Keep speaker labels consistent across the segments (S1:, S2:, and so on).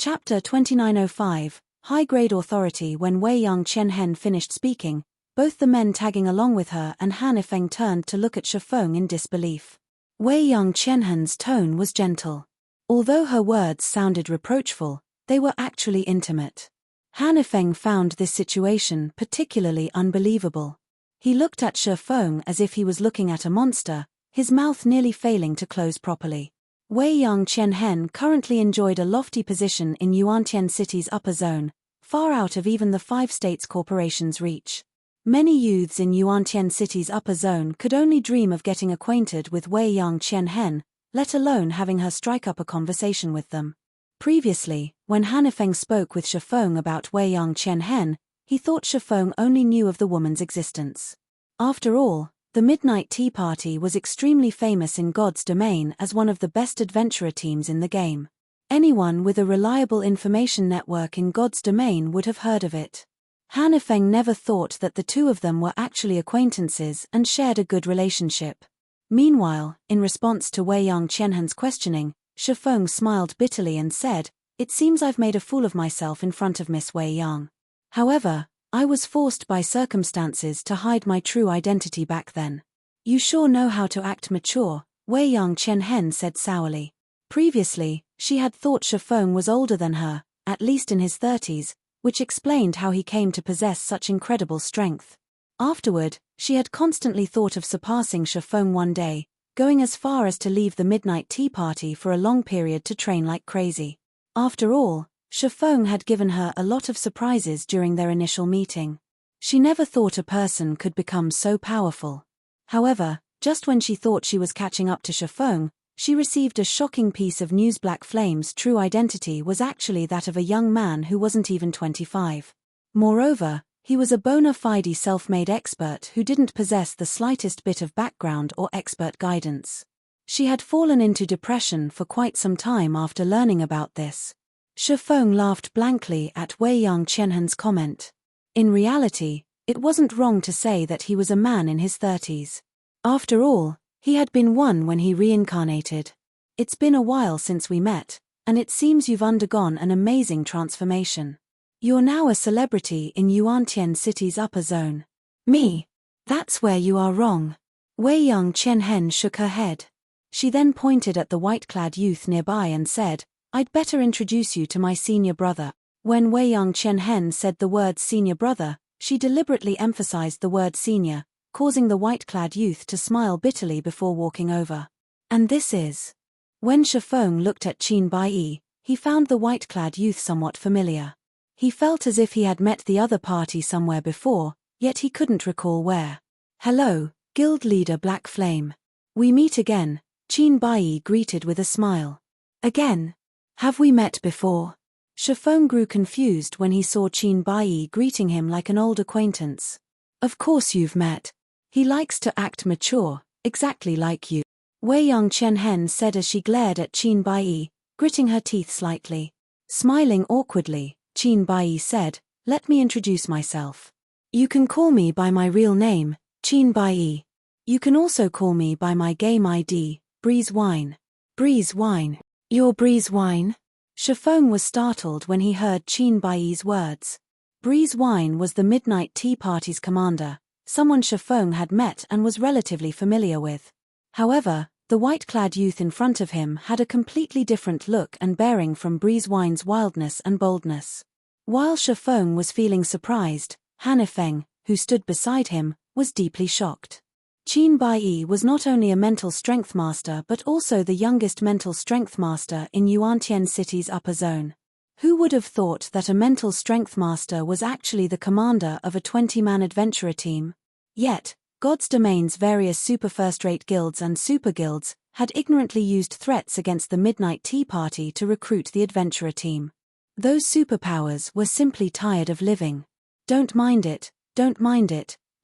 S1: Chapter 2905, High-Grade Authority. When Wei Yang Qianhen finished speaking, both the men tagging along with her and Han Ifeng turned to look at Shifeng in disbelief. Wei Yang Qianhen's tone was gentle. Although her words sounded reproachful, they were actually intimate. Han Ifeng found this situation particularly unbelievable. He looked at Shifeng as if he was looking at a monster, his mouth nearly failing to close properly. Wei Yang Qianhen currently enjoyed a lofty position in Yuantian City's upper zone, far out of even the Five States Corporation's reach. Many youths in Yuantian City's upper zone could only dream of getting acquainted with Wei Yang Qianhen, let alone having her strike up a conversation with them. Previously, when Han Ifeng spoke with Shifeng about Wei Yang Qianhen, he thought Shifeng only knew of the woman's existence. After all, the Midnight Tea Party was extremely famous in God's domain as one of the best adventurer teams in the game. Anyone with a reliable information network in God's domain would have heard of it. Han Ifeng never thought that the two of them were actually acquaintances and shared a good relationship. Meanwhile, in response to Wei Yang Qianhen's questioning, Shifeng smiled bitterly and said, "It seems I've made a fool of myself in front of Miss Wei Yang. However, I was forced by circumstances to hide my true identity back then." "You sure know how to act mature," Wei Yang Qianhen said sourly. Previously, she had thought Shifeng was older than her, at least in his 30s, which explained how he came to possess such incredible strength. Afterward, she had constantly thought of surpassing Shifeng one day, going as far as to leave the Midnight Tea Party for a long period to train like crazy. After all, Shifeng had given her a lot of surprises during their initial meeting. She never thought a person could become so powerful. However, just when she thought she was catching up to Shifeng, she received a shocking piece of news. Black Flame's true identity was actually that of a young man who wasn't even 25. Moreover, he was a bona fide self-made expert who didn't possess the slightest bit of background or expert guidance. She had fallen into depression for quite some time after learning about this. Shifeng laughed blankly at Wei Yang Qianhen's comment. In reality, it wasn't wrong to say that he was a man in his 30s. After all, he had been one when he reincarnated. "It's been a while since we met, and it seems you've undergone an amazing transformation. You're now a celebrity in Yuantian City's upper zone." "Me? That's where you are wrong." Wei Yang Qianhen shook her head. She then pointed at the white-clad youth nearby and said, "I'd better introduce you to my senior brother." When Wei Yang Qianhen said the word senior brother, she deliberately emphasized the word senior, causing the white-clad youth to smile bitterly before walking over. "And this is..." When Shifeng looked at Qin Baiyi, he found the white-clad youth somewhat familiar. He felt as if he had met the other party somewhere before, yet he couldn't recall where. "Hello, Guild Leader Black Flame. We meet again," Qin Baiyi greeted with a smile. "Again? Have we met before?" Shifeng grew confused when he saw Qin Baiyi greeting him like an old acquaintance. "Of course you've met. He likes to act mature, exactly like you," Wei Yang Qianhen said as she glared at Qin Baiyi, gritting her teeth slightly. Smiling awkwardly, Qin Baiyi said, "Let me introduce myself. You can call me by my real name, Qin Baiyi. You can also call me by my game ID, Breeze Wine." "Breeze Wine? You're Breeze Wine?" Shifeng was startled when he heard Qin Baiyi's words. Breeze Wine was the Midnight Tea Party's commander, someone Shifeng had met and was relatively familiar with. However, the white-clad youth in front of him had a completely different look and bearing from Breeze Wine's wildness and boldness. While Shifeng was feeling surprised, Han Ifeng, who stood beside him, was deeply shocked. Qin Baiyi was not only a mental strength master but also the youngest mental strength master in Yuantian City's upper zone. Who would have thought that a mental strength master was actually the commander of a 20-man adventurer team? Yet, God's Domain's various super first-rate guilds and super guilds had ignorantly used threats against the Midnight Tea Party to recruit the adventurer team. Those superpowers were simply tired of living. Don't mind it,"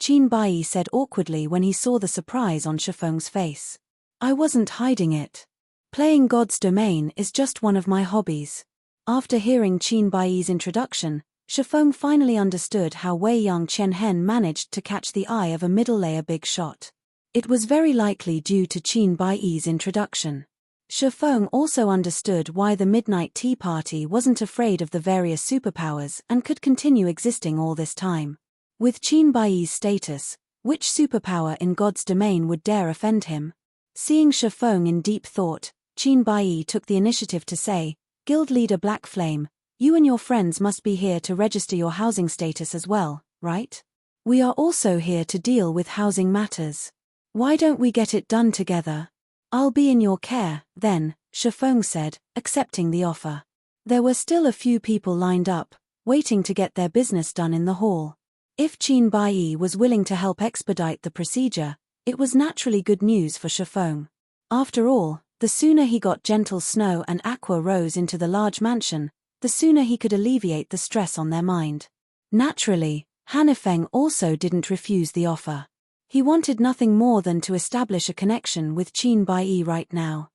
S1: Qin Baiyi said awkwardly when he saw the surprise on Shifeng's face. "I wasn't hiding it. Playing God's Domain is just one of my hobbies." After hearing Qin Baiyi's introduction, Shifeng finally understood how Wei Yang Qianhen managed to catch the eye of a middle-layer big shot. It was very likely due to Qin Baiyi's introduction. Shifeng also understood why the Midnight Tea Party wasn't afraid of the various superpowers and could continue existing all this time. With Qin Baiyi's status, which superpower in God's domain would dare offend him? Seeing Shifeng in deep thought, Qin Baiyi took the initiative to say, "Guild leader Black Flame, you and your friends must be here to register your housing status as well, right? We are also here to deal with housing matters. Why don't we get it done together? I'll be in your care, then," Shifeng said, accepting the offer. There were still a few people lined up, waiting to get their business done in the hall. If Qin Baiyi was willing to help expedite the procedure, it was naturally good news for Shifeng. After all, the sooner he got gentle snow and aqua rose into the large mansion, the sooner he could alleviate the stress on their mind. Naturally, Hanifeng also didn't refuse the offer. He wanted nothing more than to establish a connection with Qin Baiyi right now.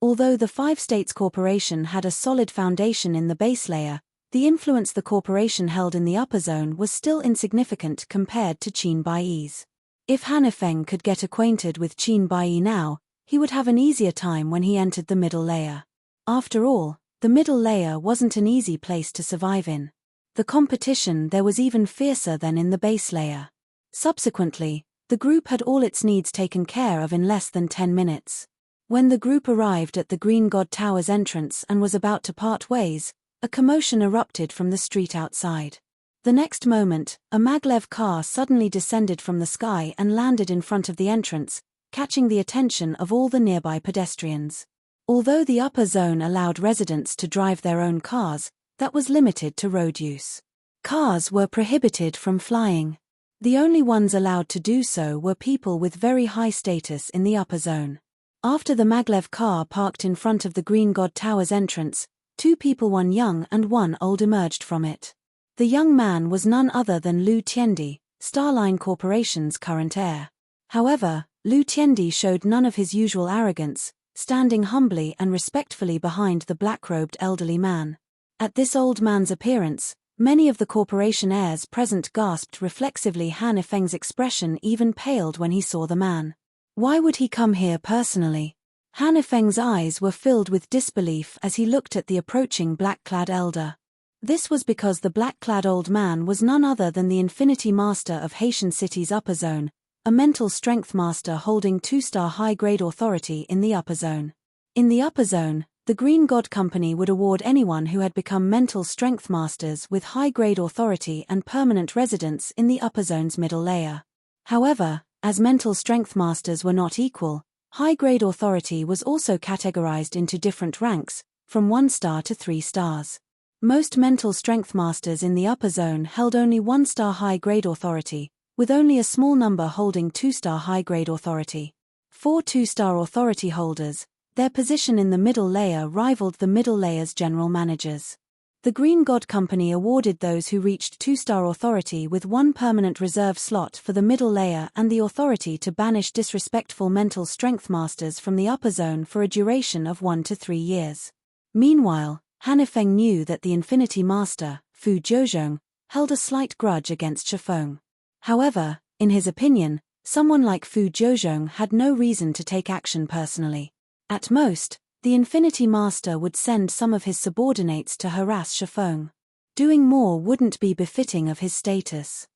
S1: Although the Five States Corporation had a solid foundation in the base layer, the influence the corporation held in the upper zone was still insignificant compared to Qin Baiyi's. If Hanifeng could get acquainted with Qin Baiyi now, he would have an easier time when he entered the middle layer. After all, the middle layer wasn't an easy place to survive in. The competition there was even fiercer than in the base layer. Subsequently, the group had all its needs taken care of in less than 10 minutes. When the group arrived at the Green God Tower's entrance and was about to part ways, a commotion erupted from the street outside. The next moment, a maglev car suddenly descended from the sky and landed in front of the entrance, catching the attention of all the nearby pedestrians. Although the upper zone allowed residents to drive their own cars, that was limited to road use. Cars were prohibited from flying. The only ones allowed to do so were people with very high status in the upper zone. After the maglev car parked in front of the Green God Tower's entrance, two people, one young and one old, emerged from it. The young man was none other than Lu Tiendi, Starline Corporation's current heir. However, Lu Tiendi showed none of his usual arrogance, standing humbly and respectfully behind the black-robed elderly man. At this old man's appearance, many of the corporation heirs present gasped reflexively. Hanifeng's expression even paled when he saw the man. Why would he come here personally? Hanifeng's eyes were filled with disbelief as he looked at the approaching black-clad elder. This was because the black-clad old man was none other than the Infinity Master of Haitian City's upper zone, a mental strength master holding 2-star high-grade authority in the upper zone. In the upper zone, the Green God Company would award anyone who had become mental strength masters with high-grade authority and permanent residence in the upper zone's middle layer. However, as mental strength masters were not equal, high-grade authority was also categorized into different ranks, from 1 star to 3 stars. Most mental strength masters in the upper zone held only 1-star high-grade authority, with only a small number holding 2-star high-grade authority. For 2-star authority holders, their position in the middle layer rivaled the middle layer's general managers. The Green God Company awarded those who reached 2-star authority with 1 permanent reserve slot for the middle layer and the authority to banish disrespectful mental strength masters from the upper zone for a duration of 1 to 3 years. Meanwhile, Hanifeng knew that the Infinity Master, Fu Jiuzhong, held a slight grudge against Shifeng. However, in his opinion, someone like Fu Jiuzhong had no reason to take action personally. At most, the Infinity Master would send some of his subordinates to harass Shifeng. Doing more wouldn't be befitting of his status.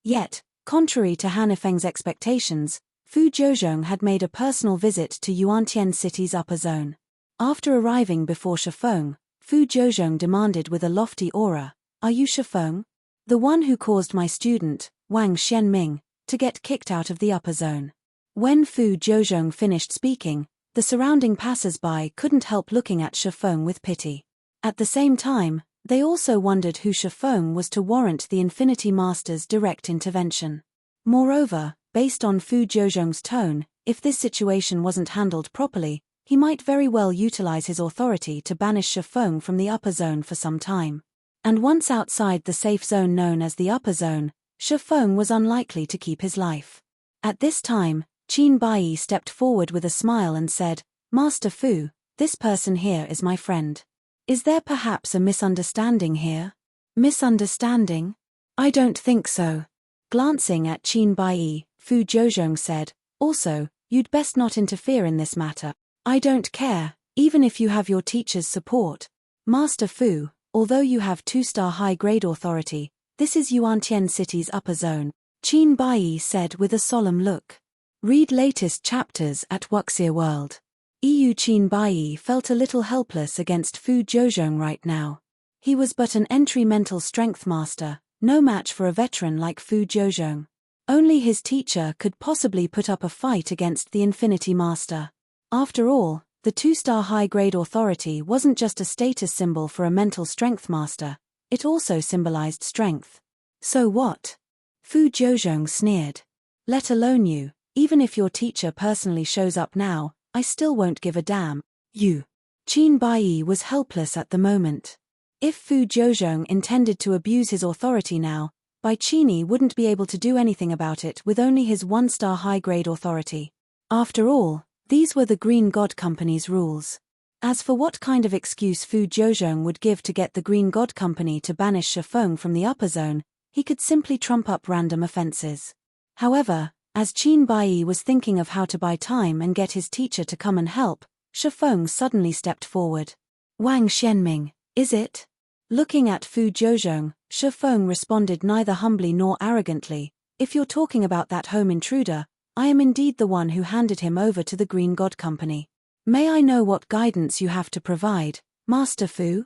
S1: Yet, contrary to Hanifeng's expectations, Fu Jiuzhong had made a personal visit to Yuantian City's upper zone. After arriving before Shifeng, Fu Jiuzhong demanded with a lofty aura, "Are you Shifeng? The one who caused my student, Wang Xianming, to get kicked out of the upper zone?" When Fu Jiuzhong finished speaking, the surrounding passers-by couldn't help looking at Shifeng with pity. At the same time, they also wondered who Shifeng was to warrant the Infinity Master's direct intervention. Moreover, based on Fu Jiuzhong's tone, if this situation wasn't handled properly, he might very well utilize his authority to banish Shifeng from the upper zone for some time. And once outside the safe zone known as the upper zone, Shifeng was unlikely to keep his life. At this time, Qin Baiyi stepped forward with a smile and said, "Master Fu, this person here is my friend. Is there perhaps a misunderstanding here?" "Misunderstanding? I don't think so." Glancing at Qin Baiyi, Fu Jiuzhong said, "Also, you'd best not interfere in this matter. I don't care, even if you have your teacher's support. Master Fu, although you have 2-star high-grade authority, this is Yuantian City's upper zone, Qin Baiyi said with a solemn look. Read latest chapters at Wuxia World. Qin Baiyi felt a little helpless against Fu Zhouzhong right now. He was but an entry mental strength master, no match for a veteran like Fu Zhouzhong. Only his teacher could possibly put up a fight against the Infinity Master. After all, the 2-star high-grade authority wasn't just a status symbol for a mental strength master, it also symbolized strength. So what? Fu Zhouzhong sneered. Let alone you, even if your teacher personally shows up now, I still won't give a damn. You. Qin Baiyi was helpless at the moment. If Fu Zhouzhong intended to abuse his authority now, Bai Qini wouldn't be able to do anything about it with only his 1-star high-grade authority. After all, these were the Green God Company's rules. As for what kind of excuse Fu Zhouzhong would give to get the Green God Company to banish Shifeng from the upper zone, he could simply trump up random offenses. However, as Qin Baiyi was thinking of how to buy time and get his teacher to come and help, Shifeng suddenly stepped forward. Wang Xianming, is it? Looking at Fu Zhouzhong, Shifeng responded neither humbly nor arrogantly, if you're talking about that home intruder, I am indeed the one who handed him over to the Green God Company. May I know what guidance you have to provide, Master Fu?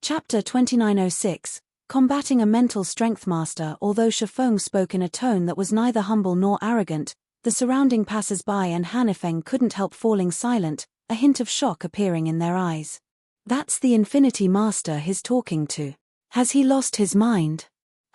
S1: Chapter 2906, Combating a Mental Strength Master. Although Shifeng spoke in a tone that was neither humble nor arrogant, the surrounding passers-by and Hanifeng couldn't help falling silent, a hint of shock appearing in their eyes. That's the Infinity Master he's talking to. Has he lost his mind?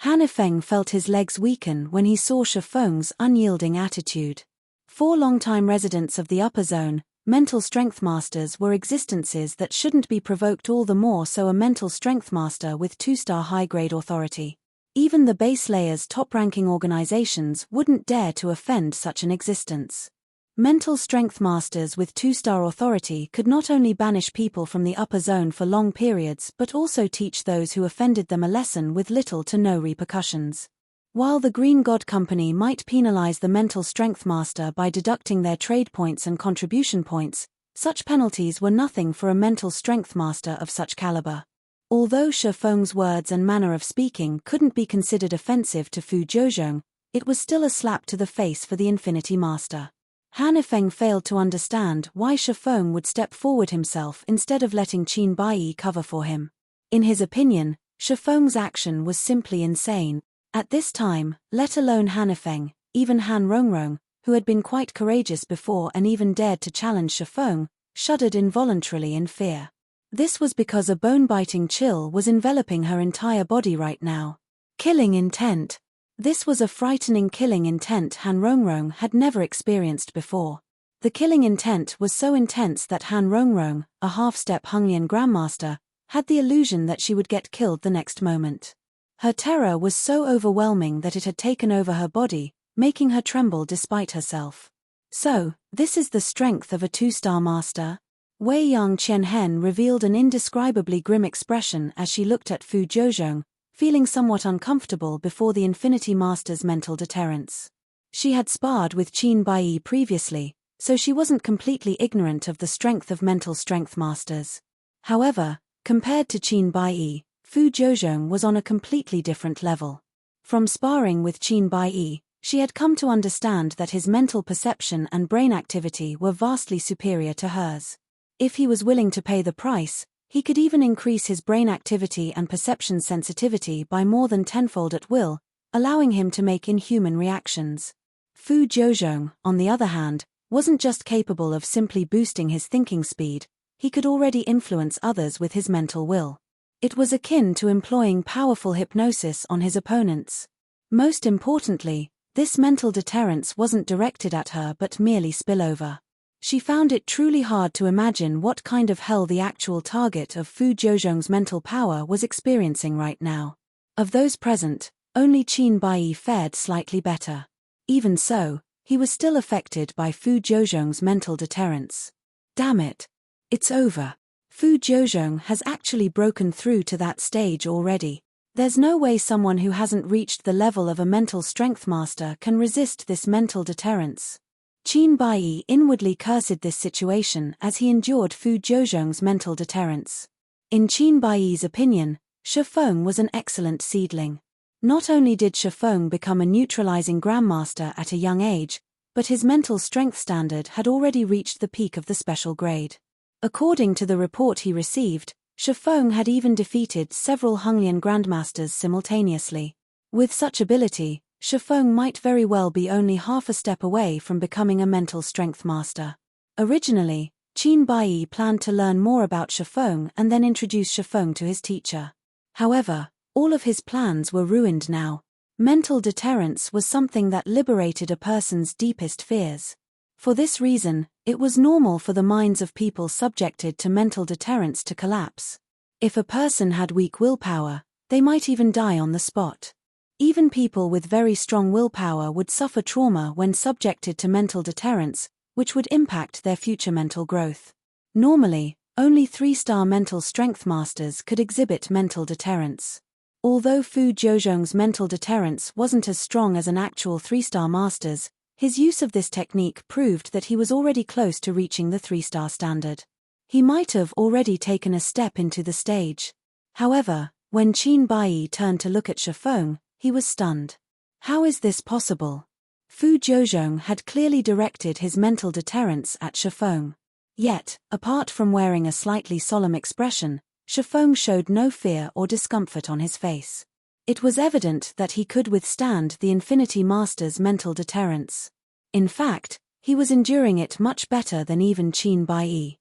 S1: Hanifeng felt his legs weaken when he saw Shifeng's unyielding attitude. For longtime residents of the upper zone, mental strength masters were existences that shouldn't be provoked, all the more so a mental strength master with 2-star high-grade authority. Even the base layer's top-ranking organizations wouldn't dare to offend such an existence. Mental strength masters with 2-star authority could not only banish people from the upper zone for long periods but also teach those who offended them a lesson with little to no repercussions. While the Green God Company might penalize the mental strength master by deducting their trade points and contribution points, such penalties were nothing for a mental strength master of such caliber. Although Shifeng's words and manner of speaking couldn't be considered offensive to Fu Zhouzhong, it was still a slap to the face for the Infinity Master. Hanifeng failed to understand why Shifeng would step forward himself instead of letting Qin Baiyi cover for him. In his opinion, Shifeng's action was simply insane. At this time, let alone Hanifeng, even Han Rongrong, who had been quite courageous before and even dared to challenge Shifeng, shuddered involuntarily in fear. This was because a bone-biting chill was enveloping her entire body right now. Killing intent. This was a frightening killing intent Han Rongrong had never experienced before. The killing intent was so intense that Han Rongrong, a half-step Hunglian Grandmaster, had the illusion that she would get killed the next moment. Her terror was so overwhelming that it had taken over her body, making her tremble despite herself. So, this is the strength of a 2-star master? Wei Yang Qianhen revealed an indescribably grim expression as she looked at Fu Zhouzhong, feeling somewhat uncomfortable before the Infinity Master's mental deterrence. She had sparred with Qin Baiyi previously, so she wasn't completely ignorant of the strength of mental strength masters. However, compared to Qin Baiyi, Fu Zhouzhong was on a completely different level. From sparring with Qin Baiyi, she had come to understand that his mental perception and brain activity were vastly superior to hers. If he was willing to pay the price, he could even increase his brain activity and perception sensitivity by more than tenfold at will, allowing him to make inhuman reactions. Fu Zhouzhong, on the other hand, wasn't just capable of simply boosting his thinking speed, he could already influence others with his mental will. It was akin to employing powerful hypnosis on his opponents. Most importantly, this mental deterrence wasn't directed at her but merely spillover. She found it truly hard to imagine what kind of hell the actual target of Fu Zhouzhong's mental power was experiencing right now. Of those present, only Qin Baiyi fared slightly better. Even so, he was still affected by Fu Zhouzhong's mental deterrence. Damn it! It's over. Fu Zhouzhong has actually broken through to that stage already. There's no way someone who hasn't reached the level of a mental strength master can resist this mental deterrence. Qin Baiyi inwardly cursed this situation as he endured Fu Jiuzhong's mental deterrence. In Qin Baiyi's opinion, Shifeng was an excellent seedling. Not only did Shifeng become a neutralizing grandmaster at a young age, but his mental strength standard had already reached the peak of the special grade. According to the report he received, Shifeng had even defeated several Honglian grandmasters simultaneously. With such ability, Shifeng might very well be only half a step away from becoming a mental strength master. Originally, Qin Baiyi planned to learn more about Shifeng and then introduce Shifeng to his teacher. However, all of his plans were ruined now. Mental deterrence was something that liberated a person's deepest fears. For this reason, it was normal for the minds of people subjected to mental deterrence to collapse. If a person had weak willpower, they might even die on the spot. Even people with very strong willpower would suffer trauma when subjected to mental deterrence, which would impact their future mental growth. Normally, only 3-star mental strength masters could exhibit mental deterrence. Although Fu Jiuzhong's mental deterrence wasn't as strong as an actual 3-star master's, his use of this technique proved that he was already close to reaching the 3-star standard. He might have already taken a step into the stage. However, when Qin Baiyi turned to look at Shifeng, he was stunned. How is this possible? Fu Jiuzhong had clearly directed his mental deterrence at Shifeng. Yet, apart from wearing a slightly solemn expression, Shifeng showed no fear or discomfort on his face. It was evident that he could withstand the Infinity Master's mental deterrence. In fact, he was enduring it much better than even Qin Baiyi.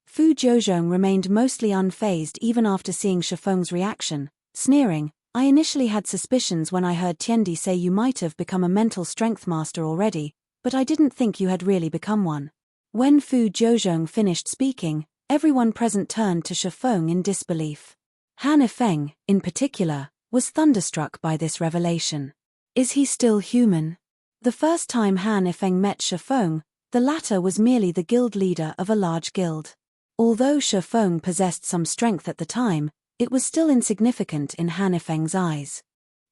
S1: Fu Jiuzhong remained mostly unfazed even after seeing Shifeng's reaction, sneering, "I initially had suspicions when I heard Tiandi say you might have become a mental strength master already, but I didn't think you had really become one." When Fu Jiuzhong finished speaking, everyone present turned to Shifeng in disbelief. Han Ifeng, in particular, was thunderstruck by this revelation. Is he still human? The first time Han Ifeng met Shifeng, the latter was merely the guild leader of a large guild. Although Shifeng possessed some strength at the time, it was still insignificant in Han Ifeng's eyes.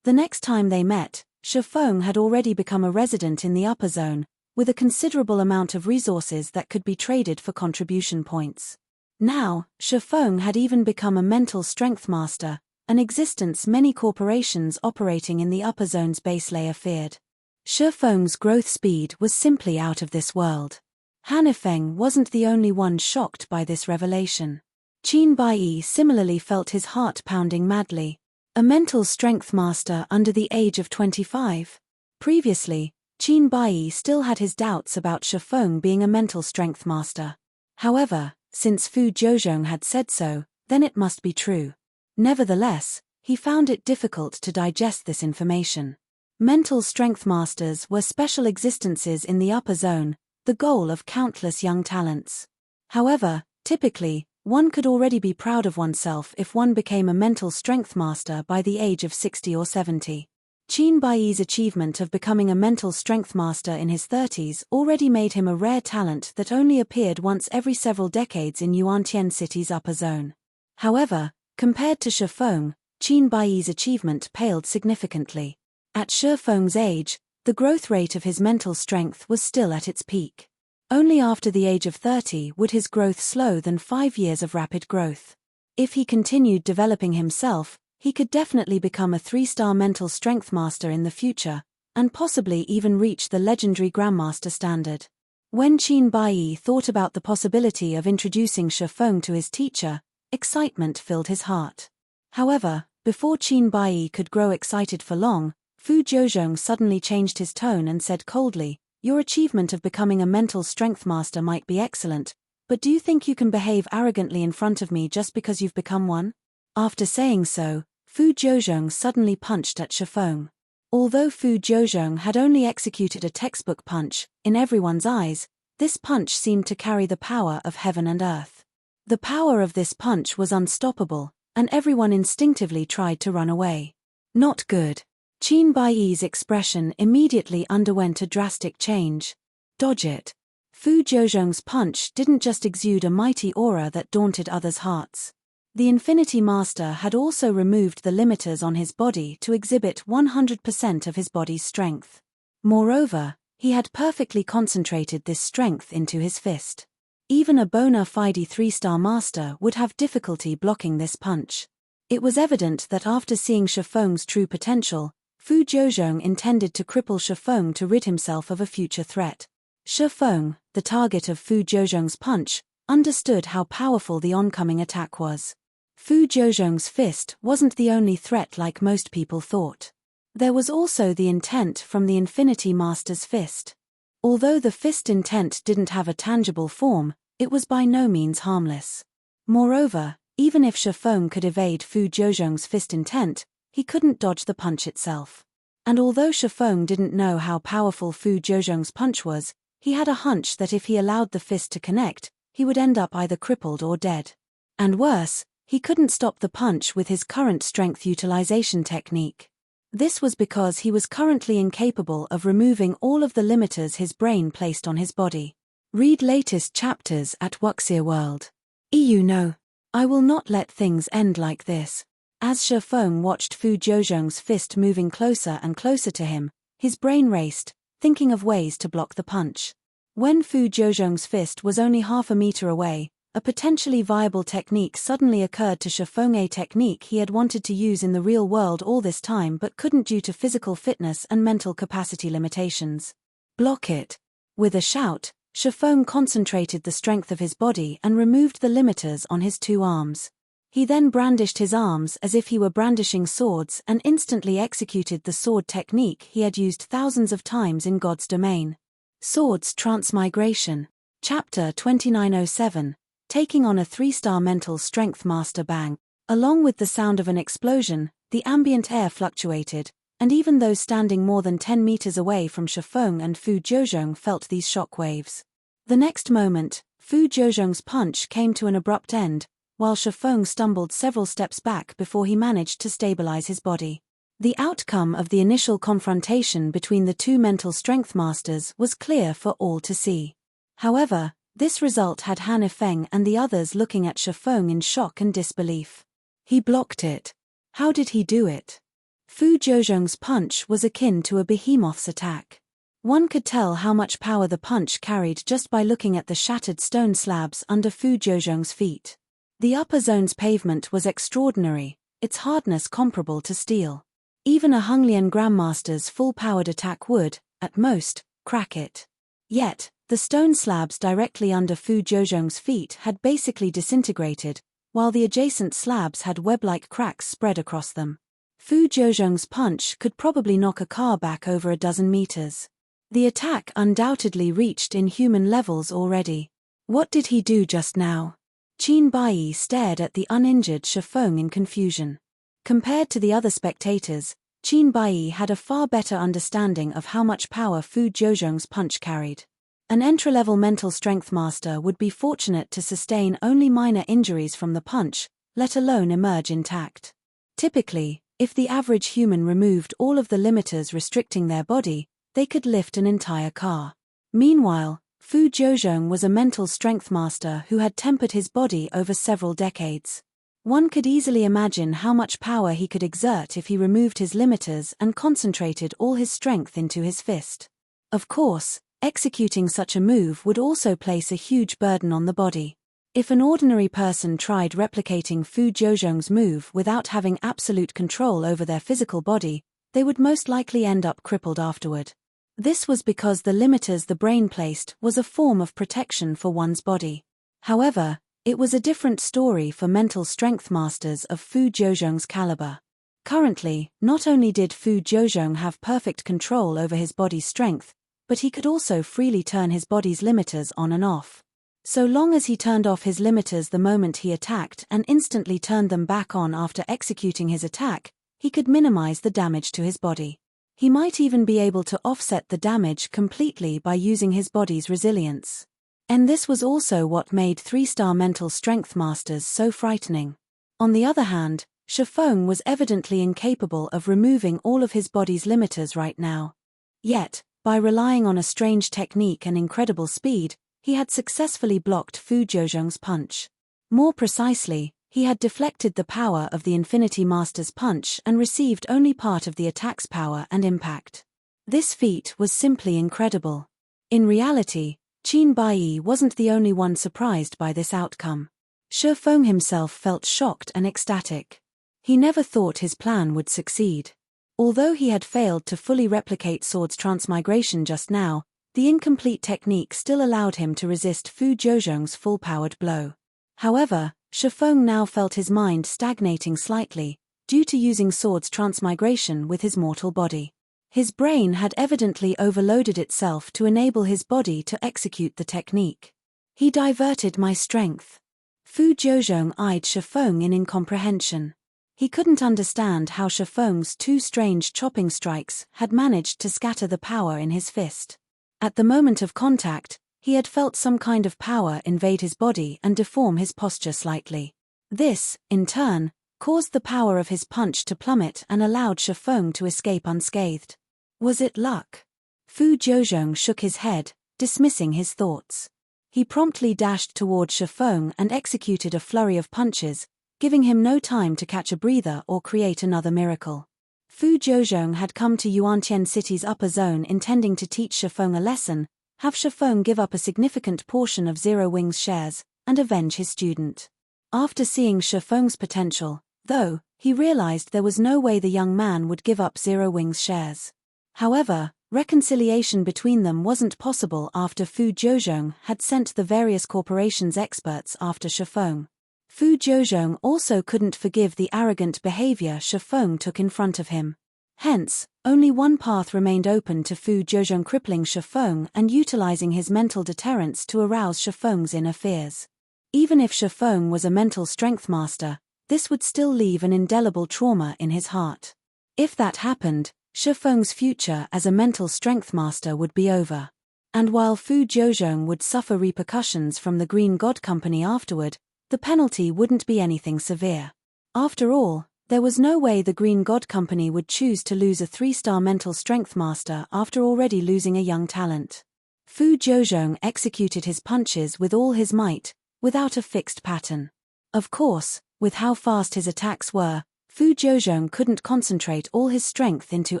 S1: The next time they met, Shifeng had already become a resident in the upper zone, with a considerable amount of resources that could be traded for contribution points. Now, Shifeng had even become a mental strength master, an existence many corporations operating in the upper zone's base layer feared. Shifeng's growth speed was simply out of this world. Han Ifeng wasn't the only one shocked by this revelation. Qin Baiyi similarly felt his heart pounding madly. A mental strength master under the age of 25? Previously, Qin Baiyi still had his doubts about Shifeng being a mental strength master. However, since Fu Jiuzhong had said so, then it must be true. Nevertheless, he found it difficult to digest this information. Mental strength masters were special existences in the upper zone, the goal of countless young talents. However, typically, one could already be proud of oneself if one became a mental strength master by the age of 60 or 70. Qin Baiyi's achievement of becoming a mental strength master in his 30s already made him a rare talent that only appeared once every several decades in Yuantian City's upper zone. However, compared to Shifeng, Qin Baiyi's achievement paled significantly. At Shifeng's age, the growth rate of his mental strength was still at its peak. Only after the age of 30 would his growth slow than 5 years of rapid growth. If he continued developing himself, he could definitely become a 3-star mental strength master in the future, and possibly even reach the legendary Grandmaster standard. When Qin Baiyi thought about the possibility of introducing Shifeng to his teacher, excitement filled his heart. However, before Qin Baiyi could grow excited for long, Fu Jiuzhong suddenly changed his tone and said coldly, "Your achievement of becoming a mental strength master might be excellent, but do you think you can behave arrogantly in front of me just because you've become one?" After saying so, Fu Jiuzhong suddenly punched at Shifeng. Although Fu Jiuzhong had only executed a textbook punch, in everyone's eyes, this punch seemed to carry the power of heaven and earth. The power of this punch was unstoppable, and everyone instinctively tried to run away. Not good. Qin Baiyi's expression immediately underwent a drastic change. Dodge it. Fu Jiuzhong's punch didn't just exude a mighty aura that daunted others' hearts. The Infinity Master had also removed the limiters on his body to exhibit 100% of his body's strength. Moreover, He had perfectly concentrated this strength into his fist. Even a bona fide 3-star master would have difficulty blocking this punch. It was evident that after seeing Shifeng's true potential, Fu Jiuzhong intended to cripple Shifeng to rid himself of a future threat. Shifeng, the target of Fu Jiuzhong's punch, understood how powerful the oncoming attack was. Fu Jiuzhong's fist wasn't the only threat like most people thought. There was also the intent from the Infinity Master's fist. Although the fist intent didn't have a tangible form, it was by no means harmless. Moreover, even if Shifeng could evade Fu Jiuzhong's fist intent, he couldn't dodge the punch itself. And although Shifeng didn't know how powerful Fu Jiuzhong's punch was, he had a hunch that if he allowed the fist to connect, he would end up either crippled or dead. And worse, he couldn't stop the punch with his current strength utilization technique. This was because he was currently incapable of removing all of the limiters his brain placed on his body. Read latest chapters at Wuxia World. No. I will not let things end like this. As Shifeng watched Fu Jiuzhong's fist moving closer and closer to him, his brain raced, thinking of ways to block the punch. When Fu Jiuzhong's fist was only half a meter away, a potentially viable technique suddenly occurred to Shifeng, a technique he had wanted to use in the real world all this time but couldn't due to physical fitness and mental capacity limitations. Block it. With a shout, Shifeng concentrated the strength of his body and removed the limiters on his 2 arms. He then brandished his arms as if he were brandishing swords and instantly executed the sword technique he had used thousands of times in God's domain. Swords Transmigration. Chapter 2907. Taking on a 3-star mental strength master. Bang. Along with the sound of an explosion, the ambient air fluctuated, and even those standing more than 10 meters away from Shifeng and Fu Jiuzhong felt these shock waves. The next moment, Fu Jiuzhong's punch came to an abrupt end, while Shifeng stumbled several steps back before he managed to stabilize his body. The outcome of the initial confrontation between the 2 mental strength masters was clear for all to see. However, this result had Han Yifeng and the others looking at Shifeng in shock and disbelief. He blocked it. How did he do it? Fu Jiuzhong's punch was akin to a behemoth's attack. One could tell how much power the punch carried just by looking at the shattered stone slabs under Fu Jiuzhong's feet. The upper zone's pavement was extraordinary, its hardness comparable to steel. Even a Honglian Grandmaster's full-powered attack would, at most, crack it. Yet, the stone slabs directly under Fu Jiuzhong's feet had basically disintegrated, while the adjacent slabs had web-like cracks spread across them. Fu Jiuzhong's punch could probably knock a car back over a dozen meters. The attack undoubtedly reached inhuman levels already. What did he do just now? Qin Baiyi stared at the uninjured Shifeng in confusion. Compared to the other spectators, Qin Baiyi had a far better understanding of how much power Fu Jiuzhong's punch carried. An entry-level mental strength master would be fortunate to sustain only minor injuries from the punch, let alone emerge intact. Typically, if the average human removed all of the limiters restricting their body, they could lift an entire car. Meanwhile, Fu Jiuzhong was a mental strength master who had tempered his body over several decades. One could easily imagine how much power he could exert if he removed his limiters and concentrated all his strength into his fist. Of course, executing such a move would also place a huge burden on the body. If an ordinary person tried replicating Fu Jiuzhong's move without having absolute control over their physical body, they would most likely end up crippled afterward. This was because the limiters the brain placed was a form of protection for one's body. However, it was a different story for mental strength masters of Fu Jiuzhong's caliber. Currently, not only did Fu Jiuzhong have perfect control over his body's strength, but he could also freely turn his body's limiters on and off. So long as he turned off his limiters the moment he attacked and instantly turned them back on after executing his attack, he could minimize the damage to his body. He might even be able to offset the damage completely by using his body's resilience. And this was also what made 3-star mental strength masters so frightening. On the other hand, Shifeng was evidently incapable of removing all of his body's limiters right now. Yet, by relying on a strange technique and incredible speed, he had successfully blocked Fu Jiuzhong's punch. More precisely, he had deflected the power of the Infinity Master's punch and received only part of the attack's power and impact. This feat was simply incredible. In reality, Qin Baiyi wasn't the only one surprised by this outcome. Shi Feng himself felt shocked and ecstatic. He never thought his plan would succeed. Although he had failed to fully replicate Sword's transmigration just now, the incomplete technique still allowed him to resist Fu Jiuzhong's full-powered blow. However, Shi Feng now felt his mind stagnating slightly, due to using Sword's transmigration with his mortal body. His brain had evidently overloaded itself to enable his body to execute the technique. He diverted my strength. Fu Jiuzhong eyed Shi Feng in incomprehension. He couldn't understand how Shi Feng's two strange chopping strikes had managed to scatter the power in his fist. At the moment of contact, he had felt some kind of power invade his body and deform his posture slightly. This, in turn, caused the power of his punch to plummet and allowed Shi Feng to escape unscathed. Was it luck? Fu Jiuzhong shook his head, dismissing his thoughts. He promptly dashed toward Shi Feng and executed a flurry of punches, giving him no time to catch a breather or create another miracle. Fu Jiuzhong had come to Yuantian City's upper zone intending to teach Shi Feng a lesson, have Shi Feng give up a significant portion of Zero Wings shares, and avenge his student. After seeing Shi Feng's potential, though, he realized there was no way the young man would give up Zero Wings shares. However, reconciliation between them wasn't possible after Fu Jiuzhong had sent the various corporations' experts after Shi Feng. Fu Jiuzhong also couldn't forgive the arrogant behavior Shi Feng took in front of him. Hence, only one path remained open to Fu Jiuzhong: crippling Shi Feng and utilizing his mental deterrence to arouse Shi Feng's inner fears. Even if Shi Feng was a mental strength master, this would still leave an indelible trauma in his heart. If that happened, Shi Feng's future as a mental strength master would be over. And while Fu Jiuzhong would suffer repercussions from the Green God Company afterward, the penalty wouldn't be anything severe. After all, there was no way the Green God Company would choose to lose a 3-star mental strength master after already losing a young talent. Fu Jiuzhong executed his punches with all his might, without a fixed pattern. Of course, with how fast his attacks were, Fu Jiuzhong couldn't concentrate all his strength into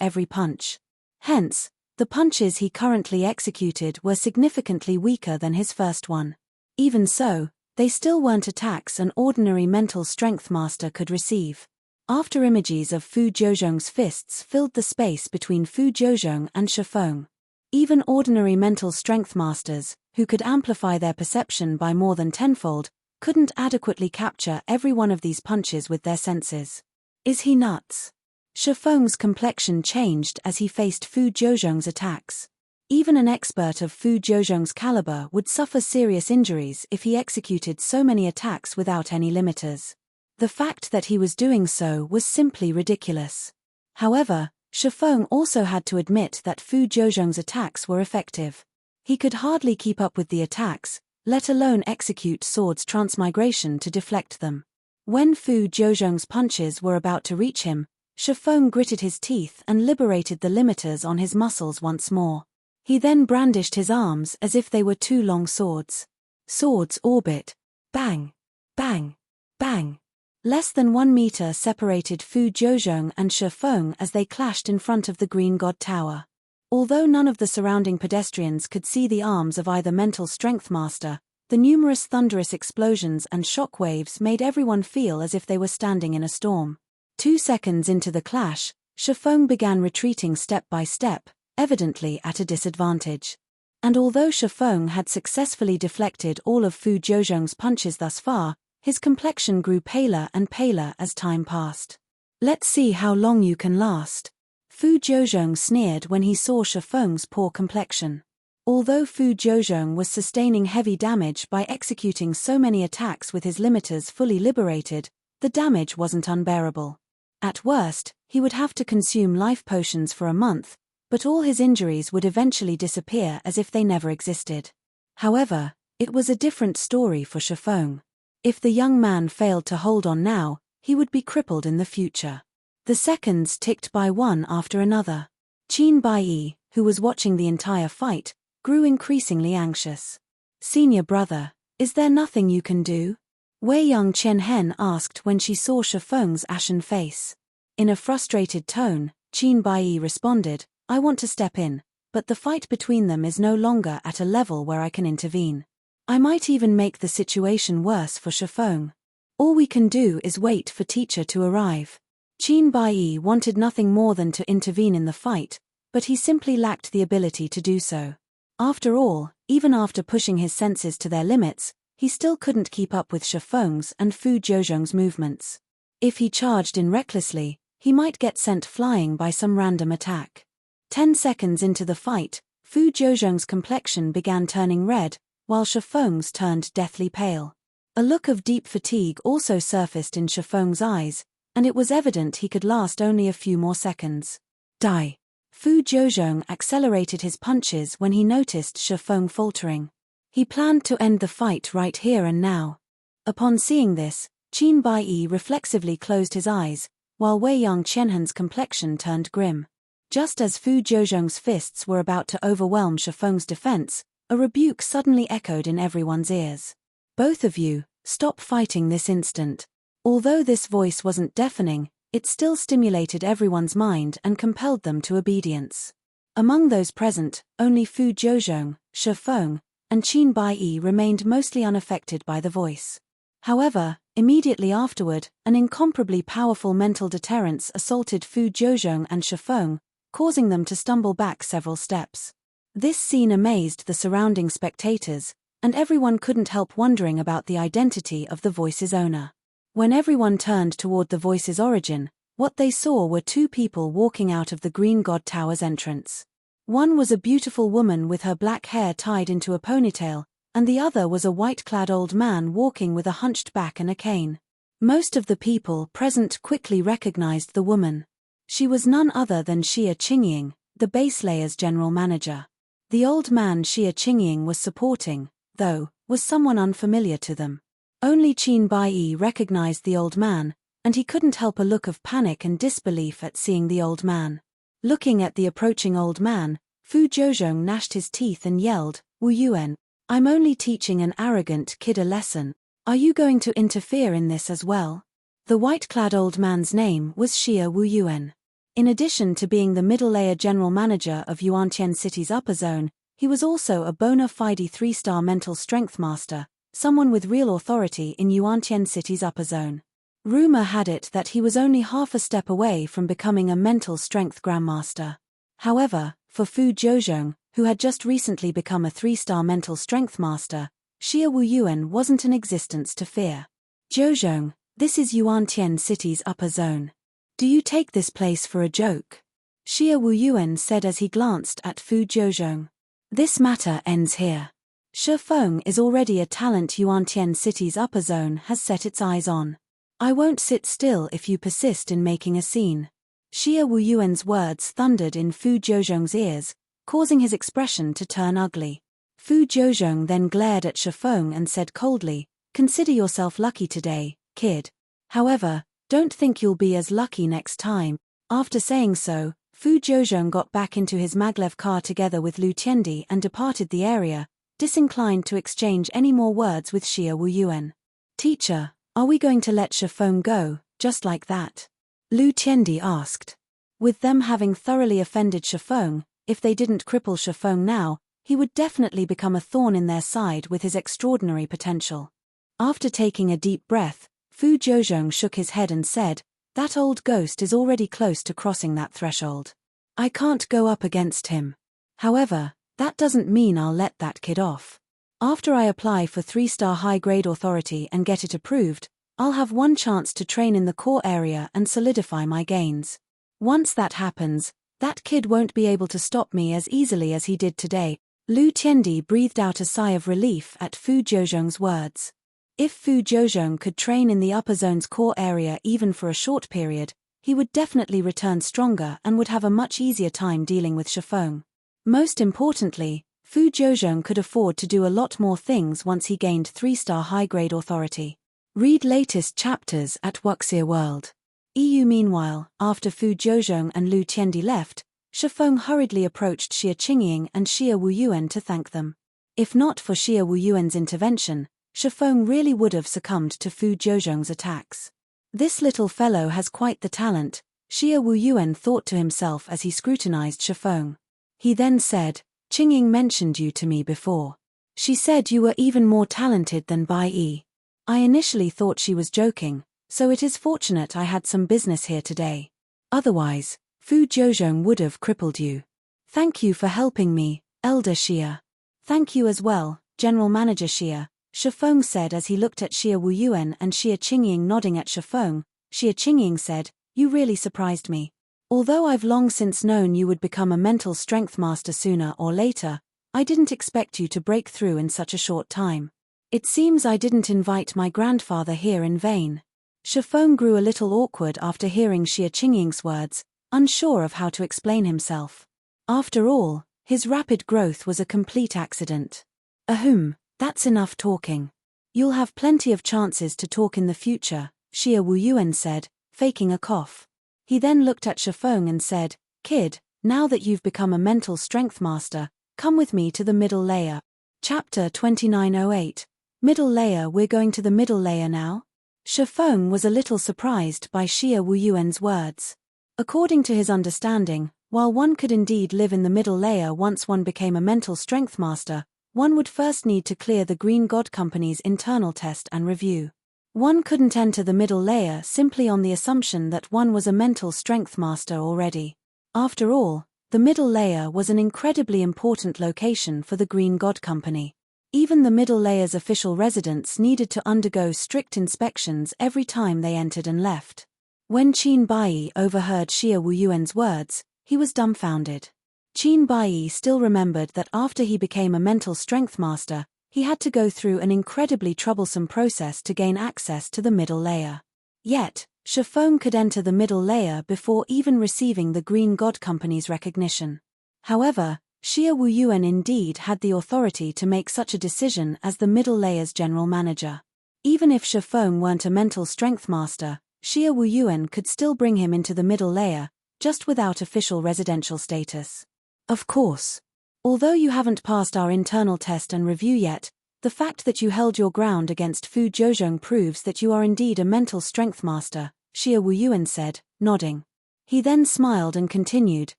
S1: every punch. Hence, the punches he currently executed were significantly weaker than his first one. Even so, they still weren't attacks an ordinary mental strength master could receive. After images of Fu Jiuzhong's fists filled the space between Fu Jiuzhong and Shi Feng. Even ordinary mental strength masters, who could amplify their perception by more than tenfold, couldn't adequately capture every one of these punches with their senses. Is he nuts? Shi Feng's complexion changed as he faced Fu Jiuzhong's attacks. Even an expert of Fu Jiuzhong's caliber would suffer serious injuries if he executed so many attacks without any limiters. The fact that he was doing so was simply ridiculous. However, Shi Feng also had to admit that Fu Jiuzhong's attacks were effective. He could hardly keep up with the attacks, let alone execute Sword's transmigration to deflect them. When Fu Jiuzhong's punches were about to reach him, Shi Feng gritted his teeth and liberated the limiters on his muscles once more. He then brandished his arms as if they were two long swords. Swords orbit. Bang! Bang! Bang! Less than 1 meter separated Fu Jiuzhong and Shi Feng as they clashed in front of the Green God Tower. Although none of the surrounding pedestrians could see the arms of either mental strength master, the numerous thunderous explosions and shock waves made everyone feel as if they were standing in a storm. 2 seconds into the clash, Shi Feng began retreating step by step, evidently at a disadvantage. And although Shi Feng had successfully deflected all of Fu Jiuzhong's punches thus far, his complexion grew paler and paler as time passed. Let's see how long you can last. Fu Jiuzhong sneered when he saw Shi Feng's poor complexion. Although Fu Jiuzhong was sustaining heavy damage by executing so many attacks with his limiters fully liberated, the damage wasn't unbearable. At worst, he would have to consume life potions for a month, but all his injuries would eventually disappear as if they never existed. However, it was a different story for Shi Feng. If the young man failed to hold on now, he would be crippled in the future. The seconds ticked by one after another. Qin Baiyi, who was watching the entire fight, grew increasingly anxious. "Senior brother, is there nothing you can do?" Wei Young Qianhen asked when she saw Shi Feng's ashen face. In a frustrated tone, Qin Baiyi responded, I want to step in, but the fight between them is no longer at a level where I can intervene. I might even make the situation worse for Shifeng. All we can do is wait for teacher to arrive. Qin Baiyi wanted nothing more than to intervene in the fight, but he simply lacked the ability to do so. After all, even after pushing his senses to their limits, he still couldn't keep up with Shifeng's and Fu Jiuzhong's movements. If he charged in recklessly, he might get sent flying by some random attack. 10 seconds into the fight, Fu Jiuzhong's complexion began turning red, while Shifeng's turned deathly pale. A look of deep fatigue also surfaced in Shifeng's eyes, and it was evident he could last only a few more seconds. Die! Fu Jiuzhong accelerated his punches when he noticed Shifeng faltering. He planned to end the fight right here and now. Upon seeing this, Qin Baiyi reflexively closed his eyes, while Wei Yangqianhen's complexion turned grim. Just as Fu Jiuzhong's fists were about to overwhelm Shifeng's defense, a rebuke suddenly echoed in everyone's ears. Both of you, stop fighting this instant. Although this voice wasn't deafening, it still stimulated everyone's mind and compelled them to obedience. Among those present, only Fu Jiuzhong, Shifeng, and Qin Baiyi remained mostly unaffected by the voice. However, immediately afterward, an incomparably powerful mental deterrence assaulted Fu Jiuzhong and Shifeng, causing them to stumble back several steps. This scene amazed the surrounding spectators, and everyone couldn't help wondering about the identity of the voice's owner. When everyone turned toward the voice's origin, what they saw were two people walking out of the Green God Tower's entrance. One was a beautiful woman with her black hair tied into a ponytail, and the other was a white-clad old man walking with a hunched back and a cane. Most of the people present quickly recognized the woman. She was none other than Xia Qingying, the base layer's general manager. The old man Xia Qingying was supporting, though, was someone unfamiliar to them. Only Qin Baiyi recognized the old man, and he couldn't help a look of panic and disbelief at seeing the old man. Looking at the approaching old man, Fu Jiuzhong gnashed his teeth and yelled, "Wu Yuan, I'm only teaching an arrogant kid a lesson. Are you going to interfere in this as well?" The white-clad old man's name was Xia Wu Yuan. In addition to being the middle-layer general manager of Yuantian City's upper zone, he was also a bona fide 3-star mental strength master, someone with real authority in Yuantian City's upper zone. Rumor had it that he was only half a step away from becoming a mental strength grandmaster. However, for Fu Jiuzhong, who had just recently become a 3-star mental strength master, Xia Wu Yuan wasn't an existence to fear. "Jiuzhong, this is Yuantian City's upper zone. Do you take this place for a joke?" Xia Wu Yuan said as he glanced at Fu Jiuzhong. "This matter ends here. Shifeng is already a talent Yuantian City's upper zone has set its eyes on. I won't sit still if you persist in making a scene." Xia Wu Yuan's words thundered in Fu Jiuzhong's ears, causing his expression to turn ugly. Fu Jiuzhong then glared at Shifeng and said coldly, "Consider yourself lucky today, kid. However, don't think you'll be as lucky next time." After saying so, Fu Jiuzhong got back into his maglev car together with Lu Tiandi and departed the area, disinclined to exchange any more words with Xia Wu Yuan. "Teacher, are we going to let Shifeng go, just like that?" Lu Tiandi asked. With them having thoroughly offended Shifeng, if they didn't cripple Shifeng now, he would definitely become a thorn in their side with his extraordinary potential. After taking a deep breath, Fu Jiuzhong shook his head and said, "That old ghost is already close to crossing that threshold. I can't go up against him. However, that doesn't mean I'll let that kid off. After I apply for 3-star high-grade authority and get it approved, I'll have one chance to train in the core area and solidify my gains. Once that happens, that kid won't be able to stop me as easily as he did today." Lu Tiandi breathed out a sigh of relief at Fu Jiuzhong's words. If Fu Jiuzhong could train in the upper zone's core area even for a short period, he would definitely return stronger and would have a much easier time dealing with Shifeng. Most importantly, Fu Jiuzhong could afford to do a lot more things once he gained 3-star high-grade authority. Read latest chapters at Wuxia World. EU. Meanwhile, after Fu Jiuzhong and Lu Tiandi left, Shifeng hurriedly approached Xia Qingying and Xia Wu Yuan to thank them. If not for Xia Wu Yuan's intervention, Shifeng really would have succumbed to Fu Jiuzhong's attacks. "This little fellow has quite the talent," Xia Wuyuan thought to himself as he scrutinized Shifeng. He then said, Qingying mentioned you to me before. She said you were even more talented than Bai Yi. I initially thought she was joking, so it is fortunate I had some business here today. Otherwise, Fu Jiuzhong would have crippled you. Thank you for helping me, Elder Xia. Thank you as well, General Manager Xia, Shifeng said as he looked at Xia Wuyuan and Xia Qingying nodding at Shifeng. Xia Qingying said, You really surprised me. Although I've long since known you would become a mental strength master sooner or later, I didn't expect you to break through in such a short time. It seems I didn't invite my grandfather here in vain. Shifeng grew a little awkward after hearing Xia Qingying's words, unsure of how to explain himself. After all, his rapid growth was a complete accident. Ahem, that's enough talking. You'll have plenty of chances to talk in the future, Xia Wuyuan said, faking a cough. He then looked at Shifeng and said, Kid, now that you've become a mental strength master, come with me to the middle layer. Chapter 2908. Middle layer. We're going to the middle layer now? Shifeng was a little surprised by Xia Wuyuan's words. According to his understanding, while one could indeed live in the middle layer once one became a mental strength master, one would first need to clear the Green God Company's internal test and review. One couldn't enter the middle layer simply on the assumption that one was a mental strength master already. After all, the middle layer was an incredibly important location for the Green God Company. Even the middle layer's official residents needed to undergo strict inspections every time they entered and left. When Qin Baiyi overheard Xia Wuyuan's words, he was dumbfounded. Qin Baiyi still remembered that after he became a mental strength master, he had to go through an incredibly troublesome process to gain access to the middle layer. Yet, Shifeng could enter the middle layer before even receiving the Green God Company's recognition. However, Xia Wuyuan indeed had the authority to make such a decision as the middle layer's general manager. Even if Shifeng weren't a mental strength master, Xia Wuyuan could still bring him into the middle layer, just without official residential status. Of course. Although you haven't passed our internal test and review yet, the fact that you held your ground against Fu Jiuzhong proves that you are indeed a mental strength master, Xia Wuyuan said, nodding. He then smiled and continued,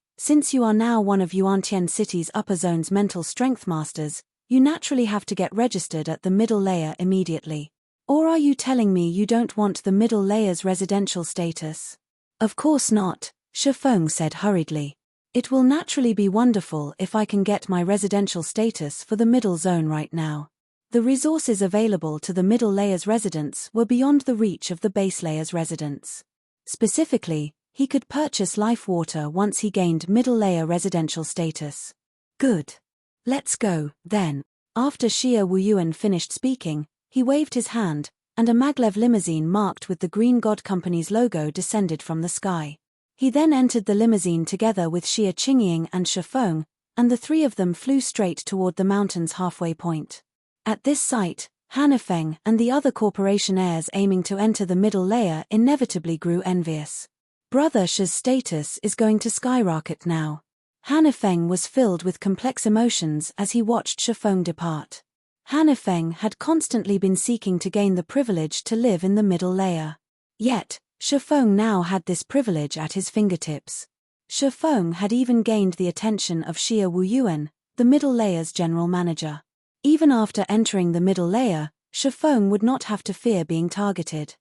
S1: Since you are now one of Yuantian City's upper zone's mental strength masters, you naturally have to get registered at the middle layer immediately. Or are you telling me you don't want the middle layer's residential status? Of course not, Shifeng said hurriedly. It will naturally be wonderful if I can get my residential status for the middle zone right now. The resources available to the middle layer's residents were beyond the reach of the base layer's residents. Specifically, he could purchase life water once he gained middle layer residential status. Good. Let's go, then. After Xia Wuyuan finished speaking, he waved his hand, and a maglev limousine marked with the Green God Company's logo descended from the sky. He then entered the limousine together with Xia Qingying and Shifeng, and the three of them flew straight toward the mountain's halfway point. At this sight, Hanifeng and the other corporation heirs aiming to enter the middle layer inevitably grew envious. Brother Shi's status is going to skyrocket now. Hanifeng was filled with complex emotions as he watched Shifeng depart. Hanifeng had constantly been seeking to gain the privilege to live in the middle layer. Yet, Shifeng now had this privilege at his fingertips. Shifeng had even gained the attention of Xia Wuyuan, the middle layer's general manager. Even after entering the middle layer, Shifeng would not have to fear being targeted.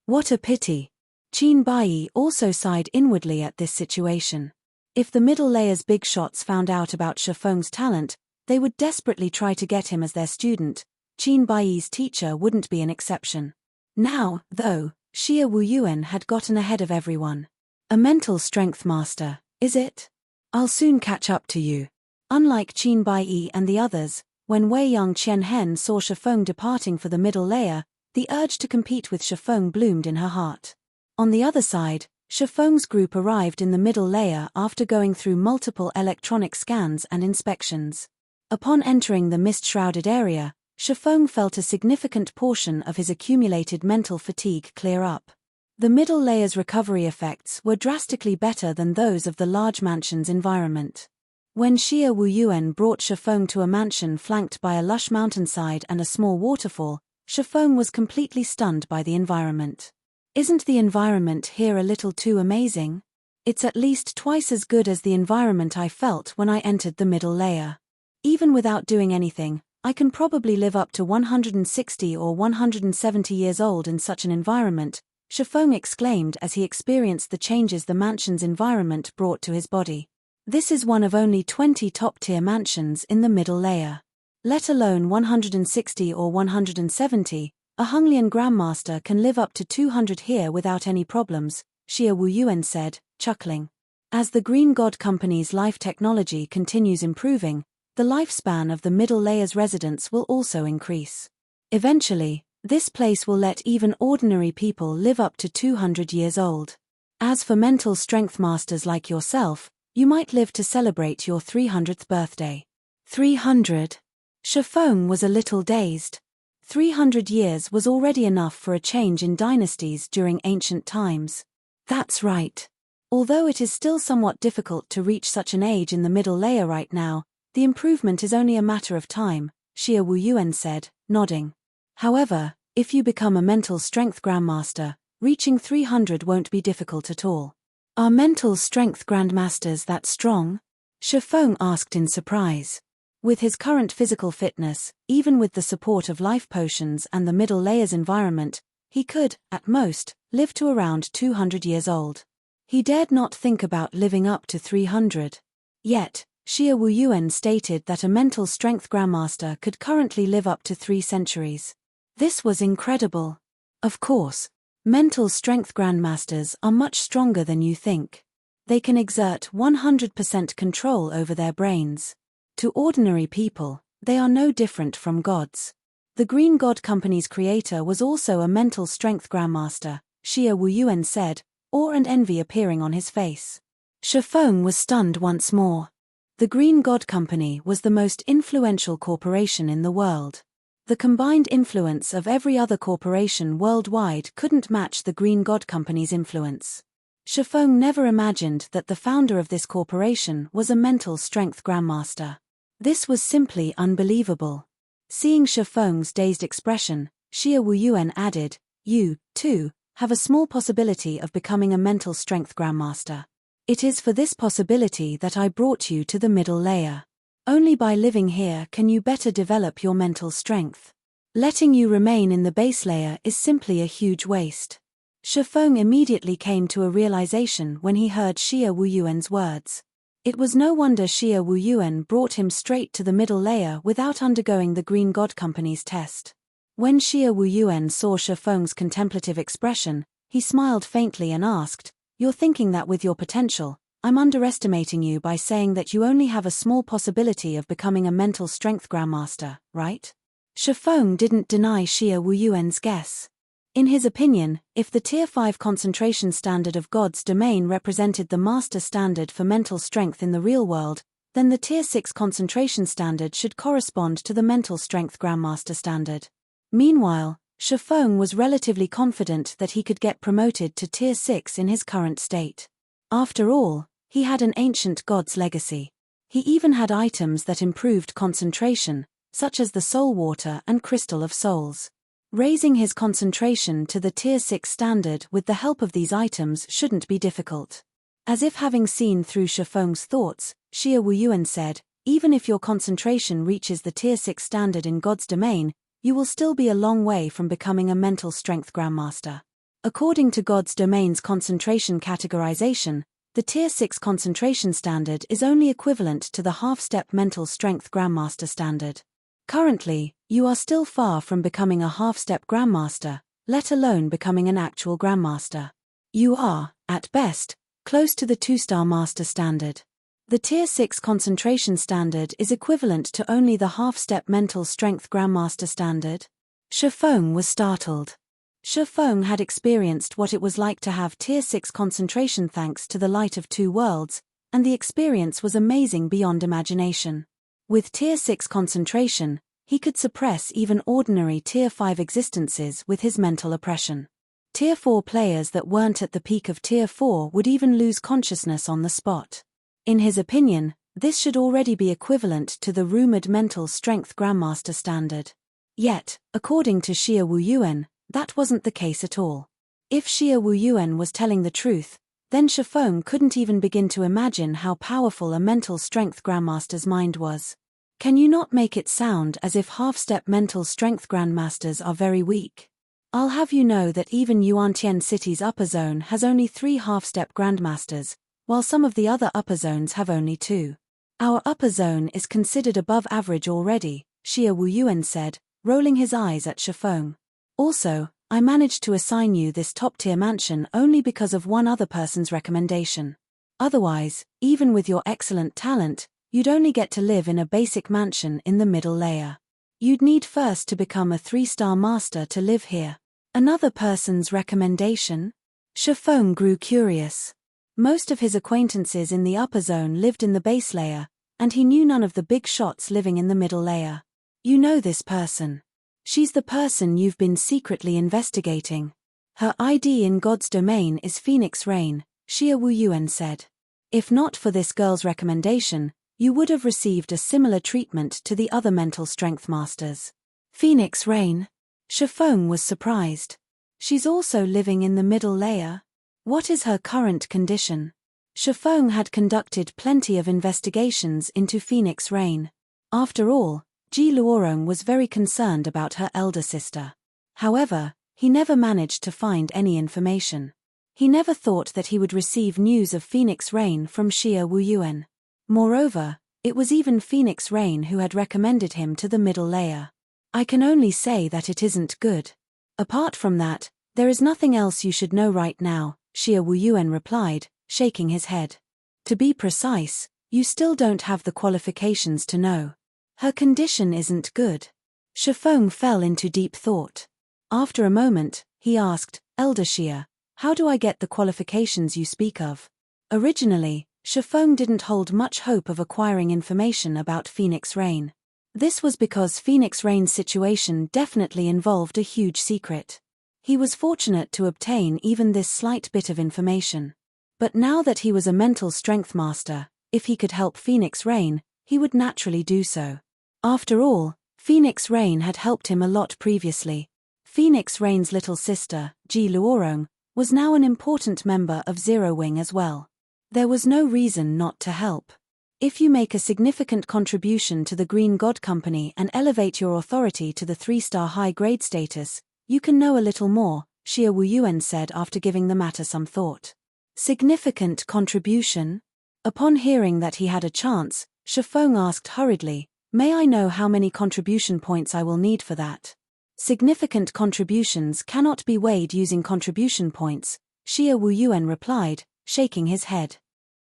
S1: What a pity. Qin Baiyi also sighed inwardly at this situation. If the middle layer's big shots found out about Shifeng's talent, they would desperately try to get him as their student. Qin Baiyi's teacher wouldn't be an exception. Now, though, Xia Wuyuan had gotten ahead of everyone. A mental strength master, is it? I'll soon catch up to you. Unlike Qin Baiyi and the others, when Weiyang Qianhen saw Shifeng departing for the middle layer, the urge to compete with Shifeng bloomed in her heart. On the other side, Shifeng's group arrived in the middle layer after going through multiple electronic scans and inspections. Upon entering the mist-shrouded area, Shifeng felt a significant portion of his accumulated mental fatigue clear up. The middle layer's recovery effects were drastically better than those of the large mansion's environment. When Xia Wuyuan brought Shifeng to a mansion flanked by a lush mountainside and a small waterfall, Shifeng was completely stunned by the environment. Isn't the environment here a little too amazing? It's at least twice as good as the environment I felt when I entered the middle layer. Even without doing anything, I can probably live up to 160 or 170 years old in such an environment, Shifeng exclaimed as he experienced the changes the mansion's environment brought to his body. This is one of only 20 top-tier mansions in the middle layer. Let alone 160 or 170, a Honglian Grandmaster can live up to 200 here without any problems, Xia Wuyuan said, chuckling. As the Green God Company's life technology continues improving, the lifespan of the middle layer's residents will also increase. Eventually, this place will let even ordinary people live up to 200 years old. As for mental strength masters like yourself, you might live to celebrate your 300th birthday. 300. Shifeng was a little dazed. 300 years was already enough for a change in dynasties during ancient times. That's right. Although it is still somewhat difficult to reach such an age in the middle layer right now, the improvement is only a matter of time, Xia Wuyuan said, nodding. However, if you become a mental strength grandmaster, reaching 300 won't be difficult at all. Are mental strength grandmasters that strong? Shifeng asked in surprise. With his current physical fitness, even with the support of life potions and the middle layer's environment, he could, at most, live to around 200 years old. He dared not think about living up to 300. Yet, Xia Wuyuan stated that a mental strength grandmaster could currently live up to 3 centuries. This was incredible. Of course, mental strength grandmasters are much stronger than you think. They can exert 100% control over their brains. To ordinary people, they are no different from gods. The Green God Company's creator was also a mental strength grandmaster, Xia Wuyuan said, awe and envy appearing on his face. Shifeng was stunned once more. The Green God Company was the most influential corporation in the world. The combined influence of every other corporation worldwide couldn't match the Green God Company's influence. Shifeng never imagined that the founder of this corporation was a mental strength grandmaster. This was simply unbelievable. Seeing Shifeng's dazed expression, Xia Wuyuan added, "You, too, have a small possibility of becoming a mental strength grandmaster. It is for this possibility that I brought you to the middle layer. Only by living here can you better develop your mental strength. Letting you remain in the base layer is simply a huge waste." Shifeng immediately came to a realization when he heard Xia Wuyuan's words. It was no wonder Xia Wuyuan brought him straight to the middle layer without undergoing the Green God Company's test. When Xia Wuyuan saw Shifeng's contemplative expression, he smiled faintly and asked, "You're thinking that with your potential, I'm underestimating you by saying that you only have a small possibility of becoming a mental strength grandmaster, right?" Shifeng didn't deny Xia Wuyuan's guess. In his opinion, if the Tier 5 concentration standard of God's domain represented the master standard for mental strength in the real world, then the Tier 6 concentration standard should correspond to the mental strength grandmaster standard. Meanwhile, Shifeng was relatively confident that he could get promoted to Tier 6 in his current state. After all, he had an ancient god's legacy. He even had items that improved concentration, such as the Soul Water and Crystal of Souls. Raising his concentration to the Tier 6 standard with the help of these items shouldn't be difficult. As if having seen through Shifeng's thoughts, Xia Wuyuan said, "Even if your concentration reaches the Tier 6 standard in God's domain, you will still be a long way from becoming a mental strength grandmaster. According to God's domain's concentration categorization, the Tier 6 concentration standard is only equivalent to the half-step mental strength grandmaster standard. Currently, you are still far from becoming a half-step grandmaster, let alone becoming an actual grandmaster. You are, at best, close to the 2-star master standard. The Tier 6 concentration standard is equivalent to only the half-step mental strength grandmaster standard." Shifeng was startled. Shifeng had experienced what it was like to have Tier 6 concentration thanks to the Light of Two Worlds, and the experience was amazing beyond imagination. With Tier 6 concentration, he could suppress even ordinary Tier 5 existences with his mental oppression. Tier 4 players that weren't at the peak of Tier 4 would even lose consciousness on the spot. In his opinion, this should already be equivalent to the rumored mental strength grandmaster standard. Yet, according to Xia Wuyuan, that wasn't the case at all. If Xia Wuyuan was telling the truth, Then Shifeng couldn't even begin to imagine how powerful a mental strength grandmaster's mind was. Can you not make it sound as if half-step mental strength grandmasters are very weak? I'll have you know that even Yuantian City's upper zone has only 3 half-step grandmasters, while some of the other upper zones have only 2. Our upper zone is considered above average already, Xia Wuyuan said, rolling his eyes at Shifeng. Also, I managed to assign you this top-tier mansion only because of one other person's recommendation. Otherwise, even with your excellent talent, you'd only get to live in a basic mansion in the middle layer. You'd need first to become a 3-star master to live here. Another person's recommendation? Shifeng grew curious. Most of his acquaintances in the upper zone lived in the base layer, and he knew none of the big shots living in the middle layer. You know this person. She's the person you've been secretly investigating. Her ID in God's domain is Phoenix Rain, Xia Wuyuan said. If not for this girl's recommendation, you would have received a similar treatment to the other mental strength masters. Phoenix Rain? Shifeng was surprised. She's also living in the middle layer? What is her current condition? Shifeng had conducted plenty of investigations into Phoenix Rain. After all, Ji Luorong was very concerned about her elder sister. However, he never managed to find any information. He never thought that he would receive news of Phoenix Rain from Xia Wuyuan. Moreover, it was even Phoenix Rain who had recommended him to the middle layer. I can only say that it isn't good. Apart from that, there is nothing else you should know right now, Xia Wuyuan replied, shaking his head. To be precise, you still don't have the qualifications to know. Her condition isn't good. Shifeng fell into deep thought. After a moment, he asked, Elder Xia, how do I get the qualifications you speak of? Originally, Shifeng didn't hold much hope of acquiring information about Phoenix Rain. This was because Phoenix Rain's situation definitely involved a huge secret. He was fortunate to obtain even this slight bit of information. But now that he was a mental strength master, if he could help Phoenix Rain, he would naturally do so. After all, Phoenix Rain had helped him a lot previously. Phoenix Rain's little sister, Ji Luorong, was now an important member of Zero Wing as well. There was no reason not to help. If you make a significant contribution to the Green God Company and elevate your authority to the 3-star high-grade status, you can know a little more, Xia Wuyuan said after giving the matter some thought. Significant contribution? Upon hearing that he had a chance, Shifeng asked hurriedly, May I know how many contribution points I will need for that? Significant contributions cannot be weighed using contribution points, Xia Wuyuan replied, shaking his head.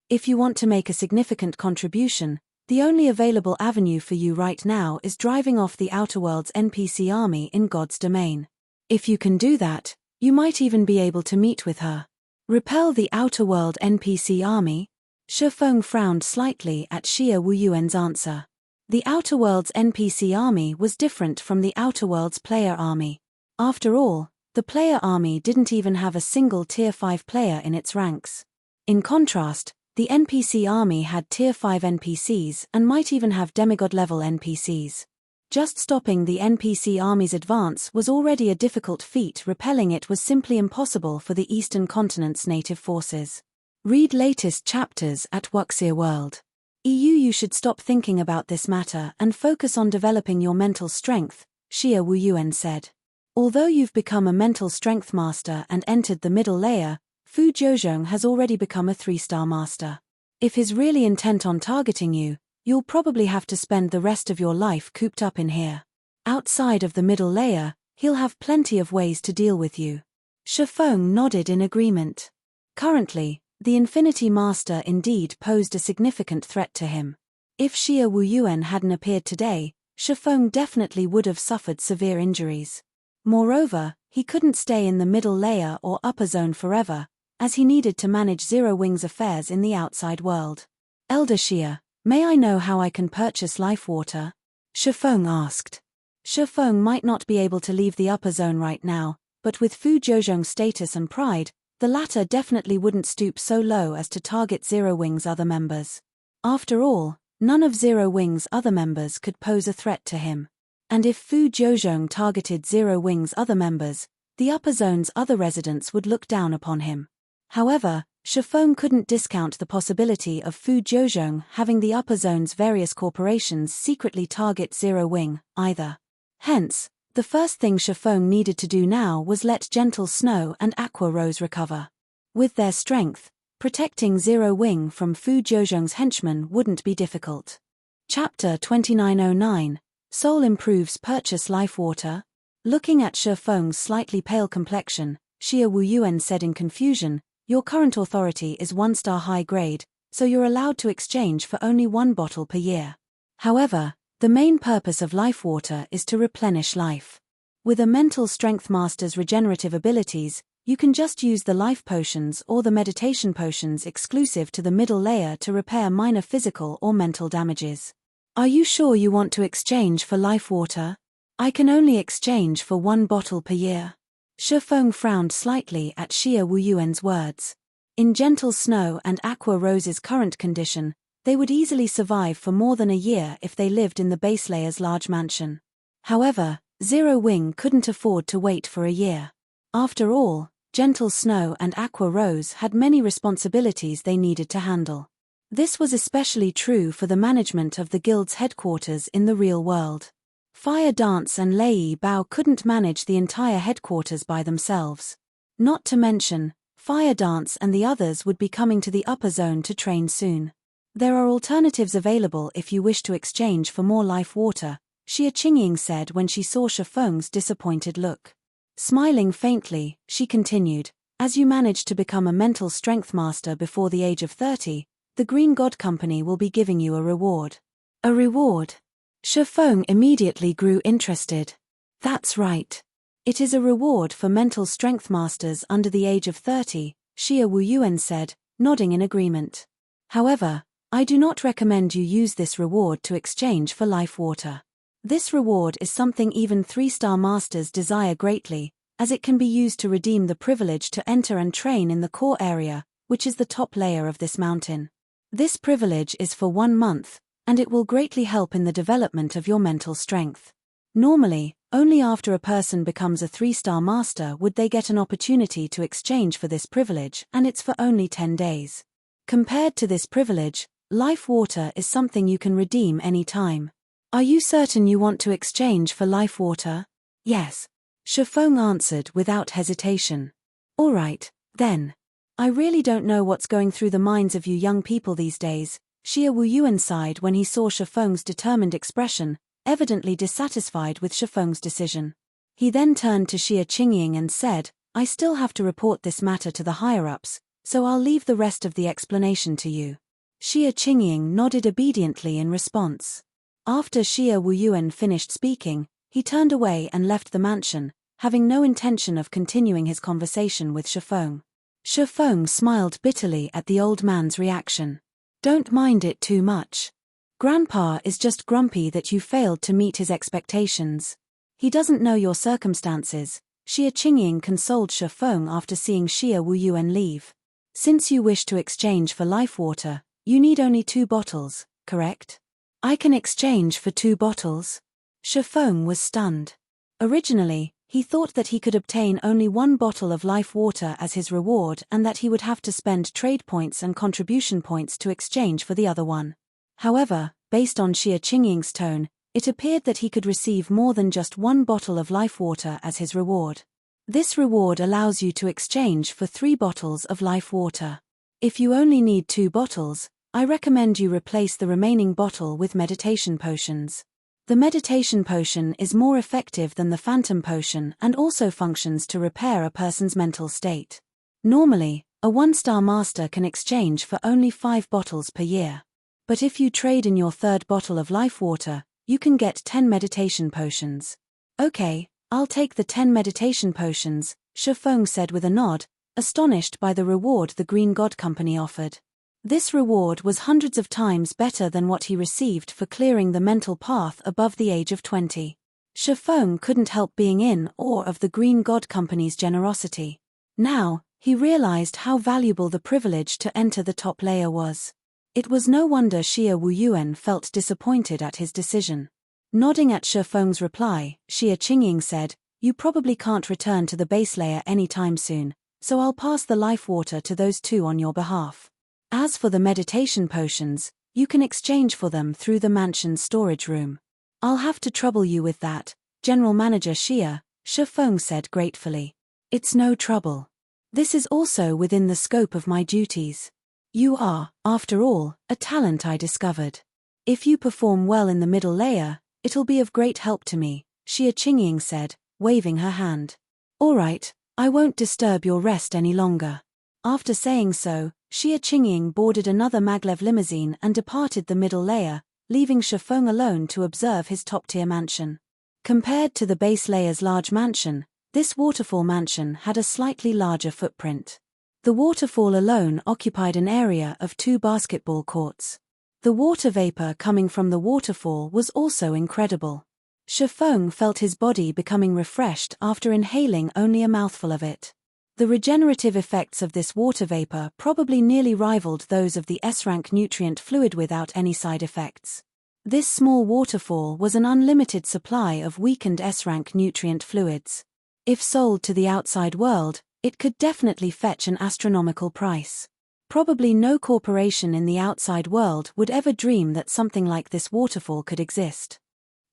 S1: If you want to make a significant contribution, the only available avenue for you right now is driving off the Outer World's NPC army in God's domain. If you can do that, you might even be able to meet with her. Repel the Outer World NPC army? Shifeng frowned slightly at Xia Wuyuan's answer. The Outer World's NPC army was different from the Outer World's player army. After all, the player army didn't even have a single Tier 5 player in its ranks. In contrast, the NPC army had Tier 5 NPCs and might even have demigod-level NPCs. Just stopping the NPC army's advance was already a difficult feat. Repelling it was simply impossible for the Eastern Continent's native forces. Read latest chapters at Wuxia World. You should stop thinking about this matter and focus on developing your mental strength, Xia Wuyuan said. Although you've become a mental strength master and entered the middle layer, Fu Jiuzhong has already become a 3-star master. If he's really intent on targeting you, you'll probably have to spend the rest of your life cooped up in here. Outside of the middle layer, he'll have plenty of ways to deal with you. Shifeng nodded in agreement. Currently, the Infinity Master indeed posed a significant threat to him. If Xia Wuyuan hadn't appeared today, Shifeng definitely would have suffered severe injuries. Moreover, he couldn't stay in the middle layer or upper zone forever, as he needed to manage Zero Wing's affairs in the outside world. Elder Xia, may I know how I can purchase life water? Shifeng asked. Shifeng might not be able to leave the upper zone right now, but with Fu Jiuzhong's status and pride, the latter definitely wouldn't stoop so low as to target Zero Wing's other members. After all, none of Zero Wing's other members could pose a threat to him. And if Fu Jiuzhong targeted Zero Wing's other members, the upper zone's other residents would look down upon him. However, Shifeng couldn't discount the possibility of Fu Jiuzhong having the upper zone's various corporations secretly target Zero Wing, either. Hence, the first thing Shifeng needed to do now was let Gentle Snow and Aqua Rose recover. With their strength, protecting Zero Wing from Fu Jiuzhong's henchmen wouldn't be difficult. Chapter 2909, Soul Improves Purchase Life Water. Looking at Shifeng's slightly pale complexion, Xia Wuyuan said in confusion, "Your current authority is 1-star high grade, so you're allowed to exchange for only 1 bottle per year. However, the main purpose of life water is to replenish life. With a mental strength master's regenerative abilities, you can just use the life potions or the meditation potions exclusive to the middle layer to repair minor physical or mental damages. Are you sure you want to exchange for life water? I can only exchange for 1 bottle per year." Shifeng frowned slightly at Xia Wuyuan's words. In Gentle Snow and Aqua Rose's current condition, they would easily survive for more than a year if they lived in the base layer's large mansion. However, Zero Wing couldn't afford to wait for a year. After all, Gentle Snow and Aqua Rose had many responsibilities they needed to handle. This was especially true for the management of the guild's headquarters in the real world. Fire Dance and Lei Bao couldn't manage the entire headquarters by themselves. Not to mention, Fire Dance and the others would be coming to the upper zone to train soon. There are alternatives available if you wish to exchange for more life water, Xia Qingying said when she saw Shifeng's disappointed look. Smiling faintly, she continued, "As you managed to become a mental strength master before the age of 30, the Green God Company will be giving you a reward." "A reward?" Shifeng immediately grew interested. "That's right. It is a reward for mental strength masters under the age of 30, Xia Wuyuan said, nodding in agreement. "However, I do not recommend you use this reward to exchange for life water. This reward is something even 3-star masters desire greatly, as it can be used to redeem the privilege to enter and train in the core area, which is the top layer of this mountain. This privilege is for 1 month, and it will greatly help in the development of your mental strength. Normally, only after a person becomes a 3-star master would they get an opportunity to exchange for this privilege, and it's for only 10 days. Compared to this privilege, life water is something you can redeem any time. Are you certain you want to exchange for life water?" "Yes," Shifeng answered without hesitation. "All right, then. I really don't know what's going through the minds of you young people these days," Xia Wuyuan sighed when he saw Shifeng's determined expression, evidently dissatisfied with Shifeng's decision. He then turned to Xia Qingying and said, "I still have to report this matter to the higher-ups, so I'll leave the rest of the explanation to you." Xia Qingying nodded obediently in response. After Xia Wuyuan finished speaking, he turned away and left the mansion, having no intention of continuing his conversation with Shifeng. Shifeng smiled bitterly at the old man's reaction. "Don't mind it too much. Grandpa is just grumpy that you failed to meet his expectations. He doesn't know your circumstances," Xia Qingying consoled Shifeng after seeing Xia Wuyuan leave. "Since you wish to exchange for life water, you need only 2 bottles, correct?" "I can exchange for 2 bottles?" Shifeng was stunned. Originally, he thought that he could obtain only 1 bottle of life water as his reward and that he would have to spend trade points and contribution points to exchange for the other one. However, based on Xia Qingying's tone, it appeared that he could receive more than just 1 bottle of life water as his reward. This reward allows you to exchange for 3 bottles of life water. If you only need 2 bottles, I recommend you replace the remaining bottle with meditation potions. The meditation potion is more effective than the phantom potion and also functions to repair a person's mental state. Normally, a 1-star master can exchange for only 5 bottles per year. But if you trade in your 3rd bottle of life water, you can get 10 meditation potions. "Okay, I'll take the 10 meditation potions," Shifeng said with a nod, astonished by the reward the Green God Company offered. This reward was hundreds of times better than what he received for clearing the mental path above the age of 20. Shifeng couldn't help being in awe of the Green God Company's generosity. Now, he realized how valuable the privilege to enter the top layer was. It was no wonder Xia Wuyuan felt disappointed at his decision. Nodding at Shifeng's reply, Xia Qingying said, "You probably can't return to the base layer anytime soon, so I'll pass the life water to those two on your behalf. As for the meditation potions, you can exchange for them through the mansion's storage room. I'll have to trouble you with that, General Manager Xia, Shifeng said gratefully. It's no trouble. This is also within the scope of my duties. You are, after all, a talent I discovered. If you perform well in the middle layer, it'll be of great help to me, Xia Qingying said, waving her hand. All right, I won't disturb your rest any longer. After saying so, Xia Qingying boarded another maglev limousine and departed the middle layer, leaving Shifeng alone to observe his top-tier mansion. Compared to the base layer's large mansion, this waterfall mansion had a slightly larger footprint. The waterfall alone occupied an area of 2 basketball courts. The water vapor coming from the waterfall was also incredible. Shifeng felt his body becoming refreshed after inhaling only a mouthful of it. The regenerative effects of this water vapor probably nearly rivaled those of the S-rank nutrient fluid without any side effects. This small waterfall was an unlimited supply of weakened S-rank nutrient fluids. If sold to the outside world, it could definitely fetch an astronomical price. Probably no corporation in the outside world would ever dream that something like this waterfall could exist.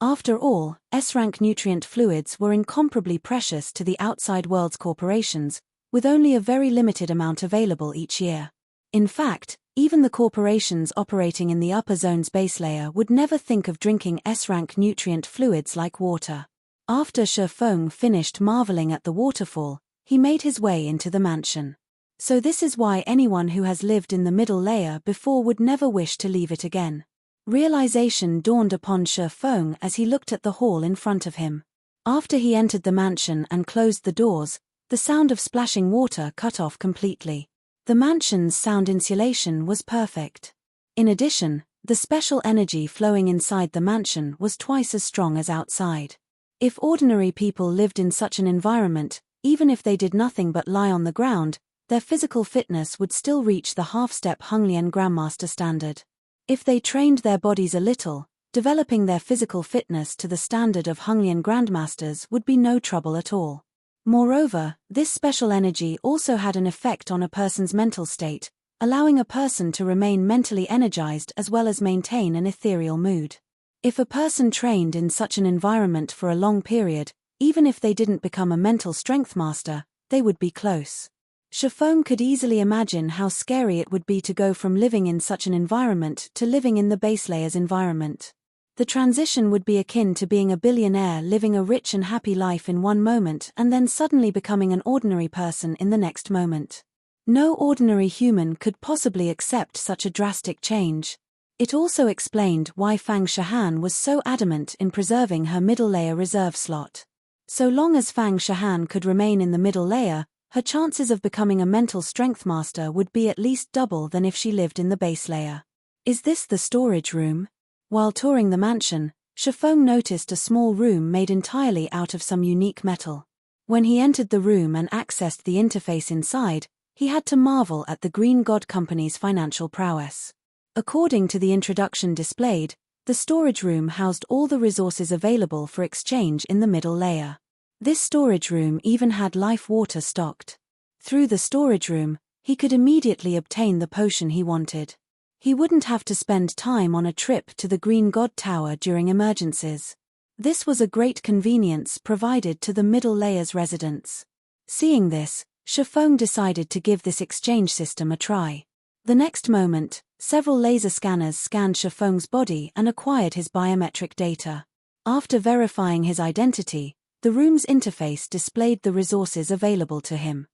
S1: After all, S-rank nutrient fluids were incomparably precious to the outside world's corporations, with only a very limited amount available each year. In fact, even the corporations operating in the upper zone's base layer would never think of drinking S-rank nutrient fluids like water. After Shifeng finished marveling at the waterfall, he made his way into the mansion. So this is why anyone who has lived in the middle layer before would never wish to leave it again. Realization dawned upon Shifeng as he looked at the hall in front of him. After he entered the mansion and closed the doors, the sound of splashing water cut off completely. The mansion's sound insulation was perfect. In addition, the special energy flowing inside the mansion was twice as strong as outside. If ordinary people lived in such an environment, even if they did nothing but lie on the ground, their physical fitness would still reach the half-step Honglian Grandmaster standard. If they trained their bodies a little, developing their physical fitness to the standard of Honglian Grandmasters would be no trouble at all. Moreover, this special energy also had an effect on a person's mental state, allowing a person to remain mentally energized as well as maintain an ethereal mood. If a person trained in such an environment for a long period, even if they didn't become a mental strength master, they would be close. Shifeng could easily imagine how scary it would be to go from living in such an environment to living in the base layer's environment. The transition would be akin to being a billionaire living a rich and happy life in one moment and then suddenly becoming an ordinary person in the next moment. No ordinary human could possibly accept such a drastic change. It also explained why Fang Shahan was so adamant in preserving her middle layer reserve slot. So long as Fang Shahan could remain in the middle layer, her chances of becoming a mental strength master would be at least double than if she lived in the base layer. Is this the storage room? While touring the mansion, Shifeng noticed a small room made entirely out of some unique metal. When he entered the room and accessed the interface inside, he had to marvel at the Green God Company's financial prowess. According to the introduction displayed, the storage room housed all the resources available for exchange in the middle layer. This storage room even had life water stocked. Through the storage room, he could immediately obtain the potion he wanted. He wouldn't have to spend time on a trip to the Green God Tower during emergencies. This was a great convenience provided to the middle layer's residents. Seeing this, Shifeng decided to give this exchange system a try. The next moment, several laser scanners scanned Shifeng's body and acquired his biometric data. After verifying his identity, the room's interface displayed the resources available to him.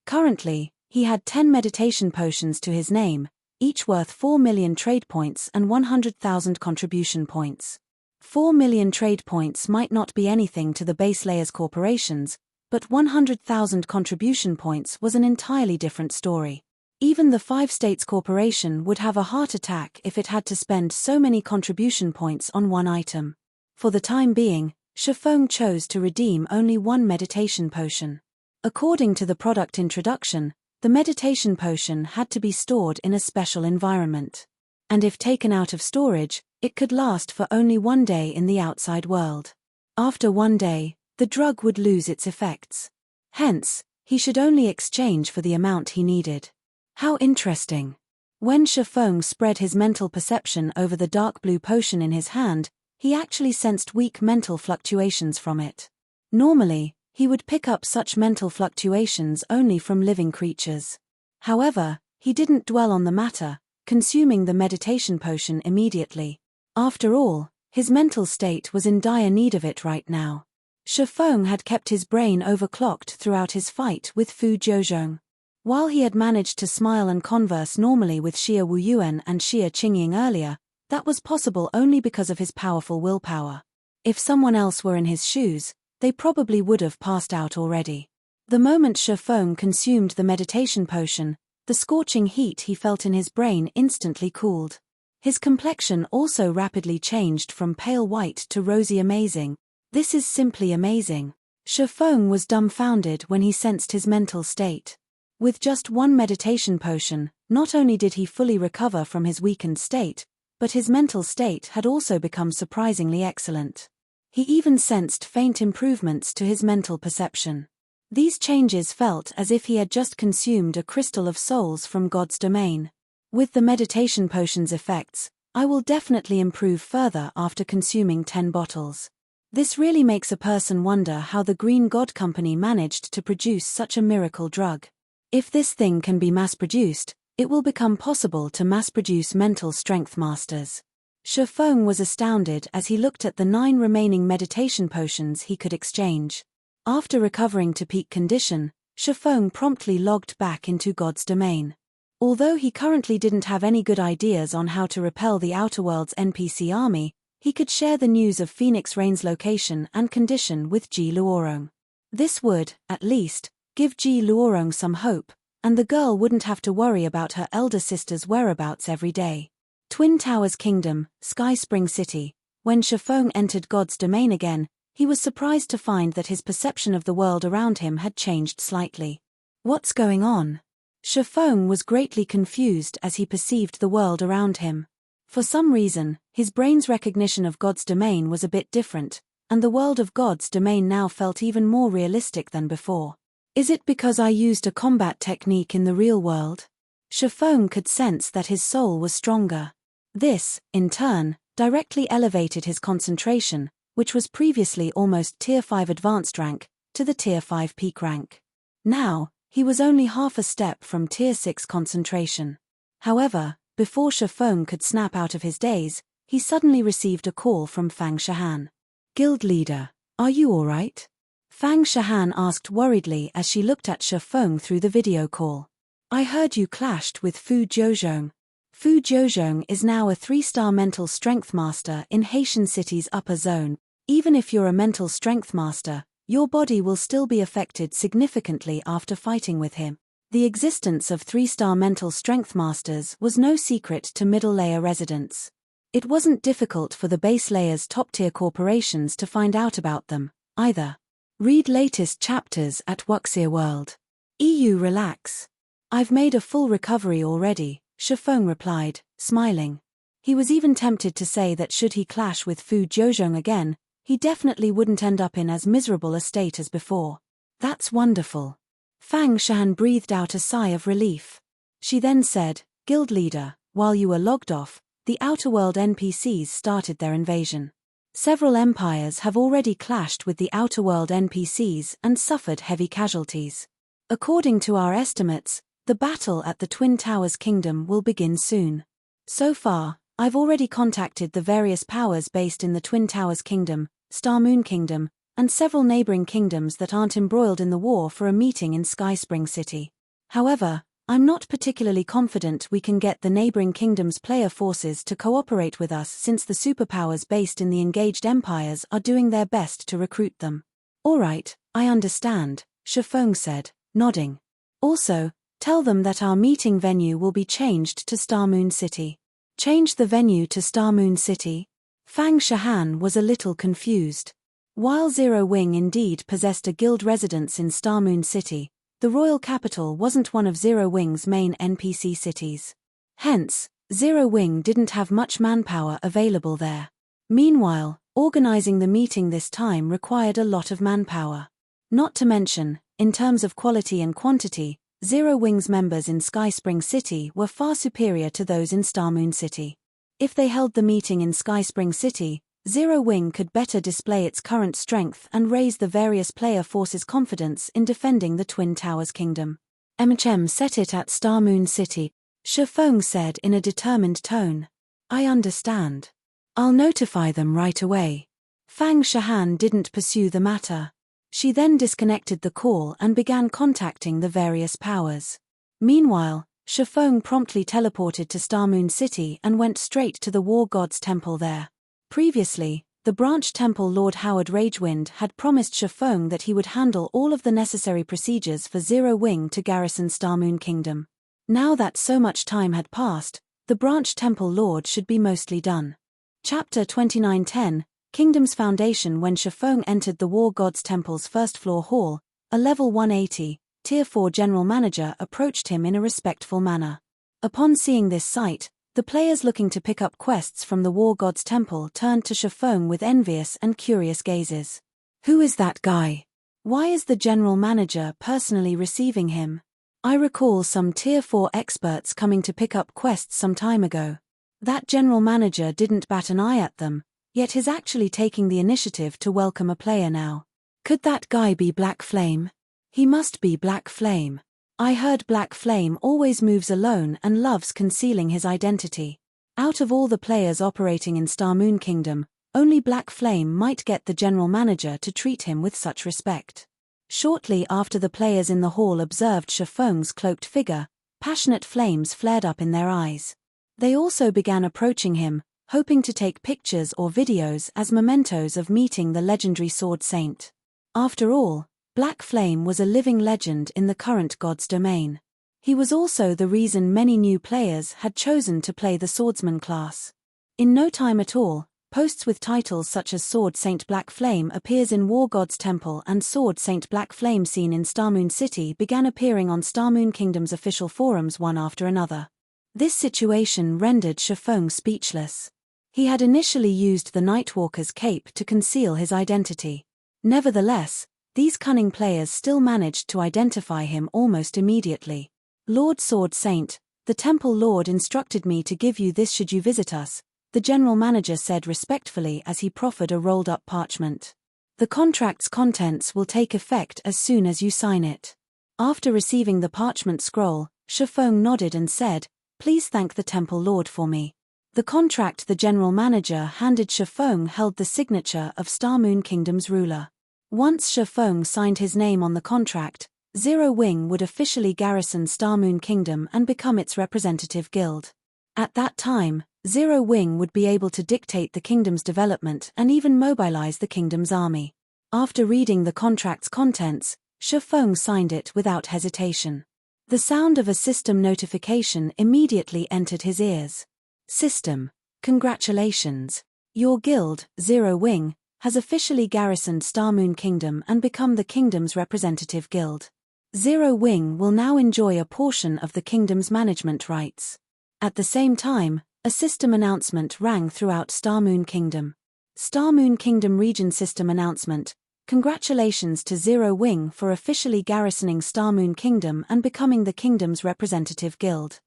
S1: Currently, he had 10 meditation potions to his name, each worth 4 million trade points and 100,000 contribution points. 4 million trade points might not be anything to the base layer's corporations, but 100,000 contribution points was an entirely different story. Even the Five States Corporation would have a heart attack if it had to spend so many contribution points on one item. For the time being, Shifeng chose to redeem only one meditation potion. According to the product introduction, the meditation potion had to be stored in a special environment. And if taken out of storage, it could last for only 1 day in the outside world. After 1 day, the drug would lose its effects. Hence, He should only exchange for the amount he needed. How interesting. When Shifeng spread his mental perception over the dark blue potion in his hand, he actually sensed weak mental fluctuations from it. Normally, he would pick up such mental fluctuations only from living creatures. However, he didn't dwell on the matter, consuming the meditation potion immediately. After all, his mental state was in dire need of it right now. Shifeng had kept his brain overclocked throughout his fight with Fu Jiuzhong. While he had managed to smile and converse normally with Xia Wuyuan and Xia Qingying earlier, that was possible only because of his powerful willpower. If someone else were in his shoes, they probably would have passed out already. The moment Shifeng consumed the meditation potion, the scorching heat he felt in his brain instantly cooled. His complexion also rapidly changed from pale white to rosy amazing. This is simply amazing. Shifeng was dumbfounded when he sensed his mental state. With just one meditation potion, not only did he fully recover from his weakened state, but his mental state had also become surprisingly excellent. He even sensed faint improvements to his mental perception. These changes felt as if he had just consumed a crystal of souls from God's domain. With the meditation potion's effects, I will definitely improve further after consuming 10 bottles. This really makes a person wonder how the Green God Company managed to produce such a miracle drug. If this thing can be mass-produced, it will become possible to mass-produce mental strength masters. Shifeng was astounded as he looked at the 9 remaining meditation potions he could exchange. After recovering to peak condition, Shifeng promptly logged back into God's domain. Although he currently didn't have any good ideas on how to repel the Outer World's NPC army, he could share the news of Phoenix Rain's location and condition with Ji Luorong. This would, at least, give Ji Luorong some hope, and the girl wouldn't have to worry about her elder sister's whereabouts every day. Twin Towers Kingdom, Sky Spring City. When Shifeng entered God's domain again, he was surprised to find that his perception of the world around him had changed slightly. What's going on? Shifeng was greatly confused as he perceived the world around him. For some reason, his brain's recognition of God's domain was a bit different, and the world of God's domain now felt even more realistic than before. Is it because I used a combat technique in the real world? Shifeng could sense that his soul was stronger. This, in turn, directly elevated his concentration, which was previously almost Tier 5 advanced rank, to the Tier 5 peak rank. Now, he was only half a step from Tier 6 concentration. However, before Shifeng could snap out of his daze, he suddenly received a call from Fang Shahan. "Guild leader, are you alright?" Fang Shahan asked worriedly as she looked at Shifeng through the video call. "I heard you clashed with Fu Jiuzhong." Fu Jiuzhong is now a 3-star mental strength master in Haitian City's upper zone. Even if you're a mental strength master, your body will still be affected significantly after fighting with him. The existence of 3-star mental strength masters was no secret to middle-layer residents. It wasn't difficult for the base layer's top-tier corporations to find out about them, either. Read latest chapters at Wuxia World. EU relax. I've made a full recovery already, Shifeng replied, smiling. He was even tempted to say that should he clash with Fu Jiuzhong again, he definitely wouldn't end up in as miserable a state as before. That's wonderful. Fang Shan breathed out a sigh of relief. She then said, "Guild leader, while you were logged off, the Outer World NPCs started their invasion. Several empires have already clashed with the Outer World NPCs and suffered heavy casualties. According to our estimates, the battle at the Twin Towers Kingdom will begin soon. So far, I've already contacted the various powers based in the Twin Towers Kingdom, Star Moon Kingdom, and several neighboring kingdoms that aren't embroiled in the war for a meeting in Sky Spring City. However, I'm not particularly confident we can get the neighboring kingdoms' player forces to cooperate with us since the superpowers based in the engaged empires are doing their best to recruit them." "Alright, I understand," Shifeng said, nodding. "Also, tell them that our meeting venue will be changed to Star Moon City." Change the venue to Star Moon City? Fang Shahan was a little confused. While Zero Wing indeed possessed a guild residence in Star Moon City, the royal capital wasn't one of Zero Wing's main NPC cities. Hence, Zero Wing didn't have much manpower available there. Meanwhile, organizing the meeting this time required a lot of manpower. Not to mention, In terms of quality and quantity, Zero Wing's members in Sky Spring City were far superior to those in Star Moon City. If they held the meeting in Sky Spring City, Zero Wing could better display its current strength and raise the various player forces' confidence in defending the Twin Towers Kingdom. MHM set it at Star Moon City, Shifeng said in a determined tone. I understand. I'll notify them right away. Fang Shahan didn't pursue the matter. She then disconnected the call and began contacting the various powers. Meanwhile, Shifeng promptly teleported to Star Moon City and went straight to the War God's temple there. Previously, the branch temple Lord Howard Ragewind had promised Shifeng that he would handle all of the necessary procedures for Zero Wing to garrison Star Moon Kingdom. Now that so much time had passed, the branch temple lord should be mostly done. Chapter 29:10, Kingdom's Foundation. When Shifeng entered the War God's temple's first-floor hall, a level 180, Tier 4 general manager approached him in a respectful manner. Upon seeing this sight, the players looking to pick up quests from the War God's temple turned to Shifeng with envious and curious gazes. Who is that guy? Why is the general manager personally receiving him? I recall some Tier 4 experts coming to pick up quests some time ago. That general manager didn't bat an eye at them, yet he's actually taking the initiative to welcome a player now. Could that guy be Black Flame? He must be Black Flame. I heard Black Flame always moves alone and loves concealing his identity. Out of all the players operating in Star Moon Kingdom, only Black Flame might get the general manager to treat him with such respect. Shortly after the players in the hall observed Shifeng's cloaked figure, passionate flames flared up in their eyes. They also began approaching him, hoping to take pictures or videos as mementos of meeting the legendary Sword Saint. After all, Black Flame was a living legend in the current God's domain. He was also the reason many new players had chosen to play the Swordsman class. In no time at all, posts with titles such as Sword Saint Black Flame appears in War God's Temple and Sword Saint Black Flame seen in Star Moon City began appearing on Star Moon Kingdom's official forums one after another. This situation rendered Shifeng speechless. He had initially used the Nightwalker's cape to conceal his identity. Nevertheless, these cunning players still managed to identify him almost immediately. Lord Sword Saint, the Temple Lord instructed me to give you this should you visit us, the general manager said respectfully as he proffered a rolled-up parchment. The contract's contents will take effect as soon as you sign it. After receiving the parchment scroll, Shifeng nodded and said, Please thank the Temple Lord for me. The contract the general manager handed Shifeng held the signature of Star Moon Kingdom's ruler. Once Shifeng signed his name on the contract, Zero Wing would officially garrison Star Moon Kingdom and become its representative guild. At that time, Zero Wing would be able to dictate the kingdom's development and even mobilize the kingdom's army. After reading the contract's contents, Shifeng signed it without hesitation. The sound of a system notification immediately entered his ears. System, congratulations. Your guild, Zero Wing, has officially garrisoned Star Moon Kingdom and become the kingdom's representative guild. Zero Wing will now enjoy a portion of the kingdom's management rights. At the same time, a system announcement rang throughout Star Moon Kingdom. Star Moon Kingdom Region System Announcement. Congratulations to Zero Wing for officially garrisoning Star Moon Kingdom and becoming the kingdom's representative guild.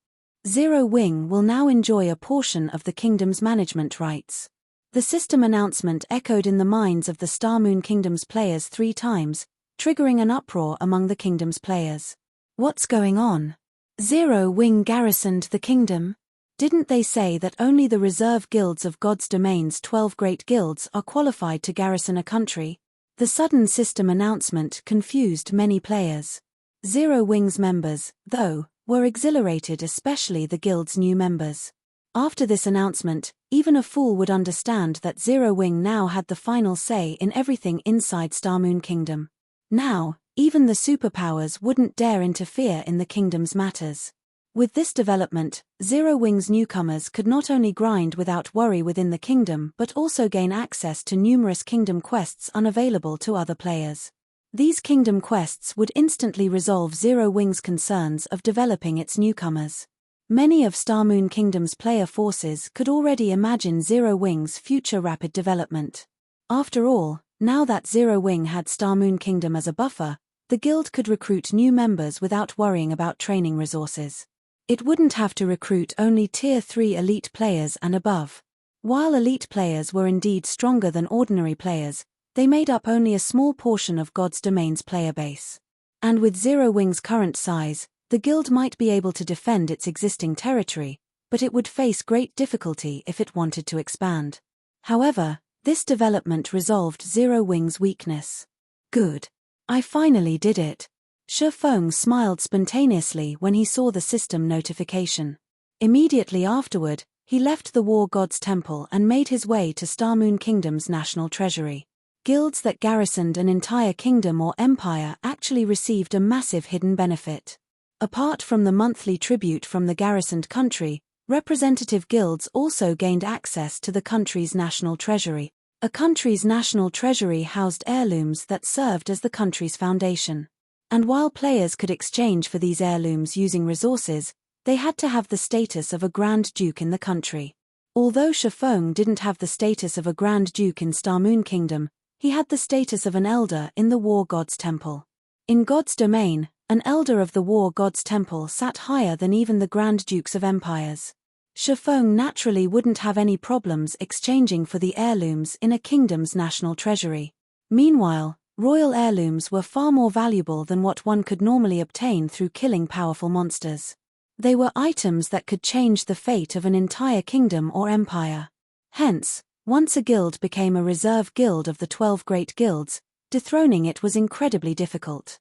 S1: Zero Wing will now enjoy a portion of the kingdom's management rights. The system announcement echoed in the minds of the Star Moon Kingdom's players 3 times, triggering an uproar among the kingdom's players. What's going on? Zero Wing garrisoned the kingdom? Didn't they say that only the reserve guilds of God's domain's 12 great guilds are qualified to garrison a country? The sudden system announcement confused many players. Zero Wing's members, though, were exhilarated, especially the guild's new members. After this announcement, even a fool would understand that Zero Wing now had the final say in everything inside Star Moon Kingdom. Now, even the superpowers wouldn't dare interfere in the kingdom's matters. With this development, Zero Wing's newcomers could not only grind without worry within the kingdom but also gain access to numerous kingdom quests unavailable to other players. These kingdom quests would instantly resolve Zero Wing's concerns of developing its newcomers. Many of Star Moon Kingdom's player forces could already imagine Zero Wing's future rapid development. After all, now that Zero Wing had Star Moon Kingdom as a buffer, The guild could recruit new members without worrying about training resources. It wouldn't have to recruit only Tier 3 elite players and above. While elite players were indeed stronger than ordinary players, they made up only a small portion of God's Domain's player base. And with Zero Wing's current size, the guild might be able to defend its existing territory, but it would face great difficulty if it wanted to expand. However, this development resolved Zero Wing's weakness. Good. I finally did it. Shifeng smiled spontaneously when he saw the system notification. Immediately afterward, he left the War God's Temple and made his way to Starmoon Kingdom's national treasury. Guilds that garrisoned an entire kingdom or empire actually received a massive hidden benefit. Apart from the monthly tribute from the garrisoned country, representative guilds also gained access to the country's national treasury. A country's national treasury housed heirlooms that served as the country's foundation. And while players could exchange for these heirlooms using resources, they had to have the status of a Grand Duke in the country. Although Shifeng didn't have the status of a Grand Duke in Starmoon Kingdom, he had the status of an elder in the War God's Temple. In God's domain, an elder of the War God's Temple sat higher than even the Grand Dukes of empires. Shifeng naturally wouldn't have any problems exchanging for the heirlooms in a kingdom's national treasury. Meanwhile, royal heirlooms were far more valuable than what one could normally obtain through killing powerful monsters. They were items that could change the fate of an entire kingdom or empire. Hence, once a guild became a reserve guild of the 12 great guilds, dethroning it was incredibly difficult.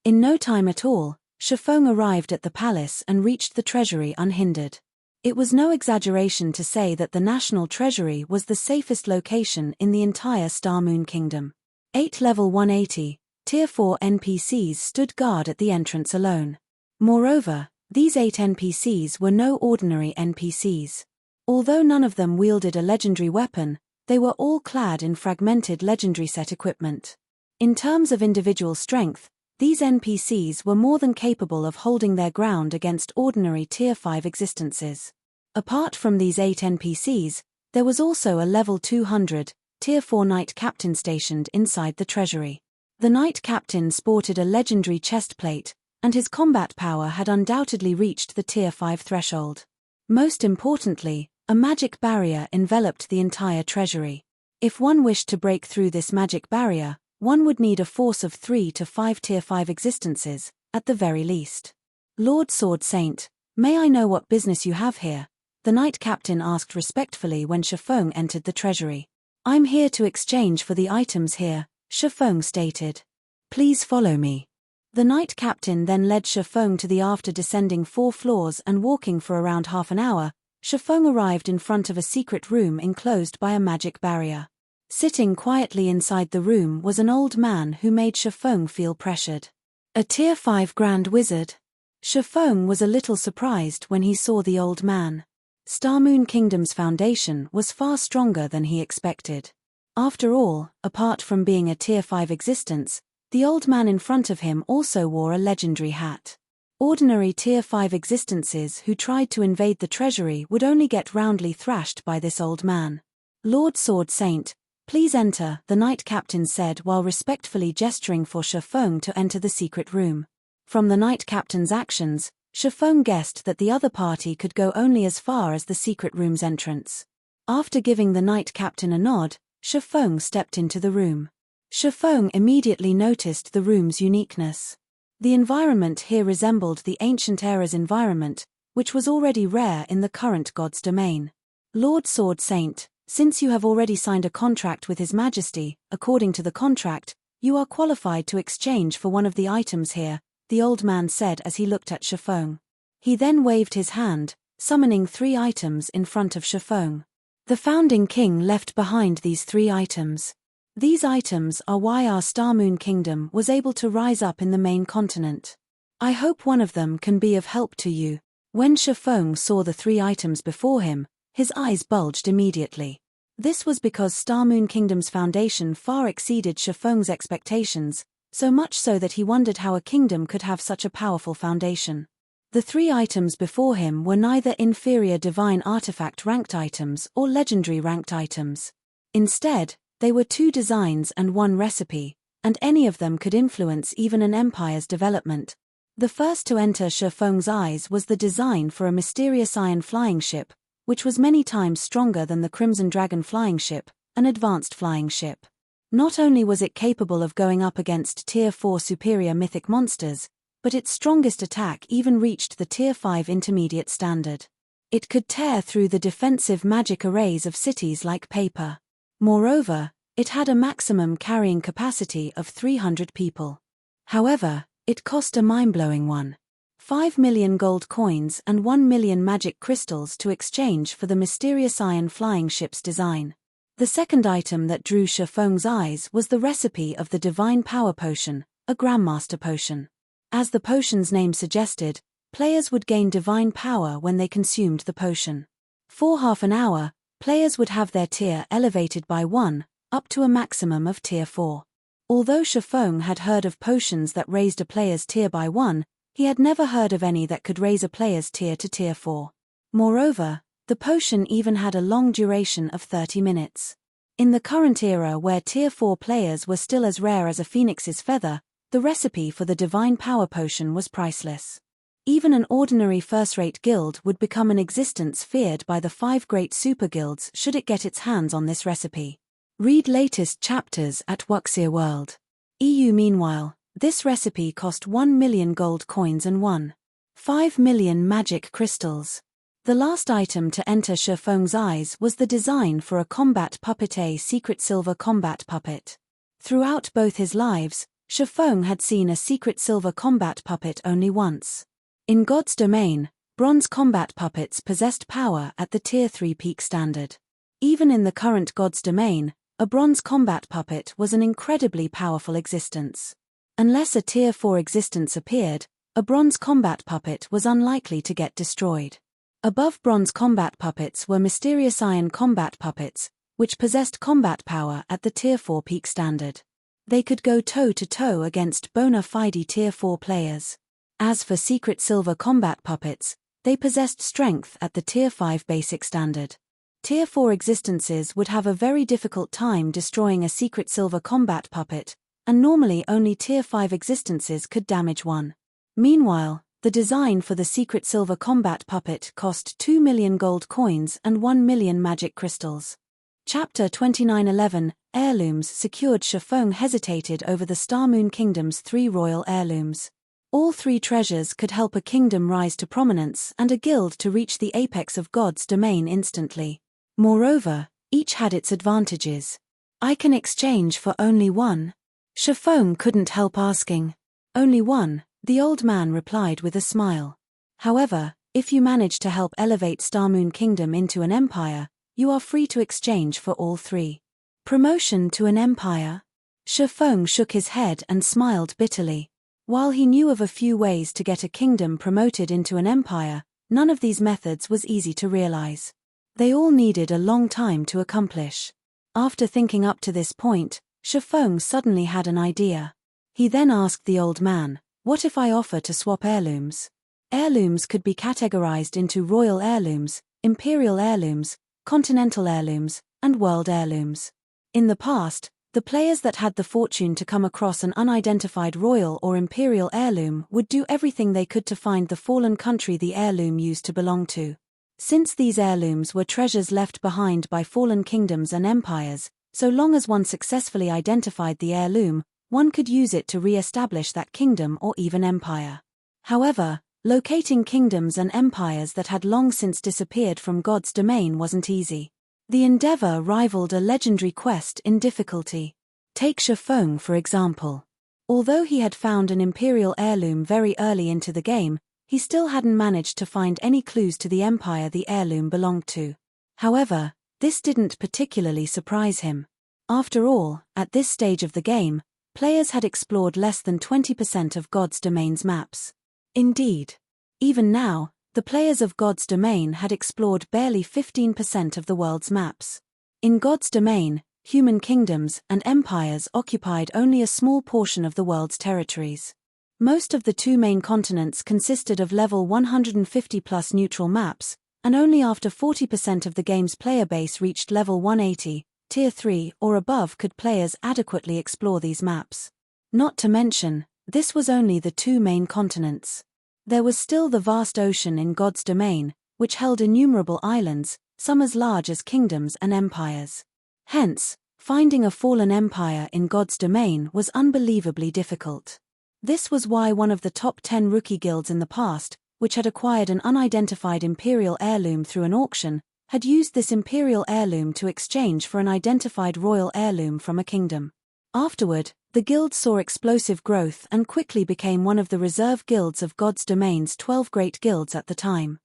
S1: In no time at all, Shifeng arrived at the palace and reached the treasury unhindered. It was no exaggeration to say that the national treasury was the safest location in the entire Starmoon Kingdom. 8 level 180, Tier 4 NPCs stood guard at the entrance alone. Moreover, these 8 NPCs were no ordinary NPCs. Although none of them wielded a legendary weapon, they were all clad in fragmented legendary set equipment. In terms of individual strength, these NPCs were more than capable of holding their ground against ordinary Tier 5 existences. Apart from these 8 NPCs, there was also a level 200, Tier 4 Knight Captain stationed inside the treasury. The Knight Captain sported a legendary chest plate, and his combat power had undoubtedly reached the Tier 5 threshold. Most importantly, a magic barrier enveloped the entire treasury. If one wished to break through this magic barrier, one would need a force of 3 to 5 Tier 5 existences, at the very least. Lord Sword Saint, may I know what business you have here? The Knight Captain asked respectfully when Shifeng entered the treasury. I'm here to exchange for the items here, Shifeng stated. Please follow me. The Knight Captain then led Shifeng to the after descending 4 floors and walking for around half an hour, Shifeng arrived in front of a secret room enclosed by a magic barrier. Sitting quietly inside the room was an old man who made Shifeng feel pressured. A Tier 5 Grand Wizard. Shifeng was a little surprised when he saw the old man. Starmoon Kingdom's foundation was far stronger than he expected. After all, apart from being a Tier 5 existence, the old man in front of him also wore a legendary hat. Ordinary Tier 5 existences who tried to invade the treasury would only get roundly thrashed by this old man. Lord Sword Saint, please enter, the Knight Captain said while respectfully gesturing for Shifeng to enter the secret room. From the Knight Captain's actions, Shifeng guessed that the other party could go only as far as the secret room's entrance. After giving the Knight Captain a nod, Shifeng stepped into the room. Shifeng immediately noticed the room's uniqueness. The environment here resembled the ancient era's environment, which was already rare in the current God's domain. Lord Sword Saint, since you have already signed a contract with His Majesty, according to the contract, you are qualified to exchange for one of the items here, the old man said as he looked at Shifeng. He then waved his hand, summoning 3 items in front of Shifeng. The founding king left behind these 3 items. These items are why our Starmoon Kingdom was able to rise up in the main continent. I hope one of them can be of help to you. When Shifeng saw the 3 items before him, his eyes bulged immediately. This was because Starmoon Kingdom's foundation far exceeded Shifeng's expectations, so much so that he wondered how a kingdom could have such a powerful foundation. The 3 items before him were neither inferior divine artifact ranked items or legendary ranked items. Instead, they were 2 designs and 1 recipe, and any of them could influence even an empire's development. The first to enter Shifeng's eyes was the design for a mysterious iron flying ship, which was many times stronger than the Crimson Dragon flying ship, an advanced flying ship. Not only was it capable of going up against Tier 4 superior mythic monsters, but its strongest attack even reached the Tier 5 intermediate standard. It could tear through the defensive magic arrays of cities like paper. Moreover, it had a maximum carrying capacity of 300 people. However, it cost a mind-blowing 1.5 million gold coins and 1 million magic crystals to exchange for the mysterious iron flying ship's design. The second item that drew Shifeng's eyes was the recipe of the Divine Power Potion, a Grandmaster Potion. As the potion's name suggested, players would gain divine power when they consumed the potion. For half an hour, players would have their tier elevated by 1, up to a maximum of Tier 4. Although Shifeng had heard of potions that raised a player's tier by 1, he had never heard of any that could raise a player's tier to Tier 4. Moreover, the potion even had a long duration of 30 minutes. In the current era where Tier 4 players were still as rare as a phoenix's feather, the recipe for the Divine Power Potion was priceless. Even an ordinary first-rate guild would become an existence feared by the 5 great super guilds should it get its hands on this recipe. Read latest chapters at Wuxia World. EU. Meanwhile, this recipe cost 1 million gold coins and 1.5 million magic crystals. The last item to enter Shifeng's eyes was the design for a combat puppet, a secret silver combat puppet. Throughout both his lives, Shifeng had seen a secret silver combat puppet only once. In God's domain, bronze combat puppets possessed power at the Tier 3 peak standard. Even in the current God's domain, a bronze combat puppet was an incredibly powerful existence. Unless a Tier 4 existence appeared, a bronze combat puppet was unlikely to get destroyed. Above bronze combat puppets were mysterious iron combat puppets, which possessed combat power at the Tier 4 peak standard. They could go toe-to-toe against bona fide Tier 4 players. As for secret silver combat puppets, they possessed strength at the Tier 5 basic standard. Tier 4 existences would have a very difficult time destroying a secret silver combat puppet, and normally only Tier 5 existences could damage one. Meanwhile, the design for the secret silver combat puppet cost 2 million gold coins and 1 million magic crystals. Chapter 29:11 Heirlooms secured. Shifeng hesitated over the Star Moon Kingdom's 3 royal heirlooms. All 3 treasures could help a kingdom rise to prominence and a guild to reach the apex of God's domain instantly. Moreover, each had its advantages. I can exchange for only one? Shifeng couldn't help asking. Only one, the old man replied with a smile. However, if you manage to help elevate Star Moon Kingdom into an empire, you are free to exchange for all 3. Promotion to an empire? Shifeng shook his head and smiled bitterly. While he knew of a few ways to get a kingdom promoted into an empire, none of these methods was easy to realize. They all needed a long time to accomplish. After thinking up to this point, Shifeng suddenly had an idea. He then asked the old man, "What if I offer to swap heirlooms?" Heirlooms could be categorized into royal heirlooms, imperial heirlooms, continental heirlooms, and world heirlooms. In the past, the players that had the fortune to come across an unidentified royal or imperial heirloom would do everything they could to find the fallen country the heirloom used to belong to. Since these heirlooms were treasures left behind by fallen kingdoms and empires, so long as one successfully identified the heirloom, one could use it to re-establish that kingdom or even empire. However, locating kingdoms and empires that had long since disappeared from God's domain wasn't easy. The endeavor rivaled a legendary quest in difficulty. Take Shifeng for example. Although he had found an imperial heirloom very early into the game, he still hadn't managed to find any clues to the empire the heirloom belonged to. However, this didn't particularly surprise him. After all, at this stage of the game, players had explored less than 20% of God's domain's maps. Indeed, even now, the players of God's domain had explored barely 15% of the world's maps. In God's domain, human kingdoms and empires occupied only a small portion of the world's territories. Most of the 2 main continents consisted of level 150+ neutral maps, and only after 40% of the game's player base reached level 180, Tier 3 or above could players adequately explore these maps. Not to mention, this was only the two main continents. There was still the vast ocean in God's domain, which held innumerable islands, some as large as kingdoms and empires. Hence, finding a fallen empire in God's domain was unbelievably difficult. This was why one of the top 10 rookie guilds in the past, which had acquired an unidentified imperial heirloom through an auction, had used this imperial heirloom to exchange for an identified royal heirloom from a kingdom. Afterward, the guild saw explosive growth and quickly became one of the reserve guilds of God's domain's 12 great guilds at the time.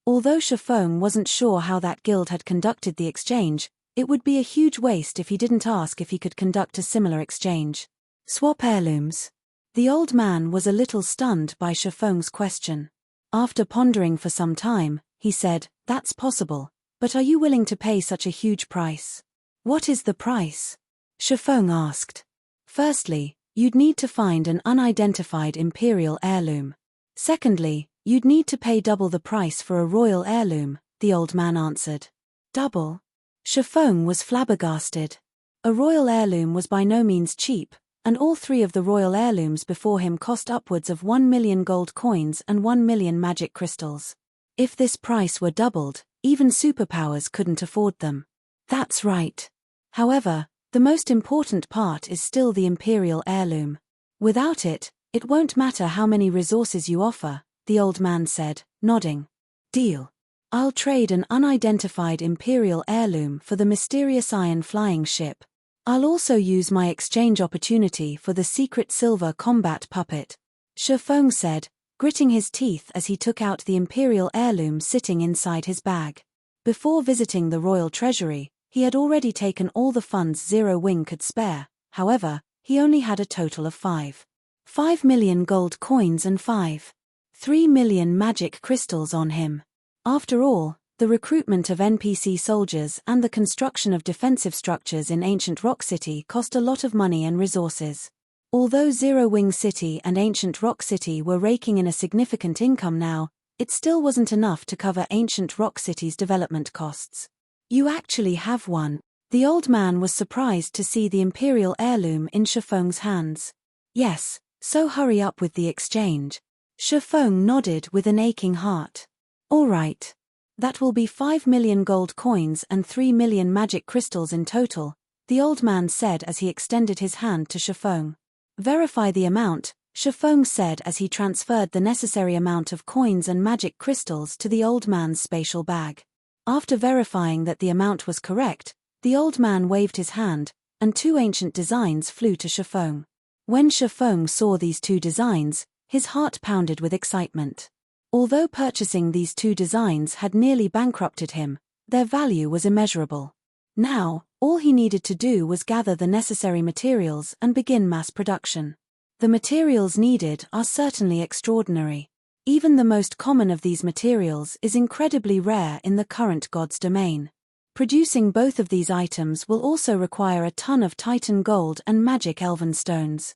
S1: Although Shifeng wasn't sure how that guild had conducted the exchange, it would be a huge waste if he didn't ask if he could conduct a similar exchange. Swap heirlooms. The old man was a little stunned by Shifeng's question. After pondering for some time, he said, "That's possible, but are you willing to pay such a huge price?" "What is the price?" Shifeng asked. "Firstly, you'd need to find an unidentified imperial heirloom. Secondly, you'd need to pay double the price for a royal heirloom," the old man answered. Double? Shifeng was flabbergasted. A royal heirloom was by no means cheap, and all three of the royal heirlooms before him cost upwards of 1 million gold coins and 1 million magic crystals. If this price were doubled, even superpowers couldn't afford them. That's right. However, the most important part is still the imperial heirloom. Without it, it won't matter how many resources you offer, the old man said, nodding. Deal. I'll trade an unidentified imperial heirloom for the mysterious iron flying ship. I'll also use my exchange opportunity for the secret silver combat puppet, Shifeng said, gritting his teeth as he took out the imperial heirloom sitting inside his bag. Before visiting the royal treasury, he had already taken all the funds Zero Wing could spare. However, he only had a total of 5 million gold coins and 3 million magic crystals on him. After all, the recruitment of NPC soldiers and the construction of defensive structures in Ancient Rock City cost a lot of money and resources. Although Zero Wing City and Ancient Rock City were raking in a significant income now, it still wasn't enough to cover Ancient Rock City's development costs. You actually have one. The old man was surprised to see the imperial heirloom in Shifeng's hands. Yes, so hurry up with the exchange. Shifeng nodded with an aching heart. All right. That will be 5 million gold coins and 3 million magic crystals in total, the old man said as he extended his hand to Shifeng. Verify the amount, Shifeng said as he transferred the necessary amount of coins and magic crystals to the old man's spatial bag. After verifying that the amount was correct, the old man waved his hand, and 2 ancient designs flew to Shifeng. When Shifeng saw these 2 designs, his heart pounded with excitement. Although purchasing these 2 designs had nearly bankrupted him, their value was immeasurable. Now, all he needed to do was gather the necessary materials and begin mass production. The materials needed are certainly extraordinary. Even the most common of these materials is incredibly rare in the current God's domain. Producing both of these items will also require a ton of Titan gold and magic elven stones.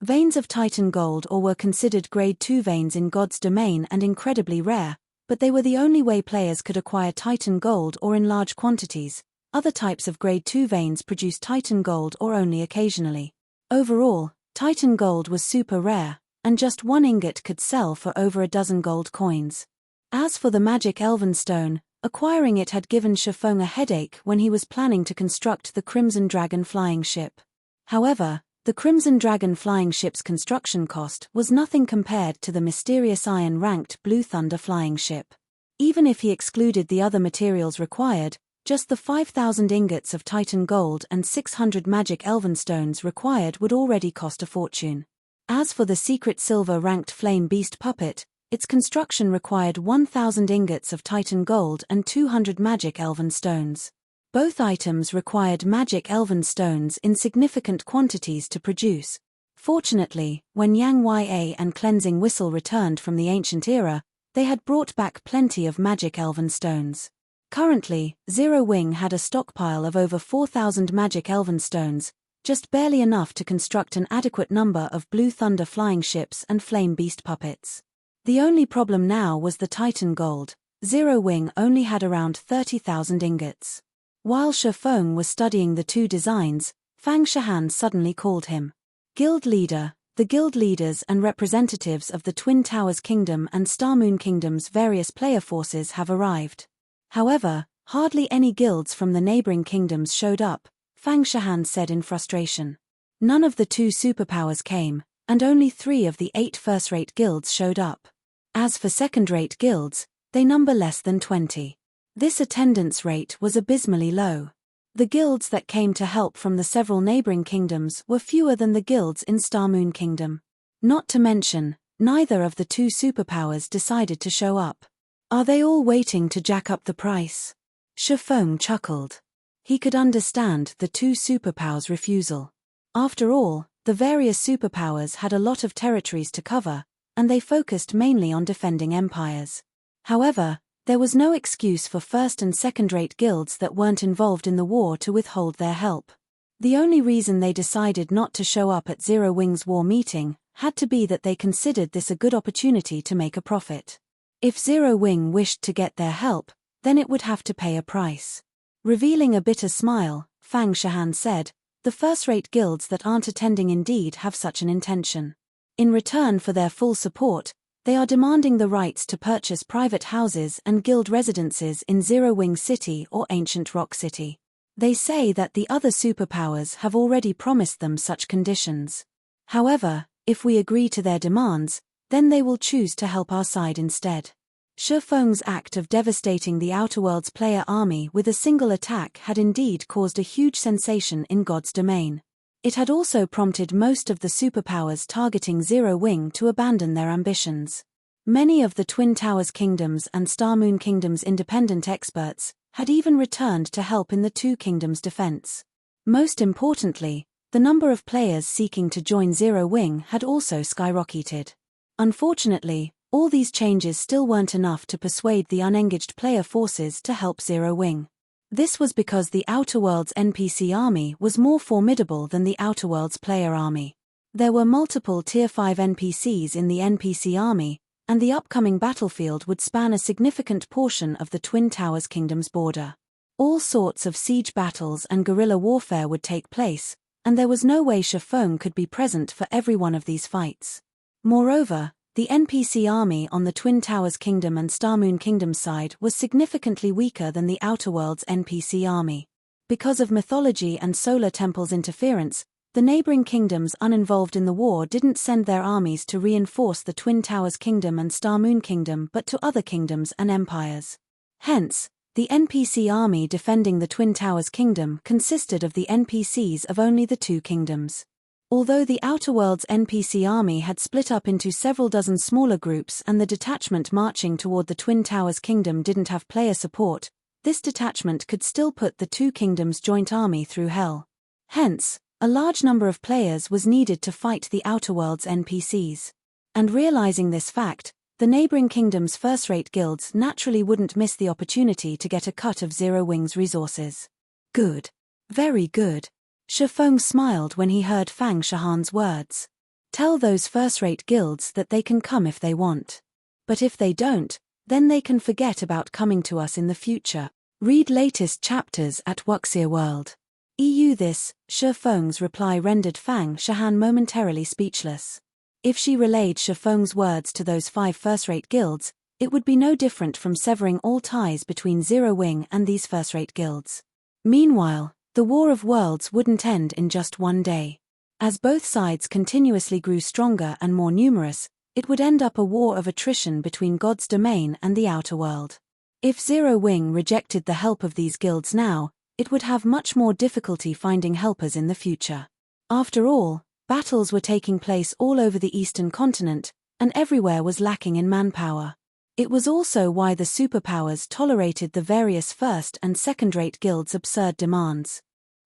S1: Veins of Titan gold ore were considered grade 2 veins in God's domain and incredibly rare, but they were the only way players could acquire Titan gold ore in large quantities. Other types of grade 2 veins produce Titan gold ore only occasionally. Overall, Titan gold was super rare, and just 1 ingot could sell for over a dozen gold coins. As for the magic elven stone, acquiring it had given Shifeng a headache when he was planning to construct the Crimson Dragon flying ship. However, the Crimson Dragon flying ship's construction cost was nothing compared to the mysterious iron-ranked Blue Thunder flying ship. Even if he excluded the other materials required, just the 5,000 ingots of Titan gold and 600 magic elven stones required would already cost a fortune. As for the secret silver-ranked flame beast puppet, its construction required 1,000 ingots of Titan gold and 200 magic elven stones. Both items required magic elven stones in significant quantities to produce. Fortunately, when Yang Ya and Cleansing Whistle returned from the ancient era, they had brought back plenty of magic elven stones. Currently, Zero Wing had a stockpile of over 4,000 magic elven stones, just barely enough to construct an adequate number of Blue Thunder flying ships and flame beast puppets. The only problem now was the Titan gold. Zero Wing only had around 30,000 ingots. While Shifeng was studying the two designs, Fang Shahan suddenly called him. Guild leader. The guild leaders and representatives of the Twin Towers Kingdom and Starmoon Kingdom's various player forces have arrived. However, hardly any guilds from the neighboring kingdoms showed up, Fang Shahan said in frustration. None of the two superpowers came, and only 3 of the 8 first-rate guilds showed up. As for second-rate guilds, they number less than 20. This attendance rate was abysmally low. The guilds that came to help from the several neighboring kingdoms were fewer than the guilds in Starmoon Kingdom. Not to mention, neither of the two superpowers decided to show up. Are they all waiting to jack up the price? Shifeng chuckled. He could understand the two superpowers' refusal. After all, the various superpowers had a lot of territories to cover, and they focused mainly on defending empires. However, there was no excuse for first- and second-rate guilds that weren't involved in the war to withhold their help. The only reason they decided not to show up at Zero Wing's war meeting had to be that they considered this a good opportunity to make a profit. If Zero Wing wished to get their help, then it would have to pay a price. Revealing a bitter smile, Fang Shahan said, the first-rate guilds that aren't attending indeed have such an intention. In return for their full support, they are demanding the rights to purchase private houses and guild residences in Zero Wing City or Ancient Rock City. They say that the other superpowers have already promised them such conditions. However, if we agree to their demands, then they will choose to help our side instead. Shifeng's act of devastating the Outer World's player army with a single attack had indeed caused a huge sensation in God's domain. It had also prompted most of the superpowers targeting Zero Wing to abandon their ambitions. Many of the Twin Towers Kingdoms and Starmoon Kingdom's independent experts had even returned to help in the two kingdoms' defense. Most importantly, the number of players seeking to join Zero Wing had also skyrocketed. Unfortunately, all these changes still weren't enough to persuade the unengaged player forces to help Zero Wing. This was because the Outer World's NPC army was more formidable than the Outer World's player army. There were multiple Tier 5 NPCs in the NPC army, and the upcoming battlefield would span a significant portion of the Twin Towers Kingdom's border. All sorts of siege battles and guerrilla warfare would take place, and there was no way Shifeng could be present for every one of these fights. Moreover, the NPC army on the Twin Towers Kingdom and Starmoon Kingdom side was significantly weaker than the Outer World's NPC army. Because of mythology and solar temples interference, the neighboring kingdoms uninvolved in the war didn't send their armies to reinforce the Twin Towers Kingdom and Starmoon Kingdom but to other kingdoms and empires. Hence, the NPC army defending the Twin Towers Kingdom consisted of the NPCs of only the two kingdoms. Although the Outer World's NPC army had split up into several dozen smaller groups and the detachment marching toward the Twin Towers Kingdom didn't have player support, this detachment could still put the two kingdoms' joint army through hell. Hence, a large number of players was needed to fight the Outer World's NPCs. And realizing this fact, the neighboring kingdoms' first-rate guilds naturally wouldn't miss the opportunity to get a cut of Zero Wing's resources. Good. Very good. Shifeng smiled when he heard Fang Shahan's words. Tell those first-rate guilds that they can come if they want. But if they don't, then they can forget about coming to us in the future. Read latest chapters at Wuxia World. This, Shifeng's reply rendered Fang Shahan momentarily speechless. If she relayed Shifeng's words to those 5 first-rate guilds, it would be no different from severing all ties between Zero Wing and these first-rate guilds. Meanwhile, the War of Worlds wouldn't end in just one day. As both sides continuously grew stronger and more numerous, it would end up a war of attrition between God's domain and the Outer World. If Zero Wing rejected the help of these guilds now, it would have much more difficulty finding helpers in the future. After all, battles were taking place all over the Eastern continent, and everywhere was lacking in manpower. It was also why the superpowers tolerated the various first- and second-rate guilds' absurd demands.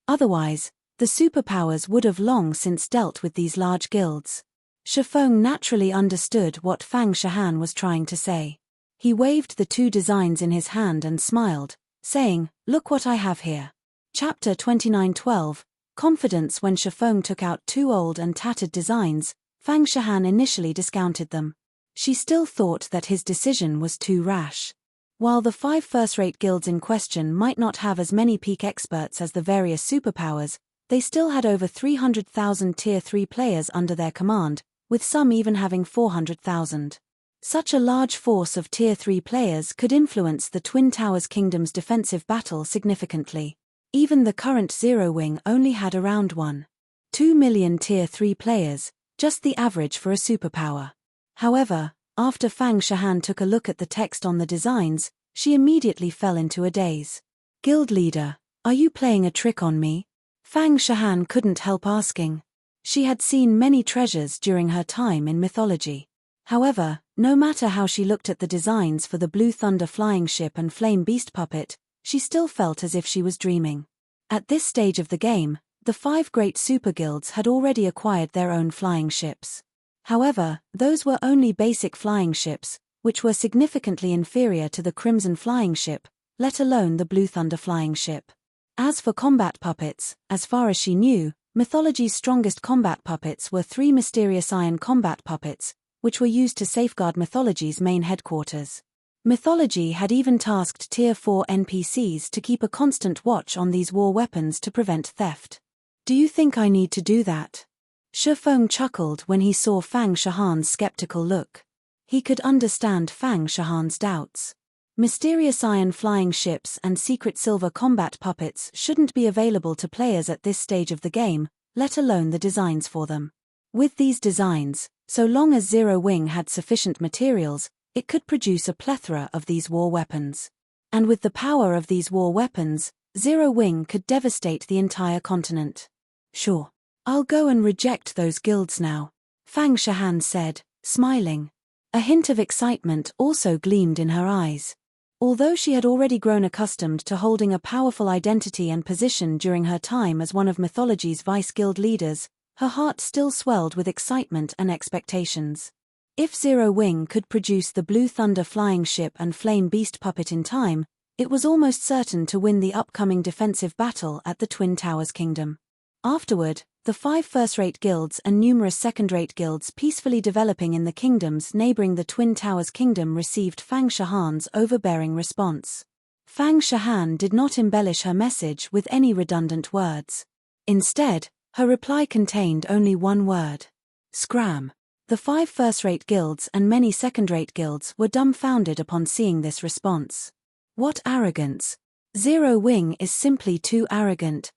S1: Otherwise, the superpowers would have long since dealt with these large guilds. Shifeng naturally understood what Fang Shahan was trying to say. He waved the 2 designs in his hand and smiled, saying, "Look what I have here." Chapter 29:12, Confidence. When Shifeng took out 2 old and tattered designs, Fang Shahan initially discounted them. She still thought that his decision was too rash. While the 5 first-rate guilds in question might not have as many peak experts as the various superpowers, they still had over 300,000 Tier 3 players under their command, with some even having 400,000. Such a large force of Tier 3 players could influence the Twin Towers Kingdom's defensive battle significantly. Even the current Zero Wing only had around 1.2 million Tier 3 players, just the average for a superpower. However, after Fang Shahan took a look at the text on the designs, she immediately fell into a daze. "Guild leader, are you playing a trick on me?" Fang Shahan couldn't help asking. She had seen many treasures during her time in mythology. However, no matter how she looked at the designs for the Blue Thunder flying ship and Flame Beast puppet, she still felt as if she was dreaming. At this stage of the game, the 5 great super guilds had already acquired their own flying ships. However, those were only basic flying ships, which were significantly inferior to the Crimson flying ship, let alone the Blue Thunder flying ship. As for combat puppets, as far as she knew, mythology's strongest combat puppets were 3 mysterious iron combat puppets, which were used to safeguard mythology's main headquarters. Mythology had even tasked Tier 4 NPCs to keep a constant watch on these war weapons to prevent theft. "Do you think I need to do that?" Shifeng chuckled when he saw Fang Shahan's skeptical look. He could understand Fang Shahan's doubts. Mysterious iron flying ships and secret silver combat puppets shouldn't be available to players at this stage of the game, let alone the designs for them. With these designs, so long as Zero Wing had sufficient materials, it could produce a plethora of these war weapons. And with the power of these war weapons, Zero Wing could devastate the entire continent. "Sure. I'll go and reject those guilds now," Fang Shahan said, smiling. A hint of excitement also gleamed in her eyes. Although she had already grown accustomed to holding a powerful identity and position during her time as one of mythology's vice-guild leaders, her heart still swelled with excitement and expectations. If Zero Wing could produce the Blue Thunder flying ship and Flame Beast puppet in time, it was almost certain to win the upcoming defensive battle at the Twin Towers Kingdom. Afterward, the 5 first-rate guilds and numerous second-rate guilds peacefully developing in the kingdoms neighboring the Twin Towers Kingdom received Fang Shahan's overbearing response. Fang Shahan did not embellish her message with any redundant words. Instead, her reply contained only one word: scram. The 5 first-rate guilds and many second-rate guilds were dumbfounded upon seeing this response. What arrogance! Zero Wing is simply too arrogant.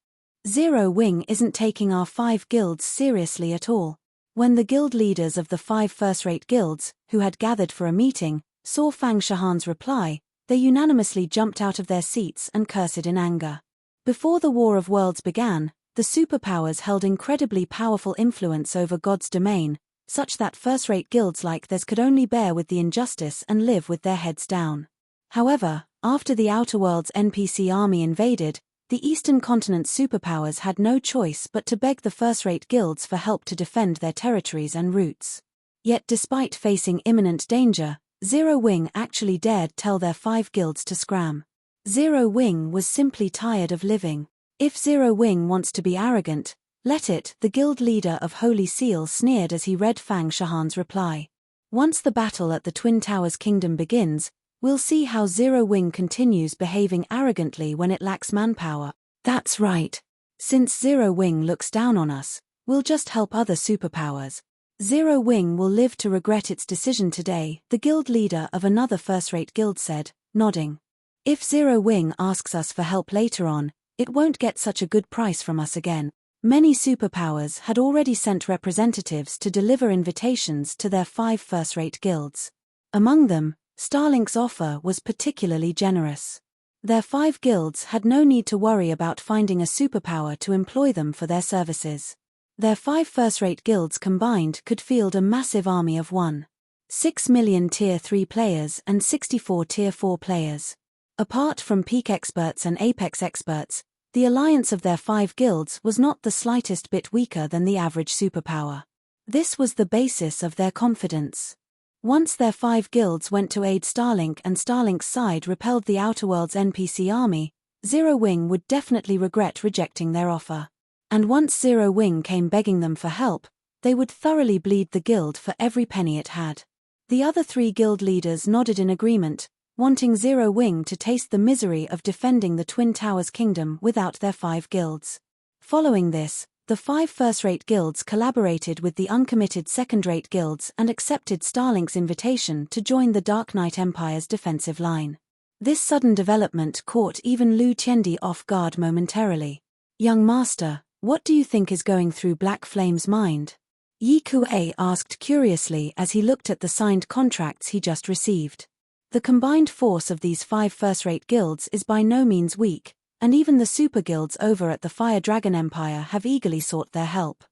S1: Zero Wing isn't taking our 5 guilds seriously at all. When the guild leaders of the 5 first-rate guilds, who had gathered for a meeting, saw Fang Shahan's reply, they unanimously jumped out of their seats and cursed in anger. Before the War of Worlds began, the superpowers held incredibly powerful influence over God's domain, such that first-rate guilds like theirs could only bear with the injustice and live with their heads down. However, after the Outer Worlds NPC army invaded, the Eastern Continent's superpowers had no choice but to beg the first-rate guilds for help to defend their territories and routes. Yet despite facing imminent danger, Zero Wing actually dared tell their 5 guilds to scram. Zero Wing was simply tired of living. If Zero Wing wants to be arrogant, let it, the guild leader of Holy Seal sneered as he read Fang Shahan's reply. Once the battle at the Twin Towers Kingdom begins, we'll see how Zero Wing continues behaving arrogantly when it lacks manpower. That's right. Since Zero Wing looks down on us, we'll just help other superpowers. Zero Wing will live to regret its decision today, the guild leader of another first-rate guild said, nodding. If Zero Wing asks us for help later on, it won't get such a good price from us again. Many superpowers had already sent representatives to deliver invitations to their 5 first-rate guilds. Among them, Starlink's offer was particularly generous. Their 5 guilds had no need to worry about finding a superpower to employ them for their services. Their 5 first-rate guilds combined could field a massive army of 1.6 million Tier 3 players and 64 Tier 4 players. Apart from peak experts and apex experts, the alliance of their 5 guilds was not the slightest bit weaker than the average superpower. This was the basis of their confidence. Once their 5 guilds went to aid Starlink and Starlink's side repelled the Outer Worlds NPC army, Zero Wing would definitely regret rejecting their offer. And once Zero Wing came begging them for help, they would thoroughly bleed the guild for every penny it had. The other 3 guild leaders nodded in agreement, wanting Zero Wing to taste the misery of defending the Twin Towers Kingdom without their 5 guilds. Following this, the 5 first-rate guilds collaborated with the uncommitted second-rate guilds and accepted Starlink's invitation to join the Dark Knight Empire's defensive line. This sudden development caught even Lu Qiandi off guard momentarily. "Young master, what do you think is going through Black Flame's mind?" Yi Kuei asked curiously as he looked at the signed contracts he just received. The combined force of these 5 first-rate guilds is by no means weak, and even the super guilds over at the Fire Dragon Empire have eagerly sought their help.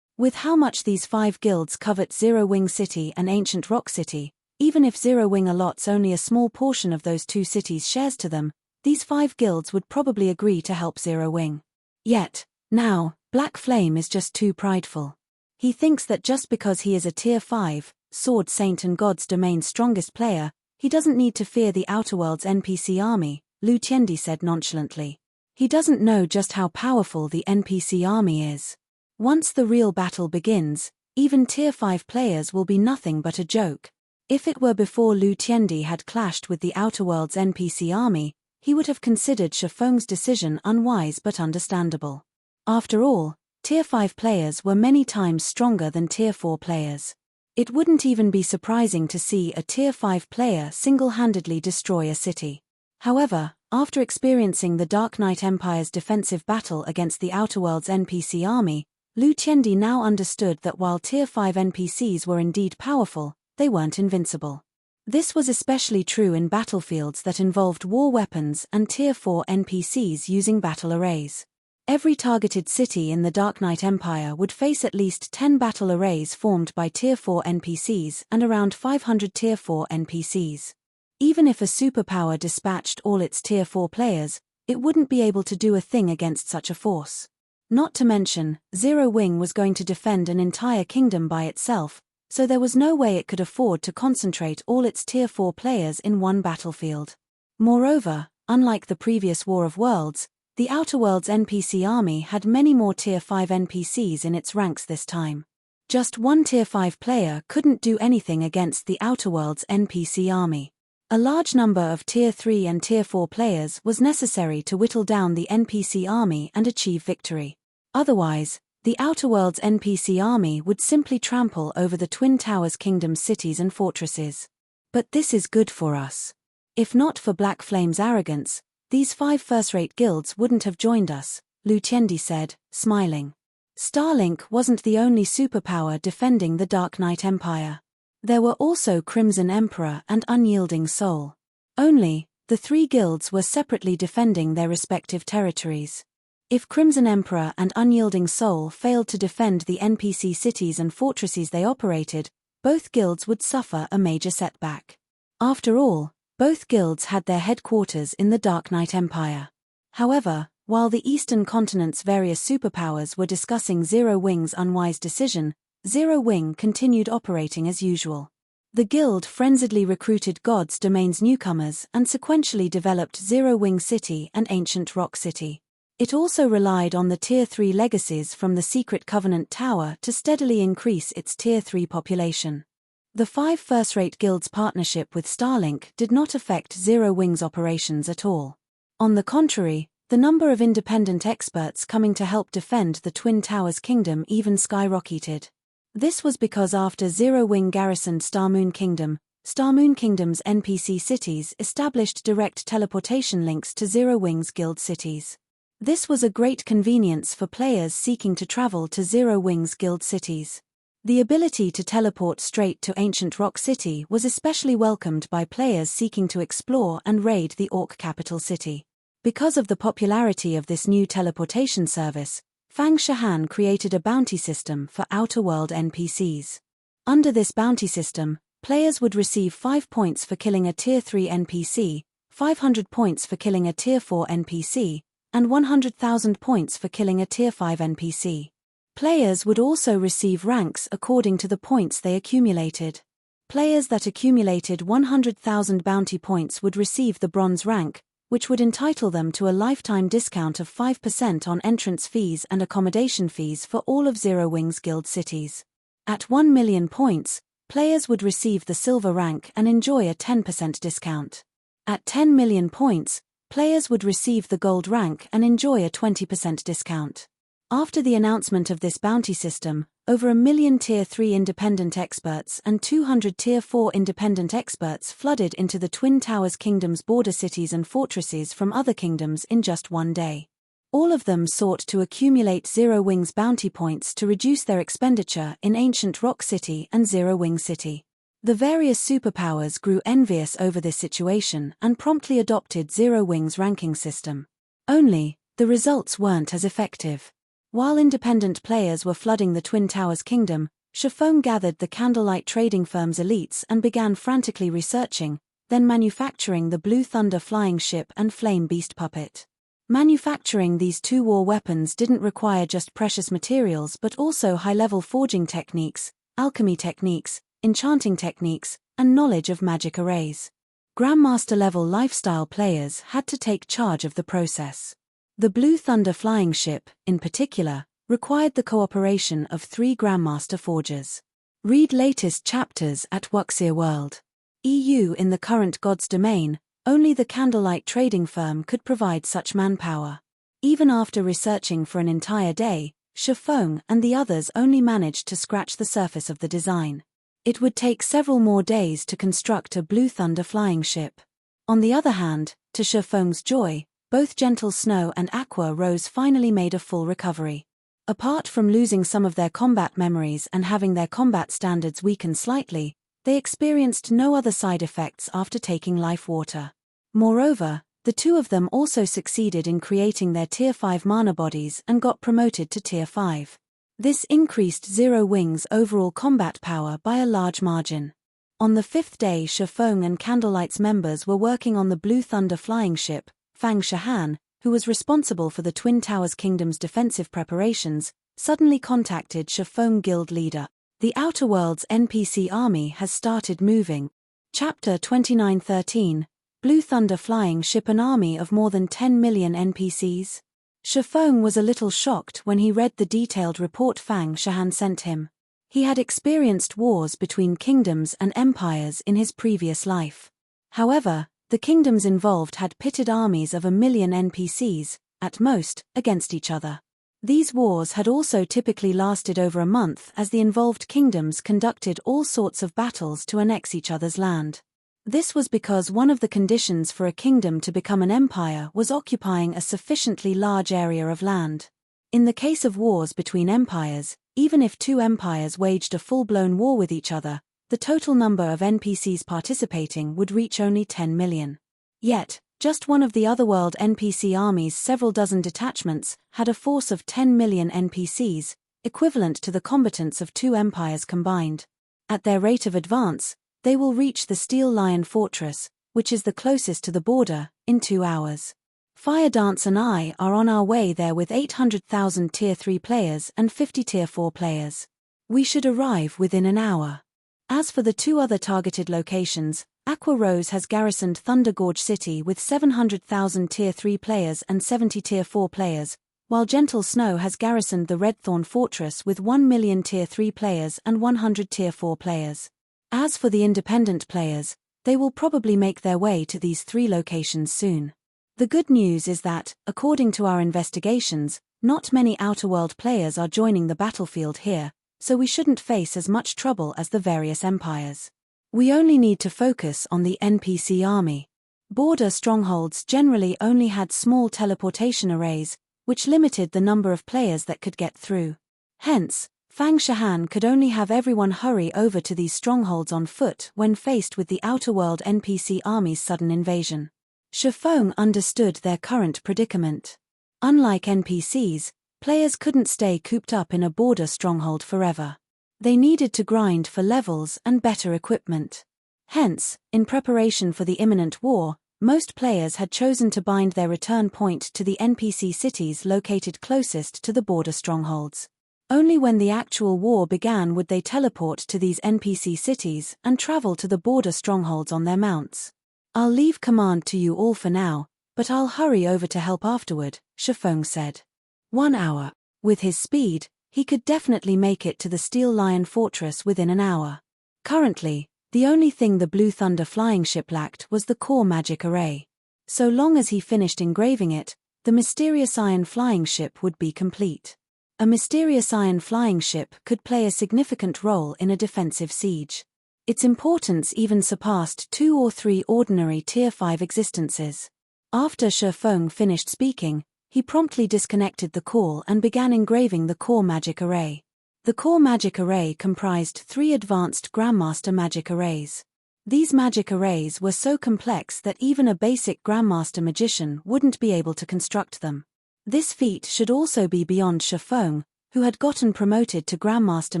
S1: With how much these 5 guilds covet Zero Wing City and Ancient Rock City, even if Zero Wing allots only a small portion of those 2 cities' shares to them, these 5 guilds would probably agree to help Zero Wing. Yet, now, Black Flame is just too prideful. He thinks that just because he is a Tier 5, Sword Saint and God's Domain's strongest player, he doesn't need to fear the Outerworld's NPC army, Lu Qiandi said nonchalantly. He doesn't know just how powerful the NPC army is. Once the real battle begins, even Tier 5 players will be nothing but a joke. If it were before Lu Qiandi had clashed with the Outerworld's NPC army, he would have considered Shifeng's decision unwise but understandable. After all, Tier 5 players were many times stronger than Tier 4 players. It wouldn't even be surprising to see a Tier 5 player single-handedly destroy a city. However, after experiencing the Dark Knight Empire's defensive battle against the Outerworld's NPC army, Lu Qiandi now understood that while Tier 5 NPCs were indeed powerful, they weren't invincible. This was especially true in battlefields that involved war weapons and Tier 4 NPCs using battle arrays. Every targeted city in the Dark Knight Empire would face at least 10 battle arrays formed by Tier 4 NPCs and around 500 Tier 4 NPCs. Even if a superpower dispatched all its Tier 4 players, it wouldn't be able to do a thing against such a force. Not to mention, Zero Wing was going to defend an entire kingdom by itself, so there was no way it could afford to concentrate all its Tier 4 players in one battlefield. Moreover, unlike the previous War of Worlds, the Outerworld's NPC army had many more Tier 5 NPCs in its ranks this time. Just one Tier 5 player couldn't do anything against the Outerworld's NPC army. A large number of Tier 3 and Tier 4 players was necessary to whittle down the NPC army and achieve victory. Otherwise, the Outerworld's NPC army would simply trample over the Twin Towers Kingdom's cities and fortresses. But this is good for us. If not for Black Flame's arrogance, these 5 first-rate guilds wouldn't have joined us, Lu Qiandi said, smiling. Starlink wasn't the only superpower defending the Dark Knight Empire. There were also Crimson Emperor and Unyielding Soul. Only, the 3 guilds were separately defending their respective territories. If Crimson Emperor and Unyielding Soul failed to defend the NPC cities and fortresses they operated, both guilds would suffer a major setback. After all, both guilds had their headquarters in the Dark Knight Empire. However, while the Eastern Continent's various superpowers were discussing Zero Wing's unwise decision, Zero Wing continued operating as usual. The guild frenziedly recruited God's Domain's newcomers and sequentially developed Zero Wing City and Ancient Rock City. It also relied on the Tier 3 legacies from the Secret Covenant Tower to steadily increase its Tier 3 population. The 5 first-rate guilds' partnership with Starlink did not affect Zero Wing's operations at all. On the contrary, the number of independent experts coming to help defend the Twin Towers Kingdom even skyrocketed. This was because after Zero Wing garrisoned Starmoon Kingdom's NPC cities established direct teleportation links to Zero Wing's guild cities. This was a great convenience for players seeking to travel to Zero Wing's guild cities. The ability to teleport straight to Ancient Rock City was especially welcomed by players seeking to explore and raid the Orc capital city. Because of the popularity of this new teleportation service, Fang Shahan created a bounty system for Outer World NPCs. Under this bounty system, players would receive 5 points for killing a Tier 3 NPC, 500 points for killing a Tier 4 NPC, and 100,000 points for killing a Tier 5 NPC. Players would also receive ranks according to the points they accumulated. Players that accumulated 100,000 bounty points would receive the bronze rank, which would entitle them to a lifetime discount of 5% on entrance fees and accommodation fees for all of Zero Wing's guild cities. At 1 million points, players would receive the silver rank and enjoy a 10% discount. At 10 million points, players would receive the gold rank and enjoy a 20% discount. After the announcement of this bounty system, over 1 million Tier 3 independent experts and 200 Tier 4 independent experts flooded into the Twin Towers Kingdom's border cities and fortresses from other kingdoms in just one day. All of them sought to accumulate Zero Wings bounty points to reduce their expenditure in Ancient Rock City and Zero Wing City. The various superpowers grew envious over this situation and promptly adopted Zero Wings ranking system. Only, the results weren't as effective. While independent players were flooding the Twin Towers Kingdom, Chiffon gathered the Candlelight Trading Firm's elites and began frantically researching, then manufacturing the Blue Thunder flying ship and Flame Beast puppet. Manufacturing these two war weapons didn't require just precious materials but also high-level forging techniques, alchemy techniques, enchanting techniques, and knowledge of magic arrays. Grandmaster-level lifestyle players had to take charge of the process. The Blue Thunder flying ship, in particular, required the cooperation of 3 Grandmaster forgers. Read latest chapters at Wuxia World. EU. In the current God's domain, only the Candlelight Trading Firm could provide such manpower. Even after researching for an entire day, Chiffon and the others only managed to scratch the surface of the design. It would take several more days to construct a Blue Thunder flying ship. On the other hand, to Chiffon's joy, both Gentle Snow and Aqua Rose finally made a full recovery. Apart from losing some of their combat memories and having their combat standards weaken slightly, they experienced no other side effects after taking life water. Moreover, the two of them also succeeded in creating their Tier 5 mana bodies and got promoted to Tier 5. This increased Zero Wing's overall combat power by a large margin. On the 5th day, Chiffon and Candlelight's members were working on the Blue Thunder flying ship. Fang Shahan, who was responsible for the Twin Towers Kingdom's defensive preparations, suddenly contacted Chiffon Guild leader. The Outer Worlds NPC army has started moving. Chapter 29:13, Blue Thunder flying ship. An army of more than 10 million NPCs? Chiffon was a little shocked when he read the detailed report Fang Shahan sent him. He had experienced wars between kingdoms and empires in his previous life. However, the kingdoms involved had pitted armies of 1 million NPCs, at most, against each other. These wars had also typically lasted over a month as the involved kingdoms conducted all sorts of battles to annex each other's land. This was because one of the conditions for a kingdom to become an empire was occupying a sufficiently large area of land. In the case of wars between empires, even if 2 empires waged a full-blown war with each other, the total number of NPCs participating would reach only 10 million. Yet, just one of the Otherworld NPC army's several dozen detachments had a force of 10 million NPCs, equivalent to the combatants of 2 empires combined. At their rate of advance, they will reach the Steel Lion Fortress, which is the closest to the border, in 2 hours. Fire Dance and I are on our way there with 800,000 Tier 3 players and 50 Tier 4 players. We should arrive within an hour. As for the 2 other targeted locations, Aqua Rose has garrisoned Thunder Gorge City with 700,000 Tier 3 players and 70 Tier 4 players, while Gentle Snow has garrisoned the Redthorn Fortress with 1 million Tier 3 players and 100 Tier 4 players. As for the independent players, they will probably make their way to these 3 locations soon. The good news is that, according to our investigations, not many Outerworld players are joining the battlefield here, so we shouldn't face as much trouble as the various empires. We only need to focus on the NPC army. Border strongholds generally only had small teleportation arrays, which limited the number of players that could get through. Hence, Fang Shahan could only have everyone hurry over to these strongholds on foot when faced with the Outerworld NPC army's sudden invasion. Chiffon understood their current predicament. Unlike NPCs, players couldn't stay cooped up in a border stronghold forever. They needed to grind for levels and better equipment. Hence, in preparation for the imminent war, most players had chosen to bind their return point to the NPC cities located closest to the border strongholds. Only when the actual war began would they teleport to these NPC cities and travel to the border strongholds on their mounts. "I'll leave command to you all for now, but I'll hurry over to help afterward," Chiffon said. 1 hour. With his speed, he could definitely make it to the Steel Lion Fortress within an hour. Currently, The only thing the Blue Thunder flying ship lacked was the core magic array. So long as he finished engraving it, the mysterious iron flying ship would be complete. A mysterious iron flying ship could play a significant role in a defensive siege. Its importance even surpassed 2 or 3 ordinary Tier 5 existences. After Shifeng finished speaking, he promptly disconnected the call and began engraving the core magic array. The core magic array comprised 3 advanced Grandmaster magic arrays. These magic arrays were so complex that even a basic Grandmaster magician wouldn't be able to construct them. This feat should also be beyond Shifeng, who had gotten promoted to Grandmaster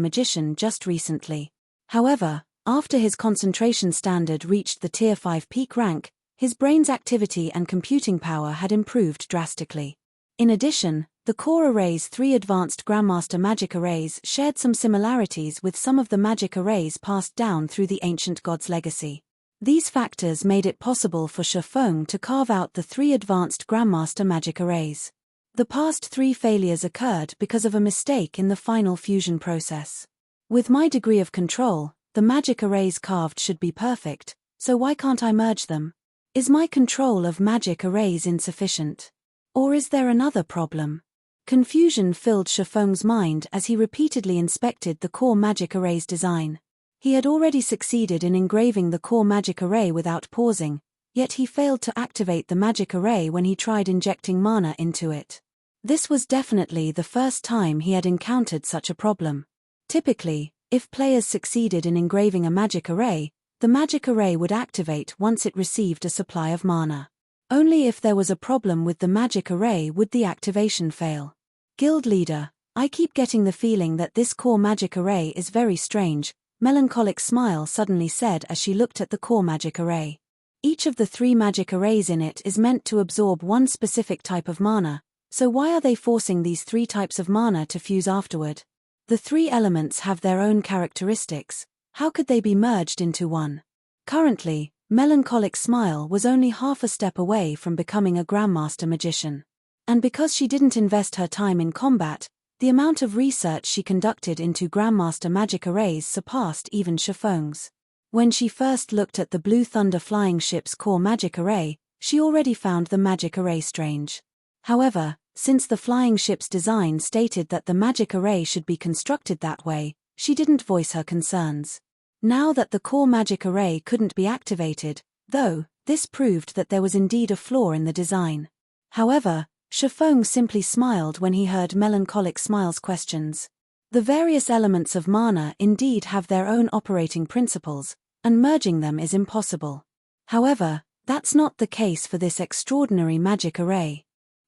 S1: magician just recently. However, after his concentration standard reached the Tier 5 peak rank, his brain's activity and computing power had improved drastically. In addition, the core array's 3 advanced Grandmaster magic arrays shared some similarities with some of the magic arrays passed down through the ancient god's legacy. These factors made it possible for Shifeng to carve out the 3 advanced Grandmaster magic arrays. The past 3 failures occurred because of a mistake in the final fusion process. With my degree of control, the magic arrays carved should be perfect, so why can't I merge them? Is my control of magic arrays insufficient? Or is there another problem? Confusion filled Shifeng's mind as he repeatedly inspected the core magic array's design. He had already succeeded in engraving the core magic array without pausing, yet he failed to activate the magic array when he tried injecting mana into it. This was definitely the first time he had encountered such a problem. Typically, if players succeeded in engraving a magic array, the magic array would activate once it received a supply of mana. Only if there was a problem with the magic array would the activation fail. Guild leader, I keep getting the feeling that this core magic array is very strange, Melancholic Smile suddenly said as she looked at the core magic array. Each of the 3 magic arrays in it is meant to absorb one specific type of mana, so why are they forcing these 3 types of mana to fuse afterward? The 3 elements have their own characteristics, how could they be merged into one? Currently, Melancholic Smile was only half a step away from becoming a Grandmaster magician. And because she didn't invest her time in combat, the amount of research she conducted into Grandmaster magic arrays surpassed even Shifeng's. When she first looked at the Blue Thunder flying ship's core magic array, she already found the magic array strange. However, since the flying ship's design stated that the magic array should be constructed that way, she didn't voice her concerns. Now that the core magic array couldn't be activated, though, this proved that there was indeed a flaw in the design. However, Shifeng simply smiled when he heard Melancholic Smile's questions. The various elements of mana indeed have their own operating principles, and merging them is impossible. However, that's not the case for this extraordinary magic array.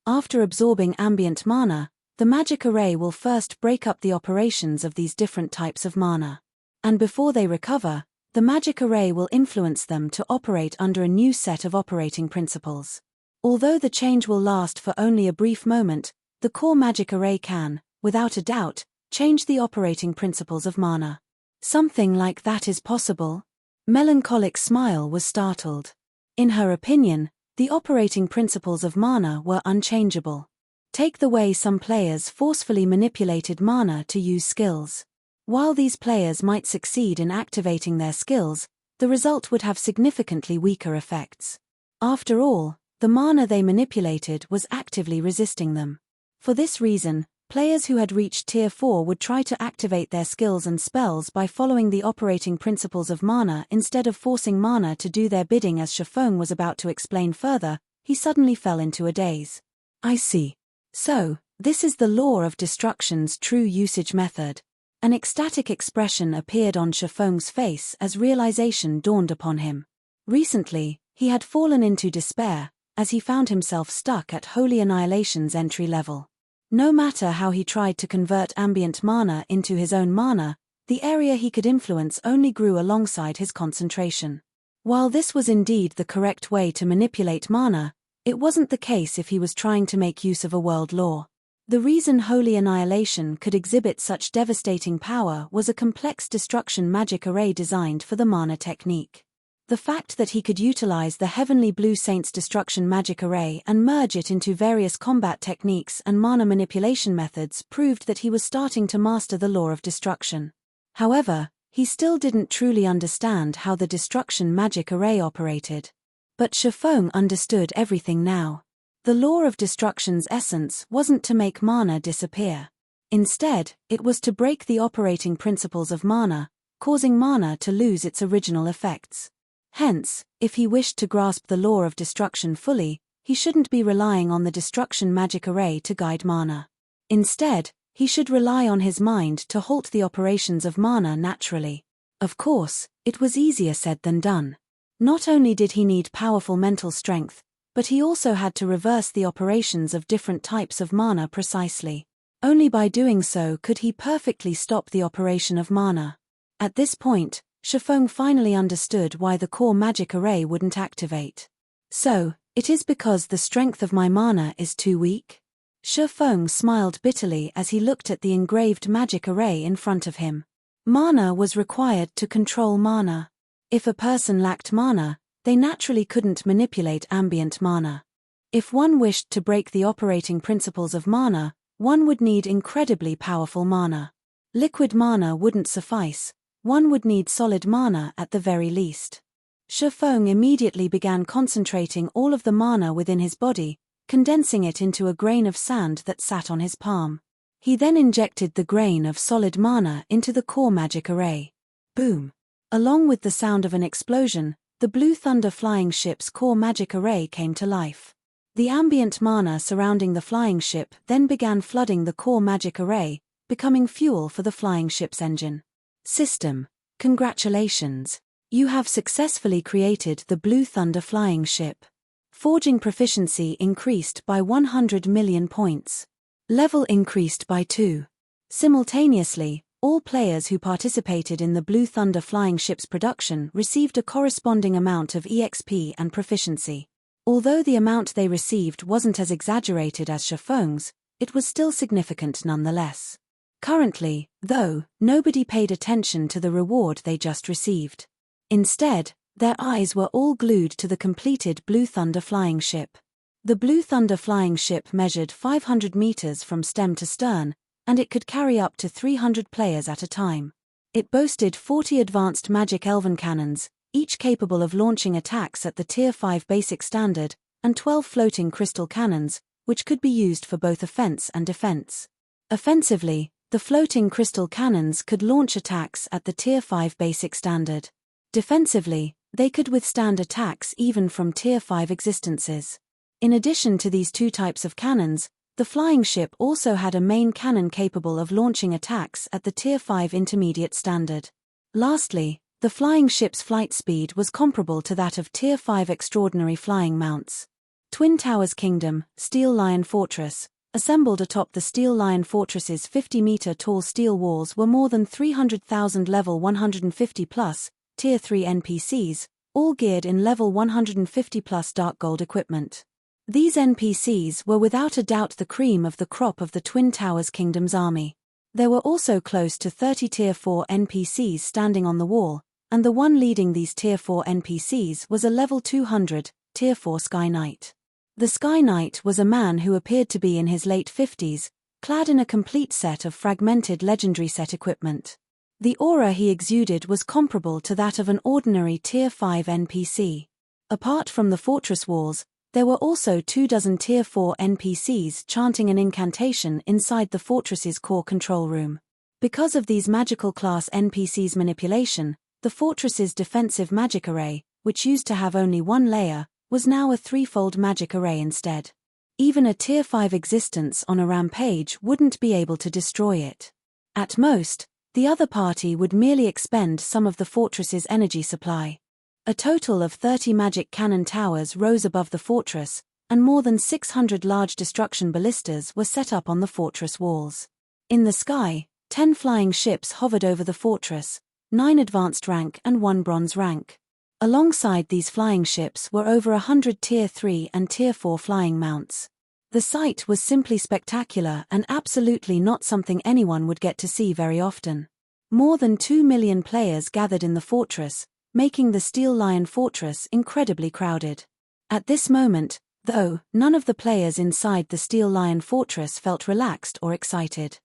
S1: After absorbing ambient mana, the magic array will first break up the operations of these different types of mana. And before they recover, the magic array will influence them to operate under a new set of operating principles. Although the change will last for only a brief moment, the core magic array can, without a doubt, change the operating principles of mana. Something like that is possible? Melancholic Smile was startled. In her opinion, the operating principles of mana were unchangeable. Take the way some players forcefully manipulated mana to use skills. While these players might succeed in activating their skills, the result would have significantly weaker effects. After all, the mana they manipulated was actively resisting them. For this reason, players who had reached Tier 4 would try to activate their skills and spells by following the operating principles of mana instead of forcing mana to do their bidding. As Shifeng was about to explain further, he suddenly fell into a daze. I see. So, this is the law of destruction's true usage method. An ecstatic expression appeared on Shifeng's face as realization dawned upon him. Recently, he had fallen into despair, as he found himself stuck at Holy Annihilation's entry level. No matter how he tried to convert ambient mana into his own mana, the area he could influence only grew alongside his concentration. While this was indeed the correct way to manipulate mana, it wasn't the case if he was trying to make use of a world law. The reason Holy Annihilation could exhibit such devastating power was a complex destruction magic array designed for the mana technique. The fact that he could utilize the Heavenly Blue Saint's destruction magic array and merge it into various combat techniques and mana manipulation methods proved that he was starting to master the law of destruction. However, He still didn't truly understand how the destruction magic array operated. But Shifeng understood everything now. The law of destruction's essence wasn't to make mana disappear. Instead, it was to break the operating principles of mana, causing mana to lose its original effects. Hence, if he wished to grasp the law of destruction fully, he shouldn't be relying on the destruction magic array to guide mana. Instead, he should rely on his mind to halt the operations of mana naturally. Of course, it was easier said than done. Not only did he need powerful mental strength, but he also had to reverse the operations of different types of mana precisely. Only by doing so could he perfectly stop the operation of mana. At this point, Shifeng finally understood why the core magic array wouldn't activate. So, it is because the strength of my mana is too weak? Shifeng smiled bitterly as he looked at the engraved magic array in front of him. Mana was required to control mana. If a person lacked mana, they naturally couldn't manipulate ambient mana. If one wished to break the operating principles of mana, one would need incredibly powerful mana. Liquid mana wouldn't suffice, one would need solid mana at the very least. Shifeng immediately began concentrating all of the mana within his body, condensing it into a grain of sand that sat on his palm. He then injected the grain of solid mana into the core magic array. Boom! Along with the sound of an explosion, the Blue Thunder flying ship's core magic array came to life. The ambient mana surrounding the flying ship then began flooding the core magic array, becoming fuel for the flying ship's engine. System. Congratulations! You have successfully created the Blue Thunder flying ship. Forging proficiency increased by 100 million points. Level increased by 2. Simultaneously, all players who participated in the Blue Thunder flying ship's production received a corresponding amount of EXP and proficiency. Although the amount they received wasn't as exaggerated as Shifeng's, it was still significant nonetheless. Currently, though, nobody paid attention to the reward they just received. Instead, their eyes were all glued to the completed Blue Thunder flying ship. The Blue Thunder flying ship measured 500 meters from stem to stern, and it could carry up to 300 players at a time. It boasted 40 advanced magic elven cannons, each capable of launching attacks at the Tier 5 basic standard, and 12 floating crystal cannons, which could be used for both offense and defense. Offensively, the floating crystal cannons could launch attacks at the Tier 5 basic standard. Defensively, they could withstand attacks even from Tier 5 existences. In addition to these two types of cannons, the flying ship also had a main cannon capable of launching attacks at the Tier 5 intermediate standard. Lastly, the flying ship's flight speed was comparable to that of Tier 5 extraordinary flying mounts. Twin Towers Kingdom, Steel Lion Fortress. Assembled atop the Steel Lion Fortress's 50-meter-tall steel walls were more than 300,000 level 150+, Tier 3 NPCs, all geared in level 150+ dark gold equipment. These NPCs were without a doubt the cream of the crop of the Twin Towers Kingdom's army. There were also close to 30 Tier 4 NPCs standing on the wall, and the one leading these Tier 4 NPCs was a level 200, Tier 4 Sky Knight. The Sky Knight was a man who appeared to be in his late 50s, clad in a complete set of fragmented legendary set equipment. The aura he exuded was comparable to that of an ordinary Tier 5 NPC. Apart from the fortress walls, there were also 24 Tier 4 NPCs chanting an incantation inside the fortress's core control room. Because of these magical class NPCs' manipulation, the fortress's defensive magic array, which used to have only one layer, was now a threefold magic array instead. Even a Tier 5 existence on a rampage wouldn't be able to destroy it. At most, the other party would merely expend some of the fortress's energy supply. A total of 30 magic cannon towers rose above the fortress, and more than 600 large destruction ballistas were set up on the fortress walls. In the sky, 10 flying ships hovered over the fortress, 9 advanced rank and 1 bronze rank. Alongside these flying ships were over 100 Tier 3 and Tier 4 flying mounts. The sight was simply spectacular and absolutely not something anyone would get to see very often. More than 2 million players gathered in the fortress, making the Steel Lion Fortress incredibly crowded. At this moment, though, none of the players inside the Steel Lion Fortress felt relaxed or excited.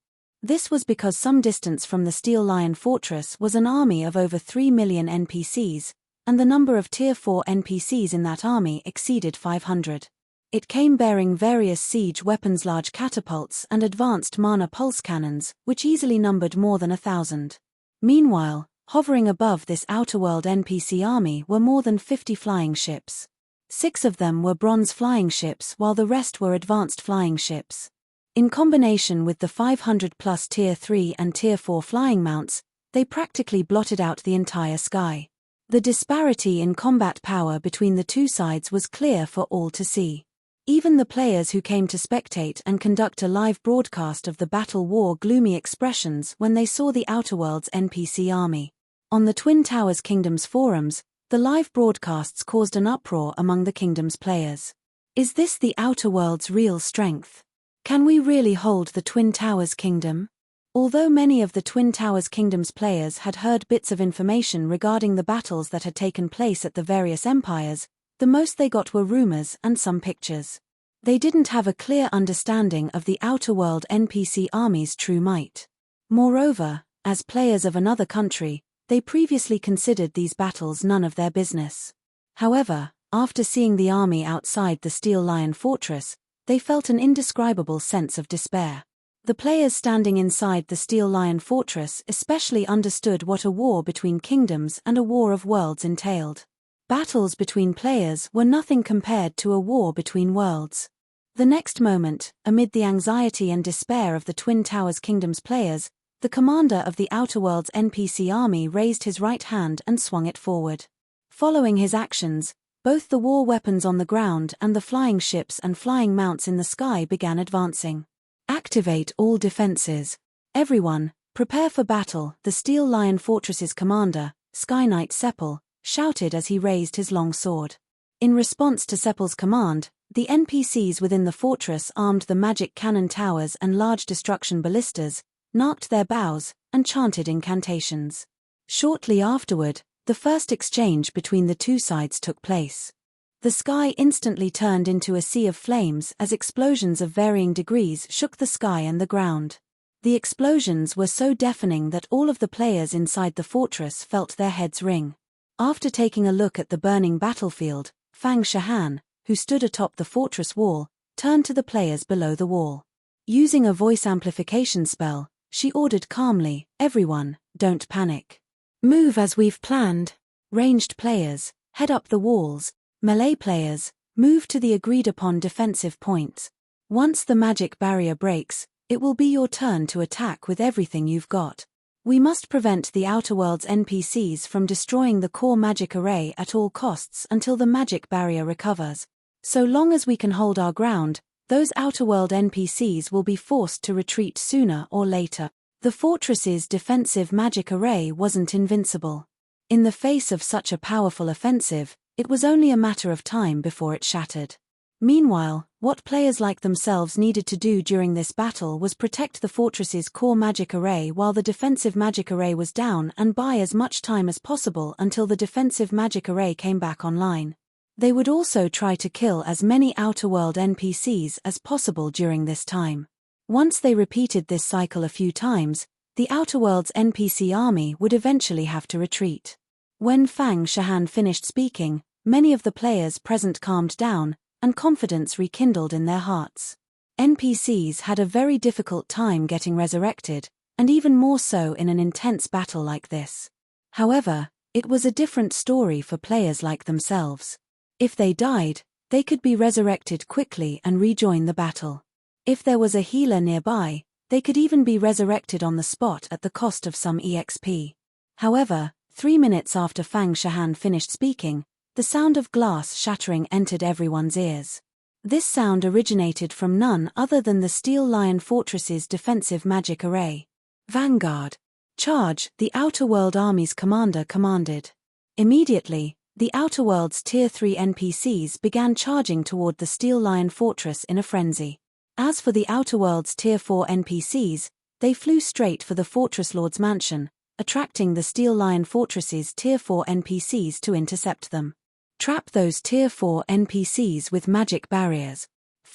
S1: This was because some distance from the Steel Lion Fortress was an army of over 3 million NPCs, and the number of Tier 4 NPCs in that army exceeded 500. It came bearing various siege weapons, large catapults and advanced mana pulse cannons, which easily numbered more than 1,000. Meanwhile, hovering above this outerworld NPC army were more than 50 flying ships. 6 of them were bronze flying ships while the rest were advanced flying ships. In combination with the 500+ Tier 3 and Tier 4 flying mounts, they practically blotted out the entire sky. The disparity in combat power between the two sides was clear for all to see. Even the players who came to spectate and conduct a live broadcast of the battle wore gloomy expressions when they saw the Outerworld's NPC army. On the Twin Towers Kingdoms forums, the live broadcasts caused an uproar among the Kingdom's players. Is this the Outerworld's real strength? Can we really hold the Twin Towers Kingdom? Although many of the Twin Towers Kingdom's players had heard bits of information regarding the battles that had taken place at the various empires, the most they got were rumors and some pictures. They didn't have a clear understanding of the Outerworld NPC army's true might. Moreover, as players of another country, they previously considered these battles none of their business. However, after seeing the army outside the Steel Lion Fortress, they felt an indescribable sense of despair. The players standing inside the Steel Lion Fortress especially understood what a war between kingdoms and a war of worlds entailed. Battles between players were nothing compared to a war between worlds. The next moment, amid the anxiety and despair of the Twin Towers Kingdom's players, the commander of the Outerworld's NPC army raised his right hand and swung it forward. Following his actions, both the war weapons on the ground and the flying ships and flying mounts in the sky began advancing. Activate all defenses. Everyone, prepare for battle, the Steel Lion Fortress's commander, Sky Knight Seppel, shouted as he raised his long sword. In response to Seppel's command, the NPCs within the fortress armed the magic cannon towers and large destruction ballistas, narked their bows, and chanted incantations. Shortly afterward, the first exchange between the two sides took place. The sky instantly turned into a sea of flames as explosions of varying degrees shook the sky and the ground. The explosions were so deafening that all of the players inside the fortress felt their heads ring. After taking a look at the burning battlefield, Fang Shahan, who stood atop the fortress wall, turned to the players below the wall. Using a voice amplification spell, she ordered calmly, "Everyone, don't panic. Move as we've planned. Ranged players, head up the walls. Melee players, move to the agreed-upon defensive points. Once the magic barrier breaks, it will be your turn to attack with everything you've got. We must prevent the Outerworld's NPCs from destroying the core magic array at all costs until the magic barrier recovers. So long as we can hold our ground, those Outerworld NPCs will be forced to retreat sooner or later." The fortress's defensive magic array wasn't invincible. In the face of such a powerful offensive, it was only a matter of time before it shattered. Meanwhile, what players like themselves needed to do during this battle was protect the fortress's core magic array while the defensive magic array was down and buy as much time as possible until the defensive magic array came back online. They would also try to kill as many Outerworld NPCs as possible during this time. Once they repeated this cycle a few times, the Outerworld's NPC army would eventually have to retreat. When Fang Shahan finished speaking, many of the players present calmed down, and confidence rekindled in their hearts. NPCs had a very difficult time getting resurrected, and even more so in an intense battle like this. However, it was a different story for players like themselves. If they died, they could be resurrected quickly and rejoin the battle. If there was a healer nearby, they could even be resurrected on the spot at the cost of some EXP. However, 3 minutes after Fang Shahan finished speaking, the sound of glass shattering entered everyone's ears. This sound originated from none other than the Steel Lion Fortress's defensive magic array. "Vanguard! Charge!" the Outerworld Army's commander commanded. Immediately, the Outerworld's Tier 3 NPCs began charging toward the Steel Lion Fortress in a frenzy. As for the Outerworld's Tier 4 NPCs, they flew straight for the Fortress Lord's mansion, attracting the Steel Lion Fortress's Tier 4 NPCs to intercept them. "Trap those Tier 4 NPCs with magic barriers."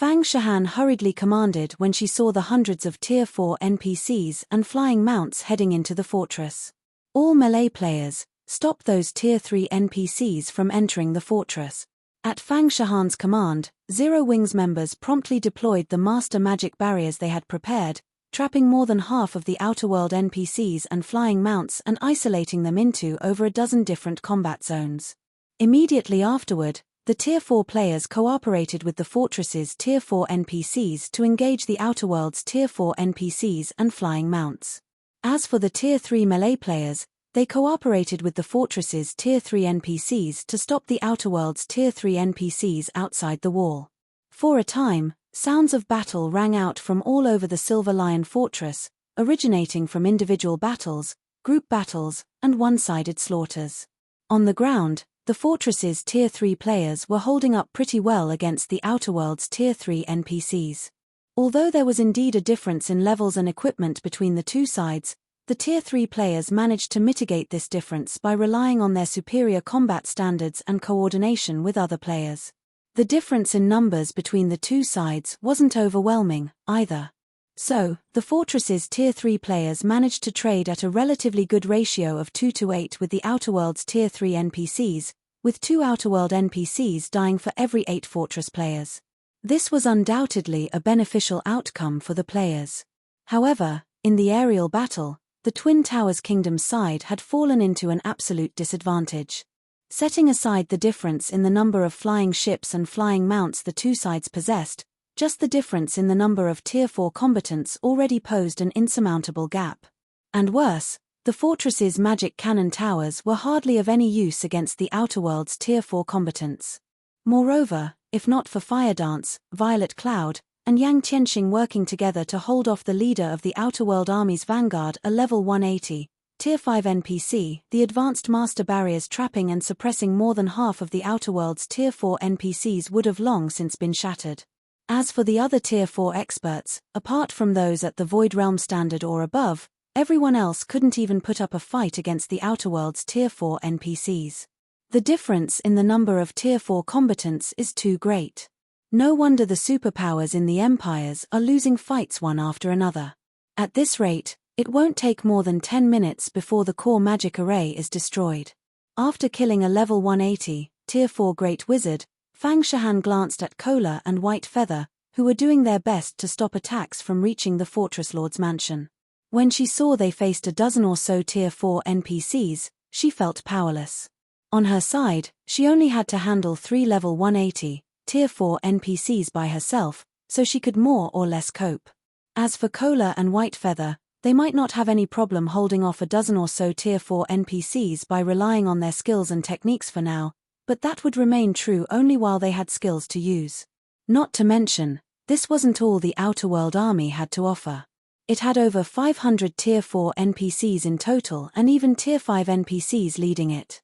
S1: Fang Shahan hurriedly commanded when she saw the hundreds of Tier 4 NPCs and flying mounts heading into the fortress. All melee players, stop those Tier 3 NPCs from entering the fortress. At Fang Shahan's command, Zero Wings members promptly deployed the master magic barriers they had prepared, trapping more than half of the Outer World NPCs and flying mounts and isolating them into over a dozen different combat zones. Immediately afterward, the Tier 4 players cooperated with the fortress's Tier 4 NPCs to engage the Outer World's Tier 4 NPCs and flying mounts. As for the Tier 3 melee players, they cooperated with the fortress's Tier 3 NPCs to stop the Outer World's Tier 3 NPCs outside the wall. For a time, sounds of battle rang out from all over the Silver Lion Fortress, originating from individual battles, group battles, and one-sided slaughters. On the ground, the fortress's Tier 3 players were holding up pretty well against the Outer World's Tier 3 NPCs. Although there was indeed a difference in levels and equipment between the two sides, the Tier 3 players managed to mitigate this difference by relying on their superior combat standards and coordination with other players. The difference in numbers between the two sides wasn't overwhelming, either. So, the fortress's Tier 3 players managed to trade at a relatively good ratio of 2-8 with the Outer World's Tier 3 NPCs, with 2 Outer World NPCs dying for every 8 fortress players. This was undoubtedly a beneficial outcome for the players. However, in the aerial battle, the Twin Towers Kingdom's side had fallen into an absolute disadvantage. Setting aside the difference in the number of flying ships and flying mounts the two sides possessed, just the difference in the number of Tier 4 combatants already posed an insurmountable gap. And worse, the fortress's magic cannon towers were hardly of any use against the Outer World's Tier 4 combatants. Moreover, if not for Fire Dance, Violet Cloud, and Yang Tianxing working together to hold off the leader of the Outer World Army's vanguard, a level 180, Tier 5 NPC, the advanced master barriers trapping and suppressing more than half of the Outer World's Tier 4 NPCs would have long since been shattered. As for the other Tier 4 experts, apart from those at the Void Realm standard or above, everyone else couldn't even put up a fight against the Outer World's Tier 4 NPCs. The difference in the number of Tier 4 combatants is too great. No wonder the superpowers in the empires are losing fights one after another. At this rate, it won't take more than 10 minutes before the core magic array is destroyed. After killing a level 180, Tier 4 Great Wizard, Fang Shahan glanced at Kola and White Feather, who were doing their best to stop attacks from reaching the Fortress Lord's mansion. When she saw they faced a dozen or so Tier 4 NPCs, she felt powerless. On her side, she only had to handle 3 level 180, Tier 4 NPCs by herself, so she could more or less cope. As for Kola and White Feather, they might not have any problem holding off a dozen or so Tier 4 NPCs by relying on their skills and techniques for now, but that would remain true only while they had skills to use. Not to mention, this wasn't all the Outer World Army had to offer. It had over 500 Tier 4 NPCs in total and even Tier 5 NPCs leading it.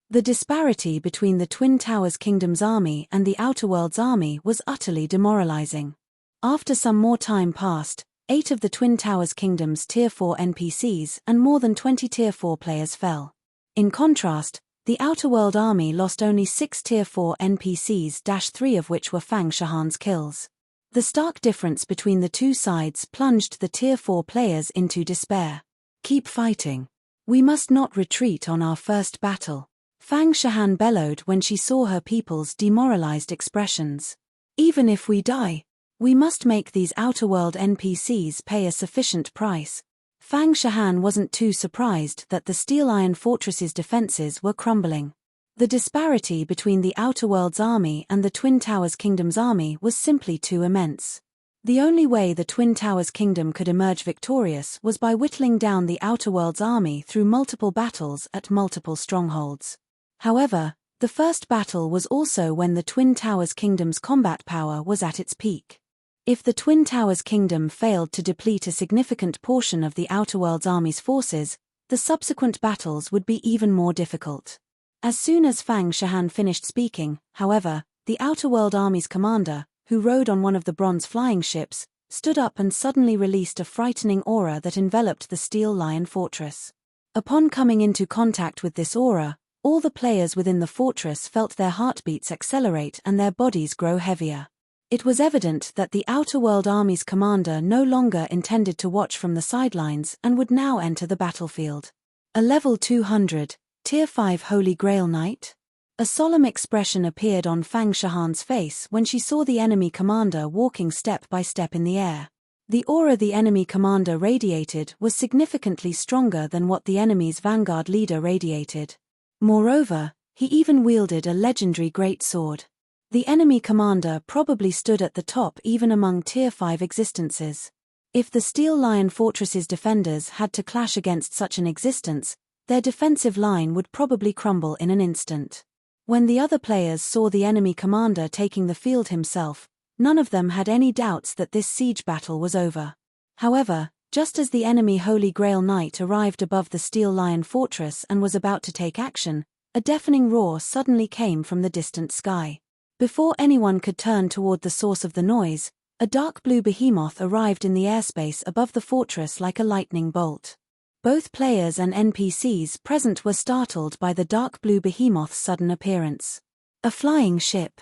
S1: The disparity between the Twin Towers Kingdom's army and the Outer World's army was utterly demoralizing. After some more time passed, 8 of the Twin Towers Kingdom's Tier 4 NPCs and more than 20 Tier 4 players fell. In contrast, the Outer World army lost only 6 Tier 4 NPCs, 3 of which were Fang Shahan's kills. The stark difference between the two sides plunged the Tier 4 players into despair. "Keep fighting. We must not retreat on our first battle," Fang Shahan bellowed when she saw her people's demoralized expressions. "Even if we die, we must make these Outer World NPCs pay a sufficient price." Fang Shahan wasn't too surprised that the Steel Iron Fortress's defenses were crumbling. The disparity between the Outer World's army and the Twin Towers Kingdom's army was simply too immense. The only way the Twin Towers Kingdom could emerge victorious was by whittling down the Outer World's army through multiple battles at multiple strongholds. However, the first battle was also when the Twin Towers Kingdom's combat power was at its peak. If the Twin Towers Kingdom failed to deplete a significant portion of the Outer World's army's forces, the subsequent battles would be even more difficult. As soon as Fang Shahan finished speaking, however, the Outer World army's commander, who rode on one of the bronze flying ships, stood up and suddenly released a frightening aura that enveloped the Steel Lion Fortress. Upon coming into contact with this aura, all the players within the fortress felt their heartbeats accelerate and their bodies grow heavier. It was evident that the Outer World Army's commander no longer intended to watch from the sidelines and would now enter the battlefield. A level 200, Tier 5 Holy Grail Knight? A solemn expression appeared on Fang Shahan's face when she saw the enemy commander walking step by step in the air. The aura the enemy commander radiated was significantly stronger than what the enemy's vanguard leader radiated. Moreover, he even wielded a legendary great sword. The enemy commander probably stood at the top even among Tier 5 existences. If the Steel Lion Fortress's defenders had to clash against such an existence, their defensive line would probably crumble in an instant. When the other players saw the enemy commander taking the field himself, none of them had any doubts that this siege battle was over. However, just as the enemy Holy Grail Knight arrived above the Steel Lion Fortress and was about to take action, a deafening roar suddenly came from the distant sky. Before anyone could turn toward the source of the noise, a dark blue behemoth arrived in the airspace above the fortress like a lightning bolt. Both players and NPCs present were startled by the dark blue behemoth's sudden appearance. A flying ship.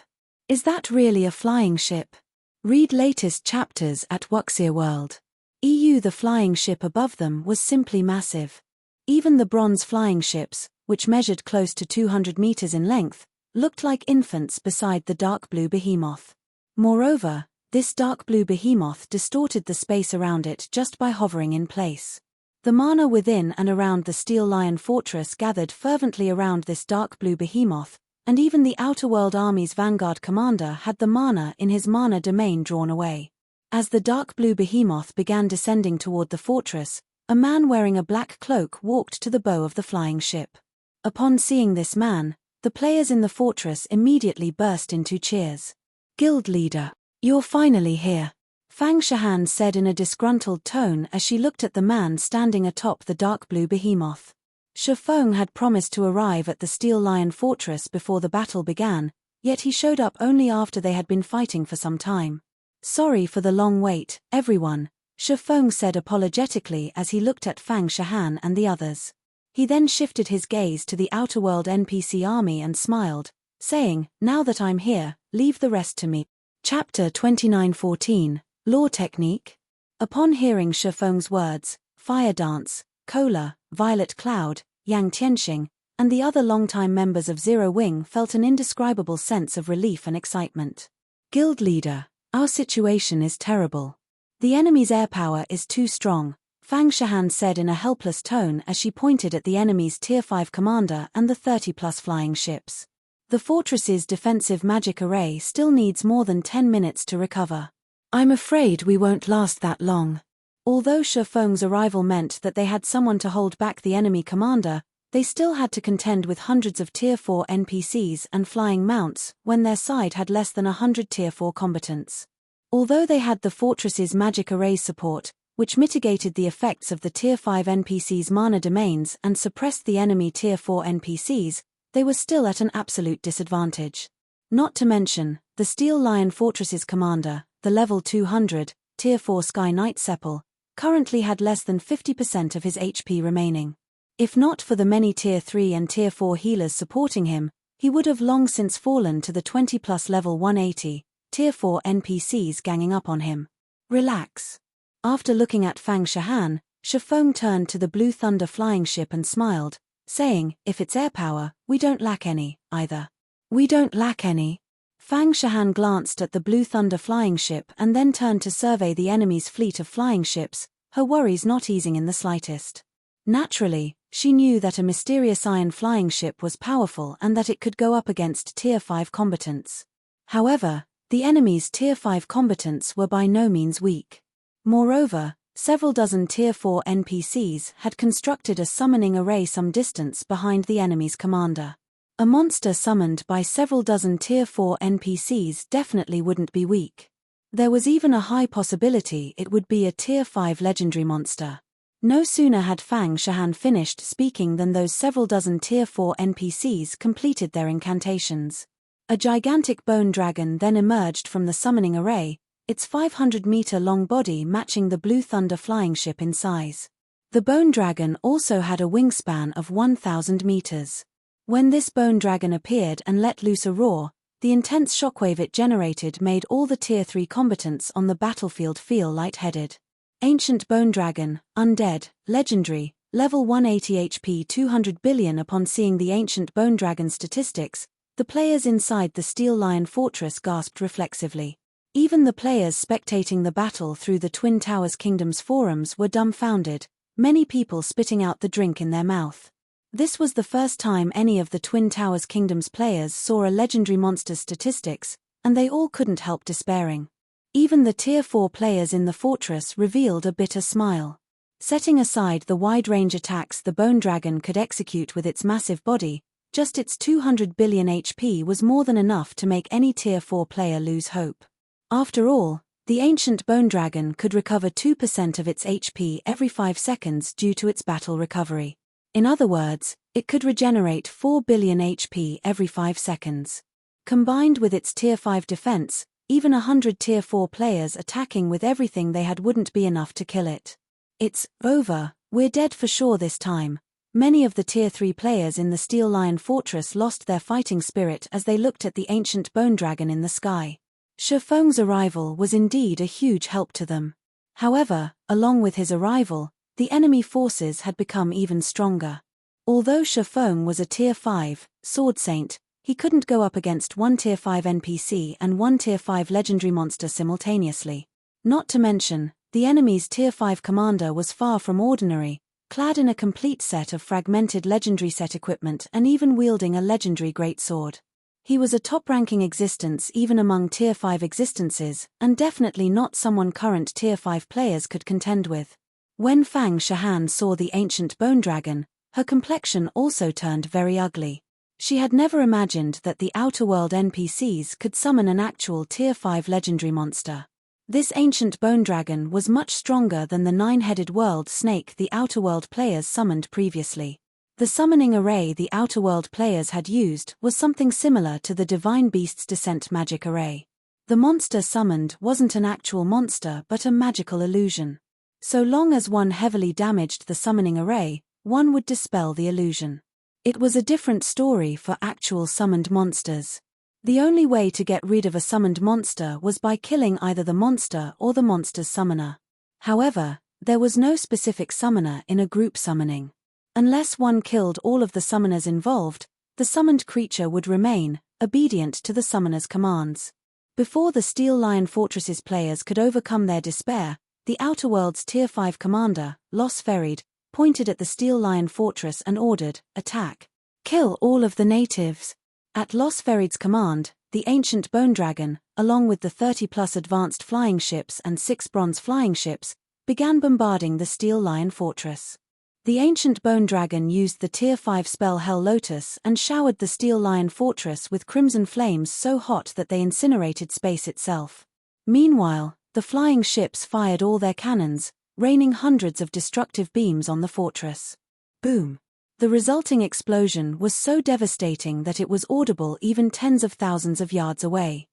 S1: Is that really a flying ship? Read latest chapters at Wuxia World. The flying ship above them was simply massive. Even the bronze flying ships, which measured close to 200 meters in length, looked like infants beside the dark blue behemoth. Moreover, this dark blue behemoth distorted the space around it just by hovering in place. The mana within and around the Steel Lion Fortress gathered fervently around this dark blue behemoth, and even the Outer World Army's vanguard commander had the mana in his mana domain drawn away. As the dark blue behemoth began descending toward the fortress, a man wearing a black cloak walked to the bow of the flying ship. Upon seeing this man, the players in the fortress immediately burst into cheers. "Guild leader, you're finally here," Fang Shahan said in a disgruntled tone as she looked at the man standing atop the dark blue behemoth. Shifeng had promised to arrive at the Steel Lion Fortress before the battle began, yet he showed up only after they had been fighting for some time. "Sorry for the long wait, everyone," Shifeng said apologetically as he looked at Fang Shahan and the others. He then shifted his gaze to the Outer World NPC army and smiled, saying, "Now that I'm here, leave the rest to me." Chapter 29:14, Lore Technique. Upon hearing Shifeng's words, Fire Dance, Cola, Violet Cloud, Yang Tianxing, and the other longtime members of Zero Wing felt an indescribable sense of relief and excitement. "Guild leader, our situation is terrible. The enemy's air power is too strong," Fang Shahan said in a helpless tone as she pointed at the enemy's Tier 5 commander and the 30-plus flying ships. "The fortress's defensive magic array still needs more than 10 minutes to recover. I'm afraid we won't last that long." Although Shifeng's arrival meant that they had someone to hold back the enemy commander, they still had to contend with hundreds of Tier 4 NPCs and flying mounts when their side had less than 100 Tier 4 combatants. Although they had the fortress's magic array support, which mitigated the effects of the Tier 5 NPCs' mana domains and suppressed the enemy Tier 4 NPCs, they were still at an absolute disadvantage. Not to mention, the Steel Lion Fortress's commander, the level 200, Tier 4 Sky Knight Sepul, currently had less than 50% of his HP remaining. If not for the many Tier 3 and Tier 4 healers supporting him, he would have long since fallen to the 20-plus level 180, Tier 4 NPCs ganging up on him. "Relax." After looking at Fang Shahan, Shifeng turned to the Blue Thunder flying ship and smiled, saying, "If it's air power, we don't lack any, either." "We don't lack any?" Fang Shahan glanced at the Blue Thunder flying ship and then turned to survey the enemy's fleet of flying ships, her worries not easing in the slightest. Naturally, she knew that a mysterious iron flying ship was powerful and that it could go up against Tier 5 combatants. However, the enemy's Tier 5 combatants were by no means weak. Moreover, several dozen Tier 4 NPCs had constructed a summoning array some distance behind the enemy's commander. A monster summoned by several dozen Tier 4 NPCs definitely wouldn't be weak. There was even a high possibility it would be a Tier 5 legendary monster. No sooner had Fang Shahan finished speaking than those several dozen Tier 4 NPCs completed their incantations. A gigantic bone dragon then emerged from the summoning array, its 500-meter-long body matching the Blue Thunder flying ship in size. The bone dragon also had a wingspan of 1,000 meters. When this bone dragon appeared and let loose a roar, The intense shockwave it generated made all the Tier 3 combatants on the battlefield feel lightheaded. Ancient Bone Dragon, Undead, Legendary, Level 180 HP 200 billion. Upon seeing the Ancient Bone Dragon statistics, the players inside the Steel Lion Fortress gasped reflexively. Even the players spectating the battle through the Twin Towers Kingdoms forums were dumbfounded, many people spitting out the drink in their mouth. This was the first time any of the Twin Towers Kingdoms players saw a legendary monster's statistics, and they all couldn't help despairing. Even the Tier 4 players in the fortress revealed a bitter smile. Setting aside the wide-range attacks the Bone Dragon could execute with its massive body, just its 200 billion HP was more than enough to make any Tier 4 player lose hope. After all, the Ancient Bone Dragon could recover 2% of its HP every 5 seconds due to its battle recovery. In other words, it could regenerate 4 billion HP every 5 seconds. Combined with its Tier 5 defense, even 100 Tier 4 players attacking with everything they had wouldn't be enough to kill it. It's over, we're dead for sure this time. Many of the Tier 3 players in the Steel Lion Fortress lost their fighting spirit as they looked at the Ancient Bone Dragon in the sky. Shifeng's arrival was indeed a huge help to them. However, along with his arrival, the enemy forces had become even stronger. Although Shifeng was a Tier 5 Sword Saint, he couldn't go up against one Tier 5 NPC and one Tier 5 legendary monster simultaneously. Not to mention, the enemy's Tier 5 commander was far from ordinary, clad in a complete set of fragmented legendary set equipment and even wielding a legendary greatsword. He was a top-ranking existence even among Tier 5 existences, and definitely not someone current Tier 5 players could contend with. When Fang Shahan saw the Ancient Bone Dragon, her complexion also turned very ugly. She had never imagined that the Outer World NPCs could summon an actual Tier 5 legendary monster. This Ancient Bone Dragon was much stronger than the 9-headed world snake the Outer World players summoned previously. The summoning array the Outer World players had used was something similar to the Divine Beast's Descent magic array. The monster summoned wasn't an actual monster but a magical illusion. So long as one heavily damaged the summoning array, one would dispel the illusion. It was a different story for actual summoned monsters. The only way to get rid of a summoned monster was by killing either the monster or the monster's summoner. However, there was no specific summoner in a group summoning. Unless one killed all of the summoners involved, the summoned creature would remain, obedient to the summoner's commands. Before the Steel Lion Fortress's players could overcome their despair, the Outer World's Tier 5 commander, Los Ferried, pointed at the Steel Lion Fortress and ordered, "Attack! Kill all of the natives!" At Los Ferried's command, the Ancient Bone Dragon, along with the 30-plus advanced flying ships and 6 bronze flying ships, began bombarding the Steel Lion Fortress. The Ancient Bone Dragon used the Tier 5 spell Hell Lotus and showered the Steel Lion Fortress with crimson flames so hot that they incinerated space itself. Meanwhile, the flying ships fired all their cannons, raining hundreds of destructive beams on the fortress. Boom! The resulting explosion was so devastating that it was audible even tens of thousands of yards away.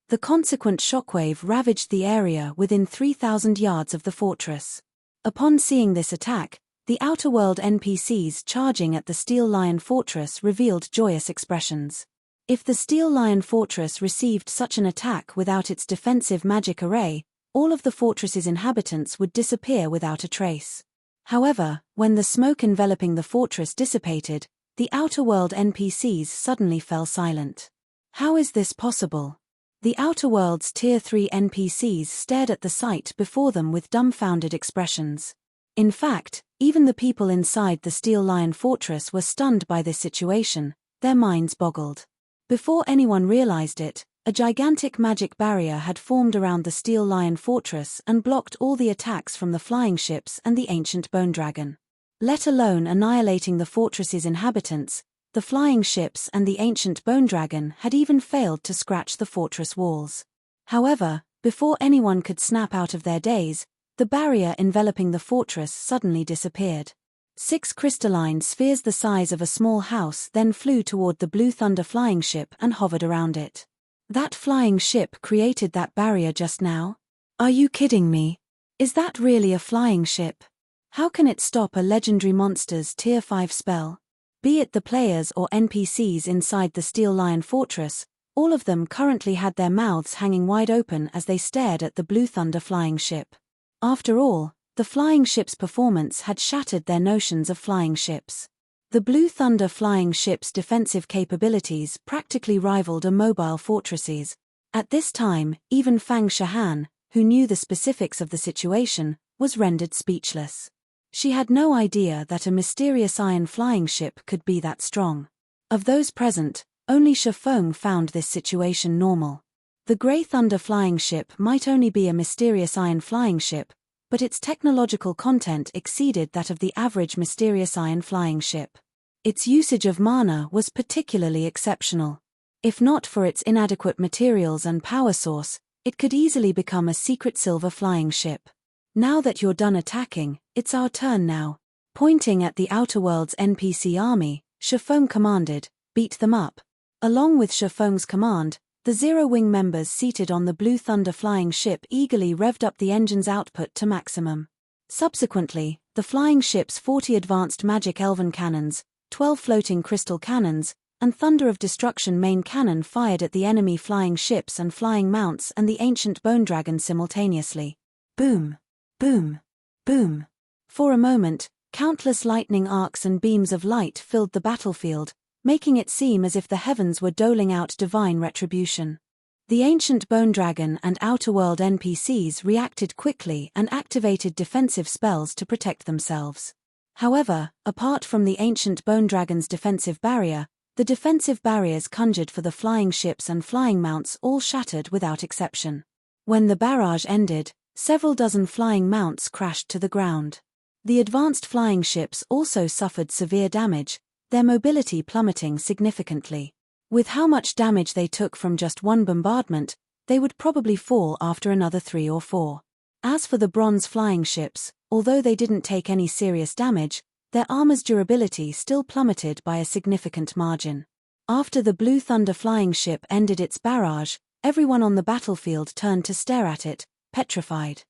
S1: The consequent shockwave ravaged the area within 3,000 yards of the fortress. Upon seeing this attack, the Outer World NPCs charging at the Steel Lion Fortress revealed joyous expressions. If the Steel Lion Fortress received such an attack without its defensive magic array, all of the fortress's inhabitants would disappear without a trace. However, when the smoke enveloping the fortress dissipated, the Outer World NPCs suddenly fell silent. How is this possible? The Outer World's Tier 3 NPCs stared at the sight before them with dumbfounded expressions. In fact, even the people inside the Steel Lion Fortress were stunned by this situation, their minds boggled. Before anyone realized it, a gigantic magic barrier had formed around the Steel Lion Fortress and blocked all the attacks from the flying ships and the Ancient Bone Dragon. Let alone annihilating the fortress's inhabitants, the flying ships and the Ancient Bone Dragon had even failed to scratch the fortress walls. However, before anyone could snap out of their daze, the barrier enveloping the fortress suddenly disappeared. 6 crystalline spheres the size of a small house then flew toward the Blue Thunder flying ship and hovered around it. That flying ship created that barrier just now? Are you kidding me? Is that really a flying ship? How can it stop a legendary monster's Tier 5 spell? Be it the players or NPCs inside the Steel Lion Fortress, All of them currently had their mouths hanging wide open as they stared at the Blue Thunder flying ship. After all, the flying ship's performance had shattered their notions of flying ships. The Blue Thunder flying ship's defensive capabilities practically rivaled a mobile fortress's. At this time, even Fang Shahan, who knew the specifics of the situation, was rendered speechless. She had no idea that a mysterious iron flying ship could be that strong. Of those present, only Shifeng found this situation normal. The Grey Thunder flying ship might only be a mysterious iron flying ship, but its technological content exceeded that of the average mysterious iron flying ship. Its usage of mana was particularly exceptional. If not for its inadequate materials and power source, it could easily become a secret silver flying ship. Now that you're done attacking, it's our turn now. Pointing at the Outer World's NPC army, Shifeng commanded, beat them up. Along with Shifeng's command, the Zero-Wing members seated on the Blue Thunder flying ship eagerly revved up the engine's output to maximum. Subsequently, the flying ship's 40 advanced magic elven cannons, 12 floating crystal cannons, and Thunder of Destruction main cannon fired at the enemy flying ships and flying mounts and the ancient bone dragon simultaneously. Boom! Boom! Boom! For a moment, countless lightning arcs and beams of light filled the battlefield, making it seem as if the heavens were doling out divine retribution. The ancient bone dragon and Outer World NPCs reacted quickly and activated defensive spells to protect themselves. However, apart from the ancient bone dragon's defensive barrier, the defensive barriers conjured for the flying ships and flying mounts all shattered without exception. When the barrage ended, several dozen flying mounts crashed to the ground. The advanced flying ships also suffered severe damage, their mobility plummeting significantly. With how much damage they took from just one bombardment, they would probably fall after another 3 or 4. As for the bronze flying ships, although they didn't take any serious damage, their armor's durability still plummeted by a significant margin. After the Blue Thunder flying ship ended its barrage, everyone on the battlefield turned to stare at it, petrified.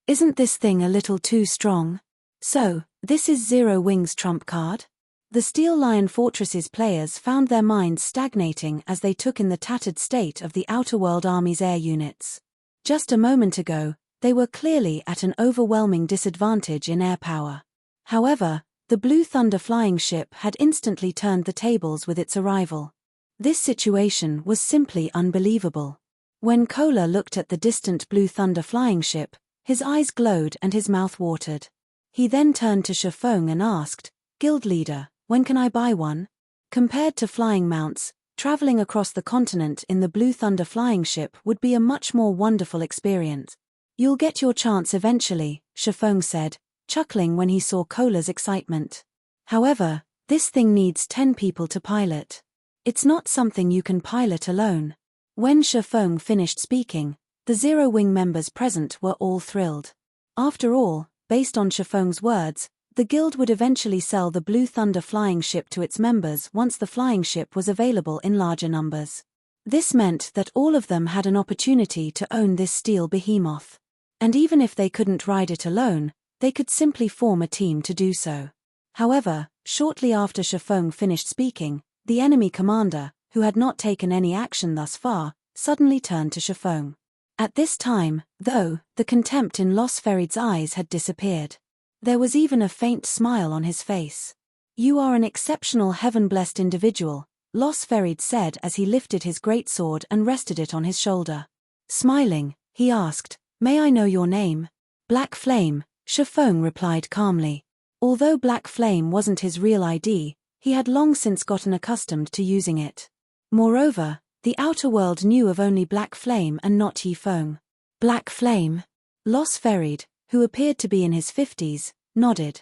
S1: Isn't this thing a little too strong? So, this is Zero-Wing's trump card? The Steel Lion Fortress's players found their minds stagnating as they took in the tattered state of the Outer World Army's air units. Just a moment ago, they were clearly at an overwhelming disadvantage in air power. However, the Blue Thunder flying ship had instantly turned the tables with its arrival. This situation was simply unbelievable. When Kola looked at the distant Blue Thunder flying ship, his eyes glowed and his mouth watered. He then turned to Shifeng and asked, "Guild leader, when can I buy one?" Compared to flying mounts, traveling across the continent in the Blue Thunder flying ship would be a much more wonderful experience. "You'll get your chance eventually," Shifeng said, chuckling when he saw Kola's excitement. "However, this thing needs 10 people to pilot. It's not something you can pilot alone." When Shifeng finished speaking, the Zero-Wing members present were all thrilled. After all, based on Shifeng's words, the guild would eventually sell the Blue Thunder flying ship to its members once the flying ship was available in larger numbers. This meant that all of them had an opportunity to own this steel behemoth. And even if they couldn't ride it alone, they could simply form a team to do so. However, shortly after Shifeng finished speaking, the enemy commander, who had not taken any action thus far, suddenly turned to Shifeng. At this time, though, the contempt in Los Ferid's eyes had disappeared. There was even a faint smile on his face. "You are an exceptional heaven-blessed individual," Los Ferid said as he lifted his greatsword and rested it on his shoulder. Smiling, he asked, "May I know your name?" "Black Flame," Shifeng replied calmly. Although Black Flame wasn't his real ID, he had long since gotten accustomed to using it. Moreover, the outer world knew of only Black Flame and not Yifeng. "Black Flame?" Los Ferid, who appeared to be in his 50s, nodded.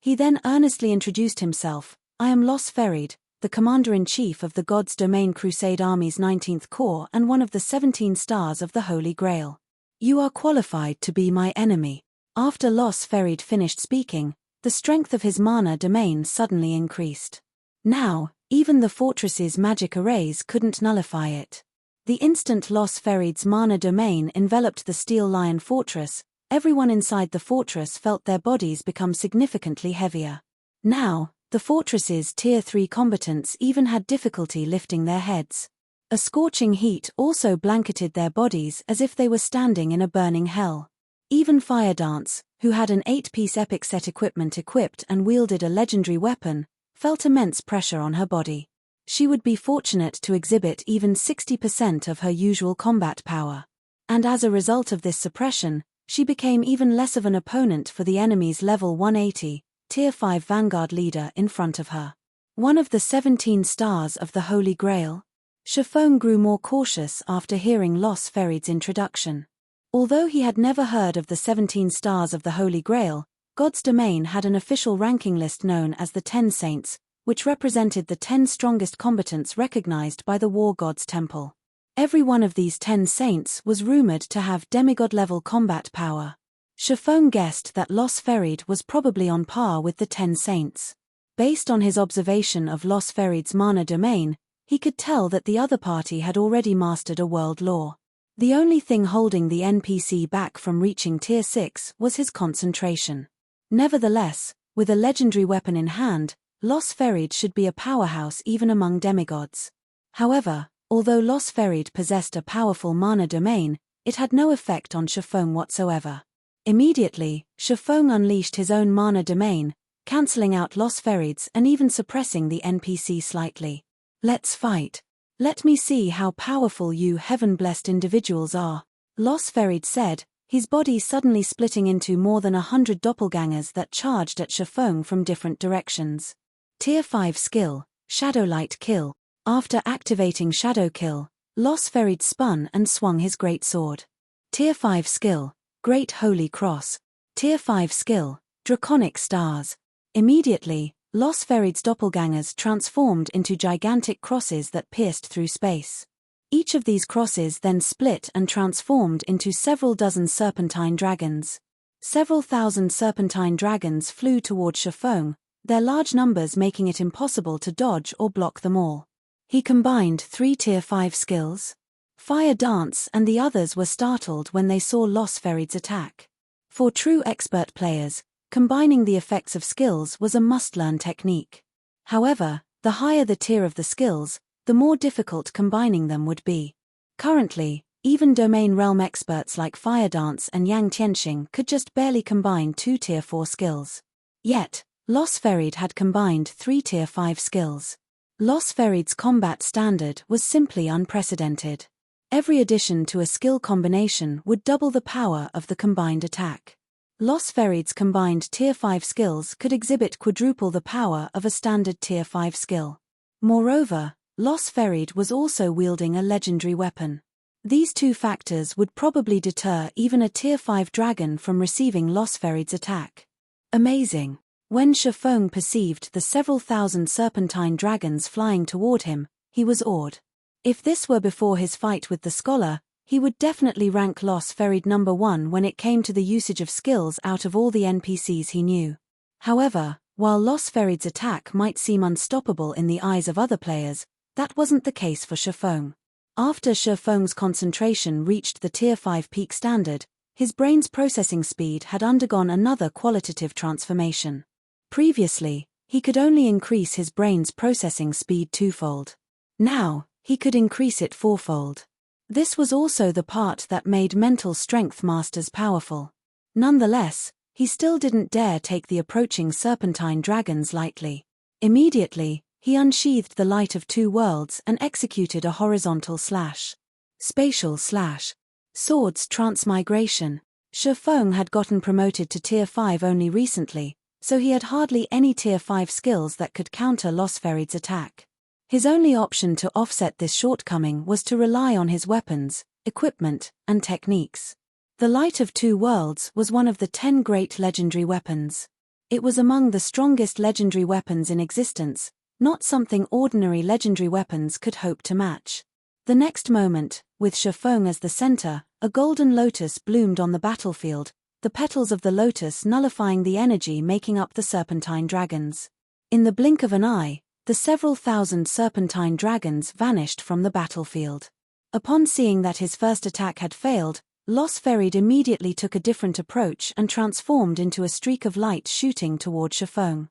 S1: He then earnestly introduced himself. "I am Los Ferid, the Commander-in-Chief of the God's Domain Crusade Army's 19th Corps and one of the 17 stars of the Holy Grail. You are qualified to be my enemy." After Los Ferid finished speaking, the strength of his mana domain suddenly increased. Now, even the fortress's magic arrays couldn't nullify it. The instant Los Ferid's mana domain enveloped the Steel Lion Fortress, everyone inside the fortress felt their bodies become significantly heavier. Now, The fortress's Tier 3 combatants even had difficulty lifting their heads. A scorching heat also blanketed their bodies as if they were standing in a burning hell. Even Fire Dance, who had an 8-piece epic set equipment equipped and wielded a legendary weapon, felt immense pressure on her body. She would be fortunate to exhibit even 60% of her usual combat power. And as a result of this suppression, she became even less of an opponent for the enemy's level 180, Tier 5 Vanguard leader in front of her. One of the 17 stars of the Holy Grail? Shifeng grew more cautious after hearing Los Ferid's introduction. Although he had never heard of the 17 stars of the Holy Grail, God's Domain had an official ranking list known as the 10 Saints, which represented the 10 strongest combatants recognized by the War God's Temple. Every one of these 10 saints was rumored to have demigod-level combat power. Shifeng guessed that Los Ferid was probably on par with the 10 saints. Based on his observation of Los Ferid's mana domain, he could tell that the other party had already mastered a world lore. The only thing holding the NPC back from reaching Tier 6 was his concentration. Nevertheless, with a legendary weapon in hand, Los Ferid should be a powerhouse even among demigods. However, although Los Ferid possessed a powerful mana domain, it had no effect on Shifeng whatsoever. Immediately, Shifeng unleashed his own mana domain, cancelling out Los Ferid's and even suppressing the NPC slightly. "Let's fight. Let me see how powerful you heaven-blessed individuals are," Los Ferid said, his body suddenly splitting into more than 100 doppelgangers that charged at Shifeng from different directions. Tier 5 skill, Shadowlight Kill. After activating Shadow Kill, Los Ferid spun and swung his great sword. Tier 5 skill, Great Holy Cross. Tier 5 skill, Draconic Stars. Immediately, Los Ferid's doppelgangers transformed into gigantic crosses that pierced through space. Each of these crosses then split and transformed into several dozen serpentine dragons. Several thousand serpentine dragons flew toward Shifeng, their large numbers making it impossible to dodge or block them all. He combined 3 Tier 5 skills. Fire Dance and the others were startled when they saw Los Ferid's attack. For true expert players, combining the effects of skills was a must-learn technique. However, the higher the tier of the skills, the more difficult combining them would be. Currently, even domain realm experts like Fire Dance and Yang Tianxing could just barely combine 2 Tier 4 skills. Yet, Los Ferid had combined 3 Tier 5 skills. Los Ferid's combat standard was simply unprecedented. Every addition to a skill combination would double the power of the combined attack. Los Ferid's combined Tier 5 skills could exhibit quadruple the power of a standard Tier 5 skill. Moreover, Los Ferid was also wielding a legendary weapon. These two factors would probably deter even a Tier 5 dragon from receiving Los Ferid's attack. Amazing! When Shifeng perceived the several thousand serpentine dragons flying toward him, he was awed. If this were before his fight with the scholar, he would definitely rank Los Ferid number 1 when it came to the usage of skills out of all the NPCs he knew. However, while Los Ferid's attack might seem unstoppable in the eyes of other players, that wasn't the case for Shifeng. After Shifeng's concentration reached the Tier 5 peak standard, his brain's processing speed had undergone another qualitative transformation. Previously, he could only increase his brain's processing speed twofold. Now, he could increase it fourfold. This was also the part that made mental strength masters powerful. Nonetheless, he still didn't dare take the approaching serpentine dragons lightly. Immediately, he unsheathed the Light of Two Worlds and executed a horizontal slash. Spatial slash. Swords transmigration. Shifeng had gotten promoted to Tier 5 only recently, so he had hardly any Tier 5 skills that could counter Los Ferid's attack. His only option to offset this shortcoming was to rely on his weapons, equipment, and techniques. The Light of Two Worlds was one of the 10 great legendary weapons. It was among the strongest legendary weapons in existence, not something ordinary legendary weapons could hope to match. The next moment, with Shifeng as the center, a golden lotus bloomed on the battlefield, the petals of the lotus nullifying the energy making up the serpentine dragons. In the blink of an eye, the several thousand serpentine dragons vanished from the battlefield. Upon seeing that his first attack had failed, Los Ferid immediately took a different approach and transformed into a streak of light shooting toward Shifeng.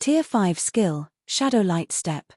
S1: Tier 5 skill, Shadowlight Step.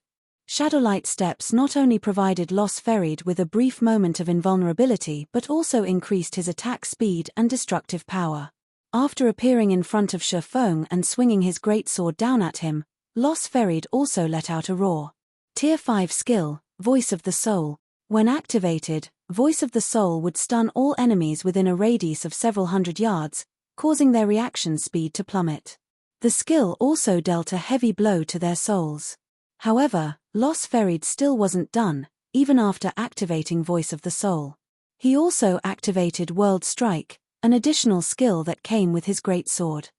S1: Shadowlight Steps not only provided Los Ferried with a brief moment of invulnerability but also increased his attack speed and destructive power. After appearing in front of Shifeng and swinging his greatsword down at him, Los Ferried also let out a roar. Tier 5 skill, Voice of the Soul. When activated, Voice of the Soul would stun all enemies within a radius of several hundred yards, causing their reaction speed to plummet. The skill also dealt a heavy blow to their souls. However, Los Ferried still wasn't done, even after activating Voice of the Soul. He also activated World Strike, an additional skill that came with his greatsword.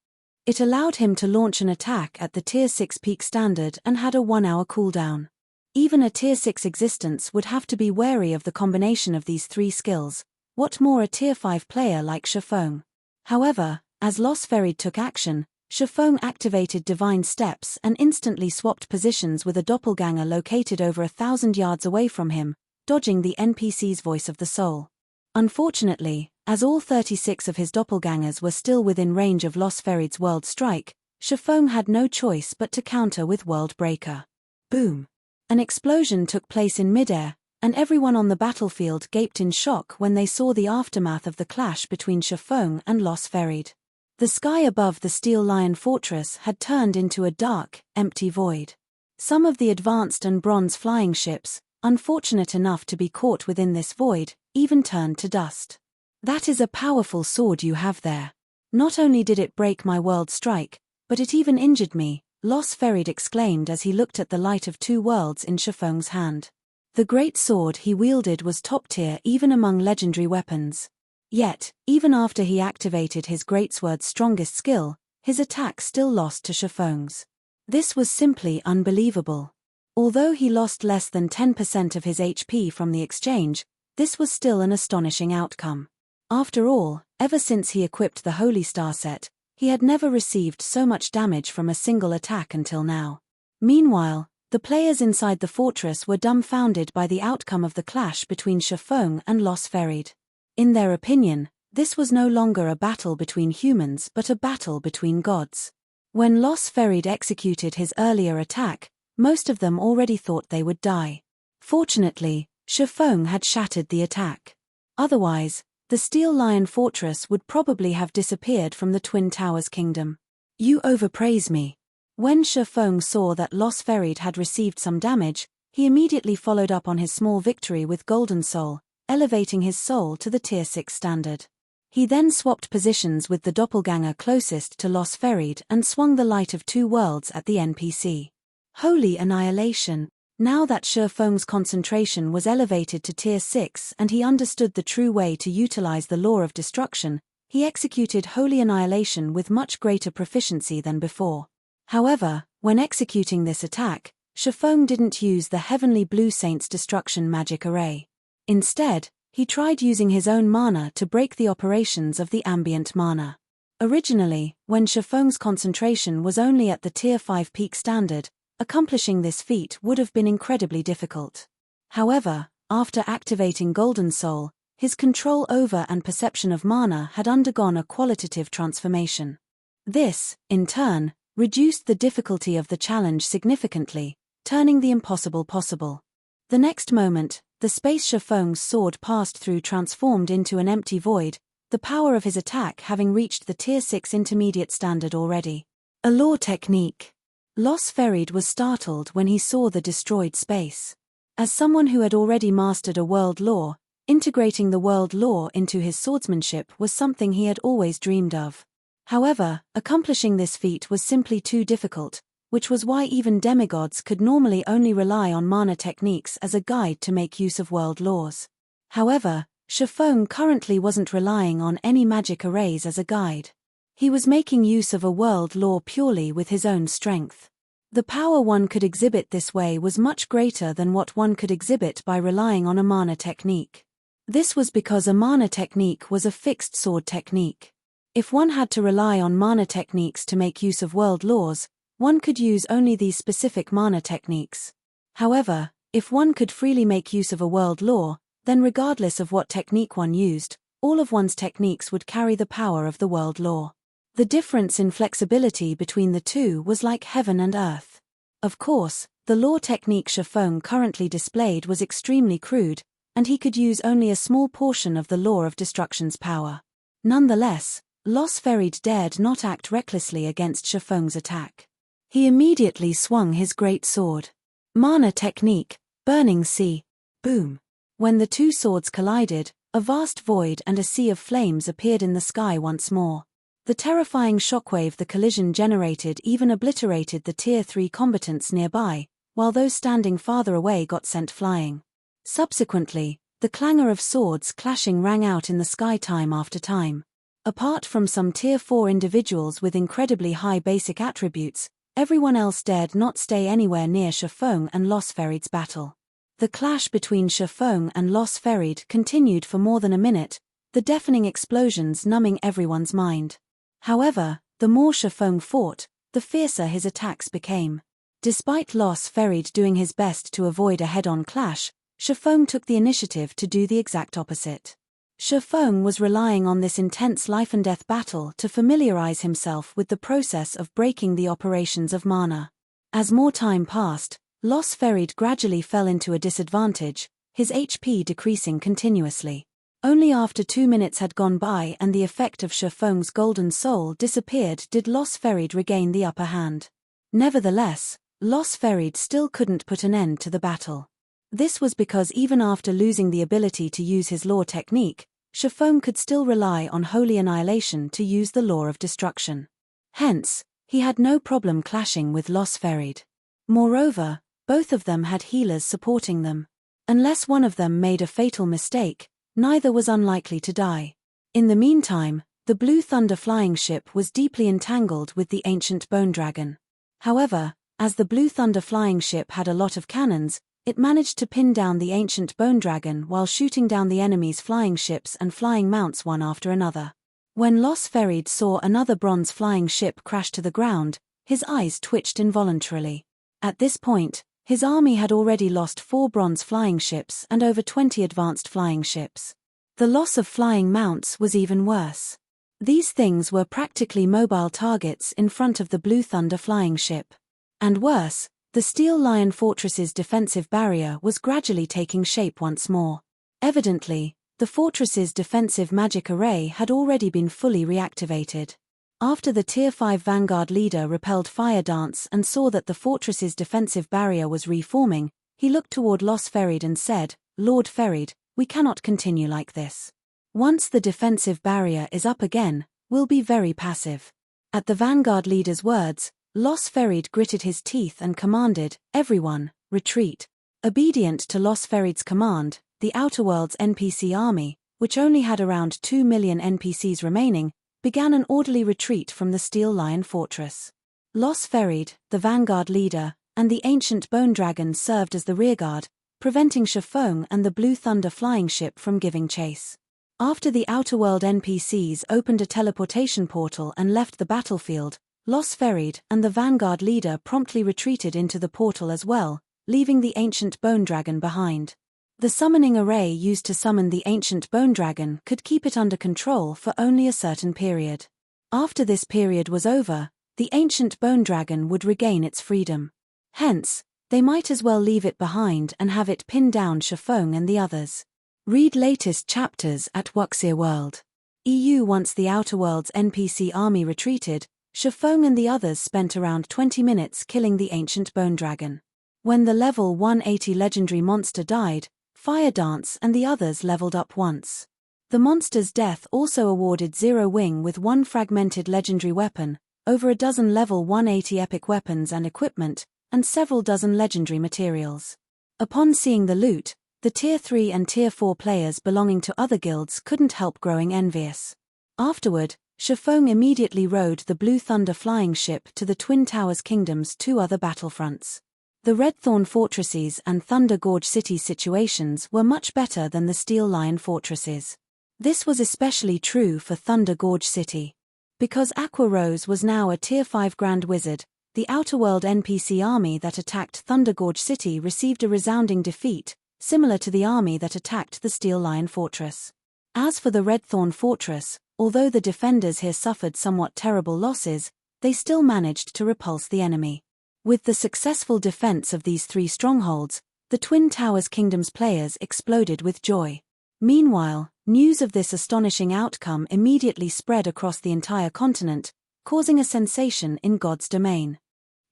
S1: It allowed him to launch an attack at the Tier 6 peak standard and had a 1-hour cooldown. Even a Tier 6 existence would have to be wary of the combination of these three skills, what more a Tier 5 player like Shifeng. However, as Los Ferried took action, Shifeng activated Divine Steps and instantly swapped positions with a doppelganger located over 1,000 yards away from him, dodging the NPC's Voice of the Soul. Unfortunately, as all 36 of his doppelgangers were still within range of Los Ferried's World Strike, Shifeng had no choice but to counter with World Breaker. Boom! An explosion took place in midair, and everyone on the battlefield gaped in shock when they saw the aftermath of the clash between Shifeng and Los Ferried. The sky above the Steel Lion Fortress had turned into a dark, empty void. Some of the advanced and bronze flying ships, unfortunate enough to be caught within this void, even turned to dust. That is a powerful sword you have there. Not only did it break my World Strike, but it even injured me, Los Ferried exclaimed as he looked at the Light of Two Worlds in Shifeng's hand. The great sword he wielded was top tier even among legendary weapons. Yet, even after he activated his greatsword's strongest skill, his attack still lost to Shifeng's. This was simply unbelievable. Although he lost less than 10% of his HP from the exchange, this was still an astonishing outcome. After all, ever since he equipped the Holy Star set, he had never received so much damage from a single attack until now. Meanwhile, the players inside the fortress were dumbfounded by the outcome of the clash between Shifeng and Los Ferried. In their opinion, this was no longer a battle between humans but a battle between gods. When Los Ferried executed his earlier attack, most of them already thought they would die. Fortunately, Shifeng had shattered the attack. Otherwise, the Steel Lion Fortress would probably have disappeared from the Twin Towers Kingdom. You overpraise me. When Shifeng saw that Los Ferried had received some damage, he immediately followed up on his small victory with Golden Soul, elevating his soul to the Tier 6 standard. He then swapped positions with the doppelganger closest to Los Ferried and swung the Light of Two Worlds at the NPC. Holy annihilation! Now that Shifeng's concentration was elevated to Tier 6 and he understood the true way to utilize the Law of Destruction, he executed Holy Annihilation with much greater proficiency than before. However, when executing this attack, Shifeng didn't use the Heavenly Blue Saint's Destruction magic array. Instead, he tried using his own mana to break the operations of the ambient mana. Originally, when Shifeng's concentration was only at the Tier 5 peak standard, accomplishing this feat would have been incredibly difficult. However, after activating Golden Soul, his control over and perception of mana had undergone a qualitative transformation. This, in turn, reduced the difficulty of the challenge significantly, turning the impossible possible. The next moment, the space Shifeng's sword passed through transformed into an empty void, the power of his attack having reached the Tier 6 intermediate standard already. A law technique. Los Ferried was startled when he saw the destroyed space. As someone who had already mastered a world law, integrating the world law into his swordsmanship was something he had always dreamed of. However, accomplishing this feat was simply too difficult, which was why even demigods could normally only rely on mana techniques as a guide to make use of world laws. However, Shifeng currently wasn't relying on any magic arrays as a guide. He was making use of a world law purely with his own strength. The power one could exhibit this way was much greater than what one could exhibit by relying on a mana technique. This was because a mana technique was a fixed sword technique. If one had to rely on mana techniques to make use of world laws, one could use only these specific mana techniques. However, if one could freely make use of a world law, then regardless of what technique one used, all of one's techniques would carry the power of the world law. The difference in flexibility between the two was like heaven and earth. Of course, the law technique Shifeng currently displayed was extremely crude, and he could use only a small portion of the Law of Destruction's power. Nonetheless, Los Ferid dared not act recklessly against Shifeng's attack. He immediately swung his great sword. Mana technique, Burning Sea. Boom. When the two swords collided, a vast void and a sea of flames appeared in the sky once more. The terrifying shockwave the collision generated even obliterated the Tier 3 combatants nearby, while those standing farther away got sent flying. Subsequently, the clangor of swords clashing rang out in the sky time after time. Apart from some Tier 4 individuals with incredibly high basic attributes, everyone else dared not stay anywhere near Shifeng and Los Ferid's battle. The clash between Shifeng and Los Ferid continued for more than a minute, the deafening explosions numbing everyone's mind. However, the more Shifeng fought, the fiercer his attacks became. Despite Los Ferid doing his best to avoid a head-on clash, Shifeng took the initiative to do the exact opposite. Shifeng was relying on this intense life-and-death battle to familiarize himself with the process of breaking the operations of mana. As more time passed, Los Ferid gradually fell into a disadvantage, his HP decreasing continuously. Only after 2 minutes had gone by and the effect of Shifeng's golden soul disappeared did Los Ferid regain the upper hand. Nevertheless, Los Ferid still couldn't put an end to the battle. This was because even after losing the ability to use his law technique, Shifeng could still rely on Holy Annihilation to use the Law of Destruction. Hence, he had no problem clashing with Los Ferid. Moreover, both of them had healers supporting them. Unless one of them made a fatal mistake, neither was unlikely to die. In the meantime, the Blue Thunder flying ship was deeply entangled with the ancient Bone Dragon. However, as the Blue Thunder flying ship had a lot of cannons, it managed to pin down the ancient Bone Dragon while shooting down the enemy's flying ships and flying mounts one after another. When Los Ferid saw another bronze flying ship crash to the ground, his eyes twitched involuntarily. At this point, his army had already lost 4 bronze flying ships and over 20 advanced flying ships. The loss of flying mounts was even worse. These things were practically mobile targets in front of the Blue Thunder flying ship. And worse, the Steel Lion Fortress's defensive barrier was gradually taking shape once more. Evidently, the fortress's defensive magic array had already been fully reactivated. After the Tier 5 Vanguard leader repelled Fire Dance and saw that the fortress's defensive barrier was reforming, he looked toward Los Ferid and said, "Lord Ferid, we cannot continue like this. Once the defensive barrier is up again, we'll be very passive." At the Vanguard leader's words, Los Ferid gritted his teeth and commanded, "Everyone, retreat." Obedient to Los Ferid's command, the Outer Worlds NPC army, which only had around 2 million NPCs remaining, began an orderly retreat from the Steel Lion Fortress. Los Ferid, the Vanguard leader, and the ancient Bone Dragon served as the rearguard, preventing Shifeng and the Blue Thunder flying ship from giving chase. After the Outer World NPCs opened a teleportation portal and left the battlefield, Los Ferid and the Vanguard leader promptly retreated into the portal as well, leaving the ancient Bone Dragon behind. The summoning array used to summon the ancient Bone Dragon could keep it under control for only a certain period. After this period was over, the ancient Bone Dragon would regain its freedom. Hence, they might as well leave it behind and have it pin down Shifeng and the others. Read latest chapters at Wuxia World. EU. Once the Outer Worlds NPC army retreated, Shifeng and the others spent around 20 minutes killing the ancient Bone Dragon. When the level 180 legendary monster died, Fire Dance and the others leveled up once. The monster's death also awarded Zero Wing with 1 fragmented legendary weapon, over a dozen level 180 epic weapons and equipment, and several dozen legendary materials. Upon seeing the loot, the Tier 3 and Tier 4 players belonging to other guilds couldn't help growing envious. Afterward, Shifeng immediately rode the Blue Thunder flying ship to the Twin Towers Kingdom's 2 other battlefronts. The Redthorn Fortresses and Thunder Gorge City situations were much better than the Steel Lion Fortresses. This was especially true for Thunder Gorge City. Because Aqua Rose was now a Tier 5 Grand Wizard, the Outer World NPC army that attacked Thunder Gorge City received a resounding defeat, similar to the army that attacked the Steel Lion Fortress. As for the Redthorn Fortress, Although the defenders here suffered somewhat terrible losses, they still managed to repulse the enemy. With the successful defense of these 3 strongholds, the Twin Towers Kingdom's players exploded with joy. Meanwhile, news of this astonishing outcome immediately spread across the entire continent, causing a sensation in God's domain.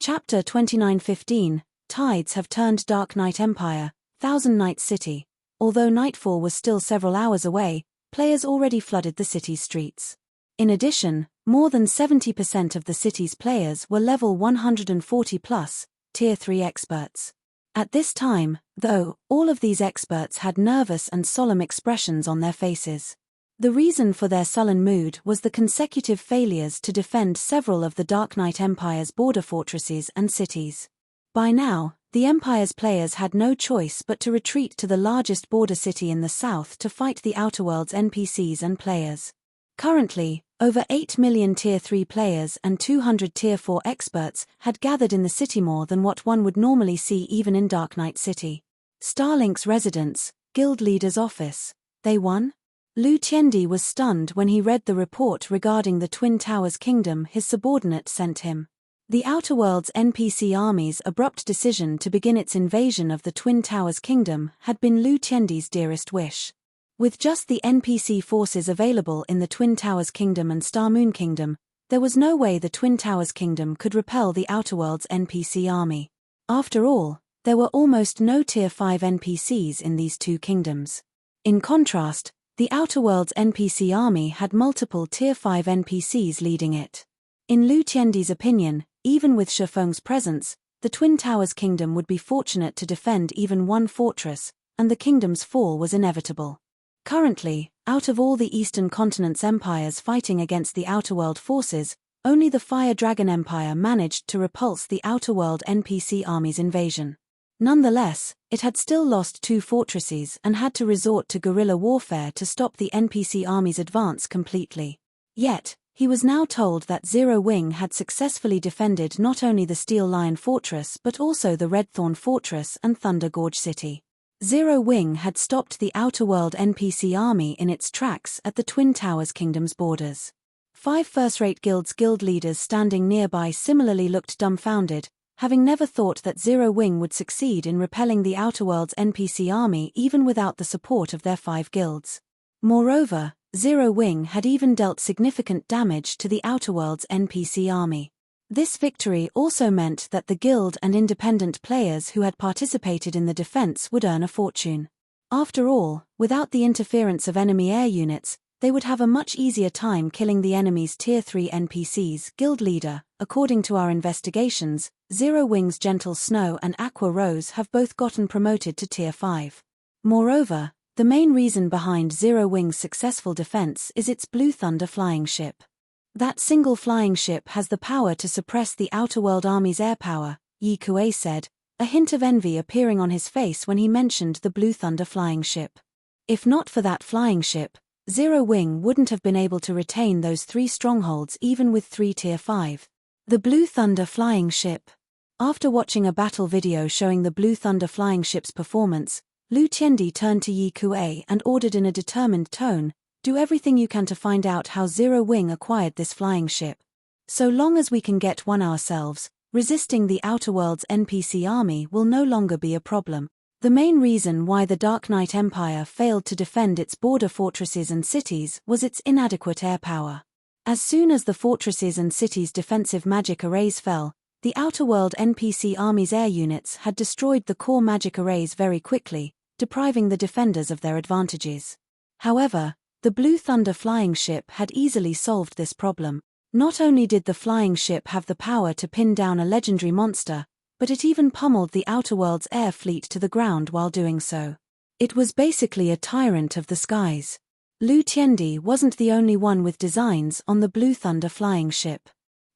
S1: Chapter 29:15, Tides have turned Dark Knight Empire, Thousand Nights City. Although nightfall was still several hours away, players already flooded the city's streets. In addition, more than 70% of the city's players were level 140+, Tier 3 experts. At this time, though, all of these experts had nervous and solemn expressions on their faces. The reason for their sullen mood was the consecutive failures to defend several of the Dark Knight Empire's border fortresses and cities. By now, the Empire's players had no choice but to retreat to the largest border city in the south to fight the Outer Worlds NPCs and players. Currently, over 8 million Tier 3 players and 200 Tier 4 experts had gathered in the city, more than what one would normally see even in Dark Knight City. Starlink's residence, Guild Leader's office. They won? Lu Tiendi was stunned when he read the report regarding the Twin Towers Kingdom his subordinate sent him. The Outer Worlds NPC army's abrupt decision to begin its invasion of the Twin Towers Kingdom had been Lu Tiendi's dearest wish. With just the NPC forces available in the Twin Towers Kingdom and Star Moon Kingdom, there was no way the Twin Towers Kingdom could repel the Outer Worlds NPC army. After all, there were almost no Tier 5 NPCs in these 2 kingdoms. In contrast, the Outer Worlds NPC army had multiple Tier 5 NPCs leading it. In Lu Tiendi's opinion, even with Shifeng's presence, the Twin Towers Kingdom would be fortunate to defend even one fortress, and the kingdom's fall was inevitable. Currently, out of all the Eastern Continent's empires fighting against the Outer World forces, only the Fire Dragon Empire managed to repulse the Outer World NPC army's invasion. Nonetheless, it had still lost 2 fortresses and had to resort to guerrilla warfare to stop the NPC army's advance completely. Yet, he was now told that Zero Wing had successfully defended not only the Steel Lion Fortress but also the Redthorn Fortress and Thunder Gorge City. Zero Wing had stopped the Outer World NPC army in its tracks at the Twin Towers Kingdom's borders. 5 first-rate guilds' guild leaders standing nearby similarly looked dumbfounded, having never thought that Zero Wing would succeed in repelling the Outer World's NPC army even without the support of their 5 guilds. Moreover, Zero Wing had even dealt significant damage to the Outer World's NPC army. This victory also meant that the guild and independent players who had participated in the defense would earn a fortune. After all, without the interference of enemy air units, they would have a much easier time killing the enemy's Tier 3 NPCs. Guild leader, according to our investigations, Zero Wing's Gentle Snow and Aqua Rose have both gotten promoted to Tier 5. Moreover, the main reason behind Zero Wing's successful defense is its Blue Thunder flying ship. That single flying ship has the power to suppress the Outer World Army's air power, Yi Kuei said, a hint of envy appearing on his face when he mentioned the Blue Thunder flying ship. If not for that flying ship, Zero Wing wouldn't have been able to retain those 3 strongholds even with 3 Tier 5. The Blue Thunder flying ship. After watching a battle video showing the Blue Thunder flying ship's performance, Lu Tiendi turned to Yi Kuei and ordered in a determined tone, "Do everything you can to find out how Zero Wing acquired this flying ship. So long as we can get one ourselves, resisting the Outer World's NPC army will no longer be a problem." The main reason why the Dark Knight Empire failed to defend its border fortresses and cities was its inadequate air power. As soon as the fortresses and cities' defensive magic arrays fell, the Outer World NPC army's air units had destroyed the core magic arrays very quickly, depriving the defenders of their advantages. However, the Blue Thunder flying ship had easily solved this problem. Not only did the flying ship have the power to pin down a legendary monster, but it even pummeled the Outer World's air fleet to the ground while doing so. It was basically a tyrant of the skies. Lu Tiendi wasn't the only one with designs on the Blue Thunder flying ship.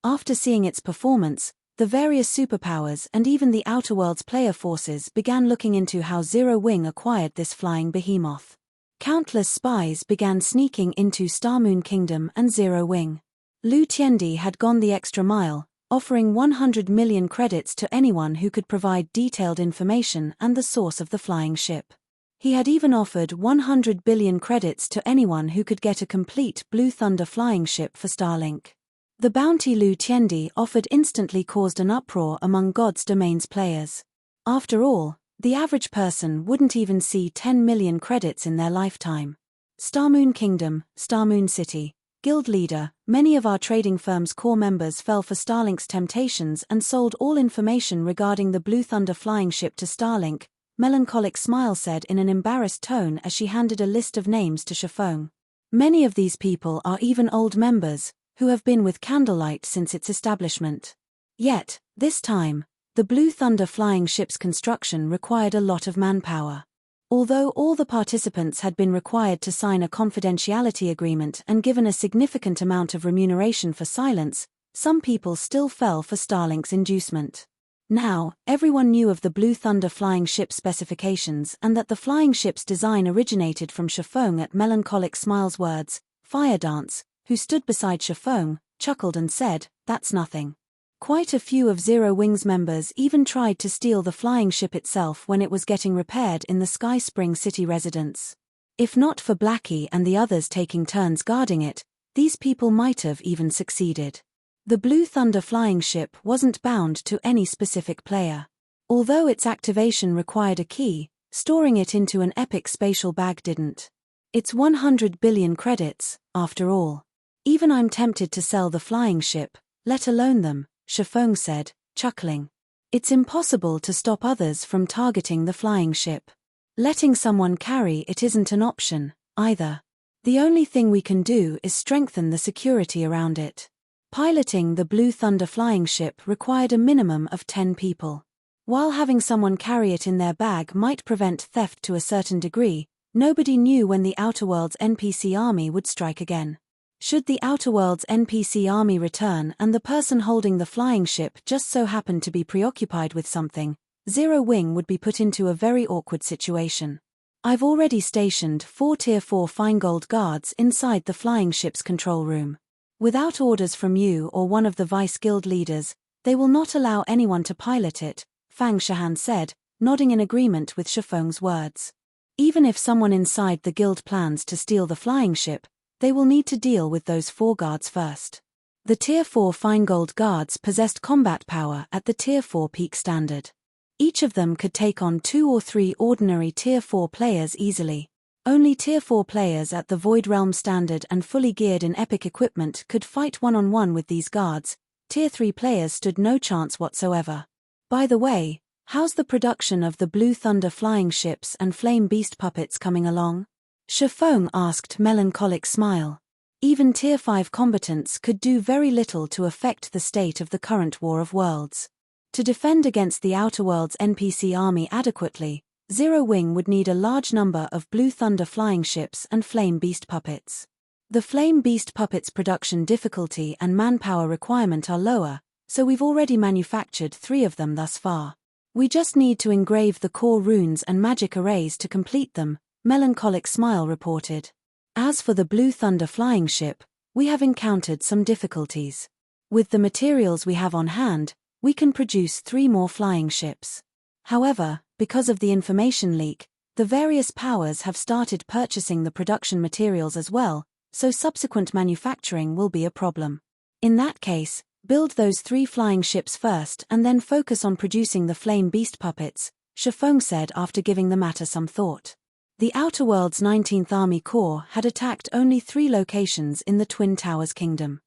S1: After seeing its performance, the various superpowers and even the Outer World's player forces began looking into how Zero Wing acquired this flying behemoth. Countless spies began sneaking into Star Moon Kingdom and Zero Wing. Lu Tiendi had gone the extra mile, offering 100 million credits to anyone who could provide detailed information and the source of the flying ship. He had even offered 100 billion credits to anyone who could get a complete Blue Thunder flying ship for Starlink. The bounty Lu Tiendi offered instantly caused an uproar among God's Domains players. After all, the average person wouldn't even see 10 million credits in their lifetime. Starmoon Kingdom, Starmoon City, Guild Leader, many of our trading firm's core members fell for Starlink's temptations and sold all information regarding the Blue Thunder flying ship to Starlink, Melancholic Smile said in an embarrassed tone as she handed a list of names to Shifeng. Many of these people are even old members, who have been with Candlelight since its establishment. Yet, this time, the Blue Thunder flying ship's construction required a lot of manpower. Although all the participants had been required to sign a confidentiality agreement and given a significant amount of remuneration for silence, some people still fell for Starlink's inducement. Now, everyone knew of the Blue Thunder flying ship specifications and that the flying ship's design originated from Shifeng. At Melancholic Smile's words, Fire Dance, who stood beside Shifeng, chuckled and said, "That's nothing." Quite a few of Zero Wing's members even tried to steal the flying ship itself when it was getting repaired in the Sky Spring City residence. If not for Blackie and the others taking turns guarding it, these people might have even succeeded. The Blue Thunder flying ship wasn't bound to any specific player. Although its activation required a key, storing it into an epic spatial bag didn't. It's 100 billion credits, after all. Even I'm tempted to sell the flying ship, let alone them, Shifeng said, chuckling. It's impossible to stop others from targeting the flying ship. Letting someone carry it isn't an option, either. The only thing we can do is strengthen the security around it. Piloting the Blue Thunder flying ship required a minimum of 10 people. While having someone carry it in their bag might prevent theft to a certain degree, nobody knew when the Outer Worlds NPC army would strike again. Should the Outer Worlds NPC army return and the person holding the flying ship just so happen to be preoccupied with something, Zero Wing would be put into a very awkward situation. I've already stationed 4 Tier 4 Fine-Gold guards inside the flying ship's control room. Without orders from you or one of the Vice Guild leaders, they will not allow anyone to pilot it, Fang Shahan said, nodding in agreement with Shifeng's words. Even if someone inside the guild plans to steal the flying ship, they will need to deal with those 4 guards first. The Tier 4 Fine-Gold guards possessed combat power at the Tier 4 peak standard. Each of them could take on 2 or 3 ordinary Tier 4 players easily. Only Tier 4 players at the Void Realm standard and fully geared in epic equipment could fight one-on-one with these guards. Tier 3 players stood no chance whatsoever. By the way, how's the production of the Blue Thunder flying ships and Flame Beast puppets coming along? Shifeng asked Melancholic Smile. Even Tier 5 combatants could do very little to affect the state of the current War of Worlds. To defend against the Outer Worlds NPC army adequately, Zero Wing would need a large number of Blue Thunder flying ships and Flame Beast puppets. The Flame Beast puppets' production difficulty and manpower requirement are lower, so we've already manufactured 3 of them thus far. We just need to engrave the core runes and magic arrays to complete them, Melancholic Smile reported. As for the Blue Thunder flying ship, we have encountered some difficulties. With the materials we have on hand, we can produce 3 more flying ships. However, because of the information leak, the various powers have started purchasing the production materials as well, so subsequent manufacturing will be a problem. In that case, build those 3 flying ships first and then focus on producing the Flame Beast puppets, Shifeng said after giving the matter some thought. The Outer Worlds 19th Army Corps had attacked only 3 locations in the Twin Towers Kingdom.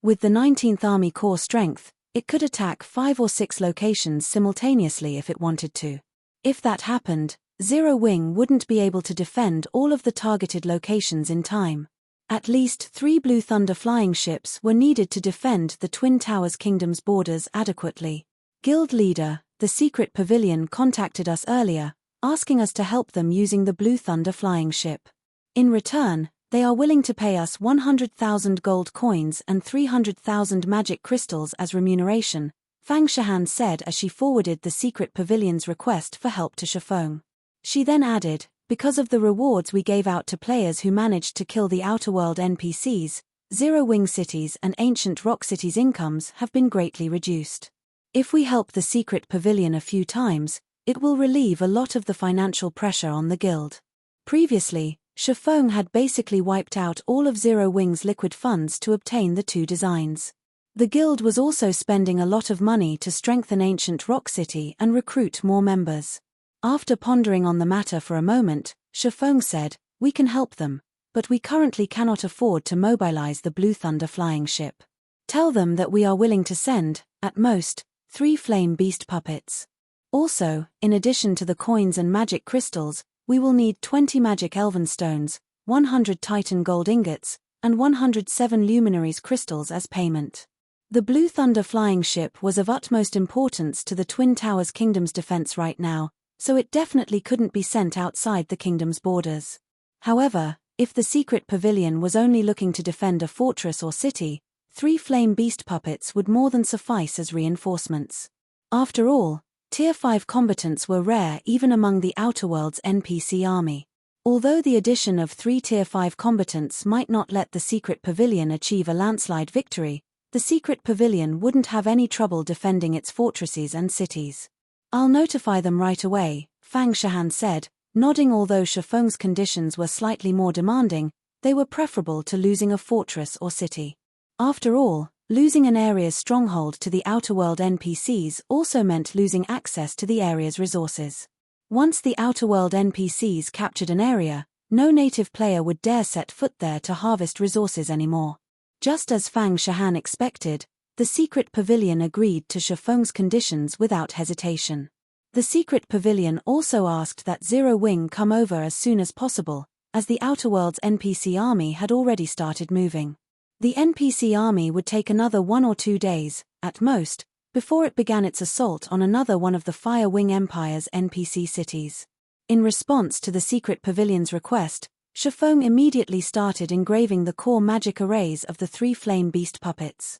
S1: With the 19th Army Corps strength, it could attack 5 or 6 locations simultaneously if it wanted to. If that happened, Zero Wing wouldn't be able to defend all of the targeted locations in time. At least 3 Blue Thunder flying ships were needed to defend the Twin Towers Kingdom's borders adequately. Guild leader, the Secret Pavilion contacted us earlier, asking us to help them using the Blue Thunder flying ship. In return, they are willing to pay us 100,000 gold coins and 300,000 magic crystals as remuneration, Fang Shahan said as she forwarded the Secret Pavilion's request for help to Shifeng. She then added, because of the rewards we gave out to players who managed to kill the Outer World NPCs, Zero Wing Cities and Ancient Rock Cities' incomes have been greatly reduced. If we help the Secret Pavilion a few times, It will relieve a lot of the financial pressure on the guild. Previously, Shifeng had basically wiped out all of Zero Wing's liquid funds to obtain the 2 designs. The guild was also spending a lot of money to strengthen Ancient Rock City and recruit more members. After pondering on the matter for a moment, Shifeng said, "We can help them, but we currently cannot afford to mobilize the Blue Thunder flying ship. Tell them that we are willing to send, at most, 3 flame beast puppets. Also, in addition to the coins and magic crystals, we will need 20 magic elven stones, 100 titan gold ingots, and 107 luminaries crystals as payment." The Blue Thunder flying ship was of utmost importance to the Twin Towers Kingdom's defense right now, so it definitely couldn't be sent outside the kingdom's borders. However, if the secret pavilion was only looking to defend a fortress or city, 3 flame beast puppets would more than suffice as reinforcements. After all, Tier 5 combatants were rare even among the Outer Worlds NPC army. Although the addition of 3 Tier 5 combatants might not let the secret pavilion achieve a landslide victory, the secret pavilion wouldn't have any trouble defending its fortresses and cities. "I'll notify them right away," Fang Shahan said, nodding. Although Shifeng's conditions were slightly more demanding, they were preferable to losing a fortress or city. After all, losing an area's stronghold to the Outer World NPCs also meant losing access to the area's resources. Once the Outer World NPCs captured an area, no native player would dare set foot there to harvest resources anymore. Just as Fang Shahan expected, the secret pavilion agreed to Shifeng's conditions without hesitation. The secret pavilion also asked that Zero Wing come over as soon as possible, as the Outer Worlds NPC army had already started moving. The NPC army would take another 1 or 2 days, at most, before it began its assault on another one of the Fire Wing Empire's NPC cities. In response to the secret pavilion's request, Shifeng immediately started engraving the core magic arrays of the 3 flame beast puppets.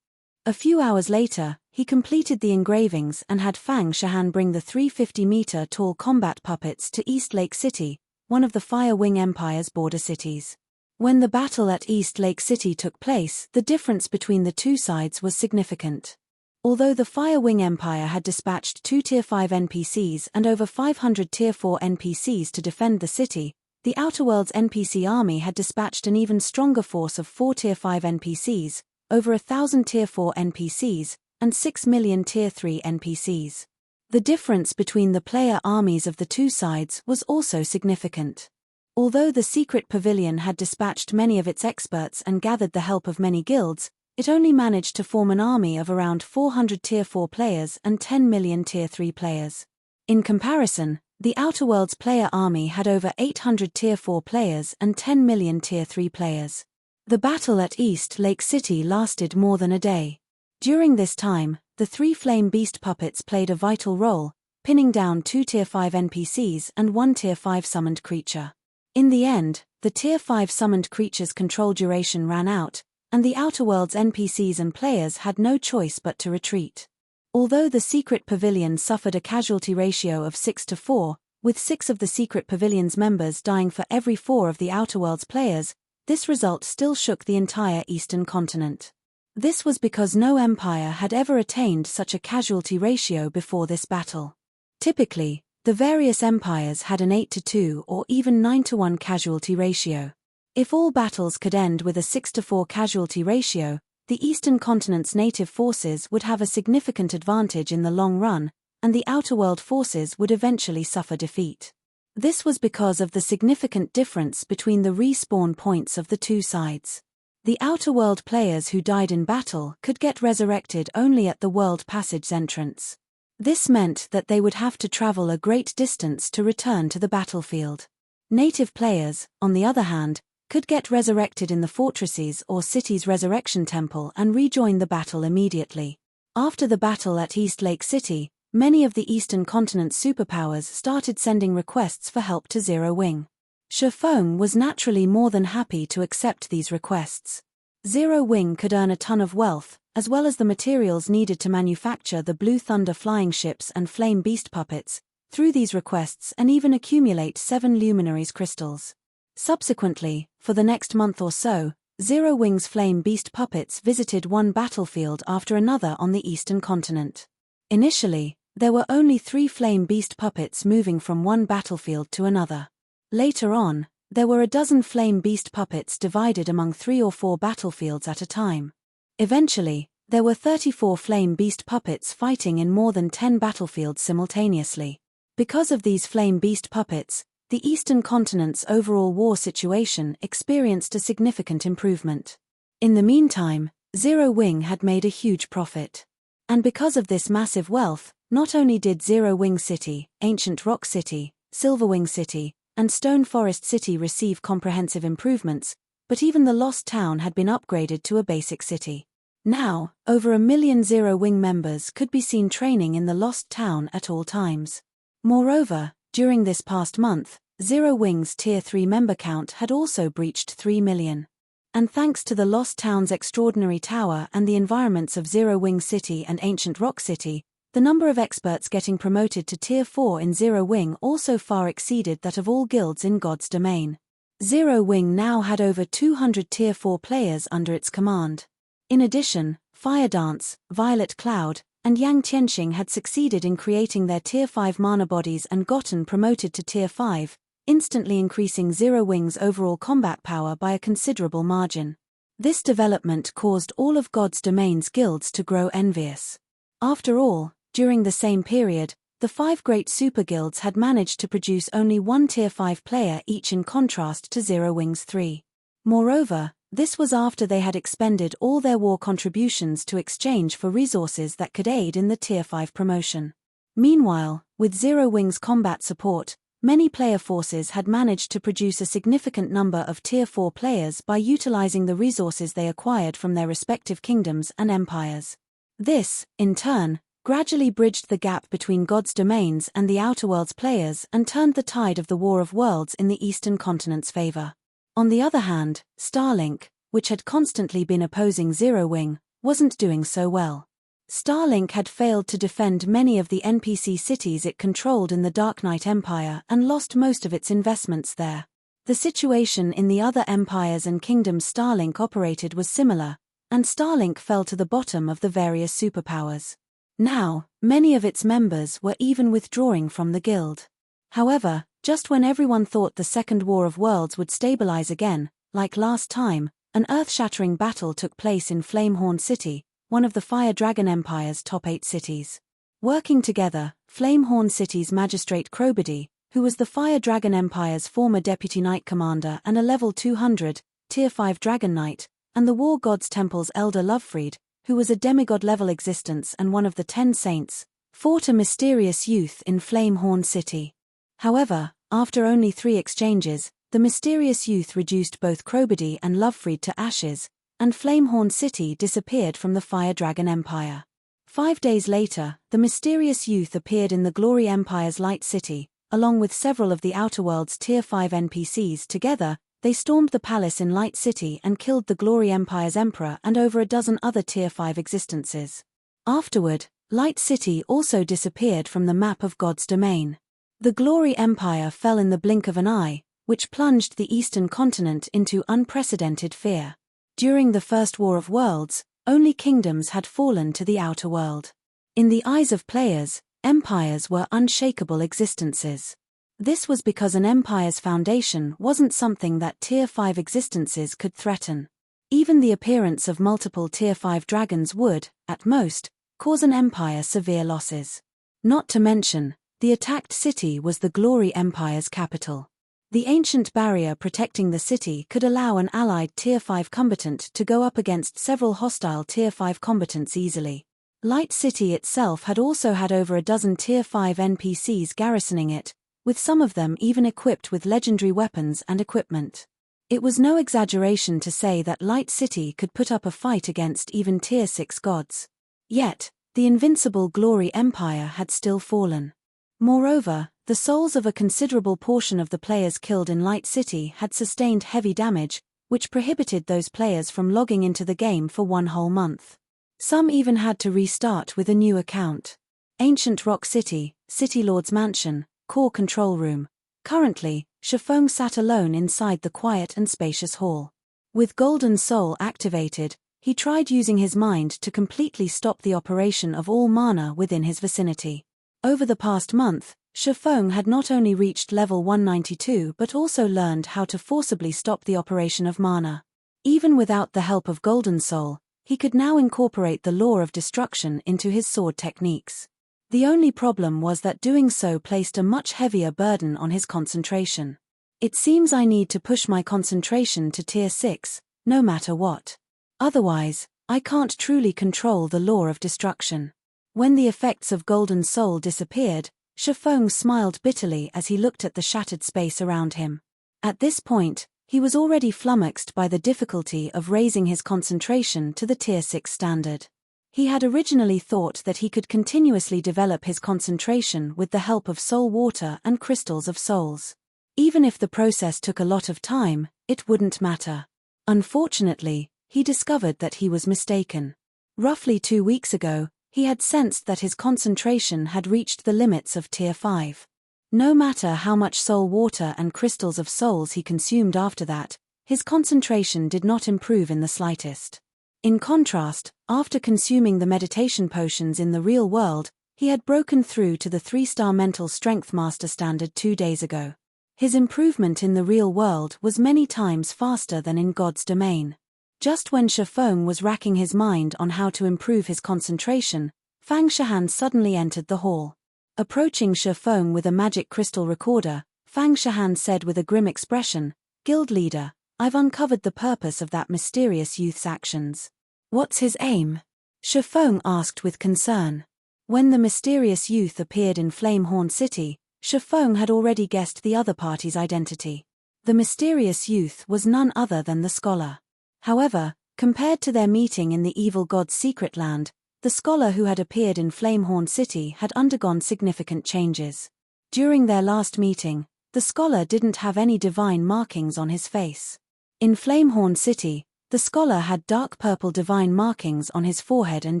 S1: A few hours later, he completed the engravings and had Fang Shahan bring the 350-meter-tall combat puppets to East Lake City, one of the Fire Wing Empire's border cities. When the battle at East Lake City took place, the difference between the 2 sides was significant. Although the Fire Wing Empire had dispatched 2 Tier 5 NPCs and over 500 Tier 4 NPCs to defend the city, the Outer Worlds NPC army had dispatched an even stronger force of 4 Tier 5 NPCs, over 1,000 Tier 4 NPCs, and 6 million Tier 3 NPCs. The difference between the player armies of the 2 sides was also significant. Although the secret pavilion had dispatched many of its experts and gathered the help of many guilds, it only managed to form an army of around 400 Tier 4 players and 10 million Tier 3 players. In comparison, the Outer Worlds player army had over 800 Tier 4 players and 10 million Tier 3 players. The battle at East Lake City lasted more than a day. During this time, the 3 flame beast puppets played a vital role, pinning down 2 Tier 5 NPCs and 1 Tier 5 summoned creature. In the end, the Tier 5 summoned creature's control duration ran out, and the Outer Worlds NPCs and players had no choice but to retreat. Although the secret pavilion suffered a casualty ratio of 6-4, with 6 of the secret pavilion's members dying for every 4 of the Outer Worlds players, this result still shook the entire eastern continent. This was because no empire had ever attained such a casualty ratio before this battle. Typically, the various empires had an 8-2 or even 9-1 casualty ratio. If all battles could end with a 6-4 casualty ratio, the eastern continent's native forces would have a significant advantage in the long run, and the Outer World forces would eventually suffer defeat. This was because of the significant difference between the respawn points of the 2 sides. The Outer World players who died in battle could get resurrected only at the World Passage entrance. This meant that they would have to travel a great distance to return to the battlefield. Native players, on the other hand, could get resurrected in the fortresses or city's resurrection temple and rejoin the battle immediately. After the battle at East Lake City, many of the eastern continent's superpowers started sending requests for help to Zero Wing. Shifeng was naturally more than happy to accept these requests. Zero Wing could earn a ton of wealth, as well as the materials needed to manufacture the Blue Thunder flying ships and Flame Beast puppets, through these requests and even accumulate 7 luminaries crystals. Subsequently, for the next month or so, Zero Wing's Flame Beast puppets visited one battlefield after another on the eastern continent. Initially, There were only 3 flame beast puppets moving from one battlefield to another. Later on, there were a dozen flame beast puppets divided among 3 or 4 battlefields at a time. Eventually, there were 34 flame beast puppets fighting in more than 10 battlefields simultaneously. Because of these flame beast puppets, the Eastern Continent's overall war situation experienced a significant improvement. In the meantime, Zero Wing had made a huge profit. And because of this massive wealth, not only did Zero Wing City, Ancient Rock City, Silverwing City, and Stone Forest City receive comprehensive improvements, but even the Lost Town had been upgraded to a basic city. Now, over 1 million Zero Wing members could be seen training in the Lost Town at all times. Moreover, during this past month, Zero Wing's Tier 3 member count had also breached 3 million. And thanks to the Lost Town's extraordinary tower and the environments of Zero Wing City and Ancient Rock City, the number of experts getting promoted to Tier 4 in Zero Wing also far exceeded that of all guilds in God's domain. Zero Wing now had over 200 Tier 4 players under its command. In addition, Fire Dance, Violet Cloud, and Yang Tianxing had succeeded in creating their Tier 5 mana bodies and gotten promoted to Tier 5, instantly increasing Zero Wing's overall combat power by a considerable margin. This development caused all of God's domain's guilds to grow envious. After all, during the same period, the 5 great super guilds had managed to produce only 1 Tier 5 player each in contrast to Zero Wing's 3. Moreover, this was after they had expended all their war contributions to exchange for resources that could aid in the Tier 5 promotion. Meanwhile, with Zero Wing's combat support, many player forces had managed to produce a significant number of Tier 4 players by utilizing the resources they acquired from their respective kingdoms and empires. This, in turn, gradually bridged the gap between God's domains and the Outer Worlds players and turned the tide of the War of Worlds in the Eastern Continent's favor. On the other hand, Starlink, which had constantly been opposing Zero Wing, wasn't doing so well. Starlink had failed to defend many of the NPC cities it controlled in the Dark Knight Empire and lost most of its investments there. The situation in the other empires and kingdoms Starlink operated was similar, and Starlink fell to the bottom of the various superpowers. Now, many of its members were even withdrawing from the guild. However, just when everyone thought the Second War of Worlds would stabilize again, like last time, an earth-shattering battle took place in Flamehorn City, one of the Fire Dragon Empire's top 8 cities. Working together, Flamehorn City's Magistrate Crobody, who was the Fire Dragon Empire's former Deputy Knight Commander and a level 200, Tier 5 Dragon Knight, and the War God's Temple's Elder Lovefried, who was a demigod-level existence and one of the 10 saints, fought a mysterious youth in Flamehorn City. However, after only 3 exchanges, the mysterious youth reduced both Crobody and Lovefried to ashes, and Flamehorn City disappeared from the Fire Dragon Empire. 5 days later, the mysterious youth appeared in the Glory Empire's Light City, along with several of the Outer Worlds Tier 5 NPCs. Together, they stormed the palace in Light City and killed the Glory Empire's emperor and over a dozen other Tier 5 existences. Afterward, Light City also disappeared from the map of God's domain. The Glory Empire fell in the blink of an eye, which plunged the Eastern Continent into unprecedented fear. During the First War of Worlds, only kingdoms had fallen to the outer world. In the eyes of players, empires were unshakable existences. This was because an empire's foundation wasn't something that Tier 5 existences could threaten. Even the appearance of multiple Tier 5 dragons would, at most, cause an empire severe losses. Not to mention, the attacked city was the Glory Empire's capital. The ancient barrier protecting the city could allow an allied Tier 5 combatant to go up against several hostile Tier 5 combatants easily. Light City itself had also had over a dozen Tier 5 NPCs garrisoning it, with some of them even equipped with legendary weapons and equipment. It was no exaggeration to say that Light City could put up a fight against even Tier 6 gods. Yet, the invincible Glory Empire had still fallen. Moreover, the souls of a considerable portion of the players killed in Light City had sustained heavy damage, which prohibited those players from logging into the game for 1 whole month. Some even had to restart with a new account. Ancient Rock City, City Lord's Mansion, Core Control Room. Currently, Shifeng sat alone inside the quiet and spacious hall. With Golden Soul activated, he tried using his mind to completely stop the operation of all mana within his vicinity. Over the past month, Shifeng had not only reached level 192 but also learned how to forcibly stop the operation of mana. Even without the help of Golden Soul, he could now incorporate the law of destruction into his sword techniques. The only problem was that doing so placed a much heavier burden on his concentration. It seems I need to push my concentration to tier 6, no matter what. Otherwise, I can't truly control the law of destruction. When the effects of Golden Soul disappeared, Shifeng smiled bitterly as he looked at the shattered space around him. At this point, he was already flummoxed by the difficulty of raising his concentration to the tier 6 standard. He had originally thought that he could continuously develop his concentration with the help of soul water and crystals of souls. Even if the process took a lot of time, it wouldn't matter. Unfortunately, he discovered that he was mistaken. Roughly 2 weeks ago, he had sensed that his concentration had reached the limits of tier 5. No matter how much soul water and crystals of souls he consumed after that, his concentration did not improve in the slightest. In contrast, after consuming the meditation potions in the real world, he had broken through to the 3-star mental strength master standard 2 days ago. His improvement in the real world was many times faster than in God's domain. Just when Shifeng was racking his mind on how to improve his concentration, Fang Shihan suddenly entered the hall. Approaching Shifeng with a magic crystal recorder, Fang Shihan said with a grim expression, "Guild leader, I've uncovered the purpose of that mysterious youth's actions." "What's his aim?" Shifeng asked with concern. When the mysterious youth appeared in Flamehorn City, Shifeng had already guessed the other party's identity. The mysterious youth was none other than the scholar. However, compared to their meeting in the evil god's secret land, the scholar who had appeared in Flamehorn City had undergone significant changes. During their last meeting, the scholar didn't have any divine markings on his face. In Flamehorn City, the scholar had dark purple divine markings on his forehead and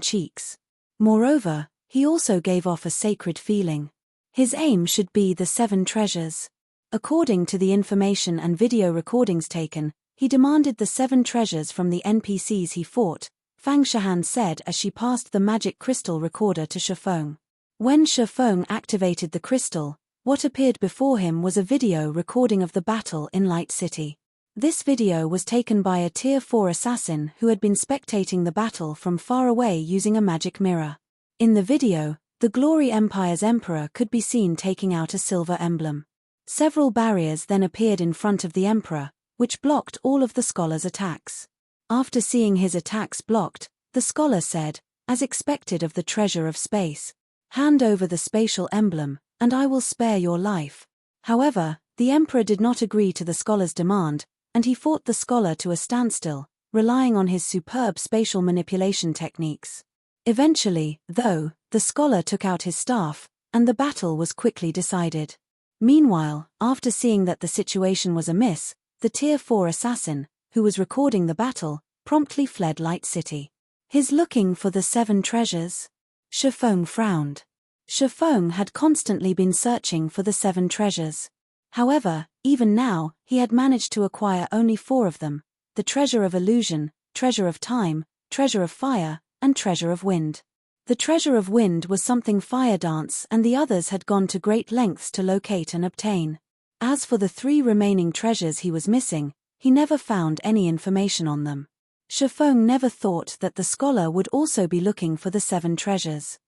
S1: cheeks. Moreover, he also gave off a sacred feeling. His aim should be the 7 treasures. According to the information and video recordings taken, he demanded the 7 treasures from the NPCs he fought, Fang Shihan said as she passed the magic crystal recorder to Shifeng. When Shifeng activated the crystal, what appeared before him was a video recording of the battle in Light City. This video was taken by a tier 4 assassin who had been spectating the battle from far away using a magic mirror. In the video, the Glory Empire's emperor could be seen taking out a silver emblem. Several barriers then appeared in front of the emperor, which blocked all of the scholar's attacks. After seeing his attacks blocked, the scholar said, as expected of the treasure of space, "Hand over the spatial emblem, and I will spare your life." However, the emperor did not agree to the scholar's demand, and he fought the scholar to a standstill, relying on his superb spatial manipulation techniques. Eventually, though, the scholar took out his staff, and the battle was quickly decided. Meanwhile, after seeing that the situation was amiss, the tier 4 assassin, who was recording the battle, promptly fled Light City. "He's looking for the 7 treasures?" Shifeng frowned. Shifeng had constantly been searching for the 7 treasures. However, even now, he had managed to acquire only 4 of them: the treasure of illusion, treasure of time, treasure of fire, and treasure of wind. The treasure of wind was something Fire Dance and the others had gone to great lengths to locate and obtain. As for the 3 remaining treasures he was missing, he never found any information on them. Shifeng never thought that the scholar would also be looking for the 7 treasures.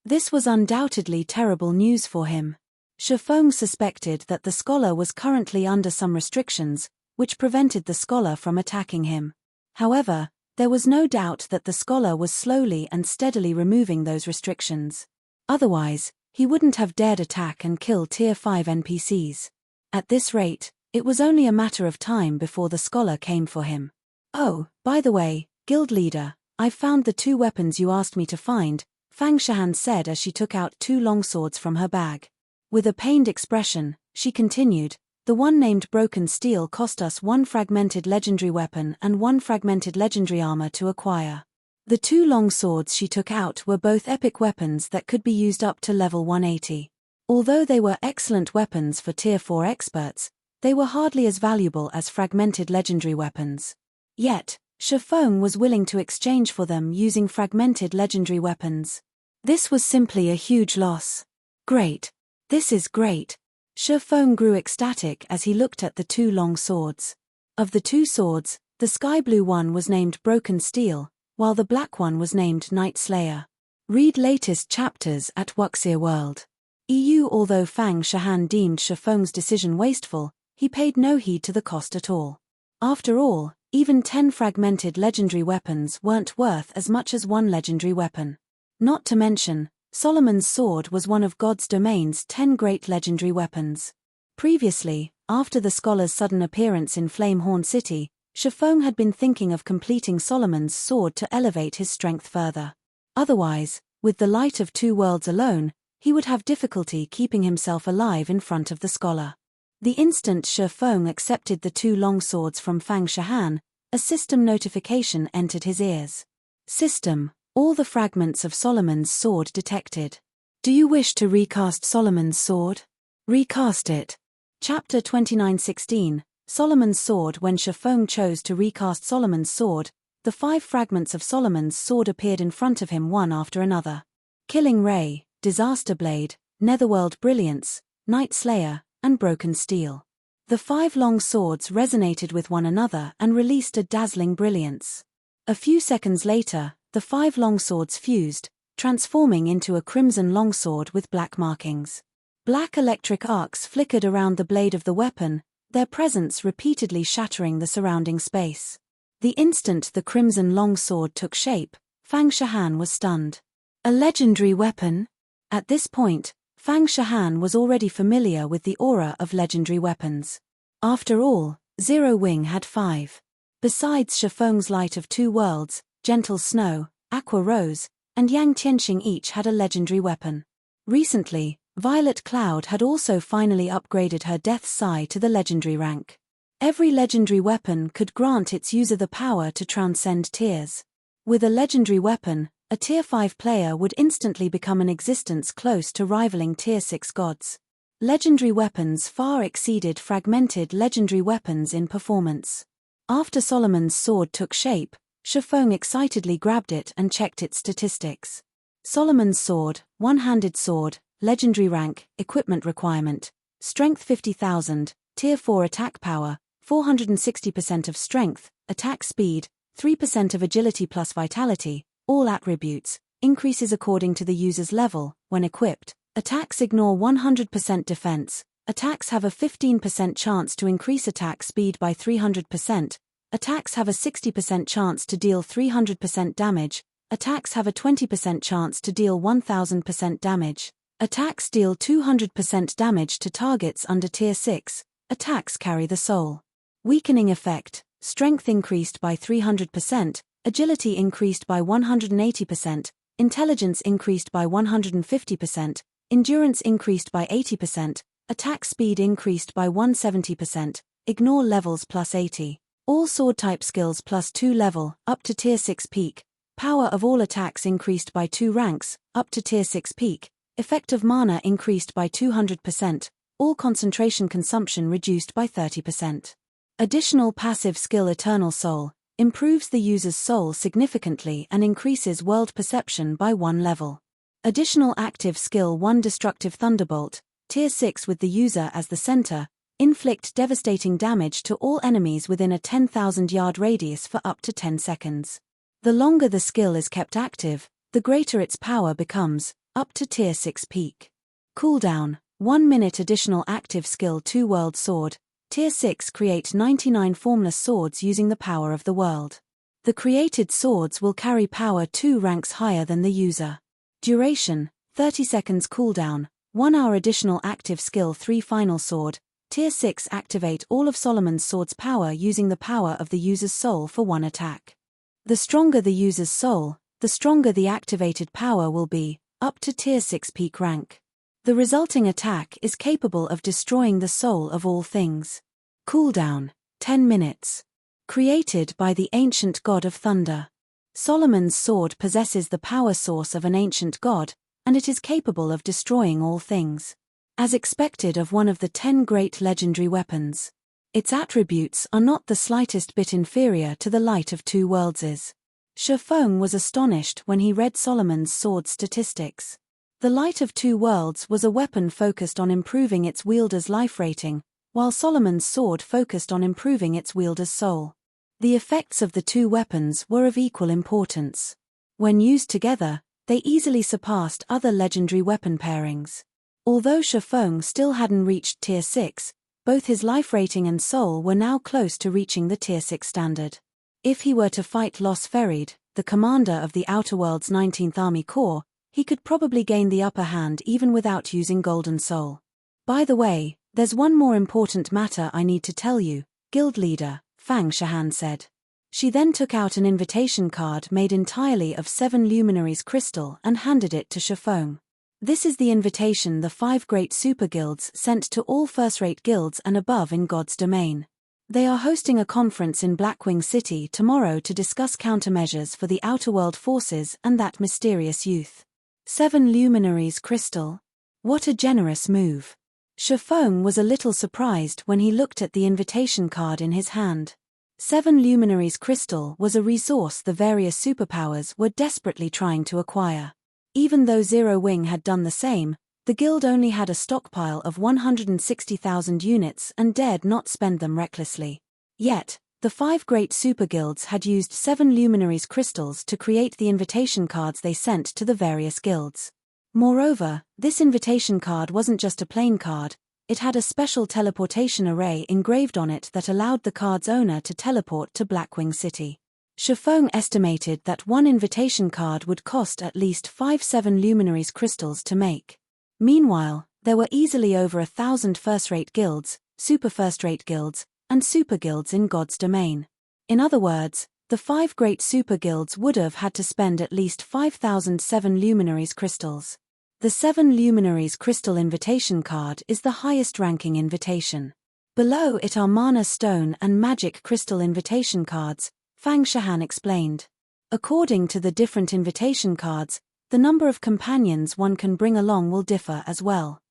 S1: This was undoubtedly terrible news for him. Shifeng suspected that the scholar was currently under some restrictions, which prevented the scholar from attacking him. However, there was no doubt that the scholar was slowly and steadily removing those restrictions. Otherwise, he wouldn't have dared attack and kill tier 5 NPCs. At this rate, it was only a matter of time before the scholar came for him. "Oh, by the way, guild leader, I've found the 2 weapons you asked me to find," Fang Shihan said as she took out 2 longswords from her bag. With a pained expression, she continued, "The one named Broken Steel cost us 1 fragmented legendary weapon and 1 fragmented legendary armor to acquire." The 2 longswords she took out were both epic weapons that could be used up to level 180. Although they were excellent weapons for tier 4 experts, they were hardly as valuable as fragmented legendary weapons. Yet, Shifeng was willing to exchange for them using fragmented legendary weapons. This was simply a huge loss. Great. This is great. Shifeng grew ecstatic as he looked at the two long swords. Of the two swords, the sky blue one was named Broken Steel, while the black one was named Night Slayer. Read latest chapters at Wuxia World. Although Fang Shahan deemed Shifeng's decision wasteful, he paid no heed to the cost at all. After all, even 10 fragmented legendary weapons weren't worth as much as one legendary weapon. Not to mention, Solomon's sword was one of God's domain's 10 great legendary weapons. Previously, after the scholar's sudden appearance in Flamehorn City, Shifeng had been thinking of completing Solomon's sword to elevate his strength further. Otherwise, with the light of two worlds alone, he would have difficulty keeping himself alive in front of the scholar. The instant Shifeng accepted the two long swords from Fang Shahan, a system notification entered his ears. System: all the fragments of Solomon's sword detected. Do you wish to recast Solomon's sword? Recast it. Chapter 29:16, Solomon's sword. When Shifeng chose to recast Solomon's sword, the 5 fragments of Solomon's sword appeared in front of him one after another. Killing Ray, Disaster Blade, Netherworld Brilliance, Night Slayer, and Broken Steel. The 5 long swords resonated with one another and released a dazzling brilliance. A few seconds later, the 5 long swords fused, transforming into a crimson longsword with black markings. Black electric arcs flickered around the blade of the weapon, their presence repeatedly shattering the surrounding space. The instant the crimson longsword took shape, Fang Shahan was stunned. A legendary weapon? At this point, Fang Shahan was already familiar with the aura of legendary weapons. After all, Zero Wing had 5. Besides Shifeng's Light of Two Worlds, Gentle Snow, Aqua Rose, and Yang Tianxing each had a legendary weapon. Recently, Violet Cloud had also finally upgraded her Death Sigh to the legendary rank. Every legendary weapon could grant its user the power to transcend tiers. With a legendary weapon, a Tier 5 player would instantly become an existence close to rivaling Tier 6 gods. Legendary weapons far exceeded fragmented legendary weapons in performance. After Solomon's sword took shape, Shifeng excitedly grabbed it and checked its statistics. Solomon's sword, one-handed sword, legendary rank, equipment requirement, strength 50,000, Tier 4 attack power, 460% of strength, attack speed, 3% of agility plus vitality, all attributes, increases according to the user's level. When equipped, attacks ignore 100% defense, attacks have a 15% chance to increase attack speed by 300%, attacks have a 60% chance to deal 300% damage, attacks have a 20% chance to deal 1000% damage, attacks deal 200% damage to targets under Tier 6, attacks carry the soul. Weakening effect, strength increased by 300%, agility increased by 180%, intelligence increased by 150%, endurance increased by 80%, attack speed increased by 170%, ignore levels plus 80, all sword type skills plus 2 level, up to Tier 6 peak, power of all attacks increased by 2 ranks, up to Tier 6 peak, effect of mana increased by 200%, all concentration consumption reduced by 30%. Additional passive skill Eternal Soul, improves the user's soul significantly and increases world perception by 1 level. Additional active skill 1 Destructive Thunderbolt, Tier 6 with the user as the center, inflict devastating damage to all enemies within a 10,000-yard radius for up to 10 seconds. The longer the skill is kept active, the greater its power becomes, up to Tier 6 peak. Cooldown, 1 minute. Additional active skill 2 World Sword, Tier 6 create 99 formless swords using the power of the world. The created swords will carry power 2 ranks higher than the user. Duration, 30 seconds. Cooldown, 1 hour. Additional active skill 3 Final Sword, Tier 6 activate all of Solomon's sword's power using the power of the user's soul for 1 attack. The stronger the user's soul, the stronger the activated power will be, up to Tier 6 peak rank. The resulting attack is capable of destroying the soul of all things. Cooldown, 10 minutes. Created by the ancient god of thunder. Solomon's sword possesses the power source of an ancient god, and it is capable of destroying all things. As expected of one of the 10 great legendary weapons. Its attributes are not the slightest bit inferior to the Light of Two Worlds'. Shifeng was astonished when he read Solomon's sword statistics. The Light of Two Worlds was a weapon focused on improving its wielder's life rating, while Solomon's sword focused on improving its wielder's soul. The effects of the two weapons were of equal importance. When used together, they easily surpassed other legendary weapon pairings. Although Shifeng still hadn't reached Tier 6, both his life rating and soul were now close to reaching the Tier 6 standard. If he were to fight Los Ferid, the commander of the Outer World's 19th Army Corps, he could probably gain the upper hand even without using Golden Soul. By the way, there's one more important matter I need to tell you, Guild Leader, Fang Shahan said. She then took out an invitation card made entirely of 7 luminaries crystal and handed it to Shifeng. This is the invitation the 5 great super guilds sent to all first-rate guilds and above in God's domain. They are hosting a conference in Blackwing City tomorrow to discuss countermeasures for the Outer World forces and that mysterious youth. 7 luminaries crystal? What a generous move. Shifeng was a little surprised when he looked at the invitation card in his hand. 7 luminaries crystal was a resource the various superpowers were desperately trying to acquire. Even though Zero Wing had done the same, the guild only had a stockpile of 160,000 units and dared not spend them recklessly. Yet, the 5 great super guilds had used 7 luminaries crystals to create the invitation cards they sent to the various guilds. Moreover, this invitation card wasn't just a plain card, it had a special teleportation array engraved on it that allowed the card's owner to teleport to Blackwing City. Shifeng estimated that one invitation card would cost at least 5 7 luminaries crystals to make. Meanwhile, there were easily over 1,000 first-rate guilds, super first-rate guilds, and super guilds in God's domain. In other words, the 5 great super guilds would have had to spend at least 5,007 luminaries crystals. The 7 luminaries crystal invitation card is the highest-ranking invitation. Below it are mana stone and magic crystal invitation cards, Fang Shahan explained. According to the different invitation cards, the number of companions one can bring along will differ as well.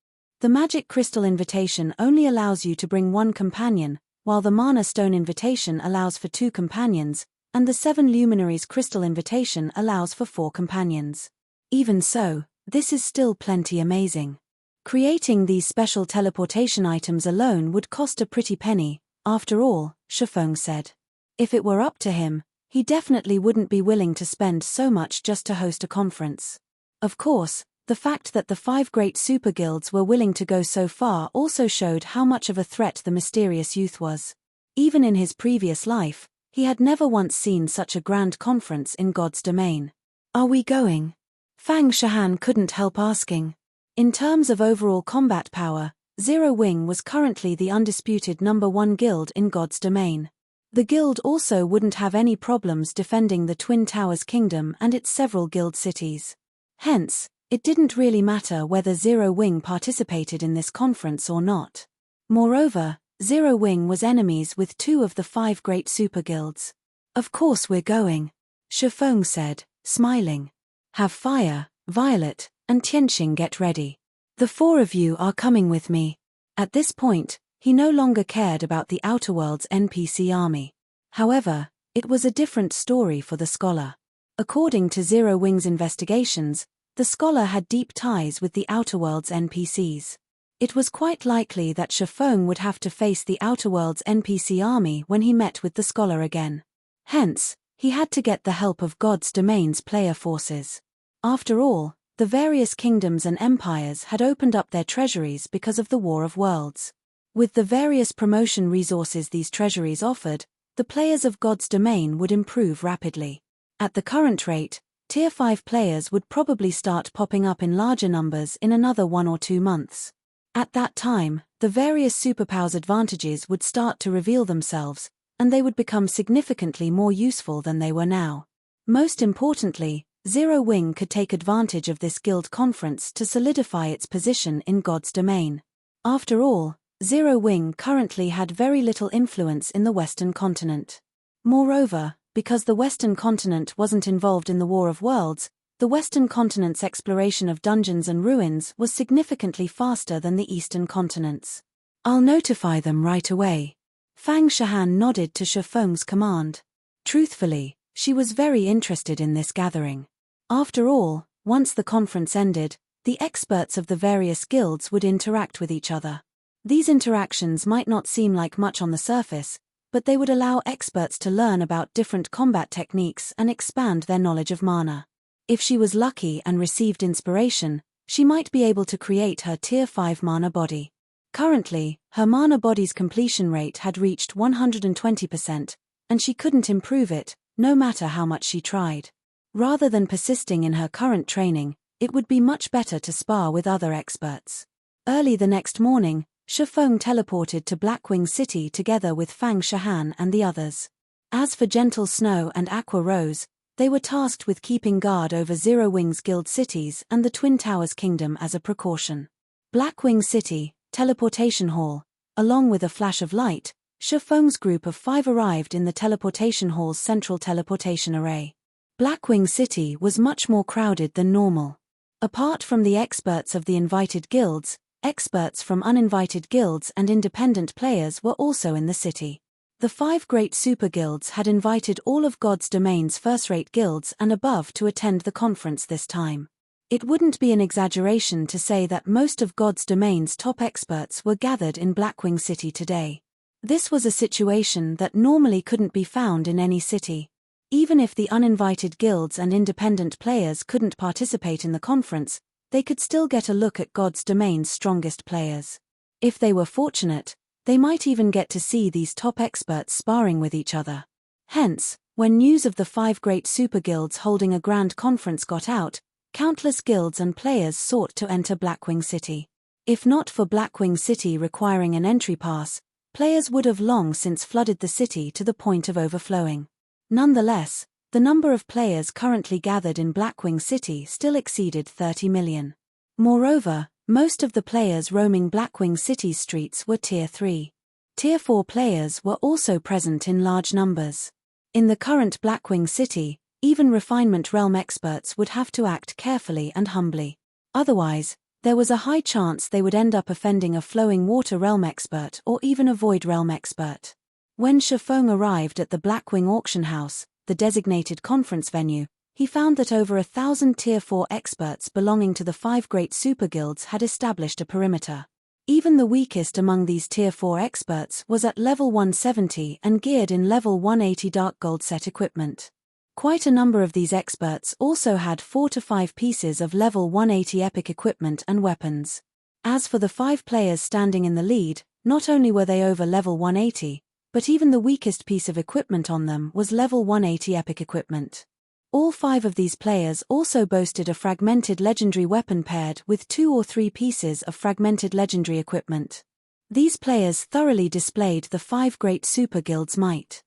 S1: The magic crystal invitation only allows you to bring 1 companion, while the mana stone invitation allows for 2 companions, and the 7 luminaries crystal invitation allows for 4 companions. Even so, this is still plenty amazing. Creating these special teleportation items alone would cost a pretty penny, after all, Shifeng said. If it were up to him, he definitely wouldn't be willing to spend so much just to host a conference. Of course, the fact that the 5 great super guilds were willing to go so far also showed how much of a threat the mysterious youth was. Even in his previous life, he had never once seen such a grand conference in God's domain. Are we going? Fang Shahan couldn't help asking. In terms of overall combat power, Zero Wing was currently the undisputed #1 guild in God's domain. The guild also wouldn't have any problems defending the Twin Towers Kingdom and its several guild cities. Hence, it didn't really matter whether Zero Wing participated in this conference or not. Moreover, Zero Wing was enemies with 2 of the 5 great super guilds. Of course we're going, Shifeng said, smiling. Have Fire, Violet, and Tianxing get ready. The 4 of you are coming with me. At this point, he no longer cared about the Outer World's NPC army. However, it was a different story for the scholar. According to Zero Wing's investigations, the scholar had deep ties with the Outer World's NPCs. It was quite likely that Shifeng would have to face the Outer World's NPC army when he met with the scholar again. Hence, he had to get the help of God's domain's player forces. After all, the various kingdoms and empires had opened up their treasuries because of the War of Worlds. With the various promotion resources these treasuries offered, the players of God's domain would improve rapidly. At the current rate, Tier 5 players would probably start popping up in larger numbers in another 1 or 2 months. At that time, the various superpowers' advantages would start to reveal themselves, and they would become significantly more useful than they were now. Most importantly, Zero Wing could take advantage of this guild conference to solidify its position in God's domain. After all, Zero Wing currently had very little influence in the Western continent. Moreover, because the Western continent wasn't involved in the War of Worlds, the Western continent's exploration of dungeons and ruins was significantly faster than the Eastern continent's. I'll notify them right away. Fang Shahan nodded to Shifeng's command. Truthfully, she was very interested in this gathering. After all, once the conference ended, The experts of the various guilds would interact with each other. These interactions might not seem like much on the surface, but they would allow experts to learn about different combat techniques and expand their knowledge of mana. If she was lucky and received inspiration, she might be able to create her Tier 5 mana body. Currently, her mana body's completion rate had reached 120%, and she couldn't improve it, no matter how much she tried. Rather than persisting in her current training, it would be much better to spar with other experts. Early the next morning, Shifeng teleported to Blackwing City together with Fang Shahan and the others. As for Gentle Snow and Aqua Rose, they were tasked with keeping guard over Zero Wings Guild cities and the Twin Towers Kingdom as a precaution. Blackwing City, Teleportation Hall. Along with a flash of light, Shifeng's group of 5 arrived in the Teleportation Hall's central teleportation array. Blackwing City was much more crowded than normal. Apart from the experts of the invited guilds, experts from uninvited guilds and independent players were also in the city. The 5 great super guilds had invited all of God's Domain's first-rate guilds and above to attend the conference this time. It wouldn't be an exaggeration to say that most of God's Domain's top experts were gathered in Blackwing City today. This was a situation that normally couldn't be found in any city. Even if the uninvited guilds and independent players couldn't participate in the conference, they could still get a look at God's Domain's strongest players. If they were fortunate, they might even get to see these top experts sparring with each other. Hence, when news of the 5 great super guilds holding a grand conference got out, countless guilds and players sought to enter Blackwing City. If not for Blackwing City requiring an entry pass, players would have long since flooded the city to the point of overflowing. Nonetheless, the number of players currently gathered in Blackwing City still exceeded 30 million. Moreover, most of the players roaming Blackwing City's streets were Tier 3. Tier 4 players were also present in large numbers. In the current Blackwing City, even Refinement Realm experts would have to act carefully and humbly. Otherwise, there was a high chance they would end up offending a Flowing Water Realm expert or even a Void Realm expert. When Shifeng arrived at the Blackwing Auction House, the designated conference venue, he found that over 1,000 Tier 4 experts belonging to the 5 great super guilds had established a perimeter. Even the weakest among these Tier 4 experts was at level 170 and geared in level 180 Dark Gold set equipment. Quite a number of these experts also had 4 to 5 pieces of level 180 epic equipment and weapons. As for the 5 players standing in the lead, not only were they over level 180, but even the weakest piece of equipment on them was level 180 epic equipment. All 5 of these players also boasted a fragmented legendary weapon paired with 2 or 3 pieces of fragmented legendary equipment. These players thoroughly displayed the 5 great super guilds' might.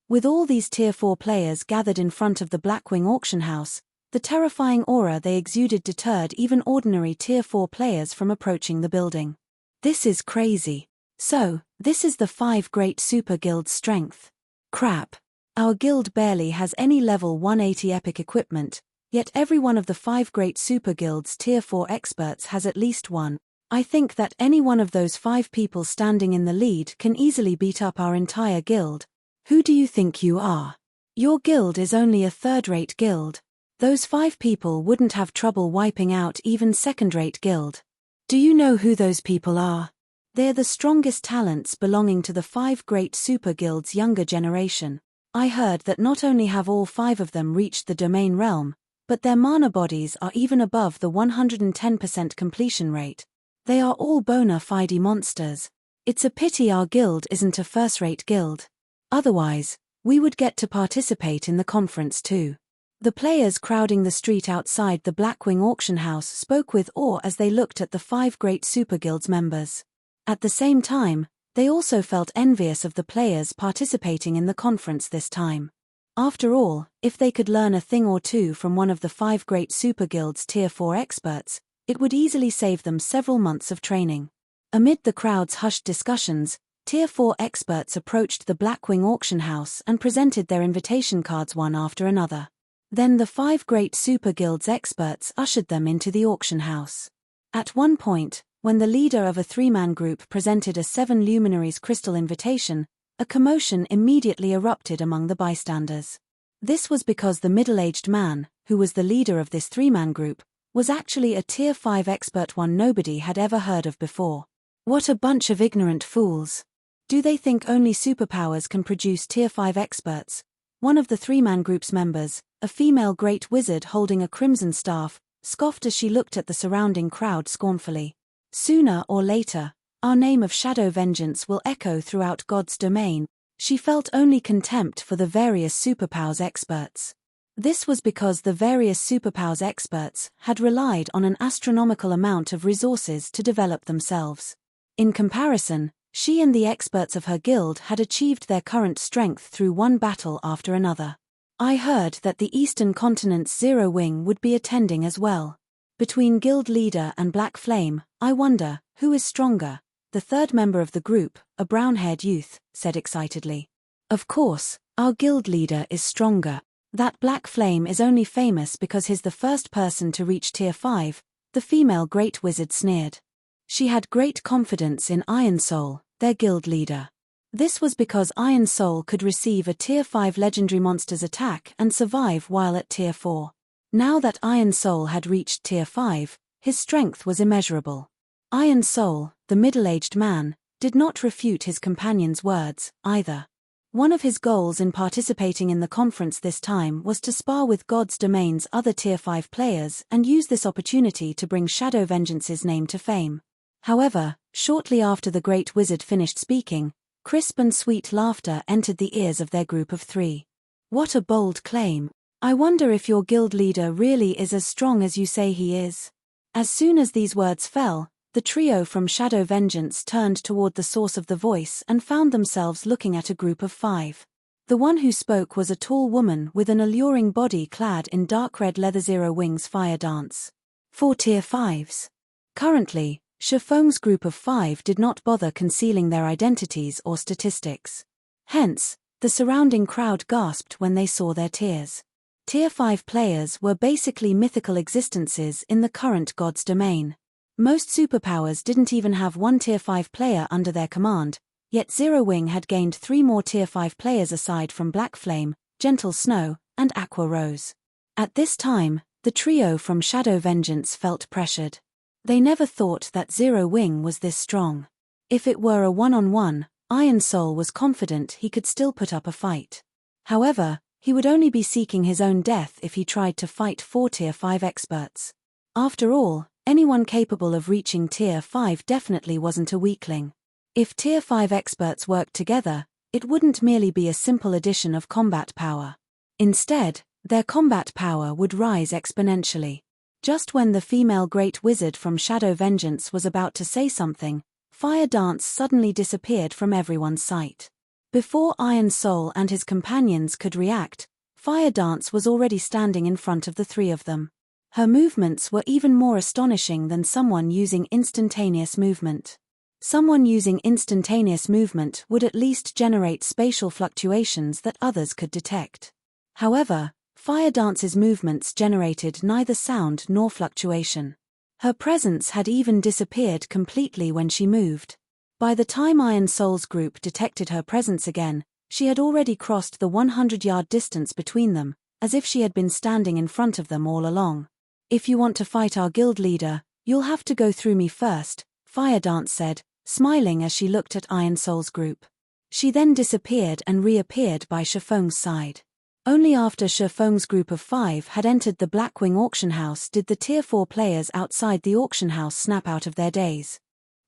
S1: With all these Tier 4 players gathered in front of the Blackwing Auction House, the terrifying aura they exuded deterred even ordinary Tier 4 players from approaching the building. This is crazy. So, this is the 5 great super guilds' strength. Crap. Our guild barely has any level 180 epic equipment, yet every one of the 5 great super guilds' Tier 4 experts has at least one. I think that any one of those 5 people standing in the lead can easily beat up our entire guild. Who do you think you are? Your guild is only a third-rate guild. Those 5 people wouldn't have trouble wiping out even second-rate guild. Do you know who those people are? They're the strongest talents belonging to the 5 great super guilds' younger generation. I heard that not only have all 5 of them reached the domain realm, but their mana bodies are even above the 110% completion rate. They are all bona fide monsters. It's a pity our guild isn't a first-rate guild. Otherwise, we would get to participate in the conference too. The players crowding the street outside the Blackwing Auction House spoke with awe as they looked at the 5 great super guilds members. At the same time, they also felt envious of the players participating in the conference this time. After all, if they could learn a thing or two from one of the 5 great super guilds' Tier 4 experts, it would easily save them several months of training. Amid the crowd's hushed discussions, Tier 4 experts approached the Blackwing Auction House and presented their invitation cards one after another. Then the 5 great super guilds experts ushered them into the auction house. At one point, when the leader of a 3-man group presented a 7 luminaries crystal invitation, a commotion immediately erupted among the bystanders. This was because the middle-aged man, who was the leader of this 3-man group, was actually a Tier 5 expert, one nobody had ever heard of before. What a bunch of ignorant fools. Do they think only superpowers can produce Tier 5 experts? One of the three-man group's members, a female great wizard holding a crimson staff, scoffed as she looked at the surrounding crowd scornfully. Sooner or later, our name of shadow vengeance will echo throughout God's domain. She felt only contempt for the various superpowers experts. This was because the various superpowers experts had relied on an astronomical amount of resources to develop themselves. In comparison, she and the experts of her guild had achieved their current strength through one battle after another. I heard that the Eastern Continent's Zero Wing would be attending as well. Between guild leader and Black Flame, I wonder, who is stronger? The third member of the group, a brown-haired youth, said excitedly. Of course, our guild leader is stronger. That Black Flame is only famous because he's the first person to reach Tier 5, the female great wizard sneered. She had great confidence in Iron Soul, their guild leader. This was because Iron Soul could receive a Tier 5 legendary monster's attack and survive while at Tier 4. Now that Iron Soul had reached Tier 5, his strength was immeasurable. Iron Soul, the middle-aged man, did not refute his companion's words, either. One of his goals in participating in the conference this time was to spar with God's Domain's other Tier 5 players and use this opportunity to bring Shadow Vengeance's name to fame. However, shortly after the Great Wizard finished speaking, crisp and sweet laughter entered the ears of their group of three. What a bold claim. I wonder if your guild leader really is as strong as you say he is. As soon as these words fell, the trio from Shadow Vengeance turned toward the source of the voice and found themselves looking at a group of five. The one who spoke was a tall woman with an alluring body clad in dark red leather. Zero Wings Fire Dance. 4 Tier 5s. Currently, Shifeng's group of five did not bother concealing their identities or statistics. Hence, the surrounding crowd gasped when they saw their tiers. Tier 5 players were basically mythical existences in the current God's Domain. Most superpowers didn't even have one Tier 5 player under their command, yet Zero Wing had gained 3 more Tier 5 players aside from Black Flame, Gentle Snow, and Aqua Rose. At this time, the trio from Shadow Vengeance felt pressured. They never thought that Zero Wing was this strong. If it were a one-on-one, Iron Soul was confident he could still put up a fight. However, he would only be seeking his own death if he tried to fight 4 Tier 5 experts. After all, anyone capable of reaching Tier 5 definitely wasn't a weakling. If Tier 5 experts worked together, it wouldn't merely be a simple addition of combat power. Instead, their combat power would rise exponentially. Just when the female Great Wizard from Shadow Vengeance was about to say something, Fire Dance suddenly disappeared from everyone's sight. Before Iron Soul and his companions could react, Fire Dance was already standing in front of the three of them. Her movements were even more astonishing than someone using instantaneous movement. Someone using instantaneous movement would at least generate spatial fluctuations that others could detect. However, Fire Dance's movements generated neither sound nor fluctuation. Her presence had even disappeared completely when she moved. By the time Iron Soul's group detected her presence again, she had already crossed the 100-yard distance between them, as if she had been standing in front of them all along. If you want to fight our guild leader, you'll have to go through me first, Fire Dance said, smiling as she looked at Iron Soul's group. She then disappeared and reappeared by Shifeng's side. Only after Shifeng's group of five had entered the Blackwing auction house did the Tier 4 players outside the auction house snap out of their daze.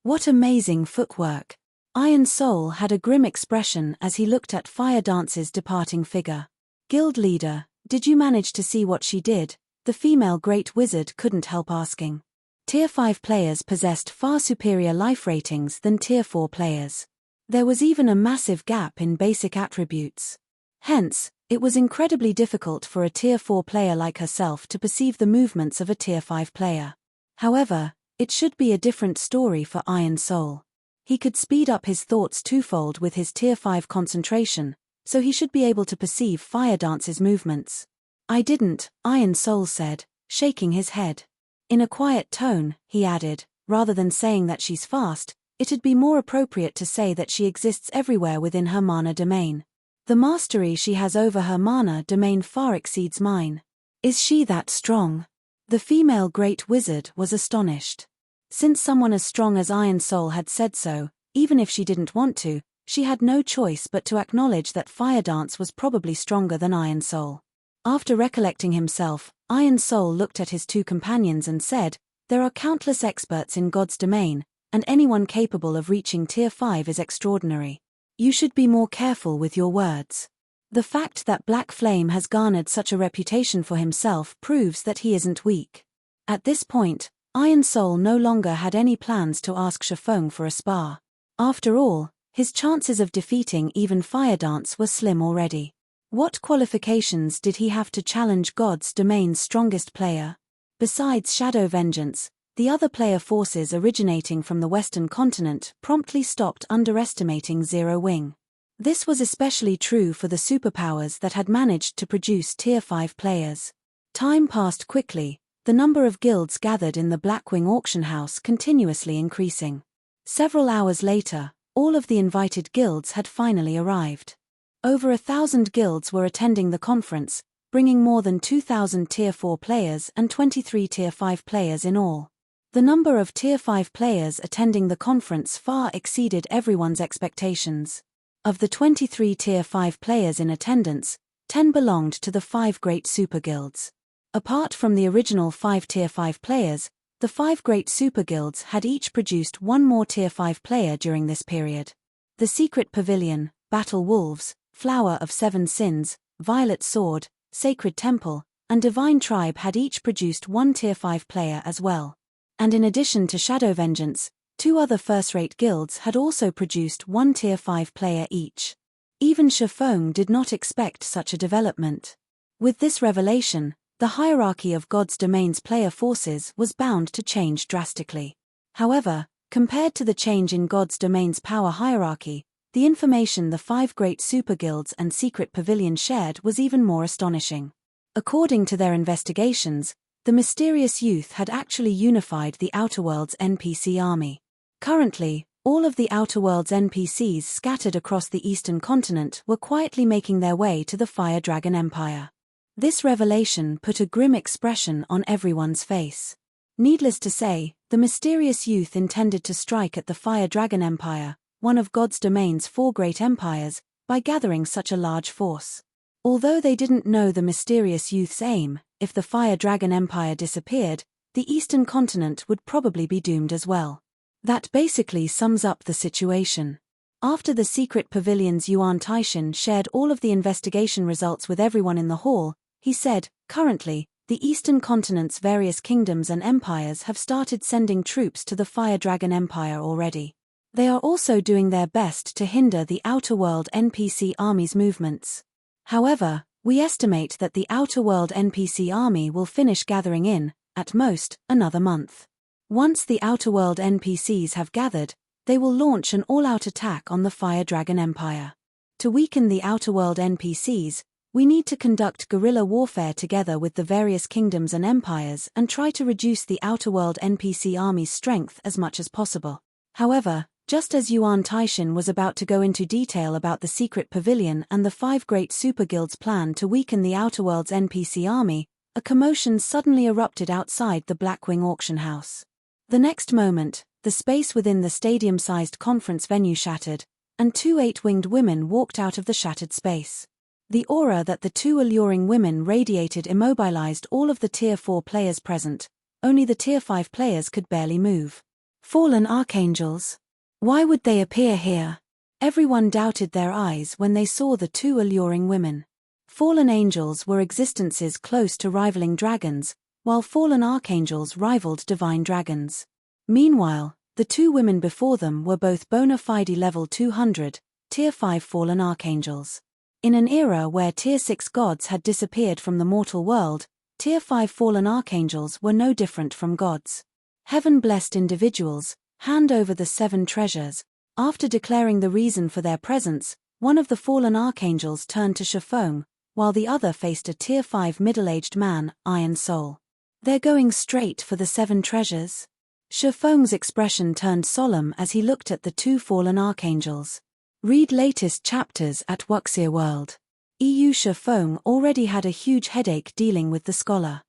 S1: What amazing footwork! Iron Soul had a grim expression as he looked at Fire Dance's departing figure. Guild leader, did you manage to see what she did? The female Great Wizard couldn't help asking. Tier 5 players possessed far superior life ratings than Tier 4 players. There was even a massive gap in basic attributes. Hence, it was incredibly difficult for a Tier 4 player like herself to perceive the movements of a Tier 5 player. However, it should be a different story for Iron Soul. He could speed up his thoughts twofold with his Tier 5 concentration, so he should be able to perceive Fire Dance's movements. I didn't, Iron Soul said, shaking his head. In a quiet tone, he added, rather than saying that she's fast, it'd be more appropriate to say that she exists everywhere within her mana domain. The mastery she has over her mana domain far exceeds mine. Is she that strong? The female Great Wizard was astonished. Since someone as strong as Iron Soul had said so, even if she didn't want to, she had no choice but to acknowledge that Fire Dance was probably stronger than Iron Soul. After recollecting himself, Iron Soul looked at his two companions and said, "There are countless experts in God's domain, and anyone capable of reaching Tier 5 is extraordinary. You should be more careful with your words. The fact that Black Flame has garnered such a reputation for himself proves that he isn't weak." At this point, Iron Soul no longer had any plans to ask Shifeng for a spar. After all, his chances of defeating even Fire Dance were slim already. What qualifications did he have to challenge God's domain's strongest player? Besides Shadow Vengeance, the other player forces originating from the Western continent promptly stopped underestimating Zero Wing. This was especially true for the superpowers that had managed to produce Tier 5 players. Time passed quickly, the number of guilds gathered in the Blackwing auction house continuously increasing. Several hours later, all of the invited guilds had finally arrived. Over 1,000 guilds were attending the conference, bringing more than 2,000 Tier 4 players and 23 Tier 5 players in all. The number of Tier 5 players attending the conference far exceeded everyone's expectations. Of the 23 Tier 5 players in attendance, 10 belonged to the 5 great super guilds. Apart from the original 5 Tier 5 players, the 5 great super guilds had each produced one more Tier 5 player during this period. The Secret Pavilion, Battle Wolves, Flower of Seven Sins, Violet Sword, Sacred Temple, and Divine Tribe had each produced one Tier 5 player as well. And in addition to Shadow Vengeance, 2 other first-rate guilds had also produced one Tier 5 player each. Even Shifeng did not expect such a development. With this revelation, the hierarchy of God's domain's player forces was bound to change drastically. However, compared to the change in God's domain's power hierarchy, the information the 5 great super guilds and Secret Pavilion shared was even more astonishing. According to their investigations, the mysterious youth had actually unified the Outer World's NPC army. Currently, all of the Outer World's NPCs scattered across the Eastern continent were quietly making their way to the Fire Dragon Empire. This revelation put a grim expression on everyone's face. Needless to say, the mysterious youth intended to strike at the Fire Dragon Empire, one of God's domain's 4 great empires, by gathering such a large force. Although they didn't know the mysterious youth's aim, if the Fire Dragon Empire disappeared, the Eastern continent would probably be doomed as well. That basically sums up the situation. After the Secret Pavilion's Yuan Taishin shared all of the investigation results with everyone in the hall, he said, "Currently, the Eastern continent's various kingdoms and empires have started sending troops to the Fire Dragon Empire already. They are also doing their best to hinder the Outer World NPC army's movements. However, we estimate that the Outer World NPC army will finish gathering in, at most, another month. Once the Outer World NPCs have gathered, they will launch an all-out attack on the Fire Dragon Empire. To weaken the Outer World NPCs, we need to conduct guerrilla warfare together with the various kingdoms and empires and try to reduce the Outer World NPC army's strength as much as possible." However, just as Yuan Taishin was about to go into detail about the Secret Pavilion and the 5 great super guilds' plan to weaken the Outer World's NPC army, a commotion suddenly erupted outside the Blackwing auction house. The next moment, the space within the stadium-sized conference venue shattered, and 2 8-winged women walked out of the shattered space. The aura that the 2 alluring women radiated immobilized all of the Tier 4 players present. Only the Tier 5 players could barely move. Fallen Archangels? Why would they appear here? Everyone doubted their eyes when they saw the 2 alluring women. Fallen angels were existences close to rivaling dragons, while fallen archangels rivaled divine dragons. Meanwhile, the 2 women before them were both bona fide level 200, Tier 5 fallen archangels. In an era where Tier 6 gods had disappeared from the mortal world, Tier 5 fallen archangels were no different from gods. Heaven-blessed individuals, hand over the 7 treasures. After declaring the reason for their presence, one of the fallen archangels turned to Shifeng, while the other faced a Tier 5 middle-aged man, Iron Soul. "They're going straight for the 7 treasures?" Shifeng's expression turned solemn as he looked at the 2 fallen archangels. Read latest chapters at Wuxia World. Shifeng already had a huge headache dealing with the scholar.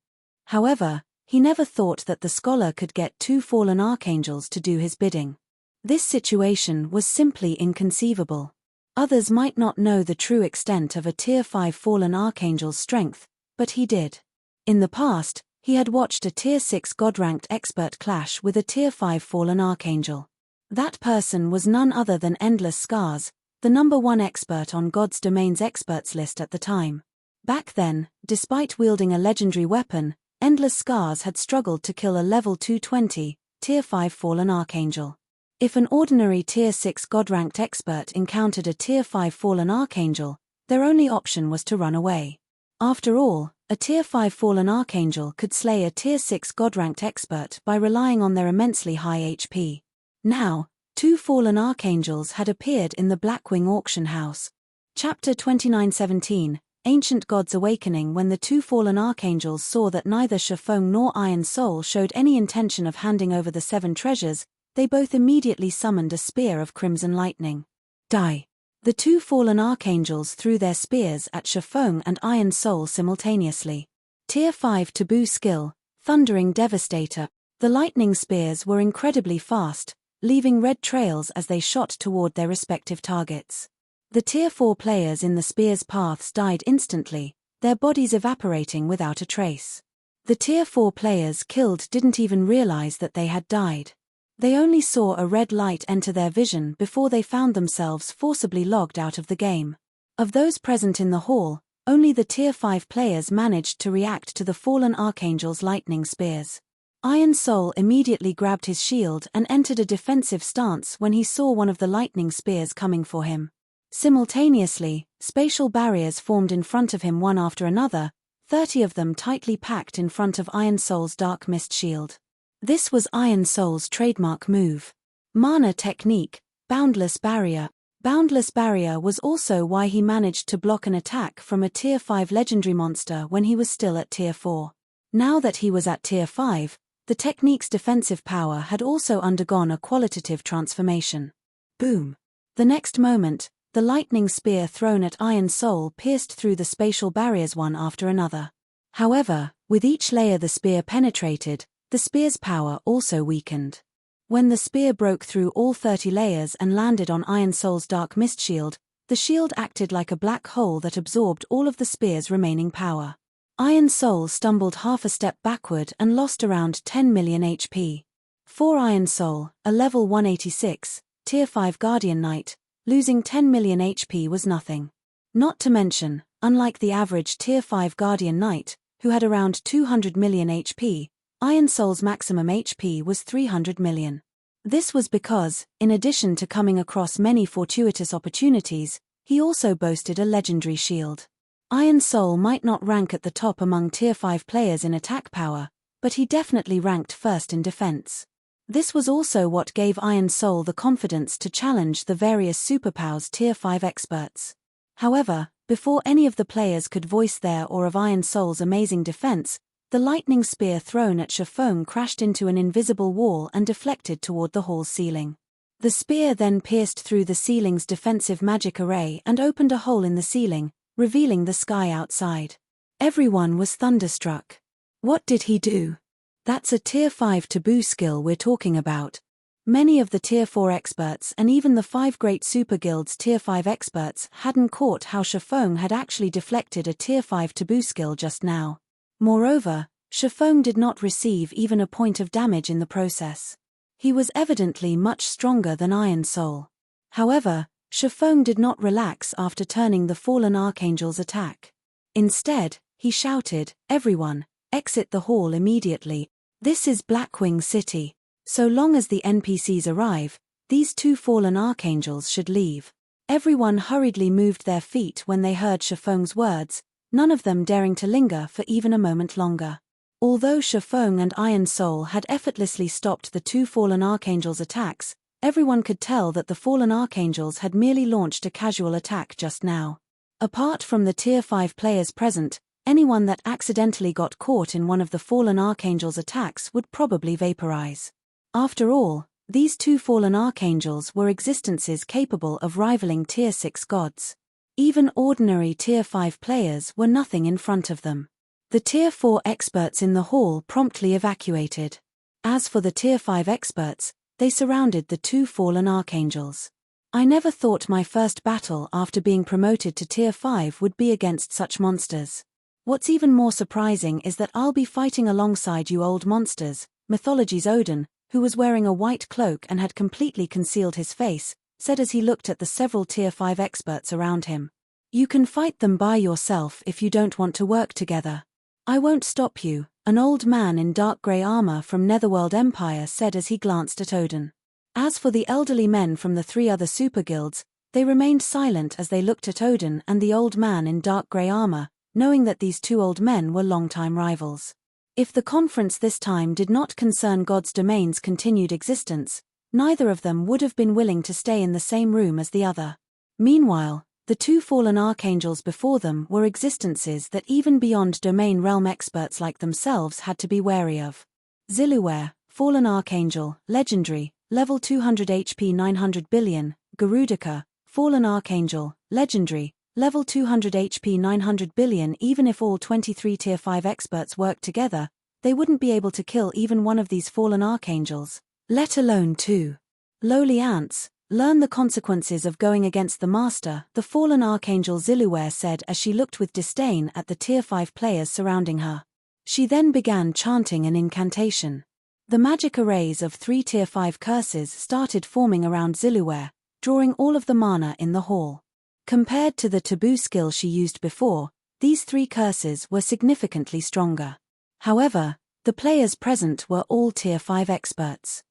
S1: However, He never thought that the scholar could get 2 fallen archangels to do his bidding. This situation was simply inconceivable. Others might not know the true extent of a Tier 5 fallen archangel's strength, but he did. In the past, he had watched a Tier 6 God-ranked expert clash with a Tier 5 fallen archangel. That person was none other than Endless Scars, the #1 expert on God's Domain's experts list at the time. Back then, despite wielding a legendary weapon, Endless Scars had struggled to kill a level 220, Tier 5 fallen archangel. If an ordinary Tier 6 God-ranked expert encountered a Tier 5 fallen archangel, their only option was to run away. After all, a Tier 5 fallen archangel could slay a Tier 6 God-ranked expert by relying on their immensely high HP. Now, 2 fallen archangels had appeared in the Blackwing auction house. Chapter 29:17, Ancient Gods Awakening. When the 2 fallen archangels saw that neither Shifeng nor Iron Soul showed any intention of handing over the 7 treasures, they both immediately summoned a spear of crimson lightning. Die! The 2 fallen archangels threw their spears at Shifeng and Iron Soul simultaneously. Tier 5 taboo skill, Thundering Devastator. The lightning spears were incredibly fast, leaving red trails as they shot toward their respective targets. The Tier 4 players in the spear's paths died instantly, their bodies evaporating without a trace. The Tier 4 players killed didn't even realize that they had died. They only saw a red light enter their vision before they found themselves forcibly logged out of the game. Of those present in the hall, only the Tier 5 players managed to react to the fallen archangel's lightning spears. Iron Soul immediately grabbed his shield and entered a defensive stance when he saw one of the lightning spears coming for him. Simultaneously, spatial barriers formed in front of him one after another, 30 of them tightly packed in front of Iron Soul's dark mist shield. This was Iron Soul's trademark move. Mana technique, Boundless Barrier. Boundless Barrier was also why he managed to block an attack from a Tier 5 legendary monster when he was still at Tier 4. Now that he was at Tier 5, the technique's defensive power had also undergone a qualitative transformation. Boom! The next moment, the lightning spear thrown at Iron Soul pierced through the spatial barriers one after another. However, with each layer the spear penetrated, the spear's power also weakened. When the spear broke through all 30 layers and landed on Iron Soul's dark mist shield, the shield acted like a black hole that absorbed all of the spear's remaining power. Iron Soul stumbled half a step backward and lost around 10 million HP. For Iron Soul, a level 186, Tier 5 Guardian Knight, losing 10 million HP was nothing. Not to mention, unlike the average Tier 5 Guardian Knight, who had around 200 million HP, Iron Soul's maximum HP was 300 million. This was because, in addition to coming across many fortuitous opportunities, he also boasted a legendary shield. Iron Soul might not rank at the top among Tier 5 players in attack power, but he definitely ranked first in defense. This was also what gave Iron Soul the confidence to challenge the various superpowers Tier 5 experts. However, before any of the players could voice their awe of Iron Soul's amazing defense, the lightning spear thrown at Shifeng crashed into an invisible wall and deflected toward the hall's ceiling. The spear then pierced through the ceiling's defensive magic array and opened a hole in the ceiling, revealing the sky outside. Everyone was thunderstruck. What did he do? That's a Tier 5 taboo skill we're talking about. Many of the Tier 4 experts and even the 5 great super guilds Tier 5 experts hadn't caught how Shifeng had actually deflected a Tier 5 taboo skill just now. Moreover, Shifeng did not receive even a point of damage in the process. He was evidently much stronger than Iron Soul. However, Shifeng did not relax after turning the fallen archangel's attack. Instead, he shouted, "Everyone, exit the hall immediately. This is Blackwing City. So long as the NPCs arrive, these 2 fallen archangels should leave." Everyone hurriedly moved their feet when they heard Shifeng's words, none of them daring to linger for even a moment longer. Although Shifeng and Iron Soul had effortlessly stopped the 2 fallen archangels' attacks, everyone could tell that the fallen archangels had merely launched a casual attack just now. Apart from the Tier 5 players present, anyone that accidentally got caught in one of the fallen archangels' attacks would probably vaporize. After all, these 2 fallen archangels were existences capable of rivaling Tier 6 gods. Even ordinary Tier 5 players were nothing in front of them. The Tier 4 experts in the hall promptly evacuated. As for the Tier 5 experts, they surrounded the two fallen archangels. I never thought my first battle after being promoted to Tier 5 would be against such monsters. What's even more surprising is that I'll be fighting alongside you old monsters. Mythology's Odin, who was wearing a white cloak and had completely concealed his face, said as he looked at the several Tier 5 experts around him. You can fight them by yourself if you don't want to work together. I won't stop you, an old man in dark grey armor from Netherworld Empire said as he glanced at Odin. As for the elderly men from the three other super guilds, they remained silent as they looked at Odin and the old man in dark grey armor, knowing that these two old men were longtime rivals. If the conference this time did not concern God's domain's continued existence, neither of them would have been willing to stay in the same room as the other. Meanwhile, the two fallen archangels before them were existences that even beyond domain realm experts like themselves had to be wary of. Zilluware, fallen archangel, legendary, level 200 HP 900 billion, Garudika, fallen archangel, legendary, level 200 HP 900 billion. Even if all 23 Tier 5 experts worked together, they wouldn't be able to kill even one of these fallen archangels, let alone two. Lowly ants, learn the consequences of going against the master, the fallen archangel Zilluware said as she looked with disdain at the Tier 5 players surrounding her. She then began chanting an incantation. The magic arrays of 3 Tier 5 curses started forming around Zilluware, drawing all of the mana in the hall. Compared to the taboo skill she used before, these 3 curses were significantly stronger. However, the players present were all Tier 5 experts.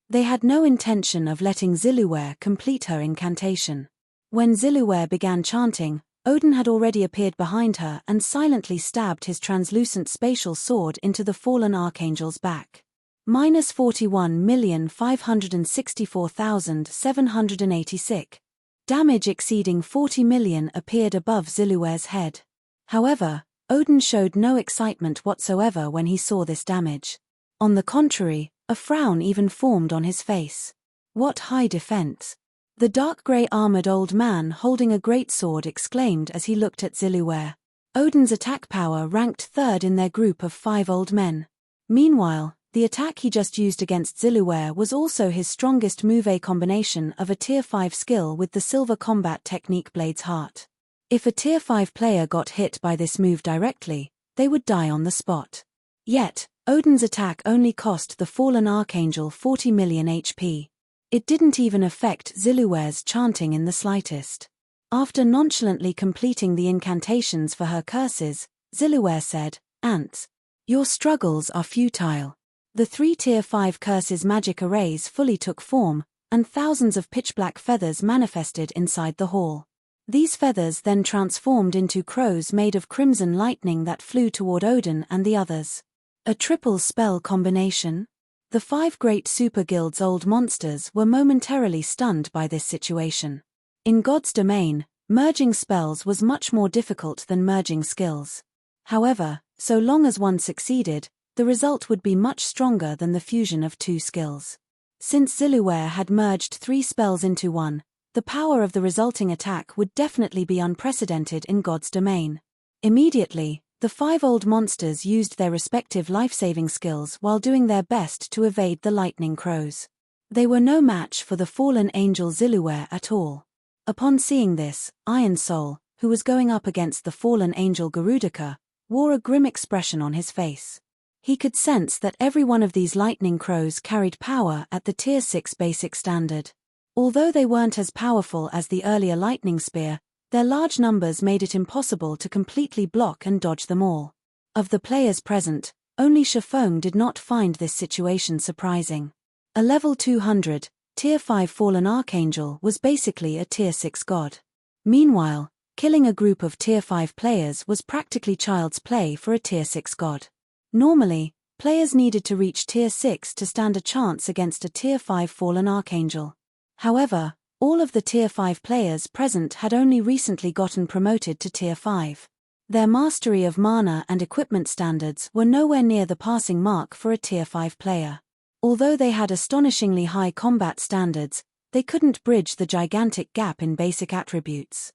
S1: They had no intention of letting Zilluware complete her incantation. When Zilluware began chanting, Odin had already appeared behind her and silently stabbed his translucent spatial sword into the fallen archangel's back. -41,564,786. Damage exceeding 40 million appeared above Zilluware's head. However, Odin showed no excitement whatsoever when he saw this damage. On the contrary, a frown even formed on his face. What high defense! The dark grey armored old man holding a greatsword exclaimed as he looked at Zilluware. Odin's attack power ranked 3rd in their group of 5 old men. Meanwhile, the attack he just used against Zilluware was also his strongest move, a combination of a Tier 5 skill with the silver combat technique Blade's Heart. If a Tier 5 player got hit by this move directly, they would die on the spot. Yet, Odin's attack only cost the fallen archangel 40 million HP. It didn't even affect Zilluware's chanting in the slightest. After nonchalantly completing the incantations for her curses, Zilluware said, "Ants, your struggles are futile." The 3 Tier 5 curses magic arrays fully took form, and thousands of pitch-black feathers manifested inside the hall. These feathers then transformed into crows made of crimson lightning that flew toward Odin and the others. A triple spell combination? The 5 great super guilds' old monsters were momentarily stunned by this situation. In God's domain, merging spells was much more difficult than merging skills. However, so long as one succeeded, the result would be much stronger than the fusion of 2 skills. Since Zilluware had merged 3 spells into one, the power of the resulting attack would definitely be unprecedented in God's domain. Immediately, the 5 old monsters used their respective life-saving skills while doing their best to evade the lightning crows. They were no match for the fallen angel Zilluware at all. Upon seeing this, Iron Soul, who was going up against the fallen angel Garudika, wore a grim expression on his face. He could sense that every one of these lightning crows carried power at the Tier 6 basic standard. Although they weren't as powerful as the earlier lightning spear, their large numbers made it impossible to completely block and dodge them all. Of the players present, only Shifeng did not find this situation surprising. A level 200, Tier 5 fallen archangel was basically a Tier 6 god. Meanwhile, killing a group of Tier 5 players was practically child's play for a Tier 6 god. Normally, players needed to reach Tier 6 to stand a chance against a Tier 5 fallen archangel. However, all of the Tier 5 players present had only recently gotten promoted to Tier 5. Their mastery of mana and equipment standards were nowhere near the passing mark for a Tier 5 player. Although they had astonishingly high combat standards, they couldn't bridge the gigantic gap in basic attributes.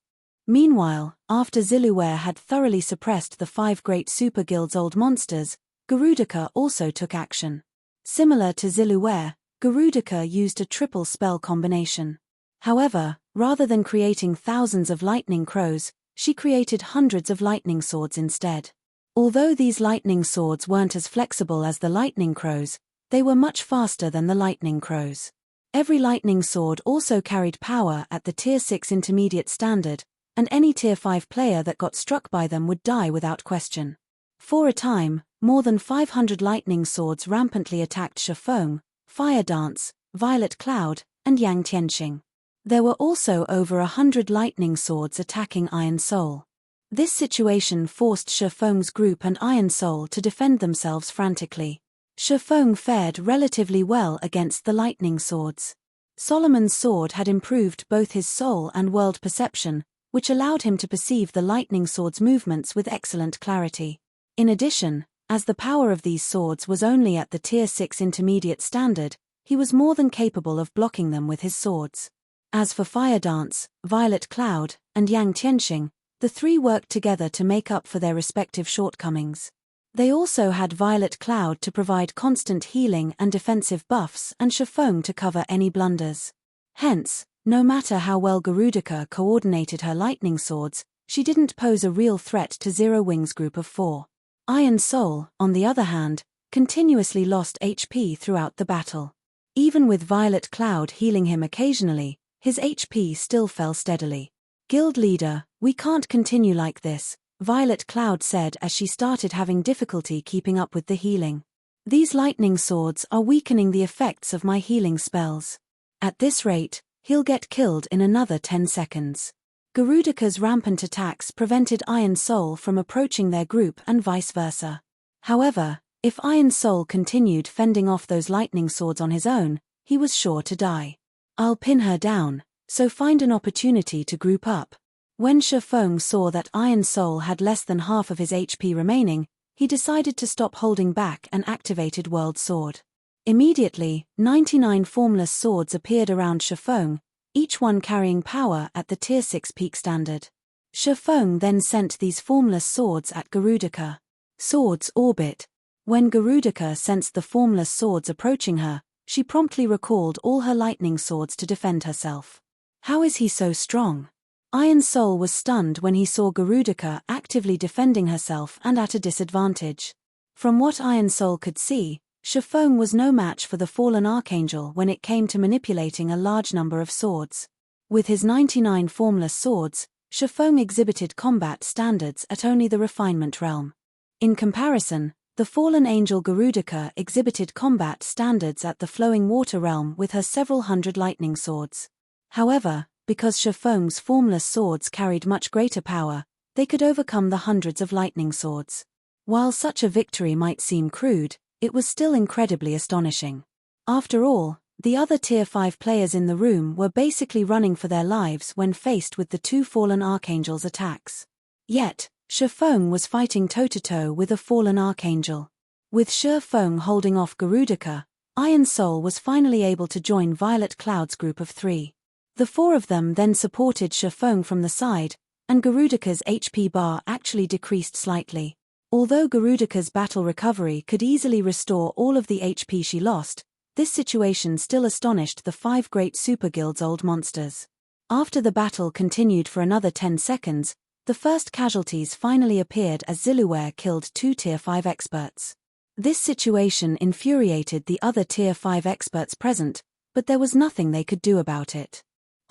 S1: Meanwhile, after Zilluware had thoroughly suppressed the 5 great super guild's old monsters, Garudika also took action. Similar to Zilluware, Garudika used a triple spell combination. However, rather than creating thousands of lightning crows, she created hundreds of lightning swords instead. Although these lightning swords weren't as flexible as the lightning crows, they were much faster than the lightning crows. Every lightning sword also carried power at the Tier 6 intermediate standard, and any Tier 5 player that got struck by them would die without question. For a time, more than 500 lightning swords rampantly attacked Shifeng, Fire Dance, Violet Cloud, and Yang Tianqing. There were also over 100 lightning swords attacking Iron Soul. This situation forced Shifeng's group and Iron Soul to defend themselves frantically. Shifeng fared relatively well against the lightning swords. Solomon's sword had improved both his soul and world perception, which allowed him to perceive the lightning sword's movements with excellent clarity. In addition, as the power of these swords was only at the Tier 6 intermediate standard, he was more than capable of blocking them with his swords. As for Fire Dance, Violet Cloud, and Yang Tianqing, the three worked together to make up for their respective shortcomings. They also had Violet Cloud to provide constant healing and defensive buffs and Shifeng to cover any blunders. Hence, no matter how well Garudika coordinated her lightning swords, she didn't pose a real threat to Zero Wing's group of 4. Iron Soul, on the other hand, continuously lost HP throughout the battle. Even with Violet Cloud healing him occasionally, his HP still fell steadily. "Guild leader, we can't continue like this," Violet Cloud said as she started having difficulty keeping up with the healing. "These lightning swords are weakening the effects of my healing spells. At this rate, he'll get killed in another 10 seconds. Garudika's rampant attacks prevented Iron Soul from approaching their group and vice versa. However, if Iron Soul continued fending off those lightning swords on his own, he was sure to die. "I'll pin her down, so find an opportunity to group up." When Shifeng saw that Iron Soul had less than half of his HP remaining, he decided to stop holding back and activated World Sword. Immediately, 99 formless swords appeared around Shifeng, each one carrying power at the Tier 6 peak standard. Shifeng then sent these formless swords at Garudika. Swords orbit. When Garudika sensed the formless swords approaching her, she promptly recalled all her lightning swords to defend herself. How is he so strong? Iron Soul was stunned when he saw Garudika actively defending herself and at a disadvantage. From what Iron Soul could see, Shifeng was no match for the fallen archangel when it came to manipulating a large number of swords. With his 99 formless swords, Shifeng exhibited combat standards at only the refinement realm. In comparison, the fallen angel Garudika exhibited combat standards at the flowing water realm with her several hundred lightning swords. However, because Shifeng's formless swords carried much greater power, they could overcome the hundreds of lightning swords. While such a victory might seem crude, it was still incredibly astonishing. After all, the other Tier 5 players in the room were basically running for their lives when faced with the two fallen archangels' attacks. Yet, Shifeng was fighting toe-to-toe with a fallen archangel. With Shifeng holding off Garudika, Iron Soul was finally able to join Violet Cloud's group of 3. The 4 of them then supported Shifeng from the side, and Garudika's HP bar actually decreased slightly. Although Garudika's battle recovery could easily restore all of the HP she lost, this situation still astonished the 5 great super guild's old monsters. After the battle continued for another 10 seconds, the first casualties finally appeared as Zilluware killed 2 Tier 5 experts. This situation infuriated the other Tier 5 experts present, but there was nothing they could do about it.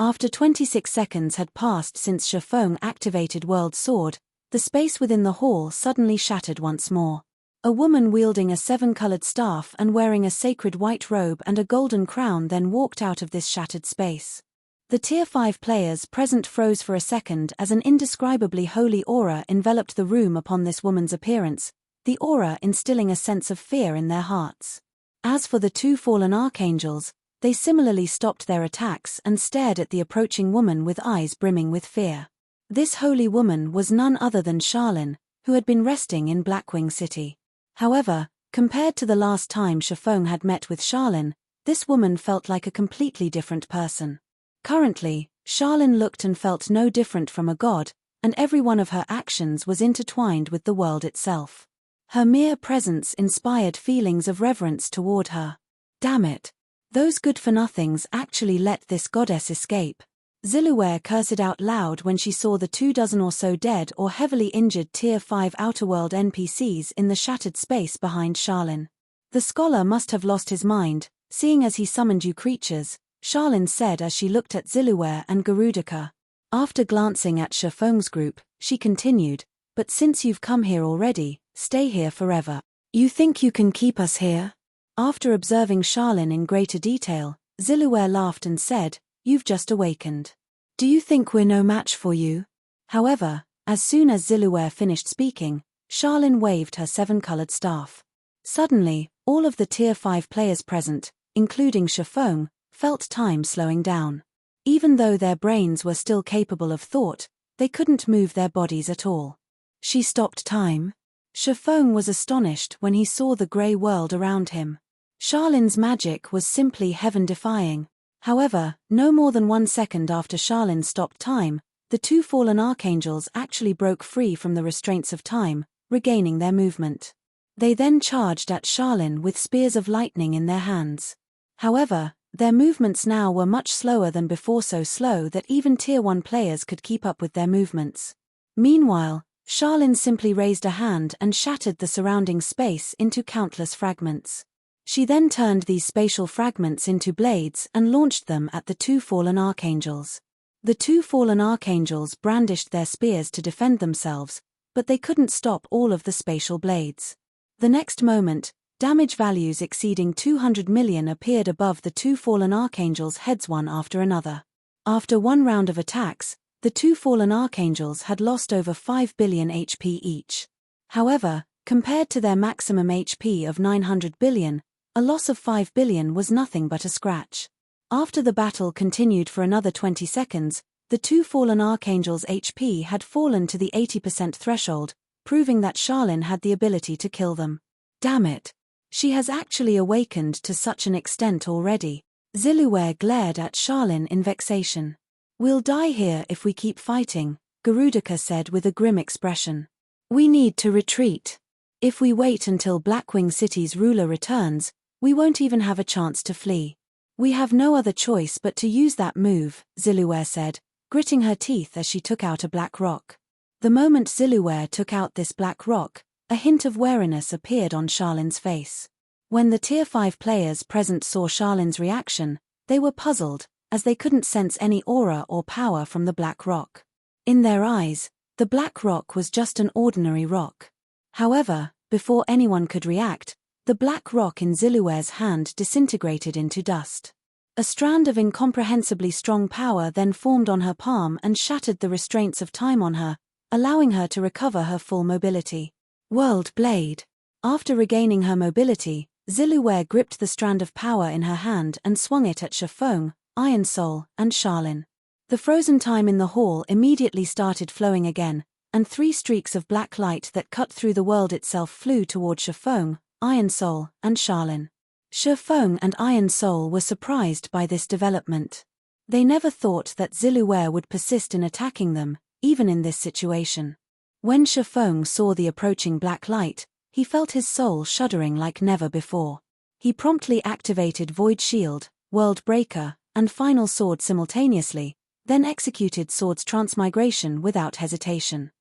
S1: After 26 seconds had passed since Shifeng activated World Sword, the space within the hall suddenly shattered once more. A woman wielding a 7-colored staff and wearing a sacred white robe and a golden crown then walked out of this shattered space. The Tier 5 players present froze for a second as an indescribably holy aura enveloped the room upon this woman's appearance, the aura instilling a sense of fear in their hearts. As for the 2 fallen archangels, they similarly stopped their attacks and stared at the approaching woman with eyes brimming with fear. This holy woman was none other than Charlene, who had been resting in Blackwing City. However, compared to the last time Shifeng had met with Charlene, this woman felt like a completely different person. Currently, Charlene looked and felt no different from a god, and every one of her actions was intertwined with the world itself. Her mere presence inspired feelings of reverence toward her. Damn it! Those good-for-nothings actually let this goddess escape. Zilluware cursed out loud when she saw the 24 or so dead or heavily injured Tier 5 Outerworld NPCs in the shattered space behind Charlene. The scholar must have lost his mind, seeing as he summoned you creatures, Charlene said as she looked at Zilluware and Garudika. After glancing at Shifeng's group, she continued, but since you've come here already, stay here forever. You think you can keep us here? After observing Charlene in greater detail, Zilluware laughed and said, you've just awakened. Do you think we're no match for you? However, as soon as Zilluware finished speaking, Charlene waved her 7-colored staff. Suddenly, all of the Tier 5 players present, including Shifeng, felt time slowing down. Even though their brains were still capable of thought, they couldn't move their bodies at all. She stopped time? Shifeng was astonished when he saw the grey world around him. Charlene's magic was simply heaven-defying. However, no more than 1 second after Charlene stopped time, the 2 fallen archangels actually broke free from the restraints of time, regaining their movement. They then charged at Charlene with spears of lightning in their hands. However, their movements now were much slower than before, so slow that even Tier 1 players could keep up with their movements. Meanwhile, Charlene simply raised a hand and shattered the surrounding space into countless fragments. She then turned these spatial fragments into blades and launched them at the 2 fallen archangels. The 2 fallen archangels brandished their spears to defend themselves, but they couldn't stop all of the spatial blades. The next moment, damage values exceeding 200 million appeared above the 2 fallen archangels' heads one after another. After 1 round of attacks, the 2 fallen archangels had lost over 5 billion HP each. However, compared to their maximum HP of 900 billion, a loss of 5 billion was nothing but a scratch. After the battle continued for another 20 seconds, the 2 fallen archangels' HP had fallen to the 80% threshold, proving that Charlene had the ability to kill them. Damn it! She has actually awakened to such an extent already. Zilluware glared at Charlene in vexation. We'll die here if we keep fighting, Garudika said with a grim expression. We need to retreat. If we wait until Blackwing City's ruler returns, we won't even have a chance to flee. We have no other choice but to use that move, Zilluware said, gritting her teeth as she took out a black rock. The moment Zilluware took out this black rock, a hint of wariness appeared on Charlene's face. When the Tier 5 players present saw Charlene's reaction, they were puzzled, as they couldn't sense any aura or power from the black rock. In their eyes, the black rock was just an ordinary rock. However, before anyone could react, the black rock in Zilluware's hand disintegrated into dust. A strand of incomprehensibly strong power then formed on her palm and shattered the restraints of time on her, allowing her to recover her full mobility. World Blade. After regaining her mobility, Zilluware gripped the strand of power in her hand and swung it at Shifeng, Iron Soul, and Charlene. The frozen time in the hall immediately started flowing again, and 3 streaks of black light that cut through the world itself flew toward Shifeng, Iron Soul, and Charlene. Shifeng and Iron Soul were surprised by this development. They never thought that Zilluware would persist in attacking them, even in this situation. When Shifeng saw the approaching black light, he felt his soul shuddering like never before. He promptly activated Void Shield, World Breaker, and Final Sword simultaneously, then executed Sword's Transmigration without hesitation.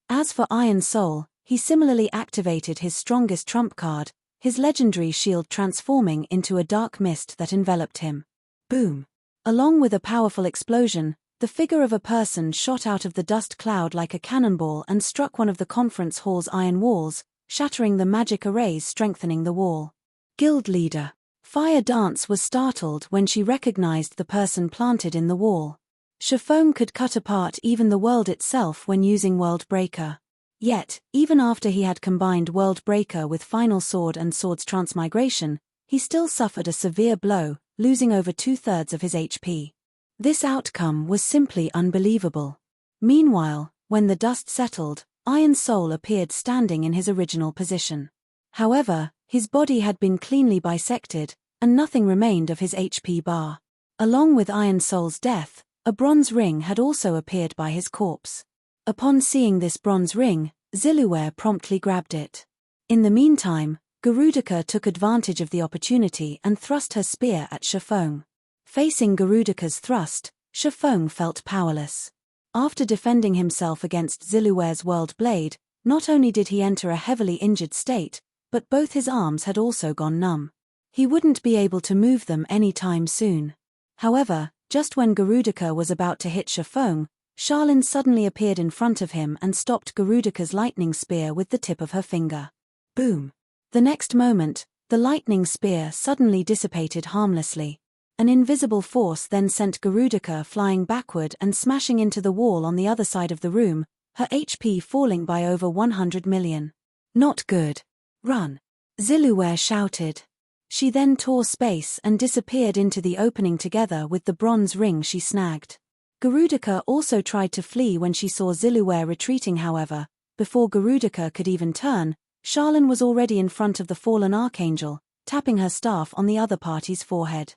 S1: As for Iron Soul, he similarly activated his strongest trump card, his legendary shield transforming into a dark mist that enveloped him. Boom! Along with a powerful explosion, the figure of a person shot out of the dust cloud like a cannonball and struck one of the conference hall's iron walls, shattering the magic arrays strengthening the wall. Guild Leader. Fire Dance was startled when she recognized the person planted in the wall. Shifeng could cut apart even the world itself when using World Breaker. Yet, even after he had combined World Breaker with Final Sword and Sword's Transmigration, he still suffered a severe blow, losing over 2/3 of his HP. This outcome was simply unbelievable. Meanwhile, when the dust settled, Iron Soul appeared standing in his original position. However, his body had been cleanly bisected, and nothing remained of his HP bar. Along with Iron Soul's death, A bronze ring had also appeared by his corpse. Upon seeing this bronze ring, Zilluware promptly grabbed it. In the meantime, Garudika took advantage of the opportunity and thrust her spear at Shifeng. Facing Garudika's thrust, Shifeng felt powerless. After defending himself against Zilluware's world blade, not only did he enter a heavily injured state, but both his arms had also gone numb. He wouldn't be able to move them any time soon. However, just when Garudika was about to hit Shifeng, Charlene suddenly appeared in front of him and stopped Garudika's lightning spear with the tip of her finger. Boom! The next moment, the lightning spear suddenly dissipated harmlessly. An invisible force then sent Garudika flying backward and smashing into the wall on the other side of the room, her HP falling by over 100 million. Not good. Run! Zilluware shouted. She then tore space and disappeared into the opening together with the bronze ring she snagged. Garudika also tried to flee when she saw Zilluware retreating. However, before Garudika could even turn, Charlene was already in front of the fallen archangel, tapping her staff on the other party's forehead.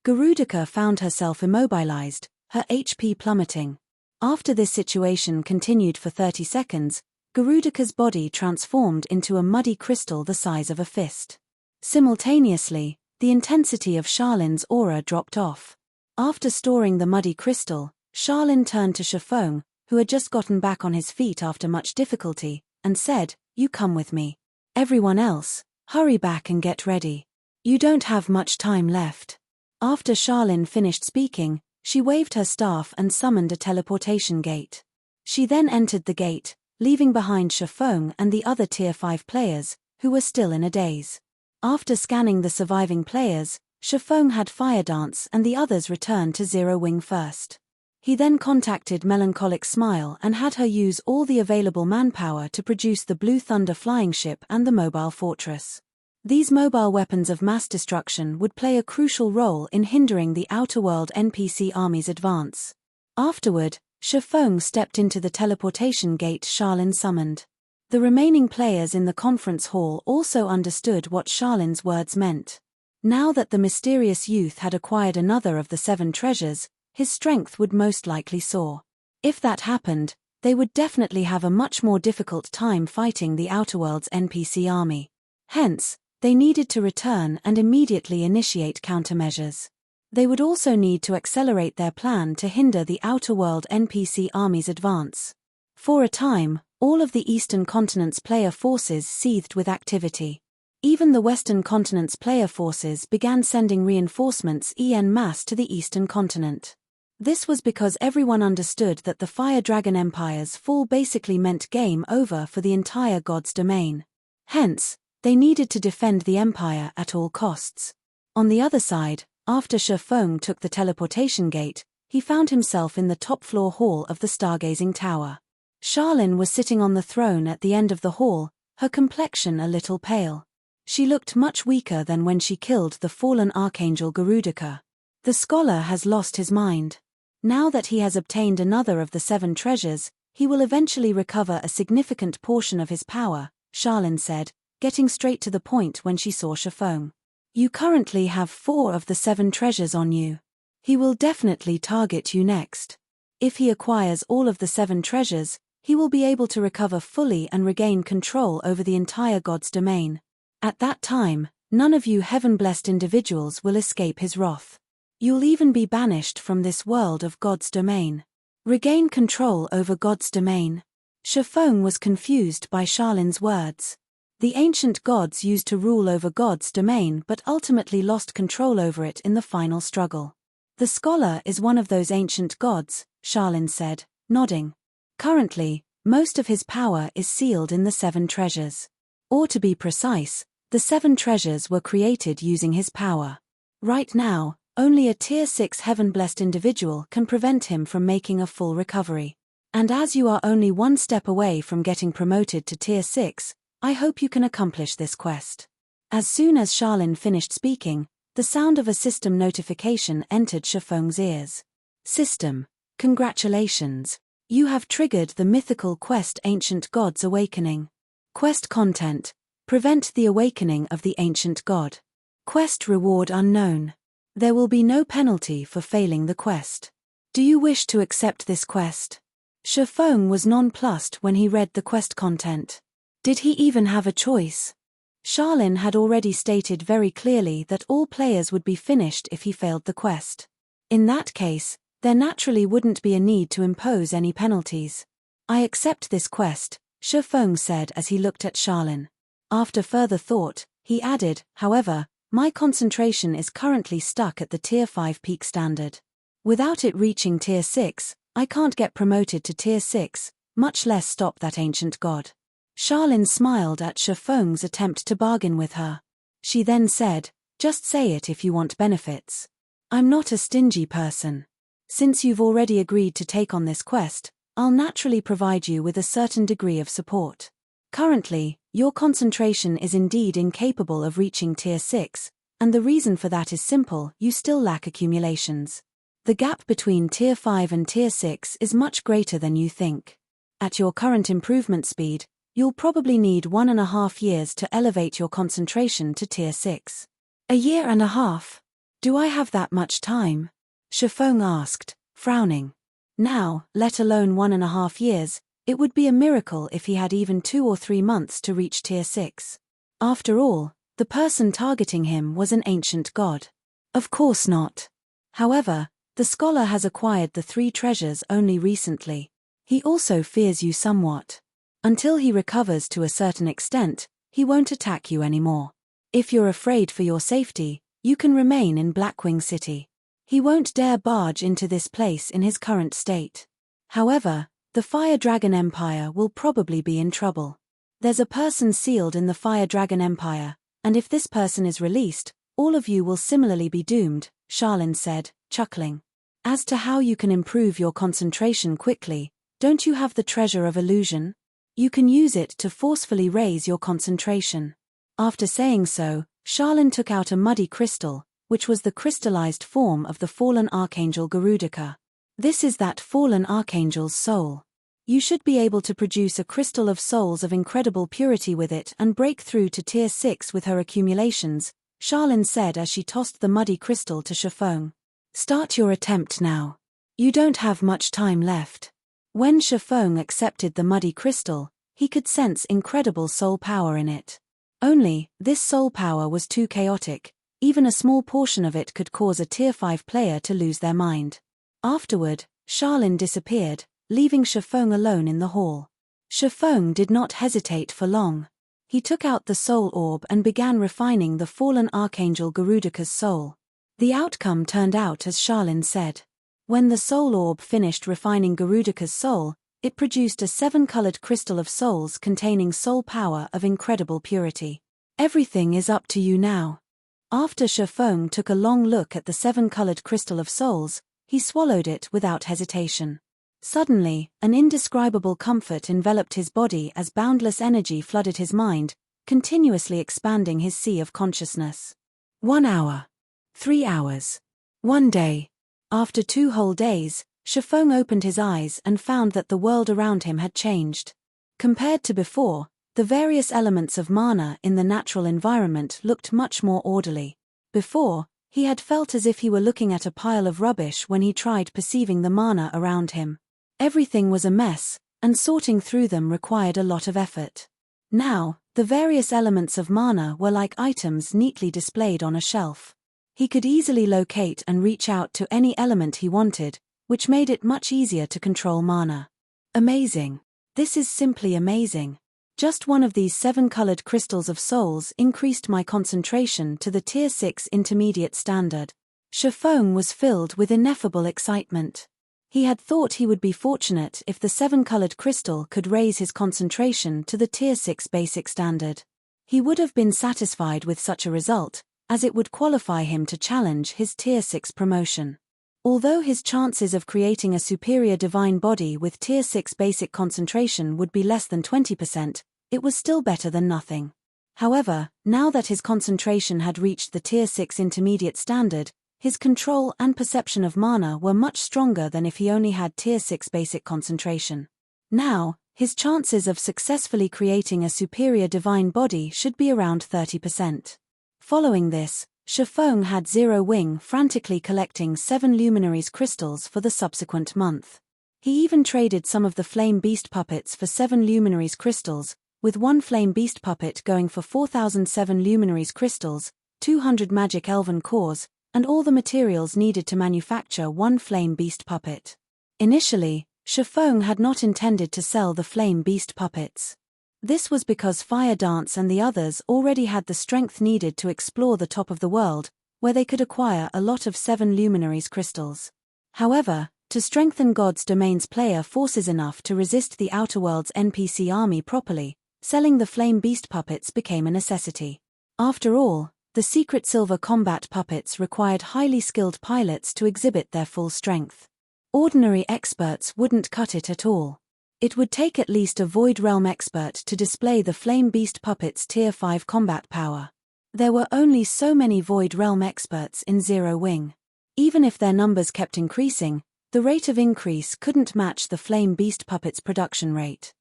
S1: Garudika found herself immobilized, her HP plummeting. After this situation continued for 30 seconds, Garudika's body transformed into a muddy crystal the size of a fist. Simultaneously, the intensity of Charlene's aura dropped off. After storing the muddy crystal, Charlene turned to Shifeng, who had just gotten back on his feet after much difficulty, and said, "You come with me. Everyone else, hurry back and get ready. You don't have much time left." After Charlene finished speaking, she waved her staff and summoned a teleportation gate. She then entered the gate, leaving behind Shifeng and the other Tier 5 players, who were still in a daze. After scanning the surviving players, Shifeng had Fire Dance and the others returned to Zero Wing first. He then contacted Melancholic Smile and had her use all the available manpower to produce the Blue Thunder flying ship and the mobile fortress. These mobile weapons of mass destruction would play a crucial role in hindering the Outer World NPC army's advance. Afterward, Shifeng stepped into the teleportation gate Charlene summoned. The remaining players in the conference hall also understood what Charlene's words meant. Now that the mysterious youth had acquired another of the 7 treasures, his strength would most likely soar. If that happened, they would definitely have a much more difficult time fighting the Outer World's NPC army. Hence, they needed to return and immediately initiate countermeasures. They would also need to accelerate their plan to hinder the Outer World NPC army's advance. For a time, all of the Eastern Continent's player forces seethed with activity. Even the Western Continent's player forces began sending reinforcements en masse to the Eastern Continent. This was because everyone understood that the Fire Dragon Empire's fall basically meant game over for the entire God's domain. Hence, they needed to defend the Empire at all costs. On the other side, after Shifeng took the teleportation gate, he found himself in the top-floor hall of the Stargazing Tower. Charlene was sitting on the throne at the end of the hall, her complexion a little pale. She looked much weaker than when she killed the fallen Archangel Garudika. The scholar has lost his mind. Now that he has obtained another of the 7 treasures, he will eventually recover a significant portion of his power, Charlene said, getting straight to the point when she saw Shifeng. You currently have 4 of the 7 treasures on you. He will definitely target you next. If he acquires all of the 7 treasures, he will be able to recover fully and regain control over the entire God's domain. At that time, none of you heaven-blessed individuals will escape his wrath. You'll even be banished from this world of God's domain. Regain control over God's domain. Shifeng was confused by Charlene's words. The ancient gods used to rule over God's domain but ultimately lost control over it in the final struggle. The scholar is one of those ancient gods, Charlene said, nodding. Currently, most of his power is sealed in the 7 treasures. Or to be precise, the 7 treasures were created using his power. Right now, only a Tier 6 heaven-blessed individual can prevent him from making a full recovery. And as you are only one step away from getting promoted to Tier 6, I hope you can accomplish this quest. As soon as Charlene finished speaking, the sound of a system notification entered Shifeng's ears. System, congratulations. You have triggered the mythical quest Ancient God's Awakening. Quest content, prevent the awakening of the ancient god. Quest reward unknown. There will be no penalty for failing the quest. Do you wish to accept this quest? Shifeng was nonplussed when he read the quest content. Did he even have a choice? Charlene had already stated very clearly that all players would be finished if he failed the quest. In that case, there naturally wouldn't be a need to impose any penalties. I accept this quest, Shifeng said as he looked at Charlene. After further thought, he added, however, my concentration is currently stuck at the Tier 5 peak standard. Without it reaching Tier 6, I can't get promoted to Tier 6, much less stop that ancient god. Charlene smiled at Shifeng's attempt to bargain with her. She then said, just say it if you want benefits. I'm not a stingy person. Since you've already agreed to take on this quest, I'll naturally provide you with a certain degree of support. Currently, your concentration is indeed incapable of reaching Tier 6, and the reason for that is simple: you still lack accumulations. The gap between Tier 5 and Tier 6 is much greater than you think. At your current improvement speed, you'll probably need 1.5 years to elevate your concentration to Tier 6. A year and a half? Do I have that much time? Shifeng asked, frowning. Now, let alone 1.5 years, it would be a miracle if he had even 2 or 3 months to reach Tier 6. After all, the person targeting him was an ancient god. Of course not. However, the scholar has acquired the 3 treasures only recently. He also fears you somewhat. Until he recovers to a certain extent, he won't attack you anymore. If you're afraid for your safety, you can remain in Blackwing City. He won't dare barge into this place in his current state. However, the Fire Dragon Empire will probably be in trouble. There's a person sealed in the Fire Dragon Empire, and if this person is released, all of you will similarly be doomed, Charlene said, chuckling. As to how you can improve your concentration quickly, don't you have the Treasure of Illusion? You can use it to forcefully raise your concentration. After saying so, Charlene took out a muddy crystal, which was the crystallized form of the fallen Archangel Garudika. This is that fallen Archangel's soul. You should be able to produce a crystal of souls of incredible purity with it and break through to Tier 6 with her accumulations, Charlene said as she tossed the muddy crystal to Shifeng. Start your attempt now. You don't have much time left. When Shifeng accepted the muddy crystal, he could sense incredible soul power in it. Only, this soul power was too chaotic. Even a small portion of it could cause a Tier 5 player to lose their mind. Afterward, Charlene disappeared, leaving Shifeng alone in the hall. Shifeng did not hesitate for long. He took out the soul orb and began refining the fallen Archangel Garudika's soul. The outcome turned out as Charlene said. When the soul orb finished refining Garudika's soul, it produced a 7-colored crystal of souls containing soul power of incredible purity. Everything is up to you now. After Shifeng took a long look at the 7-colored crystal of souls, he swallowed it without hesitation. Suddenly, an indescribable comfort enveloped his body as boundless energy flooded his mind, continuously expanding his sea of consciousness. 1 hour. 3 hours. 1 day. After 2 whole days, Shifeng opened his eyes and found that the world around him had changed. Compared to before, the various elements of mana in the natural environment looked much more orderly. Before, he had felt as if he were looking at a pile of rubbish when he tried perceiving the mana around him. Everything was a mess, and sorting through them required a lot of effort. Now, the various elements of mana were like items neatly displayed on a shelf. He could easily locate and reach out to any element he wanted, which made it much easier to control mana. Amazing. This is simply amazing. Just one of these 7-colored crystals of souls increased my concentration to the Tier 6 intermediate standard. Shifeng was filled with ineffable excitement. He had thought he would be fortunate if the 7-colored crystal could raise his concentration to the Tier 6 basic standard. He would have been satisfied with such a result, as it would qualify him to challenge his Tier 6 promotion. Although his chances of creating a superior divine body with Tier 6 basic concentration would be less than 20%, it was still better than nothing. However, now that his concentration had reached the Tier 6 intermediate standard, his control and perception of mana were much stronger than if he only had Tier 6 basic concentration. Now, his chances of successfully creating a superior divine body should be around 30%. Following this, Shifeng had Zero Wing frantically collecting 7 Luminaries crystals for the subsequent month. He even traded some of the Flame Beast puppets for 7 Luminaries crystals, with one Flame Beast puppet going for 4,007 Luminaries crystals, 200 magic elven cores, and all the materials needed to manufacture one Flame Beast puppet. Initially, Shifeng had not intended to sell the Flame Beast puppets. This was because Fire Dance and the others already had the strength needed to explore the top of the world, where they could acquire a lot of 7 Luminaries crystals. However, to strengthen God's Domain's player forces enough to resist the Outer World's NPC army properly, selling the Flame Beast puppets became a necessity. After all, the secret silver combat puppets required highly skilled pilots to exhibit their full strength. Ordinary experts wouldn't cut it at all. It would take at least a Void Realm expert to display the Flame Beast puppets' Tier 5 combat power. There were only so many Void Realm experts in Zero Wing. Even if their numbers kept increasing, the rate of increase couldn't match the Flame Beast puppets' production rate.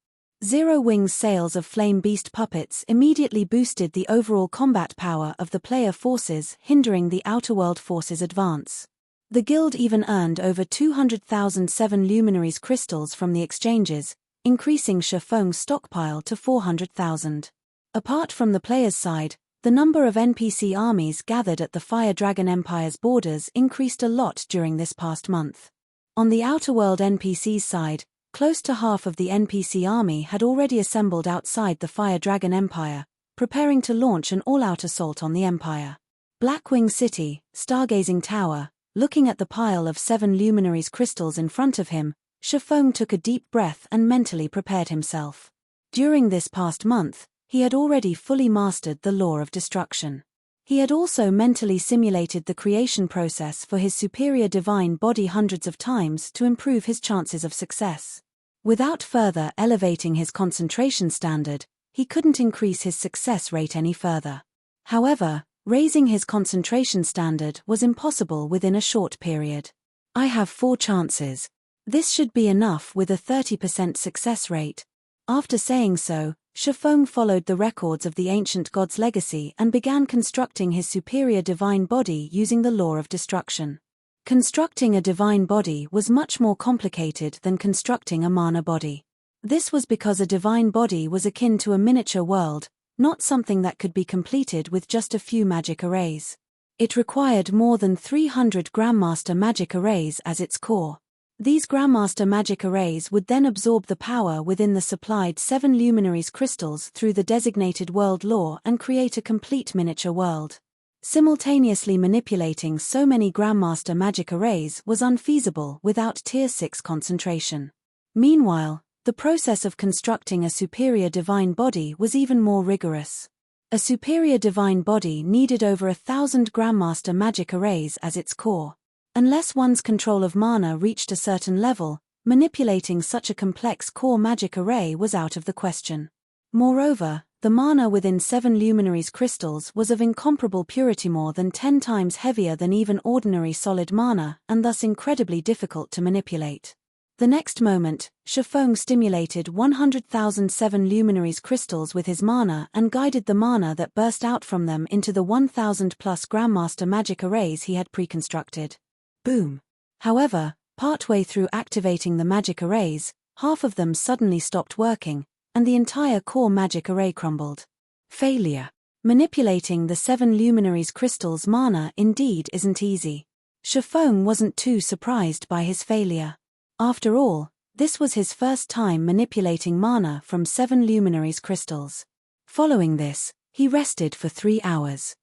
S1: Zero Wing's sales of Flame Beast puppets immediately boosted the overall combat power of the player forces, hindering the Outer World forces' advance. The guild even earned over 200,000 7 Luminaries crystals from the exchanges, increasing Shifeng's stockpile to 400,000. Apart from the players' side, the number of NPC armies gathered at the Fire Dragon Empire's borders increased a lot during this past month. On the Outer World NPC's side, close to half of the NPC army had already assembled outside the Fire Dragon Empire, preparing to launch an all-out assault on the Empire. Blackwing City, Stargazing Tower. Looking at the pile of 7 Luminaries crystals in front of him, Shifeng took a deep breath and mentally prepared himself. During this past month, he had already fully mastered the law of destruction. He had also mentally simulated the creation process for his superior divine body hundreds of times to improve his chances of success. Without further elevating his concentration standard, he couldn't increase his success rate any further. However, raising his concentration standard was impossible within a short period. I have 4 chances. This should be enough with a 30% success rate. After saying so, Shifeng followed the records of the ancient god's legacy and began constructing his superior divine body using the law of destruction. Constructing a divine body was much more complicated than constructing a mana body. This was because a divine body was akin to a miniature world, not something that could be completed with just a few magic arrays. It required more than 300 Grandmaster magic arrays as its core. These Grandmaster magic arrays would then absorb the power within the supplied 7 Luminaries crystals through the designated world law and create a complete miniature world. Simultaneously manipulating so many Grandmaster magic arrays was unfeasible without Tier 6 concentration. Meanwhile, the process of constructing a superior divine body was even more rigorous. A superior divine body needed over 1,000 Grandmaster magic arrays as its core. Unless one's control of mana reached a certain level, manipulating such a complex core magic array was out of the question. Moreover, the mana within 7 Luminaries crystals was of incomparable purity, more than 10 times heavier than even ordinary solid mana, and thus incredibly difficult to manipulate. The next moment, Shifeng stimulated 100,000 7 Luminaries crystals with his mana and guided the mana that burst out from them into the 1,000 plus Grandmaster magic arrays he had pre-constructed. Boom! However, partway through activating the magic arrays, half of them suddenly stopped working, and the entire core magic array crumbled. Failure. Manipulating the 7 Luminaries crystals' mana indeed isn't easy. Shifeng wasn't too surprised by his failure. After all, this was his first time manipulating mana from 7 Luminaries crystals. Following this, he rested for 3 hours.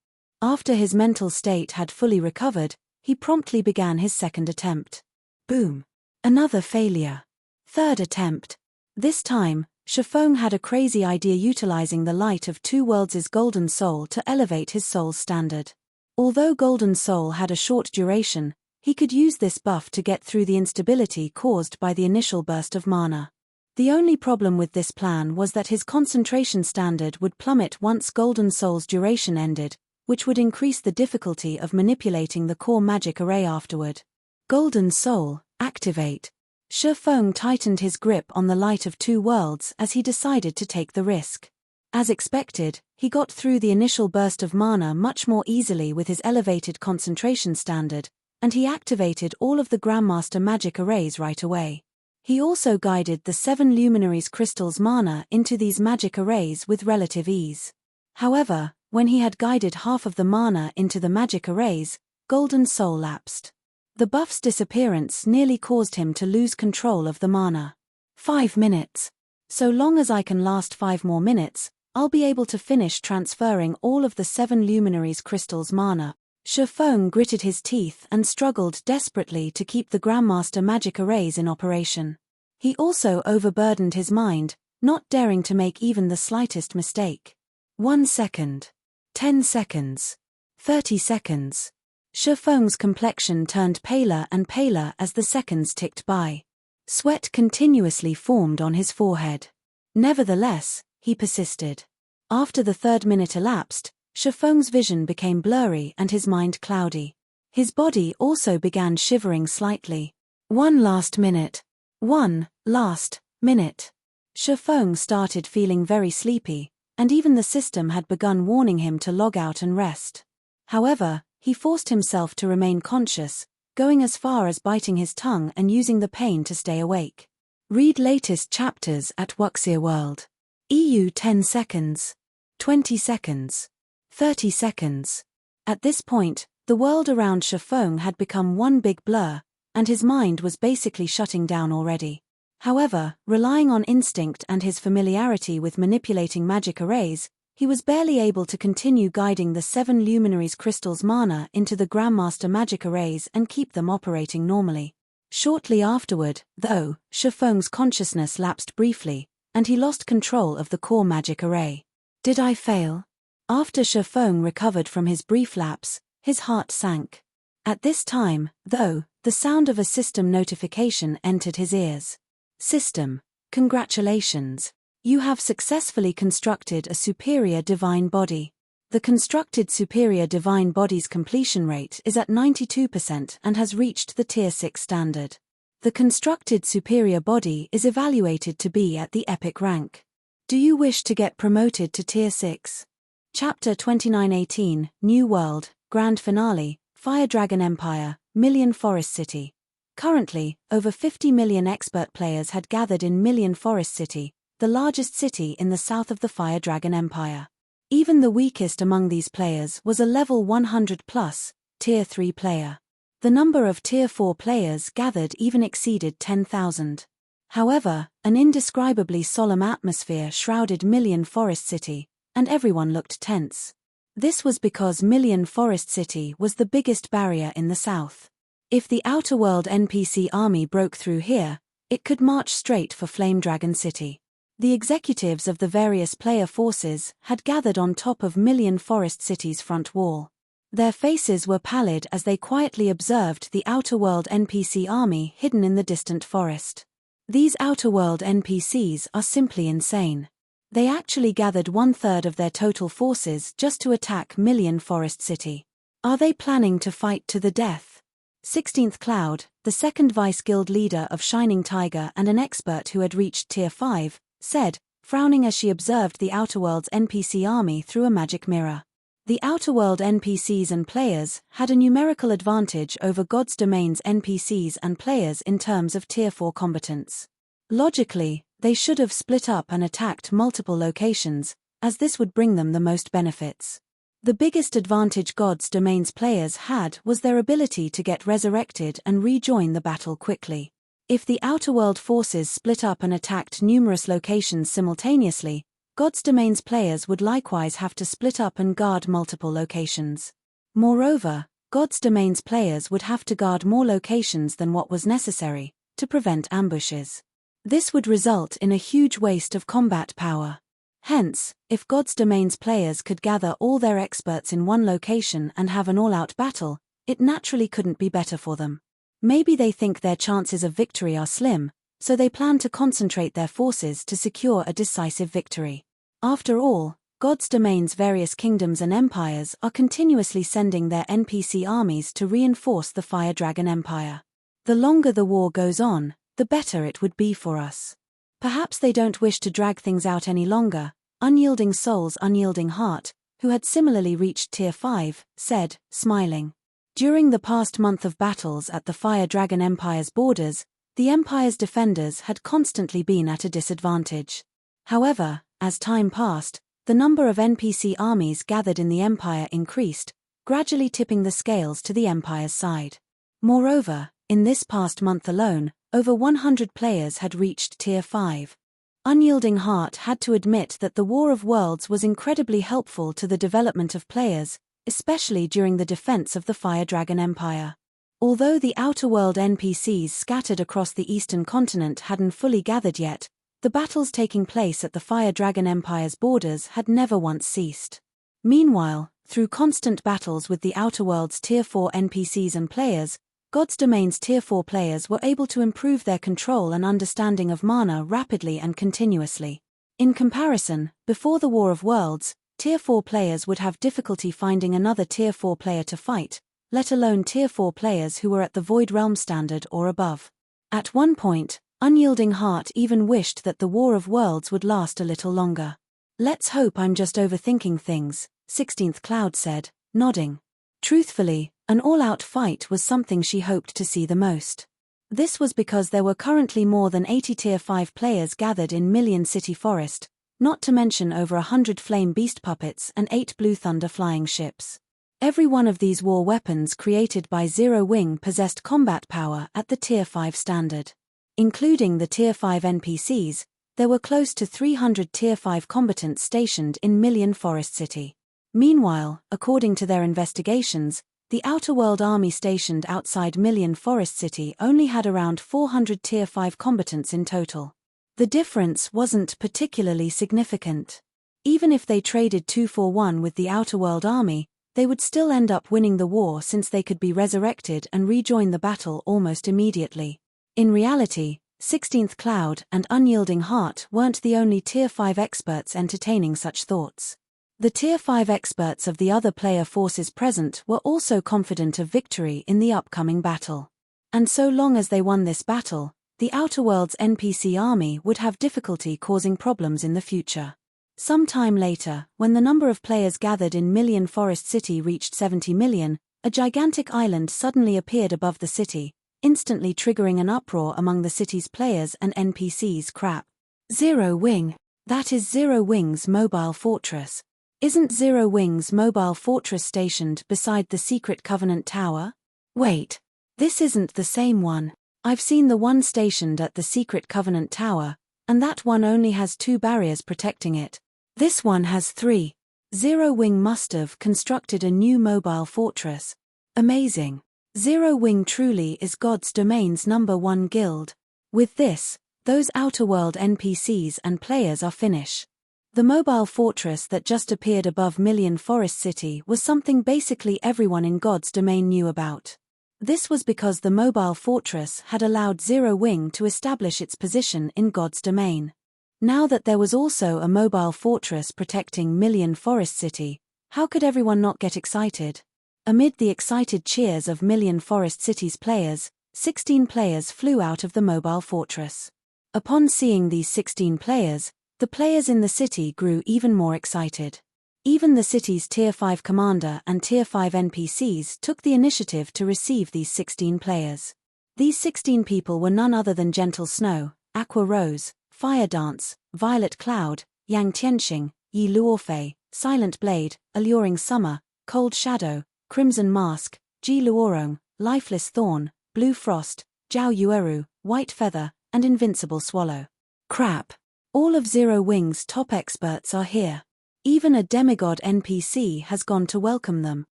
S1: After his mental state had fully recovered, he promptly began his second attempt. Boom! Another failure. Third attempt. This time, Shifeng had a crazy idea utilizing the light of 2 worlds' Golden Soul to elevate his soul's standard. Although Golden Soul had a short duration, he could use this buff to get through the instability caused by the initial burst of mana. The only problem with this plan was that his concentration standard would plummet once Golden Soul's duration ended, which would increase the difficulty of manipulating the core magic array afterward. Golden Soul, activate. Shifeng tightened his grip on the light of 2 worlds as he decided to take the risk. As expected, he got through the initial burst of mana much more easily with his elevated concentration standard, and he activated all of the Grandmaster magic arrays right away. He also guided the 7 Luminaries crystals mana into these magic arrays with relative ease. However, when he had guided half of the mana into the magic arrays, Golden Soul lapsed. The buff's disappearance nearly caused him to lose control of the mana. 5 minutes. So long as I can last 5 more minutes, I'll be able to finish transferring all of the 7 Luminaries crystals mana. Shifeng gritted his teeth and struggled desperately to keep the Grandmaster magic arrays in operation. He also overburdened his mind, not daring to make even the slightest mistake. 1 second. 10 seconds. 30 seconds. Shifeng's complexion turned paler and paler as the seconds ticked by. Sweat continuously formed on his forehead. Nevertheless, he persisted. After the 3rd minute elapsed, Shifeng's vision became blurry and his mind cloudy. His body also began shivering slightly. 1 last minute. 1 last minute. Shifeng started feeling very sleepy, and even the system had begun warning him to log out and rest. However, he forced himself to remain conscious, going as far as biting his tongue and using the pain to stay awake. Read latest chapters at Wuxia World. EU 10 seconds. 20 seconds. 30 seconds. At this point, the world around Shifeng had become one big blur, and his mind was basically shutting down already. However, relying on instinct and his familiarity with manipulating magic arrays, he was barely able to continue guiding the 7 Luminaries crystals mana into the Grandmaster magic arrays and keep them operating normally. Shortly afterward, though, Shifeng's consciousness lapsed briefly, and he lost control of the core magic array. Did I fail? After Shifeng recovered from his brief lapse, his heart sank. At this time, though, the sound of a system notification entered his ears. System, congratulations. You have successfully constructed a superior divine body. The constructed superior divine body's completion rate is at 92% and has reached the Tier 6 standard. The constructed superior body is evaluated to be at the epic rank. Do you wish to get promoted to Tier 6? Chapter 2918, New World, Grand Finale, Fire Dragon Empire, Million Forest City. Currently, over 50 million expert players had gathered in Million Forest City, the largest city in the south of the Fire Dragon Empire. Even the weakest among these players was a level 100+, Tier 3 player. The number of Tier 4 players gathered even exceeded 10,000. However, an indescribably solemn atmosphere shrouded Million Forest City, and everyone looked tense. This was because Million Forest City was the biggest barrier in the south. If the Outer World NPC army broke through here, it could march straight for Flame Dragon City. The executives of the various player forces had gathered on top of Million Forest City's front wall. Their faces were pallid as they quietly observed the Outer World NPC army hidden in the distant forest. These Outer World NPCs are simply insane. They actually gathered 1/3 of their total forces just to attack Million Forest City. Are they planning to fight to the death? 16th Cloud, the second vice guild leader of Shining Tiger and an expert who had reached Tier 5, said, frowning as she observed the Outer World's NPC army through a magic mirror. The Outer World NPCs and players had a numerical advantage over God's Domain's NPCs and players in terms of Tier 4 combatants. Logically, they should have split up and attacked multiple locations, as this would bring them the most benefits. The biggest advantage God's Domain's players had was their ability to get resurrected and rejoin the battle quickly. If the Outer World forces split up and attacked numerous locations simultaneously, God's Domain's players would likewise have to split up and guard multiple locations. Moreover, God's Domain's players would have to guard more locations than what was necessary to prevent ambushes. This would result in a huge waste of combat power. Hence, if God's Domain's players could gather all their experts in one location and have an all-out battle, it naturally couldn't be better for them. Maybe they think their chances of victory are slim, so they plan to concentrate their forces to secure a decisive victory. After all, God's Domain's various kingdoms and empires are continuously sending their NPC armies to reinforce the Fire Dragon Empire. The longer the war goes on, the better it would be for us. Perhaps they don't wish to drag things out any longer, Unyielding Soul's unyielding heart, who had similarly reached Tier 5, said, smiling. During the past month of battles at the Fire Dragon Empire's borders, the Empire's defenders had constantly been at a disadvantage. However, as time passed, the number of NPC armies gathered in the Empire increased, gradually tipping the scales to the Empire's side. Moreover, in this past month alone, over 100 players had reached Tier 5. Unyielding Heart had to admit that the War of Worlds was incredibly helpful to the development of players, especially during the defense of the Fire Dragon Empire. Although the Outer World NPCs scattered across the eastern continent hadn't fully gathered yet, the battles taking place at the Fire Dragon Empire's borders had never once ceased. Meanwhile, through constant battles with the Outer World's Tier 4 NPCs and players, God's Domain's Tier 4 players were able to improve their control and understanding of mana rapidly and continuously. In comparison, before the War of Worlds, Tier 4 players would have difficulty finding another Tier 4 player to fight, let alone Tier 4 players who were at the Void Realm standard or above. At one point, Unyielding Heart even wished that the War of Worlds would last a little longer. "Let's hope I'm just overthinking things," 16th Cloud said, nodding. Truthfully, an all-out fight was something she hoped to see the most. This was because there were currently more than 80 Tier 5 players gathered in Million City Forest, not to mention over 100 flame beast puppets and 8 Blue Thunder flying ships. Every one of these war weapons created by Zero Wing possessed combat power at the Tier 5 standard. Including the Tier 5 NPCs, there were close to 300 Tier 5 combatants stationed in Million Forest City. Meanwhile, according to their investigations, the Outer World army stationed outside Million Forest City only had around 400 Tier 5 combatants in total. The difference wasn't particularly significant. Even if they traded 2-for-1 with the Outer World army, they would still end up winning the war since they could be resurrected and rejoin the battle almost immediately. In reality, 16th Cloud and Unyielding Heart weren't the only Tier 5 experts entertaining such thoughts. The Tier 5 experts of the other player forces present were also confident of victory in the upcoming battle. And so long as they won this battle, the Outer World's NPC army would have difficulty causing problems in the future. Some time later, when the number of players gathered in Million Forest City reached 70 million, a gigantic island suddenly appeared above the city, instantly triggering an uproar among the city's players and NPCs. Crap. Zero Wing. That is Zero Wing's mobile fortress. Isn't Zero Wing's mobile fortress stationed beside the Secret Covenant Tower? Wait. This isn't the same one. I've seen the one stationed at the Secret Covenant Tower, and that one only has 2 barriers protecting it. This one has 3. Zero Wing must have constructed a new mobile fortress. Amazing. Zero Wing truly is God's Domain's #1 guild. With this, those Outer World NPCs and players are finished. The mobile fortress that just appeared above Million Forest City was something basically everyone in God's Domain knew about. This was because the mobile fortress had allowed Zero Wing to establish its position in God's Domain. Now that there was also a mobile fortress protecting Million Forest City, how could everyone not get excited? Amid the excited cheers of Million Forest City's players, 16 players flew out of the mobile fortress. Upon seeing these 16 players, the players in the city grew even more excited. Even the city's Tier 5 commander and Tier 5 NPCs took the initiative to receive these 16 players. These 16 people were none other than Gentle Snow, Aqua Rose, Fire Dance, Violet Cloud, Yang Tianxing, Yi Luorfei, Silent Blade, Alluring Summer, Cold Shadow, Crimson Mask, Ji Luorong, Lifeless Thorn, Blue Frost, Zhao Yueru, White Feather, and Invincible Swallow. Crap. All of Zero Wing's top experts are here. Even a demigod NPC has gone to welcome them.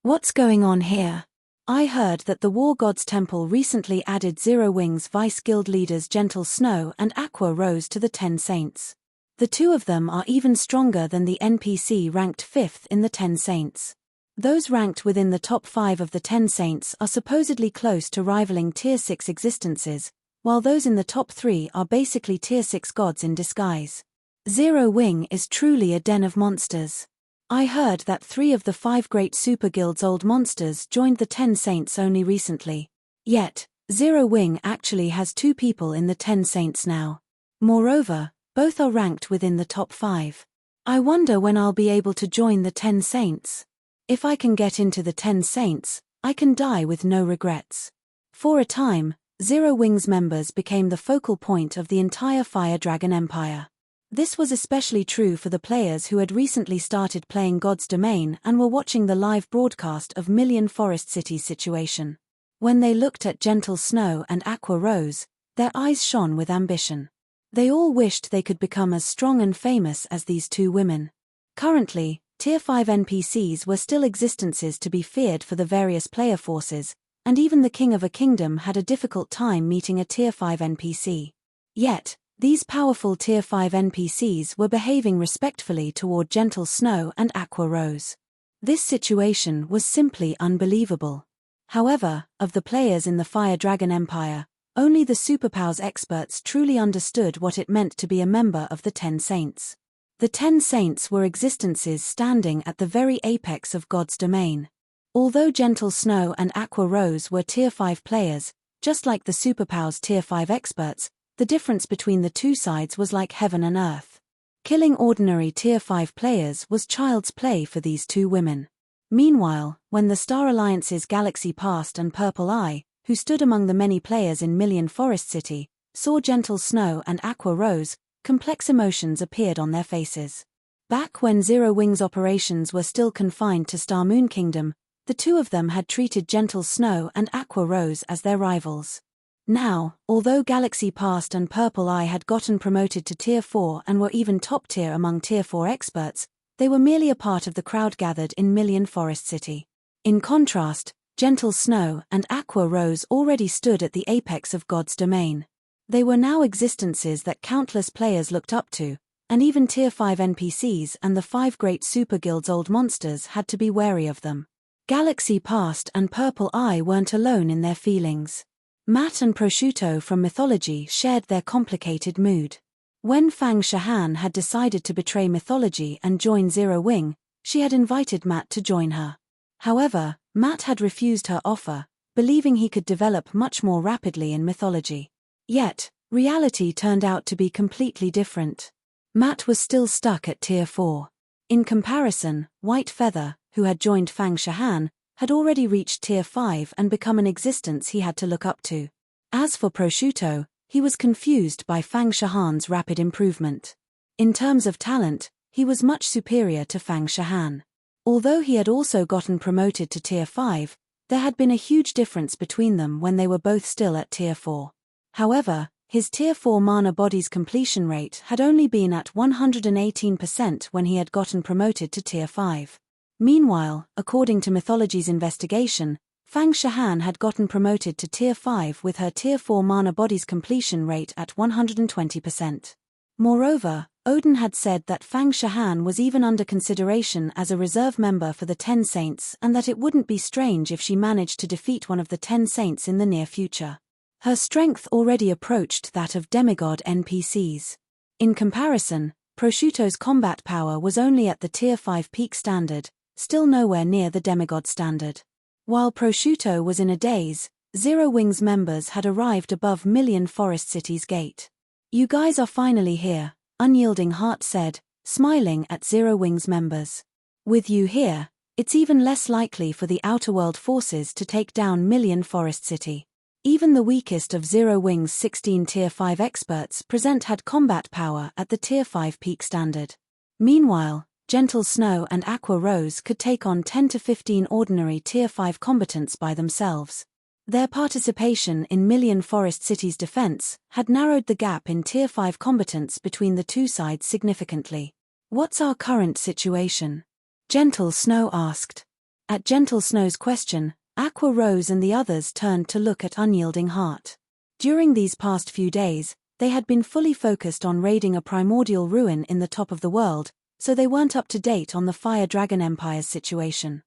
S1: What's going on here? I heard that the War God's Temple recently added Zero Wing's Vice Guild leaders Gentle Snow and Aqua Rose to the 10 Saints. The 2 of them are even stronger than the NPC ranked 5th in the 10 Saints. Those ranked within the top 5 of the 10 Saints are supposedly close to rivaling Tier 6 existences, while those in the top 3 are basically Tier 6 gods in disguise. Zero Wing is truly a den of monsters. I heard that 3 of the 5 great super guilds' old monsters joined the 10 Saints only recently. Yet, Zero Wing actually has 2 people in the 10 Saints now. Moreover, both are ranked within the top 5. I wonder when I'll be able to join the 10 Saints. If I can get into the 10 Saints, I can die with no regrets. For a time, Zero Wings members became the focal point of the entire Fire Dragon Empire. This was especially true for the players who had recently started playing God's Domain and were watching the live broadcast of Million Forest City's situation. When they looked at Gentle Snow and Aqua Rose, their eyes shone with ambition. They all wished they could become as strong and famous as these two women. Currently, Tier 5 NPCs were still existences to be feared for the various player forces, and even the King of a Kingdom had a difficult time meeting a Tier 5 NPC. Yet, these powerful Tier 5 NPCs were behaving respectfully toward Gentle Snow and Aqua Rose. This situation was simply unbelievable. However, of the players in the Fire Dragon Empire, only the superpowers experts truly understood what it meant to be a member of the 10 Saints. The 10 Saints were existences standing at the very apex of God's domain. Although Gentle Snow and Aqua Rose were Tier 5 players, just like the superpowers Tier 5 experts, the difference between the two sides was like heaven and earth. Killing ordinary Tier 5 players was child's play for these two women. Meanwhile, when the Star Alliance's Galaxy Past and Purple Eye, who stood among the many players in Million Forest City, saw Gentle Snow and Aqua Rose, complex emotions appeared on their faces. Back when Zero Wings operations were still confined to Star Moon Kingdom, the two of them had treated Gentle Snow and Aqua Rose as their rivals. Now, although Galaxy Past and Purple Eye had gotten promoted to Tier 4 and were even top tier among Tier 4 experts, they were merely a part of the crowd gathered in Million Forest City. In contrast, Gentle Snow and Aqua Rose already stood at the apex of God's domain. They were now existences that countless players looked up to, and even Tier 5 NPCs and the 5 great super guilds' old monsters had to be wary of them. Galaxy Past and Purple Eye weren't alone in their feelings. Matt and Prosciutto from Mythology shared their complicated mood. When Fang Shahan had decided to betray Mythology and join Zero Wing, she had invited Matt to join her. However, Matt had refused her offer, believing he could develop much more rapidly in Mythology. Yet, reality turned out to be completely different. Matt was still stuck at Tier 4. In comparison, White Feather, who had joined Fang Shahan, had already reached Tier 5 and become an existence he had to look up to. As for Prosciutto, he was confused by Fang Shahan's rapid improvement. In terms of talent, he was much superior to Fang Shahan. Although he had also gotten promoted to Tier 5, there had been a huge difference between them when they were both still at Tier 4. However, his Tier 4 mana body's completion rate had only been at 118% when he had gotten promoted to Tier 5. Meanwhile, according to Mythology's investigation, Fang Shahan had gotten promoted to Tier 5 with her Tier 4 mana body's completion rate at 120%. Moreover, Odin had said that Fang Shahan was even under consideration as a reserve member for the 10 Saints and that it wouldn't be strange if she managed to defeat one of the 10 Saints in the near future. Her strength already approached that of demigod NPCs. In comparison, Prosciutto's combat power was only at the Tier 5 peak standard, still nowhere near the demigod standard. While Prosciutto was in a daze, Zero Wings members had arrived above Million Forest City's gate. "You guys are finally here," Unyielding Heart said, smiling at Zero Wings members. "With you here, it's even less likely for the Outer World forces to take down Million Forest City. Even the weakest of Zero Wings' 16 Tier 5 experts present had combat power at the Tier 5 peak standard. Meanwhile, Gentle Snow and Aqua Rose could take on 10 to 15 ordinary Tier 5 combatants by themselves. Their participation in Million Forest City's defense had narrowed the gap in Tier 5 combatants between the two sides significantly. "What's our current situation?" Gentle Snow asked. At Gentle Snow's question, Aqua Rose and the others turned to look at Unyielding Heart. During these past few days, they had been fully focused on raiding a primordial ruin in the top of the world, so they weren't up to date on the Fire Dragon Empire's situation.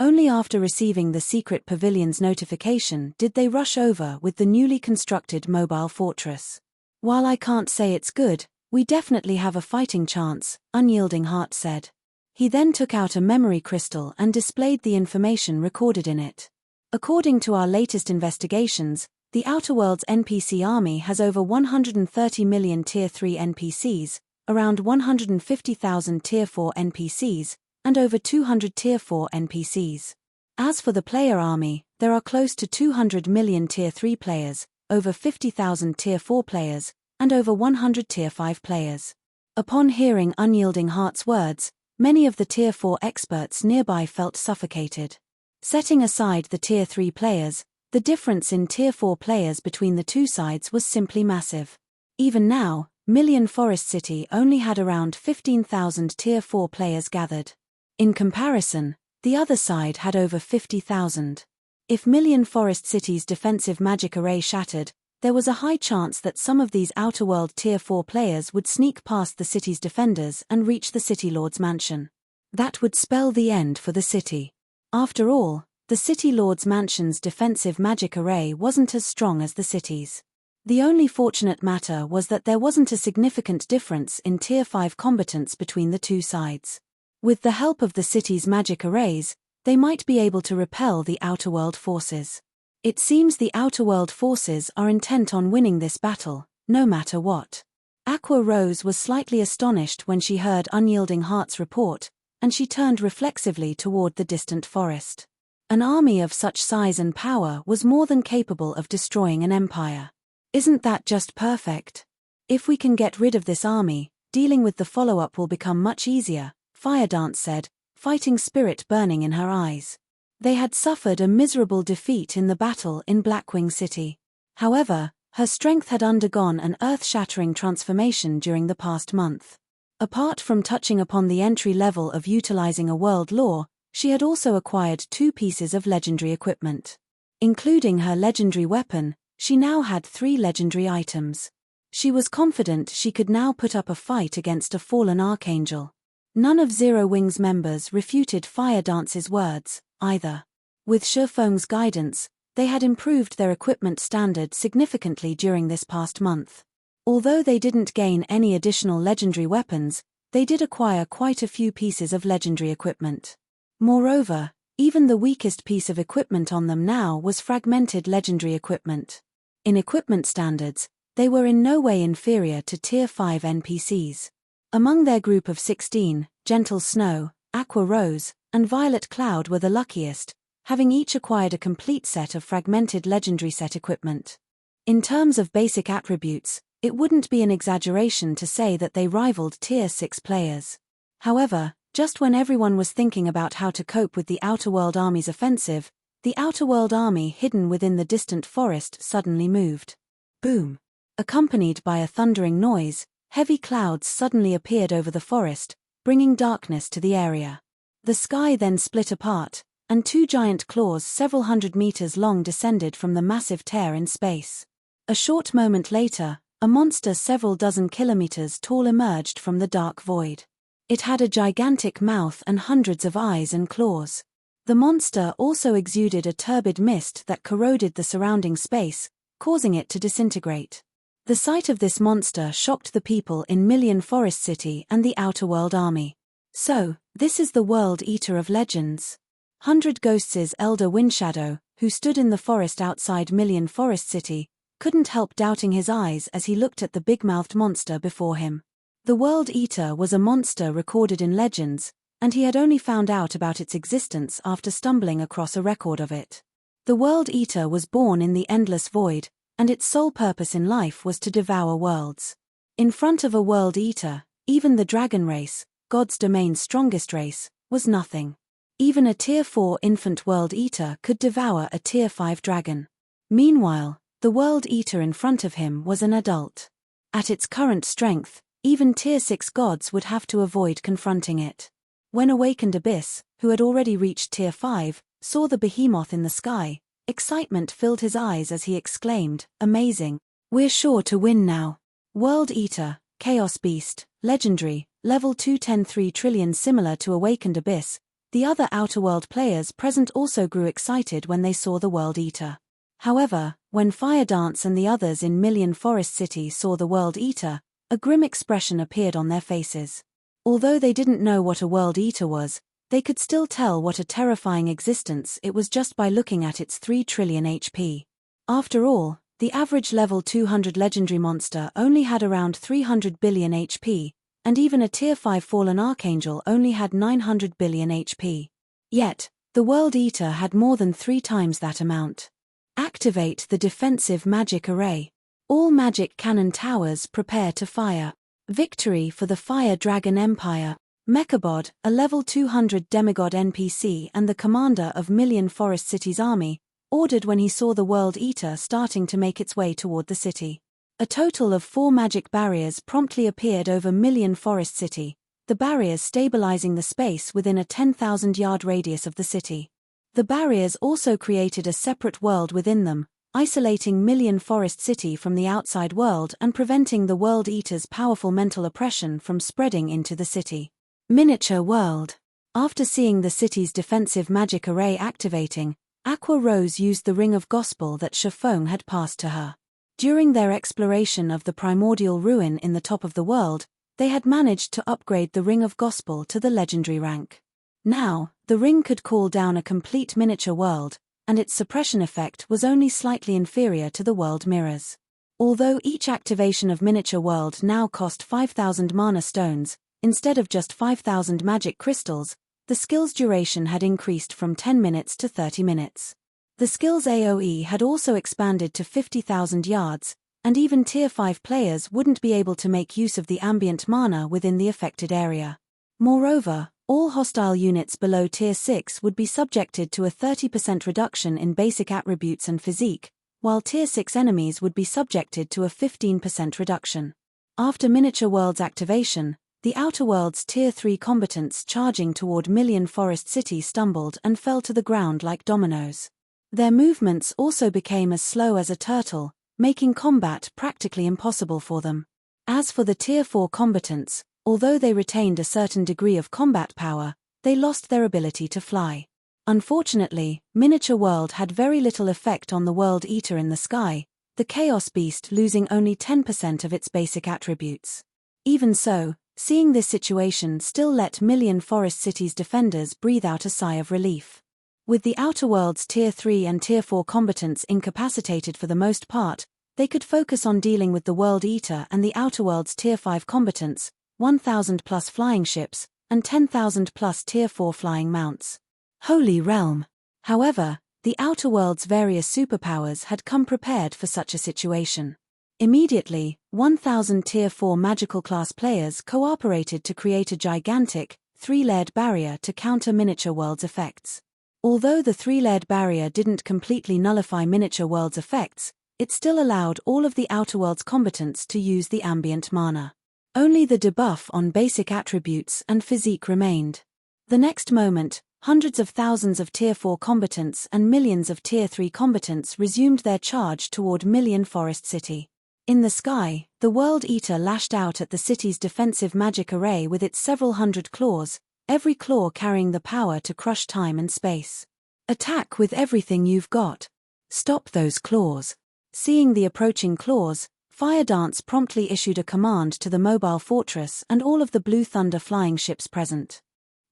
S1: Only after receiving the secret pavilion's notification did they rush over with the newly constructed mobile fortress. "While I can't say it's good, we definitely have a fighting chance," Unyielding Heart said. He then took out a memory crystal and displayed the information recorded in it. "According to our latest investigations, the Outer World's NPC army has over 130 million Tier 3 NPCs, around 150,000 Tier 4 NPCs, and over 200 Tier 4 NPCs. As for the player army, there are close to 200 million Tier 3 players, over 50,000 Tier 4 players, and over 100 Tier 5 players. Upon hearing Unyielding Heart's words, many of the Tier 4 experts nearby felt suffocated. Setting aside the Tier 3 players, the difference in Tier 4 players between the two sides was simply massive. Even now, Million Forest City only had around 15,000 Tier 4 players gathered. In comparison, the other side had over 50,000. If Million Forest City's defensive magic array shattered, there was a high chance that some of these outerworld Tier 4 players would sneak past the city's defenders and reach the City Lord's mansion. That would spell the end for the city. After all, the City Lord's mansion's defensive magic array wasn't as strong as the city's. The only fortunate matter was that there wasn't a significant difference in Tier 5 combatants between the two sides. With the help of the city's magic arrays, they might be able to repel the outerworld forces. It seems the outerworld forces are intent on winning this battle, no matter what. Aqua Rose was slightly astonished when she heard Unyielding Heart's report, and she turned reflexively toward the distant forest. An army of such size and power was more than capable of destroying an empire. Isn't that just perfect? If we can get rid of this army, dealing with the follow-up will become much easier, Firedance said, fighting spirit burning in her eyes. They had suffered a miserable defeat in the battle in Blackwing City. However, her strength had undergone an earth-shattering transformation during the past month. Apart from touching upon the entry level of utilizing a world lore, she had also acquired 2 pieces of legendary equipment. Including her legendary weapon, she now had 3 legendary items. She was confident she could now put up a fight against a fallen archangel. None of Zero Wing's members refuted Firedance's words, either. With Shifeng's guidance, they had improved their equipment standard significantly during this past month. Although they didn't gain any additional legendary weapons, they did acquire quite a few pieces of legendary equipment. Moreover, even the weakest piece of equipment on them now was fragmented legendary equipment. In equipment standards, they were in no way inferior to Tier 5 NPCs. Among their group of 16, Gentle Snow, Aqua Rose, and Violet Cloud were the luckiest, having each acquired a complete set of fragmented legendary set equipment. In terms of basic attributes, it wouldn't be an exaggeration to say that they rivaled Tier 6 players. However, just when everyone was thinking about how to cope with the Outerworld Army's offensive, the Outerworld Army hidden within the distant forest suddenly moved. Boom! Accompanied by a thundering noise, heavy clouds suddenly appeared over the forest, bringing darkness to the area. The sky then split apart, and 2 giant claws several hundred meters long descended from the massive tear in space. A short moment later, a monster several dozen kilometers tall emerged from the dark void. It had a gigantic mouth and hundreds of eyes and claws. The monster also exuded a turbid mist that corroded the surrounding space, causing it to disintegrate. The sight of this monster shocked the people in Million Forest City and the Outerworld Army. So, this is the World Eater of Legends. 100 Ghosts' elder Windshadow, who stood in the forest outside Million Forest City, couldn't help doubting his eyes as he looked at the big-mouthed monster before him. The World Eater was a monster recorded in legends, and he had only found out about its existence after stumbling across a record of it. The World Eater was born in the Endless Void, and its sole purpose in life was to devour worlds. In front of a World Eater, even the Dragon race, God's domain's strongest race, was nothing. Even a Tier 4 infant World Eater could devour a Tier 5 dragon. Meanwhile, the World Eater in front of him was an adult. At its current strength, even Tier 6 gods would have to avoid confronting it. When Awakened Abyss, who had already reached Tier 5, saw the behemoth in the sky, excitement filled his eyes as he exclaimed, "Amazing! We're sure to win now." World Eater, Chaos Beast, Legendary, Level 210 trillion. Similar to Awakened Abyss, the other Outerworld players present also grew excited when they saw the World Eater. However, when Firedance and the others in Million Forest City saw the World Eater, a grim expression appeared on their faces. Although they didn't know what a World Eater was, they could still tell what a terrifying existence it was just by looking at its 3 trillion HP. After all, the average level 200 legendary monster only had around 300 billion HP, and even a Tier 5 fallen archangel only had 900 billion HP. Yet, the World Eater had more than 3 times that amount. Activate the defensive magic array. All magic cannon towers prepare to fire. Victory for the Fire Dragon Empire. Mechabod, a level 200 demigod NPC and the commander of Million Forest City's army, ordered when he saw the World Eater starting to make its way toward the city. A total of 4 magic barriers promptly appeared over Million Forest City, the barriers stabilizing the space within a 10,000-yard radius of the city. The barriers also created a separate world within them, isolating Million Forest City from the outside world and preventing the World Eater's powerful mental oppression from spreading into the city. Miniature World. After seeing the city's defensive magic array activating, Aqua Rose used the Ring of Gospel that Chiffon had passed to her. During their exploration of the primordial ruin in the top of the world, they had managed to upgrade the Ring of Gospel to the legendary rank. Now, the ring could call down a complete miniature world, and its suppression effect was only slightly inferior to the world mirrors. Although each activation of miniature world now cost 5,000 mana stones, instead of just 5,000 magic crystals, the skill's duration had increased from 10 minutes to 30 minutes. The skill's AoE had also expanded to 50,000 yards, and even Tier 5 players wouldn't be able to make use of the ambient mana within the affected area. Moreover, all hostile units below Tier 6 would be subjected to a 30% reduction in basic attributes and physique, while Tier 6 enemies would be subjected to a 15% reduction. After Miniature World's activation, the Outer World's Tier 3 combatants charging toward Million Forest City stumbled and fell to the ground like dominoes. Their movements also became as slow as a turtle, making combat practically impossible for them. As for the Tier 4 combatants, although they retained a certain degree of combat power, they lost their ability to fly. Unfortunately, Miniature World had very little effect on the World Eater in the sky, the Chaos Beast losing only 10% of its basic attributes. Even so, seeing this situation still let Million Forest City's defenders breathe out a sigh of relief. With the Outer World's Tier 3 and Tier 4 combatants incapacitated for the most part, they could focus on dealing with the World Eater and the Outer World's Tier 5 combatants, 1,000 plus flying ships, and 10,000 plus Tier 4 flying mounts. Holy Realm! However, the Outer World's various superpowers had come prepared for such a situation. Immediately, 1,000 Tier 4 magical class players cooperated to create a gigantic, 3-layered barrier to counter Miniature World's effects. Although the 3-layered barrier didn't completely nullify Miniature World's effects, it still allowed all of the Outer World's combatants to use the ambient mana. Only the debuff on basic attributes and physique remained. The next moment, hundreds of thousands of Tier 4 combatants and millions of Tier 3 combatants resumed their charge toward Million Forest City. In the sky, the World Eater lashed out at the city's defensive magic array with its several hundred claws, every claw carrying the power to crush time and space. Attack with everything you've got. Stop those claws. Seeing the approaching claws, Fire Dance promptly issued a command to the mobile fortress and all of the Blue Thunder flying ships present.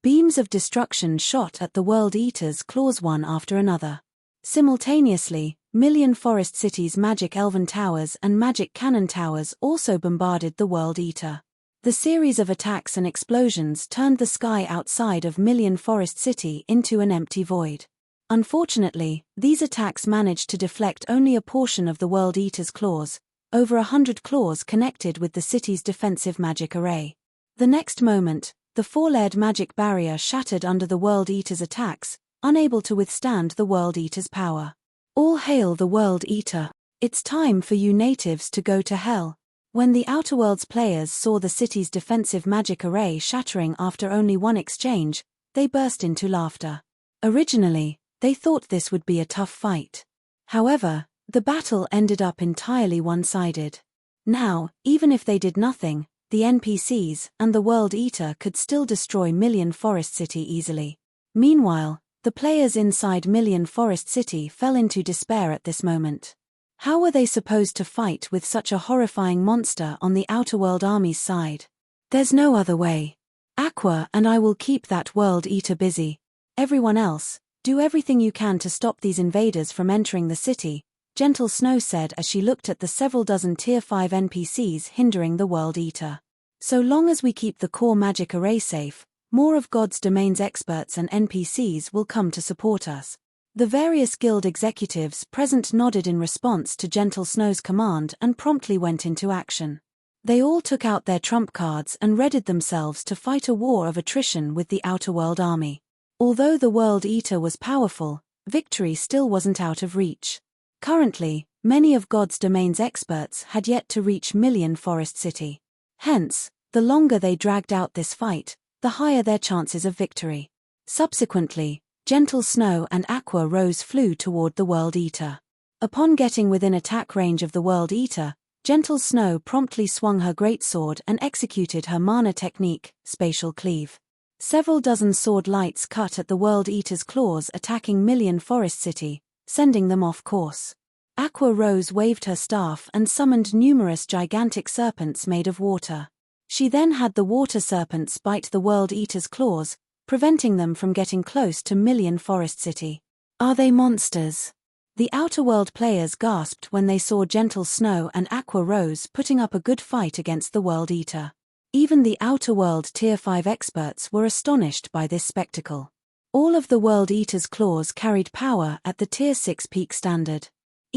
S1: Beams of destruction shot at the World Eater's claws one after another. Simultaneously, Million Forest City's magic elven towers and magic cannon towers also bombarded the World Eater. The series of attacks and explosions turned the sky outside of Million Forest City into an empty void. Unfortunately, these attacks managed to deflect only a portion of the World Eater's claws, over 100 claws connected with the city's defensive magic array. The next moment, the 4-layered magic barrier shattered under the World Eater's attacks, unable to withstand the World Eater's power. All hail the World Eater. It's time for you natives to go to hell. When the Outer Worlds players saw the city's defensive magic array shattering after only one exchange, they burst into laughter. Originally, they thought this would be a tough fight. However, the battle ended up entirely one-sided. Now, even if they did nothing, the NPCs and the World Eater could still destroy Million Forest City easily. Meanwhile, the players inside Million Forest City fell into despair at this moment. How were they supposed to fight with such a horrifying monster on the Outer World army's side? There's no other way. Aqua and I will keep that World Eater busy. Everyone else, do everything you can to stop these invaders from entering the city, Gentle Snow said as she looked at the several dozen Tier 5 NPCs hindering the World Eater. So long as we keep the core magic array safe, more of God's Domain's experts and NPCs will come to support us. The various guild executives present nodded in response to Gentle Snow's command and promptly went into action. They all took out their trump cards and readied themselves to fight a war of attrition with the Outerworld army. Although the World Eater was powerful, victory still wasn't out of reach. Currently, many of God's Domain's experts had yet to reach Million Forest City. Hence, the longer they dragged out this fight, the higher their chances of victory. Subsequently, Gentle Snow and Aqua Rose flew toward the World Eater. Upon getting within attack range of the World Eater, Gentle Snow promptly swung her greatsword and executed her mana technique, Spatial Cleave. Several dozen sword lights cut at the World Eater's claws, attacking Million Forest City, sending them off course. Aqua Rose waved her staff and summoned numerous gigantic serpents made of water. She then had the water serpents bite the World Eater's claws, preventing them from getting close to Million Forest City. Are they monsters? The Outerworld players gasped when they saw Gentle Snow and Aqua Rose putting up a good fight against the World Eater. Even the Outerworld Tier 5 experts were astonished by this spectacle. All of the World Eater's claws carried power at the Tier 6 peak standard.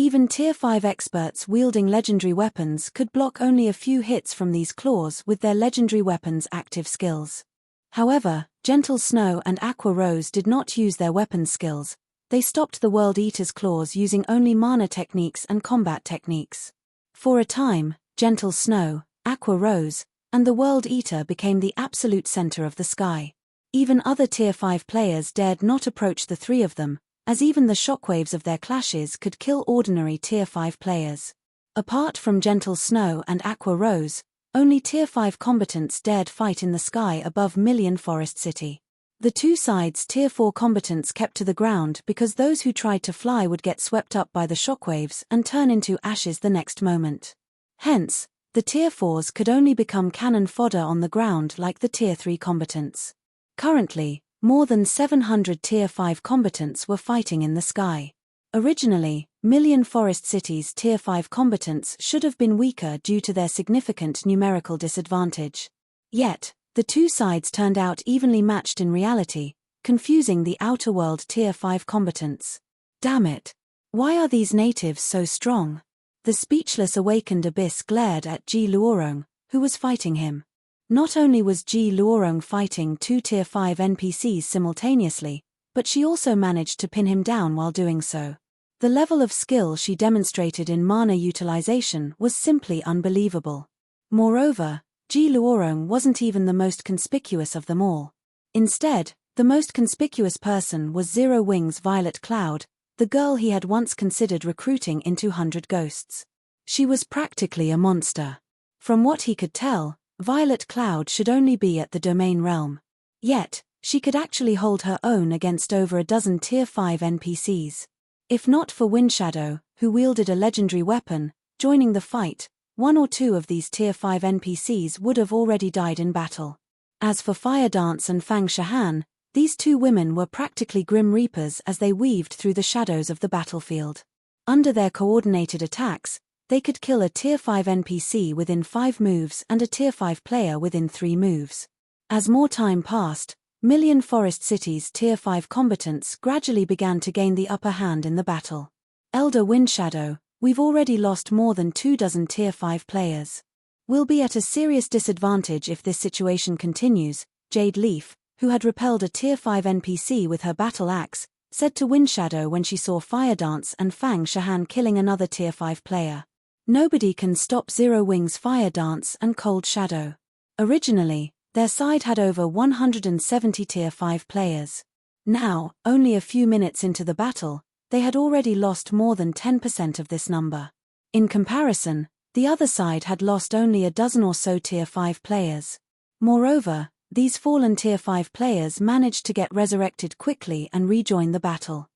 S1: Even Tier 5 experts wielding legendary weapons could block only a few hits from these claws with their legendary weapons' active skills. However, Gentle Snow and Aqua Rose did not use their weapon skills. They stopped the World Eater's claws using only mana techniques and combat techniques. For a time, Gentle Snow, Aqua Rose, and the World Eater became the absolute center of the sky. Even other Tier 5 players dared not approach the three of them, as even the shockwaves of their clashes could kill ordinary Tier 5 players. Apart from Gentle Snow and Aqua Rose, only Tier 5 combatants dared fight in the sky above Million Forest City. The two sides' Tier 4 combatants kept to the ground because those who tried to fly would get swept up by the shockwaves and turn into ashes the next moment. Hence, the Tier 4s could only become cannon fodder on the ground like the Tier 3 combatants. Currently, more than 700 Tier 5 combatants were fighting in the sky. Originally, Million Forest City's Tier 5 combatants should have been weaker due to their significant numerical disadvantage. Yet, the two sides turned out evenly matched in reality, confusing the Outerworld Tier 5 combatants. Damn it! Why are these natives so strong? The speechless awakened Abyss glared at Ji Luorong, who was fighting him. Not only was Ji Luorong fighting two Tier 5 NPCs simultaneously, but she also managed to pin him down while doing so. The level of skill she demonstrated in mana utilization was simply unbelievable. Moreover, Ji Luorong wasn't even the most conspicuous of them all. Instead, the most conspicuous person was Zero Wings Violet Cloud, the girl he had once considered recruiting into 100 Ghosts. She was practically a monster. From what he could tell, Violet Cloud should only be at the Domain realm. Yet, she could actually hold her own against over a dozen Tier 5 NPCs. If not for Windshadow, who wielded a legendary weapon, joining the fight, one or two of these Tier 5 NPCs would have already died in battle. As for Fire Dance and Fang Shahan, these two women were practically Grim Reapers as they weaved through the shadows of the battlefield. Under their coordinated attacks, they could kill a Tier 5 NPC within 5 moves and a Tier 5 player within 3 moves. As more time passed, Million Forest City's Tier 5 combatants gradually began to gain the upper hand in the battle. Elder Windshadow, we've already lost more than 24 Tier 5 players. We'll be at a serious disadvantage if this situation continues, Jade Leaf, who had repelled a Tier 5 NPC with her battle axe, said to Windshadow when she saw Fire Dance and Fang Shahan killing another Tier 5 player. Nobody can stop Zero Wings Fire Dance and Cold Shadow. Originally, their side had over 170 Tier 5 players. Now, only a few minutes into the battle, they had already lost more than 10% of this number. In comparison, the other side had lost only a dozen or so Tier 5 players. Moreover, these fallen Tier 5 players managed to get resurrected quickly and rejoin the battle.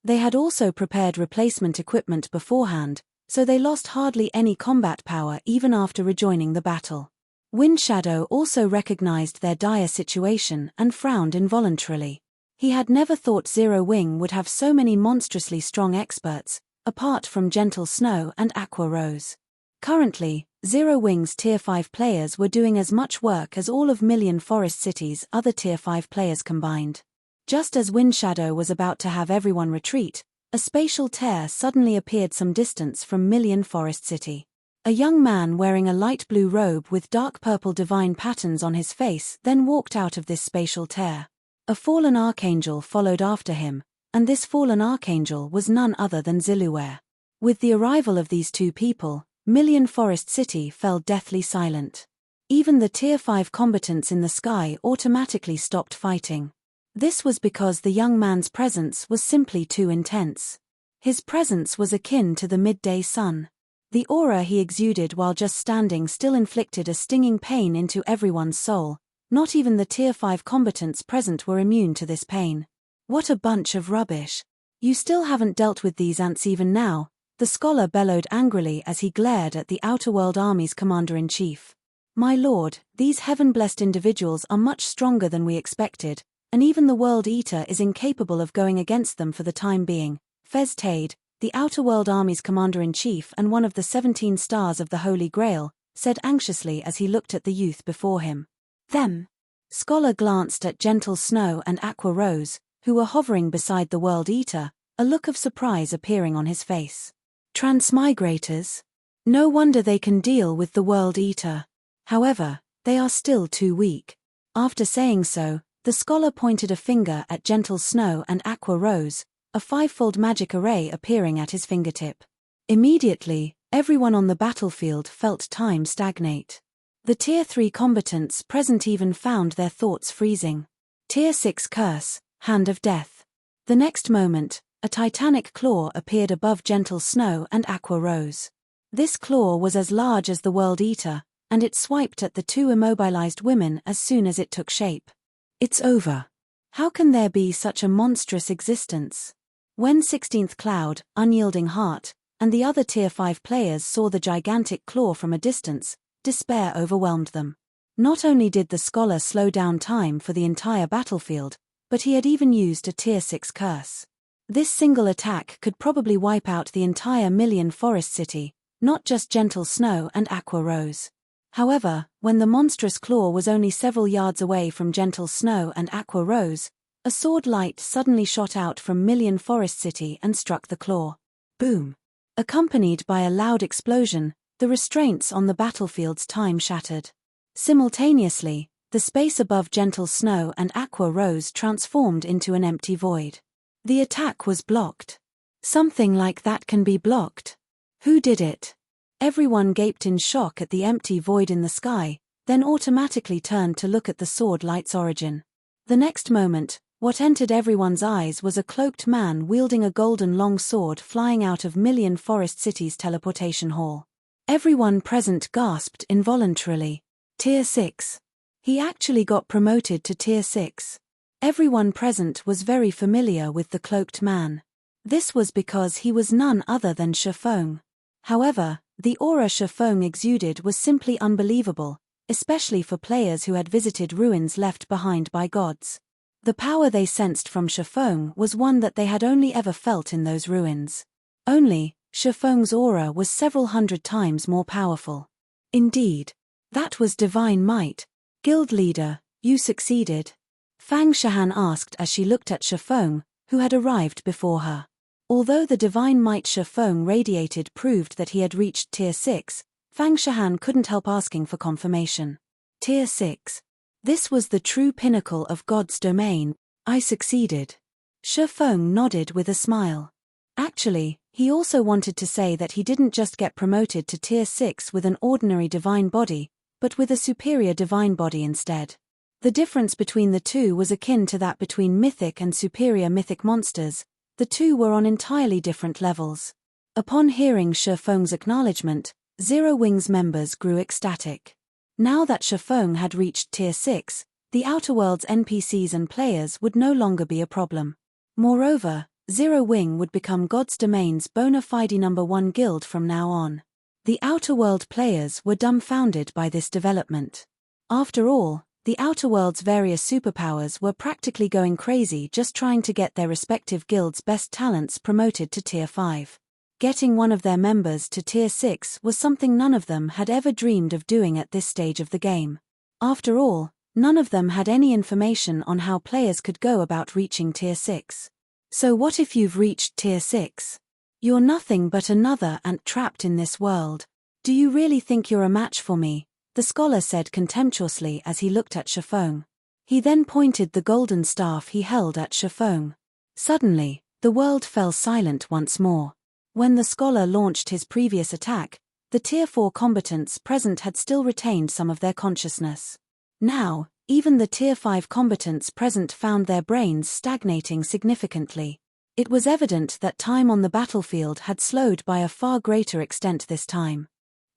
S1: They had also prepared replacement equipment beforehand, so they lost hardly any combat power even after rejoining the battle. Windshadow also recognized their dire situation and frowned involuntarily. He had never thought Zero Wing would have so many monstrously strong experts, apart from Gentle Snow and Aqua Rose. Currently, Zero Wing's Tier 5 players were doing as much work as all of Million Forest City's other Tier 5 players combined. Just as Windshadow was about to have everyone retreat, a spatial tear suddenly appeared some distance from Million Forest City. A young man wearing a light blue robe with dark purple divine patterns on his face then walked out of this spatial tear. A fallen archangel followed after him, and this fallen archangel was none other than Ziluware. With the arrival of these two people, Million Forest City fell deathly silent. Even the Tier 5 combatants in the sky automatically stopped fighting. This was because the young man's presence was simply too intense. His presence was akin to the midday sun. The aura he exuded while just standing still inflicted a stinging pain into everyone's soul. Not even the Tier 5 combatants present were immune to this pain. What a bunch of rubbish. You still haven't dealt with these ants even now, the scholar bellowed angrily as he glared at the Outerworld Army's commander-in-chief. My lord, these heaven-blessed individuals are much stronger than we expected, and even the World Eater is incapable of going against them for the time being. Fez Tade, the Outerworld Army's commander-in-chief and one of the 17 stars of the Holy Grail, said anxiously as he looked at the youth before him. Them. Scholar glanced at Gentle Snow and Aqua Rose, who were hovering beside the World Eater, a look of surprise appearing on his face. Transmigrators? No wonder they can deal with the World Eater. However, they are still too weak. After saying so, the scholar pointed a finger at Gentle Snow and Aqua Rose, a fivefold magic array appearing at his fingertip. Immediately, everyone on the battlefield felt time stagnate. The Tier 3 combatants present even found their thoughts freezing. Tier 6 Curse, Hand of Death. The next moment, a titanic claw appeared above Gentle Snow and Aqua Rose. This claw was as large as the World Eater, and it swiped at the two immobilized women as soon as it took shape. It's over. How can there be such a monstrous existence? When 16th Cloud, Unyielding Heart, and the other Tier 5 players saw the gigantic claw from a distance, despair overwhelmed them. Not only did the scholar slow down time for the entire battlefield, but he had even used a Tier 6 curse. This single attack could probably wipe out the entire Million Forest City, not just Gentle Snow and Aqua Rose. However, when the monstrous claw was only several yards away from Gentle Snow and Aqua Rose, a sword light suddenly shot out from Million Forest City and struck the claw. Boom! Accompanied by a loud explosion, the restraints on the battlefield's time shattered. Simultaneously, the space above Gentle Snow and Aqua Rose transformed into an empty void. The attack was blocked. Something like that can be blocked. Who did it? Everyone gaped in shock at the empty void in the sky, then automatically turned to look at the sword light's origin. The next moment, what entered everyone's eyes was a cloaked man wielding a golden long sword flying out of Million Forest City's teleportation hall. Everyone present gasped involuntarily. Tier 6. He actually got promoted to Tier 6. Everyone present was very familiar with the cloaked man. This was because he was none other than Shifeng. However, the aura Shifeng exuded was simply unbelievable, especially for players who had visited ruins left behind by gods. The power they sensed from Shifeng was one that they had only ever felt in those ruins. Only, Shifeng's aura was several hundred times more powerful. Indeed. That was divine might. Guild leader, you succeeded. Fang Shahan asked as she looked at Shifeng, who had arrived before her. Although the divine might Shifeng radiated proved that he had reached Tier 6, Fang Shahan couldn't help asking for confirmation. Tier 6. This was the true pinnacle of God's domain. I succeeded. Shifeng nodded with a smile. Actually, he also wanted to say that he didn't just get promoted to Tier 6 with an ordinary divine body, but with a superior divine body instead. The difference between the two was akin to that between mythic and superior mythic monsters. The two were on entirely different levels. Upon hearing Shifeng's acknowledgement, Zero Wing's members grew ecstatic. Now that Shifeng had reached Tier 6, the Outer World's NPCs and players would no longer be a problem. Moreover, Zero Wing would become God's Domain's bona fide #1 guild from now on. The Outer World players were dumbfounded by this development. After all, the Outer World's various superpowers were practically going crazy just trying to get their respective guilds' best talents promoted to Tier 5. Getting one of their members to Tier 6 was something none of them had ever dreamed of doing at this stage of the game. After all, none of them had any information on how players could go about reaching Tier 6. So what if you've reached Tier 6? You're nothing but another ant trapped in this world. Do you really think you're a match for me? The scholar said contemptuously as he looked at Shifeng. He then pointed the golden staff he held at Shifeng. Suddenly, the world fell silent once more. When the scholar launched his previous attack, the Tier 4 combatants present had still retained some of their consciousness. Now, even the Tier 5 combatants present found their brains stagnating significantly. It was evident that time on the battlefield had slowed by a far greater extent this time.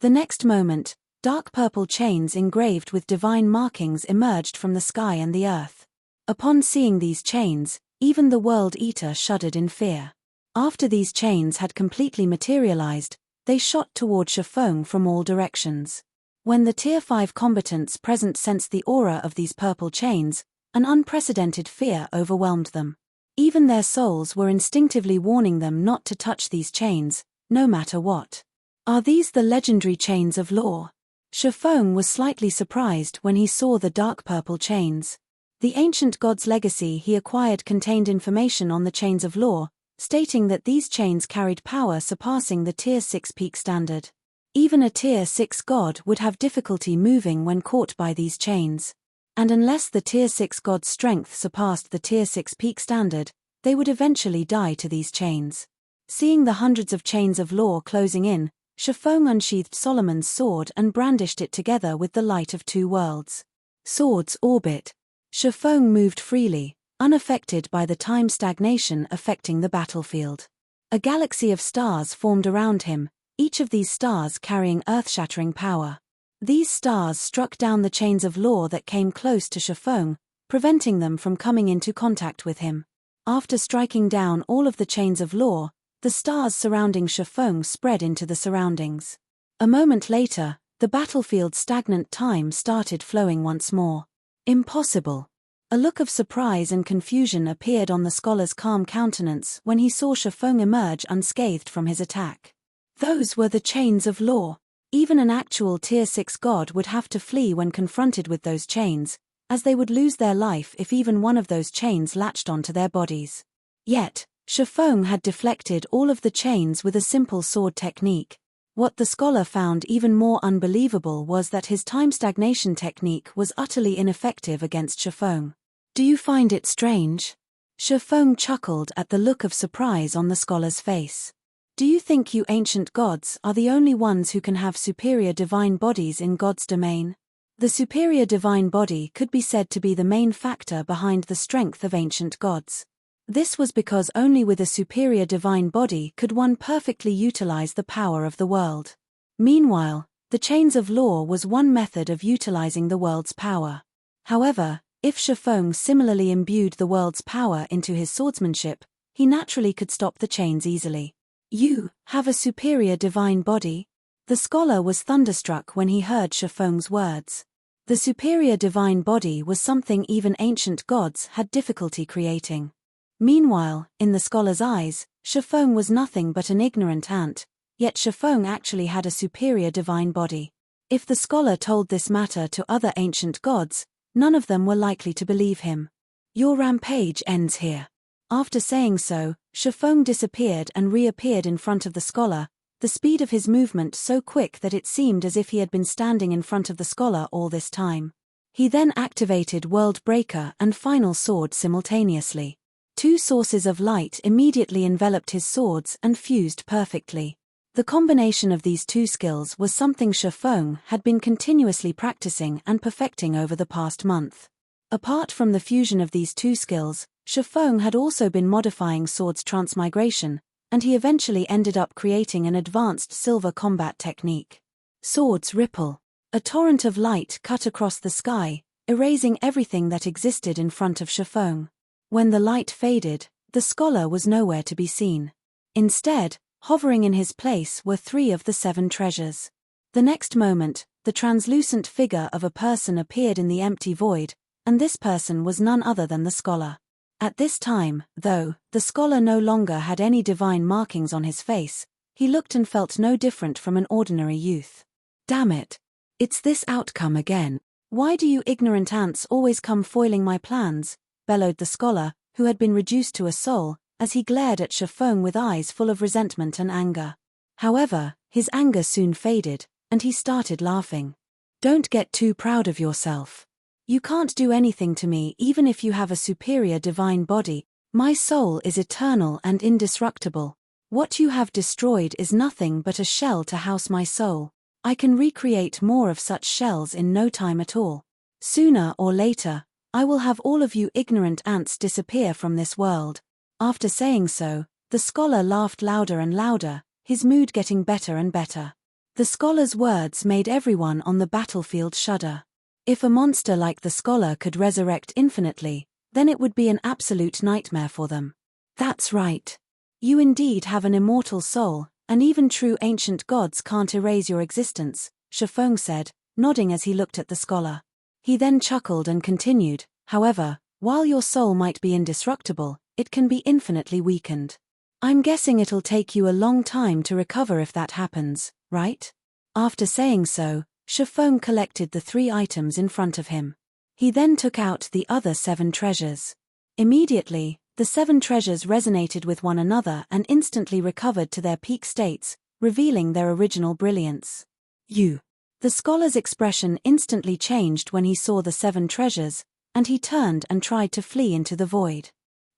S1: The next moment, dark purple chains engraved with divine markings emerged from the sky and the earth. Upon seeing these chains, even the World Eater shuddered in fear. After these chains had completely materialized, they shot toward Shifeng from all directions. When the Tier 5 combatants present sensed the aura of these purple chains, an unprecedented fear overwhelmed them. Even their souls were instinctively warning them not to touch these chains, no matter what. Are these the legendary chains of law? Shifeng was slightly surprised when he saw the dark purple chains. The ancient god's legacy he acquired contained information on the chains of law, stating that these chains carried power surpassing the Tier 6 peak standard. Even a Tier 6 god would have difficulty moving when caught by these chains. And unless the Tier 6 god's strength surpassed the Tier 6 peak standard, they would eventually die to these chains. Seeing the hundreds of chains of law closing in, Shifeng unsheathed Solomon's sword and brandished it together with the light of two worlds. Swords orbit. Shifeng moved freely, unaffected by the time stagnation affecting the battlefield. A galaxy of stars formed around him, each of these stars carrying earth-shattering power. These stars struck down the chains of law that came close to Shifeng, preventing them from coming into contact with him. After striking down all of the chains of law, the stars surrounding Shifeng spread into the surroundings. A moment later, the battlefield's stagnant time started flowing once more. Impossible. A look of surprise and confusion appeared on the scholar's calm countenance when he saw Shifeng emerge unscathed from his attack. Those were the chains of law. Even an actual Tier 6 god would have to flee when confronted with those chains, as they would lose their life if even one of those chains latched onto their bodies. Yet, Shifeng had deflected all of the chains with a simple sword technique. What the scholar found even more unbelievable was that his time stagnation technique was utterly ineffective against Shifeng. Do you find it strange? Shifeng chuckled at the look of surprise on the scholar's face. Do you think you ancient gods are the only ones who can have superior divine bodies in God's domain? The superior divine body could be said to be the main factor behind the strength of ancient gods. This was because only with a superior divine body could one perfectly utilize the power of the world. Meanwhile, the chains of law was one method of utilizing the world's power. However, if Shifeng similarly imbued the world's power into his swordsmanship, he naturally could stop the chains easily. You have a superior divine body? The scholar was thunderstruck when he heard Shifeng's words. The superior divine body was something even ancient gods had difficulty creating. Meanwhile, in the scholar's eyes, Shifeng was nothing but an ignorant ant, yet Shifeng actually had a superior divine body. If the scholar told this matter to other ancient gods, none of them were likely to believe him. Your rampage ends here. After saying so, Shifeng disappeared and reappeared in front of the scholar, the speed of his movement so quick that it seemed as if he had been standing in front of the scholar all this time. He then activated World Breaker and Final Sword simultaneously. Two sources of light immediately enveloped his swords and fused perfectly. The combination of these two skills was something Shifeng had been continuously practicing and perfecting over the past month. Apart from the fusion of these two skills, Shifeng had also been modifying swords transmigration, and he eventually ended up creating an advanced silver combat technique. Swords ripple. A torrent of light cut across the sky, erasing everything that existed in front of Shifeng. When the light faded, the scholar was nowhere to be seen. Instead, hovering in his place were 3 of the 7 treasures. The next moment, the translucent figure of a person appeared in the empty void, and this person was none other than the scholar. At this time, though, the scholar no longer had any divine markings on his face, He looked and felt no different from an ordinary youth. Damn it. It's this outcome again. Why do you ignorant ants always come foiling my plans? Bellowed the scholar, who had been reduced to a soul, as he glared at Shifeng with eyes full of resentment and anger. However, his anger soon faded, and he started laughing. Don't get too proud of yourself. You can't do anything to me even if you have a superior divine body. My soul is eternal and indestructible. What you have destroyed is nothing but a shell to house my soul. I can recreate more of such shells in no time at all. Sooner or later, I will have all of you ignorant ants disappear from this world. After saying so, the scholar laughed louder and louder, his mood getting better and better. The scholar's words made everyone on the battlefield shudder. If a monster like the scholar could resurrect infinitely, then it would be an absolute nightmare for them. That's right. You indeed have an immortal soul, and even true ancient gods can't erase your existence, Shifeng said, nodding as he looked at the scholar. He then chuckled and continued, however, while your soul might be indestructible, it can be infinitely weakened. I'm guessing it'll take you a long time to recover if that happens, right? After saying so, Shifeng collected the 3 items in front of him. He then took out the other 7 treasures. Immediately, the 7 treasures resonated with one another and instantly recovered to their peak states, revealing their original brilliance. You. The scholar's expression instantly changed when he saw the 7 treasures, and he turned and tried to flee into the void.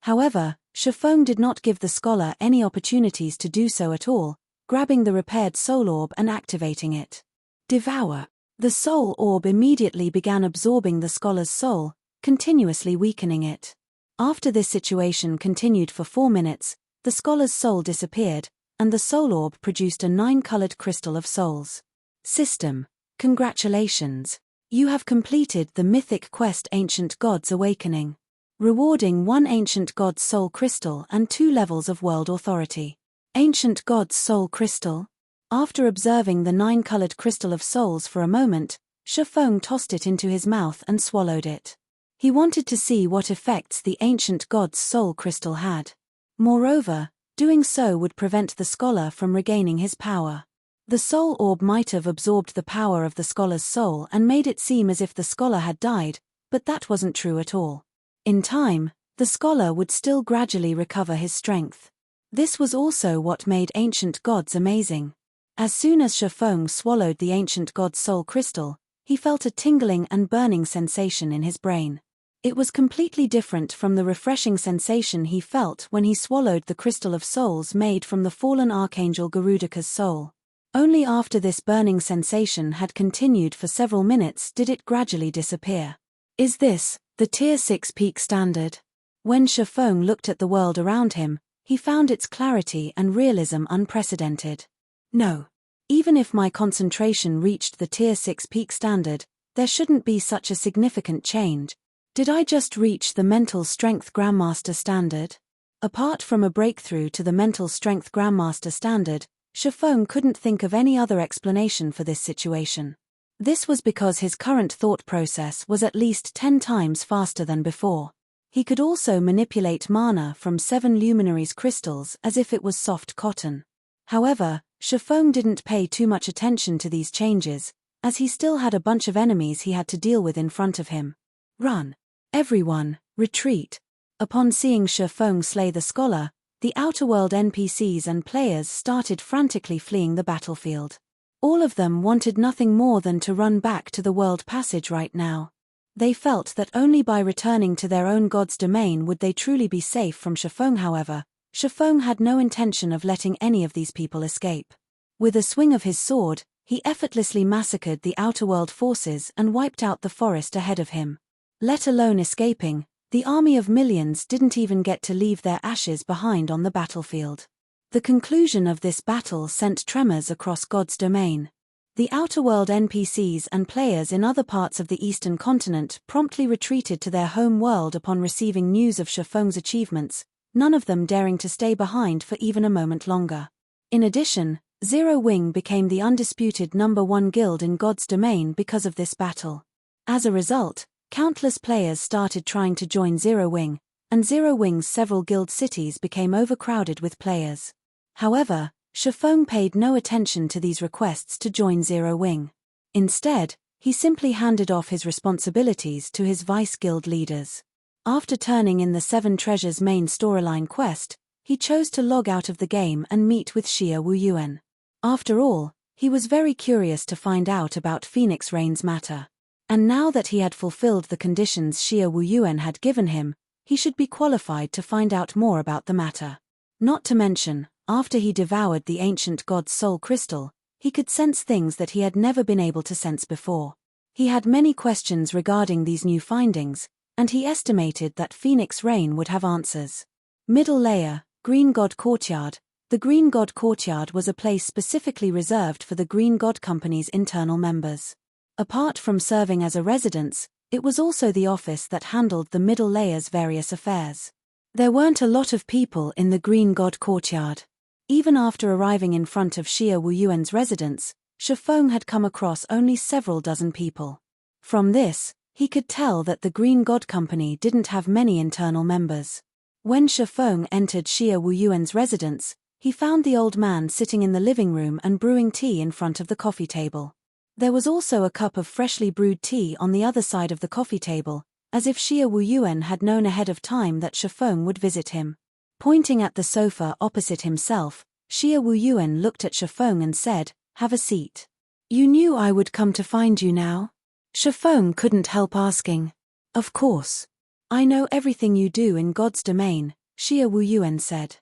S1: However, Shifeng did not give the scholar any opportunities to do so at all, grabbing the repaired soul orb and activating it. Devour. The soul orb immediately began absorbing the scholar's soul, continuously weakening it. After this situation continued for 4 minutes, the scholar's soul disappeared, and the soul orb produced a 9-colored crystal of souls. System. Congratulations. You have completed the mythic quest Ancient Gods Awakening. Rewarding 1 Ancient God's Soul Crystal and 2 levels of World Authority. Ancient God's Soul Crystal? After observing the 9-colored crystal of souls for a moment, Shifeng tossed it into his mouth and swallowed it. He wanted to see what effects the Ancient God's Soul Crystal had. Moreover, doing so would prevent the scholar from regaining his power. The soul orb might have absorbed the power of the scholar's soul and made it seem as if the scholar had died, but that wasn't true at all. In time, the scholar would still gradually recover his strength. This was also what made Ancient Gods amazing. As soon as Shifeng swallowed the Ancient God's Soul Crystal, he felt a tingling and burning sensation in his brain. It was completely different from the refreshing sensation he felt when he swallowed the crystal of souls made from the fallen archangel Garudika's soul. Only after this burning sensation had continued for several minutes did it gradually disappear. Is this the Tier 6 peak standard? When Shifeng looked at the world around him, he found its clarity and realism unprecedented. No. Even if my concentration reached the Tier 6 peak standard, there shouldn't be such a significant change. Did I just reach the Mental Strength Grandmaster standard? Apart from a breakthrough to the Mental Strength Grandmaster standard, Shifeng couldn't think of any other explanation for this situation. This was because his current thought process was at least 10 times faster than before. He could also manipulate mana from 7 luminaries crystals as if it was soft cotton. However, Shifeng didn't pay too much attention to these changes, as he still had a bunch of enemies he had to deal with in front of him. Run. Everyone, retreat. Upon seeing Shifeng slay the scholar, the outerworld NPCs and players started frantically fleeing the battlefield. All of them wanted nothing more than to run back to the world passage right now. They felt that only by returning to their own god's domain would they truly be safe from Shifeng. However, Shifeng had no intention of letting any of these people escape. With a swing of his sword, he effortlessly massacred the outerworld forces and wiped out the forest ahead of him. Let alone escaping, the army of millions didn't even get to leave their ashes behind on the battlefield. The conclusion of this battle sent tremors across God's domain. The outerworld NPCs and players in other parts of the eastern continent promptly retreated to their home world upon receiving news of Shifeng's achievements, none of them daring to stay behind for even a moment longer. In addition, Zero Wing became the undisputed #1 guild in God's domain because of this battle. As a result, countless players started trying to join Zero Wing, and Zero Wing's several guild cities became overcrowded with players. However, Shifeng paid no attention to these requests to join Zero Wing. Instead, he simply handed off his responsibilities to his vice guild leaders. After turning in the Seven Treasures main storyline quest, he chose to log out of the game and meet with Xia Wuyuan. After all, he was very curious to find out about Phoenix Rain's matter. And now that he had fulfilled the conditions Xia Wuyuan had given him, he should be qualified to find out more about the matter. Not to mention, after he devoured the ancient god's soul crystal, he could sense things that he had never been able to sense before. He had many questions regarding these new findings, and he estimated that Phoenix Rain would have answers. Middle layer, Green God Courtyard. The Green God Courtyard was a place specifically reserved for the Green God Company's internal members. Apart from serving as a residence, it was also the office that handled the middle layer's various affairs. There weren't a lot of people in the Green God Courtyard. Even after arriving in front of Xia Wuyuan's residence, Shifeng had come across only several dozen people. From this, he could tell that the Green God Company didn't have many internal members. When Shifeng entered Xia Wuyuan's residence, he found the old man sitting in the living room and brewing tea in front of the coffee table. There was also a cup of freshly brewed tea on the other side of the coffee table, as if Xia Wuyuan had known ahead of time that Shifeng would visit him. Pointing at the sofa opposite himself, Xia Wuyuan looked at Shifeng and said, "Have a seat." "You knew I would come to find you now?" Shifeng couldn't help asking. "Of course. I know everything you do in God's domain," Xia Wuyuan said.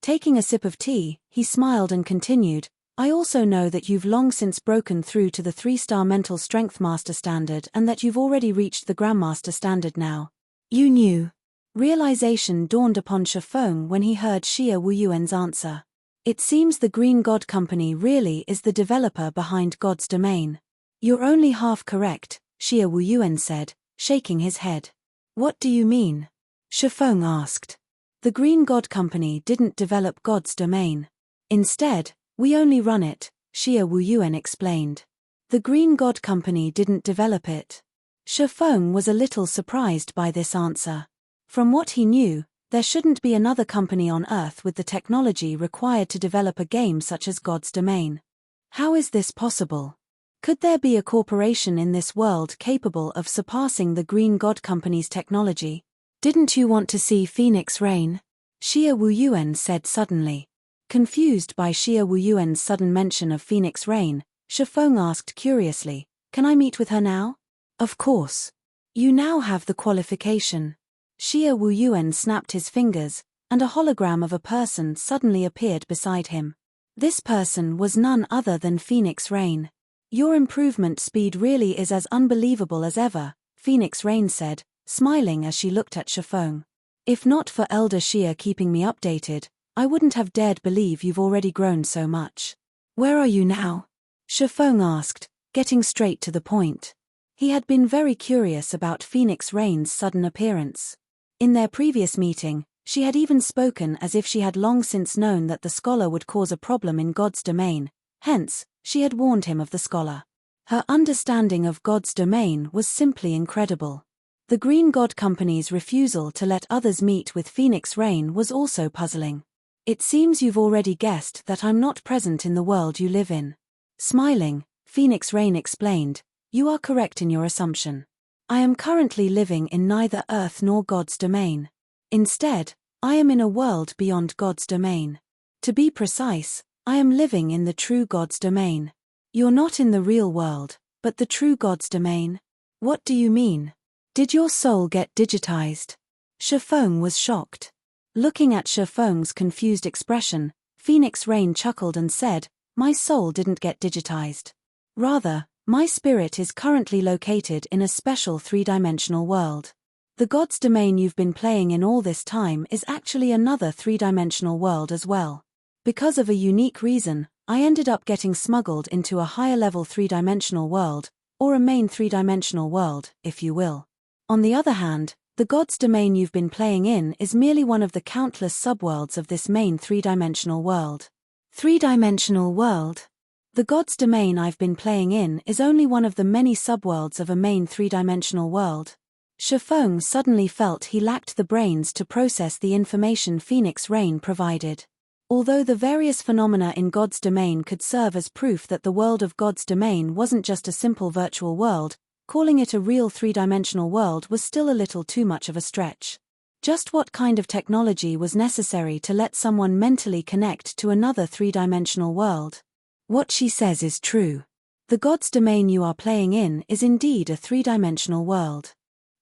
S1: Taking a sip of tea, he smiled and continued, "I also know that you've long since broken through to the 3-star mental strength master standard and that you've already reached the Grandmaster standard now." "You knew." Realization dawned upon Shifeng when he heard Xia Wuyuan's answer. "It seems the Green God Company really is the developer behind God's domain." "You're only half correct," Xia Wuyuan said, shaking his head. "What do you mean?" Shifeng asked. "The Green God Company didn't develop God's domain. Instead, we only run it," Xia Wuyuan explained. "The Green God Company didn't develop it." Shifeng was a little surprised by this answer. From what he knew, there shouldn't be another company on Earth with the technology required to develop a game such as God's domain. How is this possible? Could there be a corporation in this world capable of surpassing the Green God Company's technology? "Didn't you want to see Phoenix Rain?" Xia Wuyuan said suddenly. Confused by Xia Wuyuan's sudden mention of Phoenix Rain, Shifeng asked curiously, "Can I meet with her now?" "Of course. You now have the qualification." Xia Wuyuan snapped his fingers, and a hologram of a person suddenly appeared beside him. This person was none other than Phoenix Rain. "Your improvement speed really is as unbelievable as ever," Phoenix Rain said, smiling as she looked at Shifeng. "If not for Elder Xia keeping me updated, I wouldn't have dared believe you've already grown so much." "Where are you now?" Shifeng asked, getting straight to the point. He had been very curious about Phoenix Rain's sudden appearance. In their previous meeting, she had even spoken as if she had long since known that the scholar would cause a problem in God's domain, hence, she had warned him of the scholar. Her understanding of God's domain was simply incredible. The Green God Company's refusal to let others meet with Phoenix Rain was also puzzling. "It seems you've already guessed that I'm not present in the world you live in." Smiling, Phoenix Rain explained, "You are correct in your assumption. I am currently living in neither Earth nor God's domain. Instead, I am in a world beyond God's domain. To be precise, I am living in the true God's domain." "You're not in the real world, but the true God's domain? What do you mean? Did your soul get digitized?" Shifeng was shocked. Looking at Shifeng's confused expression, Phoenix Rain chuckled and said, "My soul didn't get digitized. Rather, my spirit is currently located in a special 3-dimensional world. The God's domain you've been playing in all this time is actually another 3-dimensional world as well. Because of a unique reason, I ended up getting smuggled into a higher-level 3-dimensional world, or a main 3-dimensional world, if you will. On the other hand, the God's domain you've been playing in is merely one of the countless subworlds of this main 3-dimensional world." 3-dimensional world? The God's domain I've been playing in is only one of the many subworlds of a main 3-dimensional world. Shifeng suddenly felt he lacked the brains to process the information Phoenix Rain provided. Although the various phenomena in God's domain could serve as proof that the world of God's domain wasn't just a simple virtual world, calling it a real three-dimensional world was still a little too much of a stretch. Just what kind of technology was necessary to let someone mentally connect to another three-dimensional world? What she says is true. The God's domain you are playing in is indeed a three-dimensional world.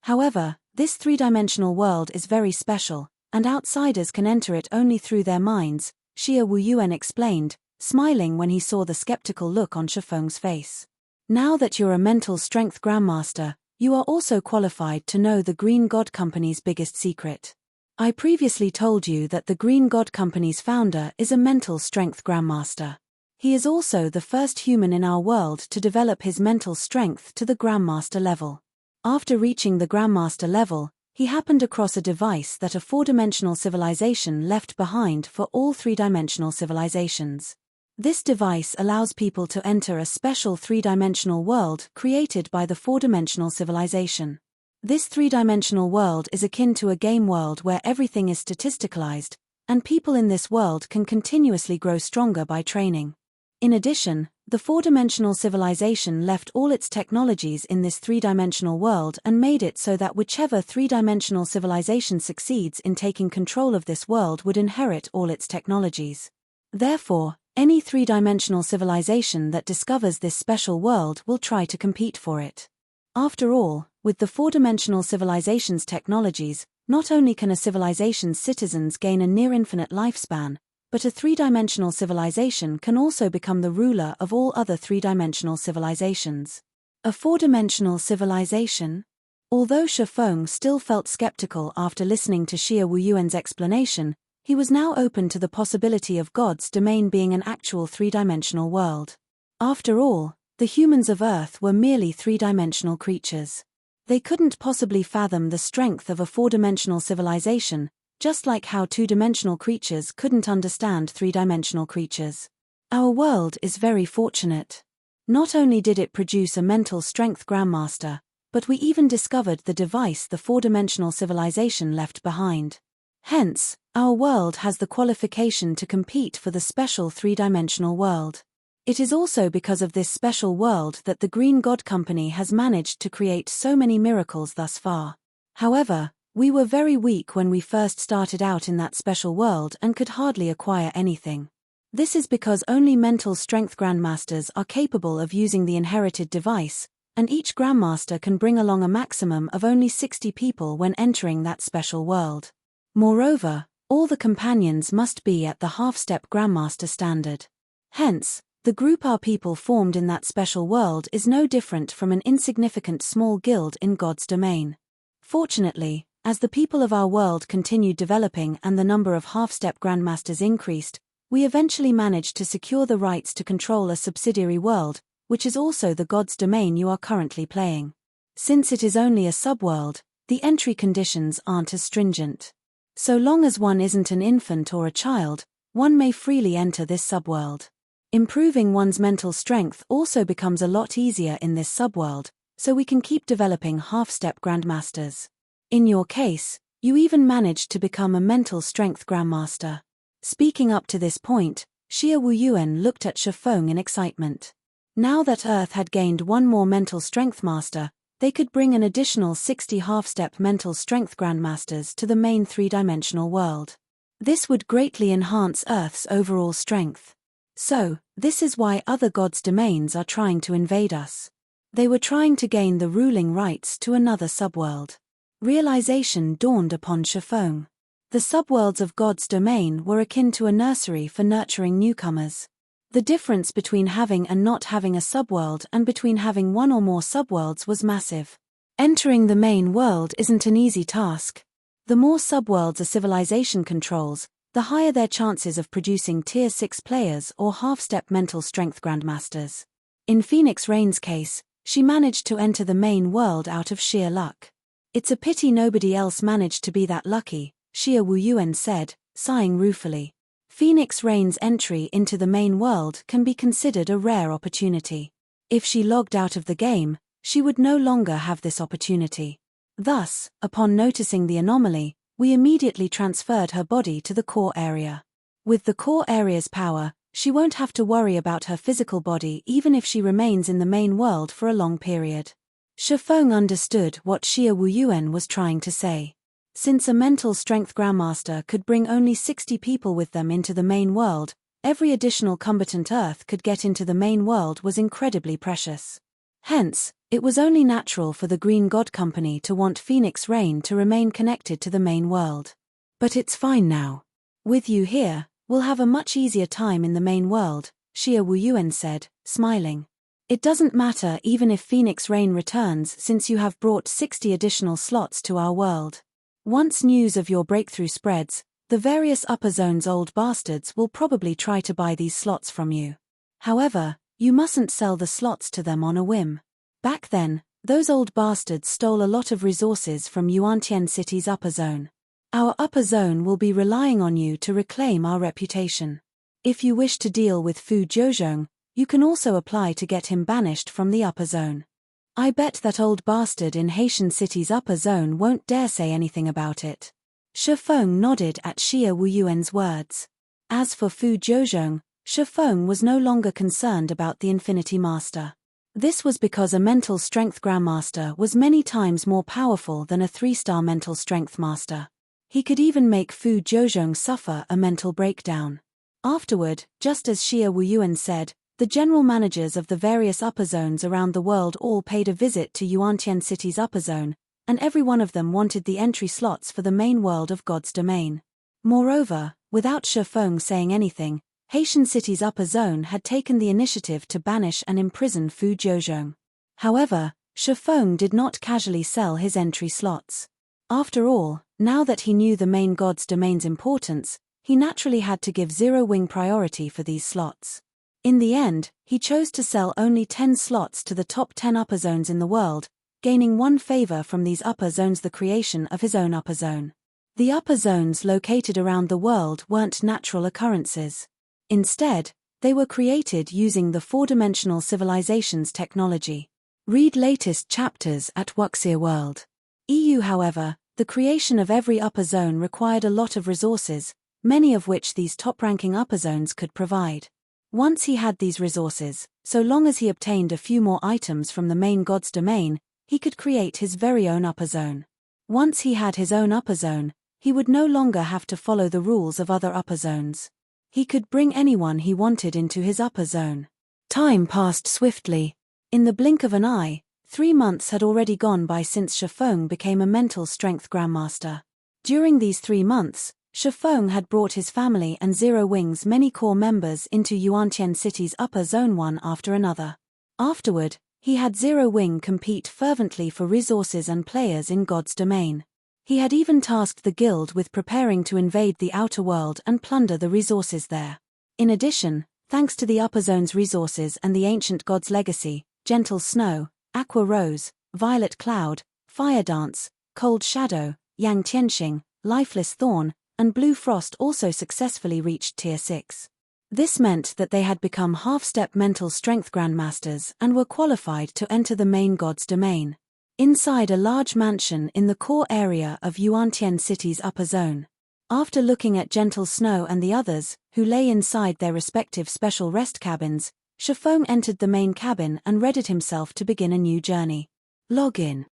S1: However, this three-dimensional world is very special, and outsiders can enter it only through their minds, Xie Wuyuan explained, smiling when he saw the skeptical look on Shifeng's face. Now that you're a mental strength grandmaster, you are also qualified to know the Green God Company's biggest secret. I previously told you that the Green God Company's founder is a mental strength grandmaster. He is also the first human in our world to develop his mental strength to the grandmaster level. After reaching the grandmaster level, he happened across a device that a four-dimensional civilization left behind for all three-dimensional civilizations. This device allows people to enter a special three-dimensional world created by the four-dimensional civilization. This three-dimensional world is akin to a game world where everything is statisticalized, and people in this world can continuously grow stronger by training. In addition, the four-dimensional civilization left all its technologies in this three-dimensional world and made it so that whichever three-dimensional civilization succeeds in taking control of this world would inherit all its technologies. Therefore, any three-dimensional civilization that discovers this special world will try to compete for it. After all, with the four-dimensional civilization's technologies, not only can a civilization's citizens gain a near-infinite lifespan, but a three-dimensional civilization can also become the ruler of all other three-dimensional civilizations. A four-dimensional civilization? Although Shifeng still felt skeptical after listening to Xie Wuyuan's explanation, he was now open to the possibility of God's domain being an actual three-dimensional world. After all, the humans of Earth were merely three-dimensional creatures. They couldn't possibly fathom the strength of a four-dimensional civilization, just like how two-dimensional creatures couldn't understand three-dimensional creatures. Our world is very fortunate. Not only did it produce a mental strength grandmaster, but we even discovered the device the four-dimensional civilization left behind. Hence, our world has the qualification to compete for the special three-dimensional world. It is also because of this special world that the Green God Company has managed to create so many miracles thus far. However, we were very weak when we first started out in that special world and could hardly acquire anything. This is because only mental strength grandmasters are capable of using the inherited device, and each grandmaster can bring along a maximum of only 60 people when entering that special world. Moreover, all the companions must be at the half-step grandmaster standard. Hence, the group our people formed in that special world is no different from an insignificant small guild in God's domain. Fortunately, as the people of our world continued developing and the number of half-step grandmasters increased, we eventually managed to secure the rights to control a subsidiary world, which is also the God's domain you are currently playing. Since it is only a subworld, the entry conditions aren't as stringent. So long as one isn't an infant or a child, one may freely enter this subworld. Improving one's mental strength also becomes a lot easier in this subworld, so we can keep developing half-step grandmasters. In your case, you even managed to become a mental strength grandmaster. Speaking up to this point, Xie Wuyuan looked at Shifeng in excitement. Now that Earth had gained one more mental strength master, they could bring an additional 60 half-step mental strength grandmasters to the main three-dimensional world. This would greatly enhance Earth's overall strength. So, this is why other gods' domains are trying to invade us. They were trying to gain the ruling rights to another subworld. Realization dawned upon Shifeng. The subworlds of God's domain were akin to a nursery for nurturing newcomers. The difference between having and not having a subworld and between having one or more subworlds was massive. Entering the main world isn't an easy task. The more subworlds a civilization controls, the higher their chances of producing Tier 6 players or half-step mental strength grandmasters. In Phoenix Rain's case, she managed to enter the main world out of sheer luck. It's a pity nobody else managed to be that lucky, Xie Wuyuan said, sighing ruefully. Phoenix Rain's entry into the main world can be considered a rare opportunity. If she logged out of the game, she would no longer have this opportunity. Thus, upon noticing the anomaly, we immediately transferred her body to the core area. With the core area's power, she won't have to worry about her physical body even if she remains in the main world for a long period. Shifeng understood what Xia Wuyuan was trying to say. Since a mental strength grandmaster could bring only 60 people with them into the main world, every additional combatant Earth could get into the main world was incredibly precious. Hence, it was only natural for the Green God Company to want Phoenix Rain to remain connected to the main world. But it's fine now. With you here, we'll have a much easier time in the main world, Xia Wuyuan said, smiling. It doesn't matter even if Phoenix Rain returns since you have brought 60 additional slots to our world. Once news of your breakthrough spreads, the various upper zones old bastards will probably try to buy these slots from you. However, you mustn't sell the slots to them on a whim. Back then, those old bastards stole a lot of resources from Yuantian City's upper zone. Our upper zone will be relying on you to reclaim our reputation. If you wish to deal with Fu Jiuzhong, you can also apply to get him banished from the upper zone. I bet that old bastard in Haitian City's upper zone won't dare say anything about it. Shifeng nodded at Xia Wuyuan's words. As for Fu Jiuzhong, Shifeng was no longer concerned about the Infinity Master. This was because a mental strength grandmaster was many times more powerful than a 3-star mental strength master. He could even make Fu Jiuzhong suffer a mental breakdown. Afterward, just as Xia Wuyuan said, the general managers of the various upper zones around the world all paid a visit to Yuantian City's upper zone, and every one of them wanted the entry slots for the main world of God's domain. Moreover, without Shifeng saying anything, Haitian City's upper zone had taken the initiative to banish and imprison Fu Jiuzhong. However, Shifeng did not casually sell his entry slots. After all, now that he knew the main God's domain's importance, he naturally had to give zero-wing priority for these slots. In the end, he chose to sell only 10 slots to the top 10 upper zones in the world, gaining one favor from these upper zones: the creation of his own upper zone. The upper zones located around the world weren't natural occurrences. Instead, they were created using the four-dimensional civilization's technology. Read latest chapters at Wuxia World. EU. However, the creation of every upper zone required a lot of resources, many of which these top-ranking upper zones could provide. Once he had these resources, so long as he obtained a few more items from the main God's domain, he could create his very own upper zone. Once he had his own upper zone, he would no longer have to follow the rules of other upper zones. He could bring anyone he wanted into his upper zone. Time passed swiftly. In the blink of an eye, 3 months had already gone by since Shifeng became a mental strength grandmaster. During these 3 months, Shifeng had brought his family and Zero Wing's many core members into Yuantian City's upper zone one after another. Afterward, he had Zero Wing compete fervently for resources and players in God's domain. He had even tasked the guild with preparing to invade the outer world and plunder the resources there. In addition, thanks to the upper zone's resources and the ancient god's legacy, Gentle Snow, Aqua Rose, Violet Cloud, Fire Dance, Cold Shadow, Yang Tianxing, Lifeless Thorn, and Blue Frost also successfully reached Tier 6. This meant that they had become half-step mental strength grandmasters and were qualified to enter the main god's domain. Inside a large mansion in the core area of Yuantian City's upper zone. After looking at Gentle Snow and the others, who lay inside their respective special rest cabins, Shifeng entered the main cabin and readied himself to begin a new journey. Log in.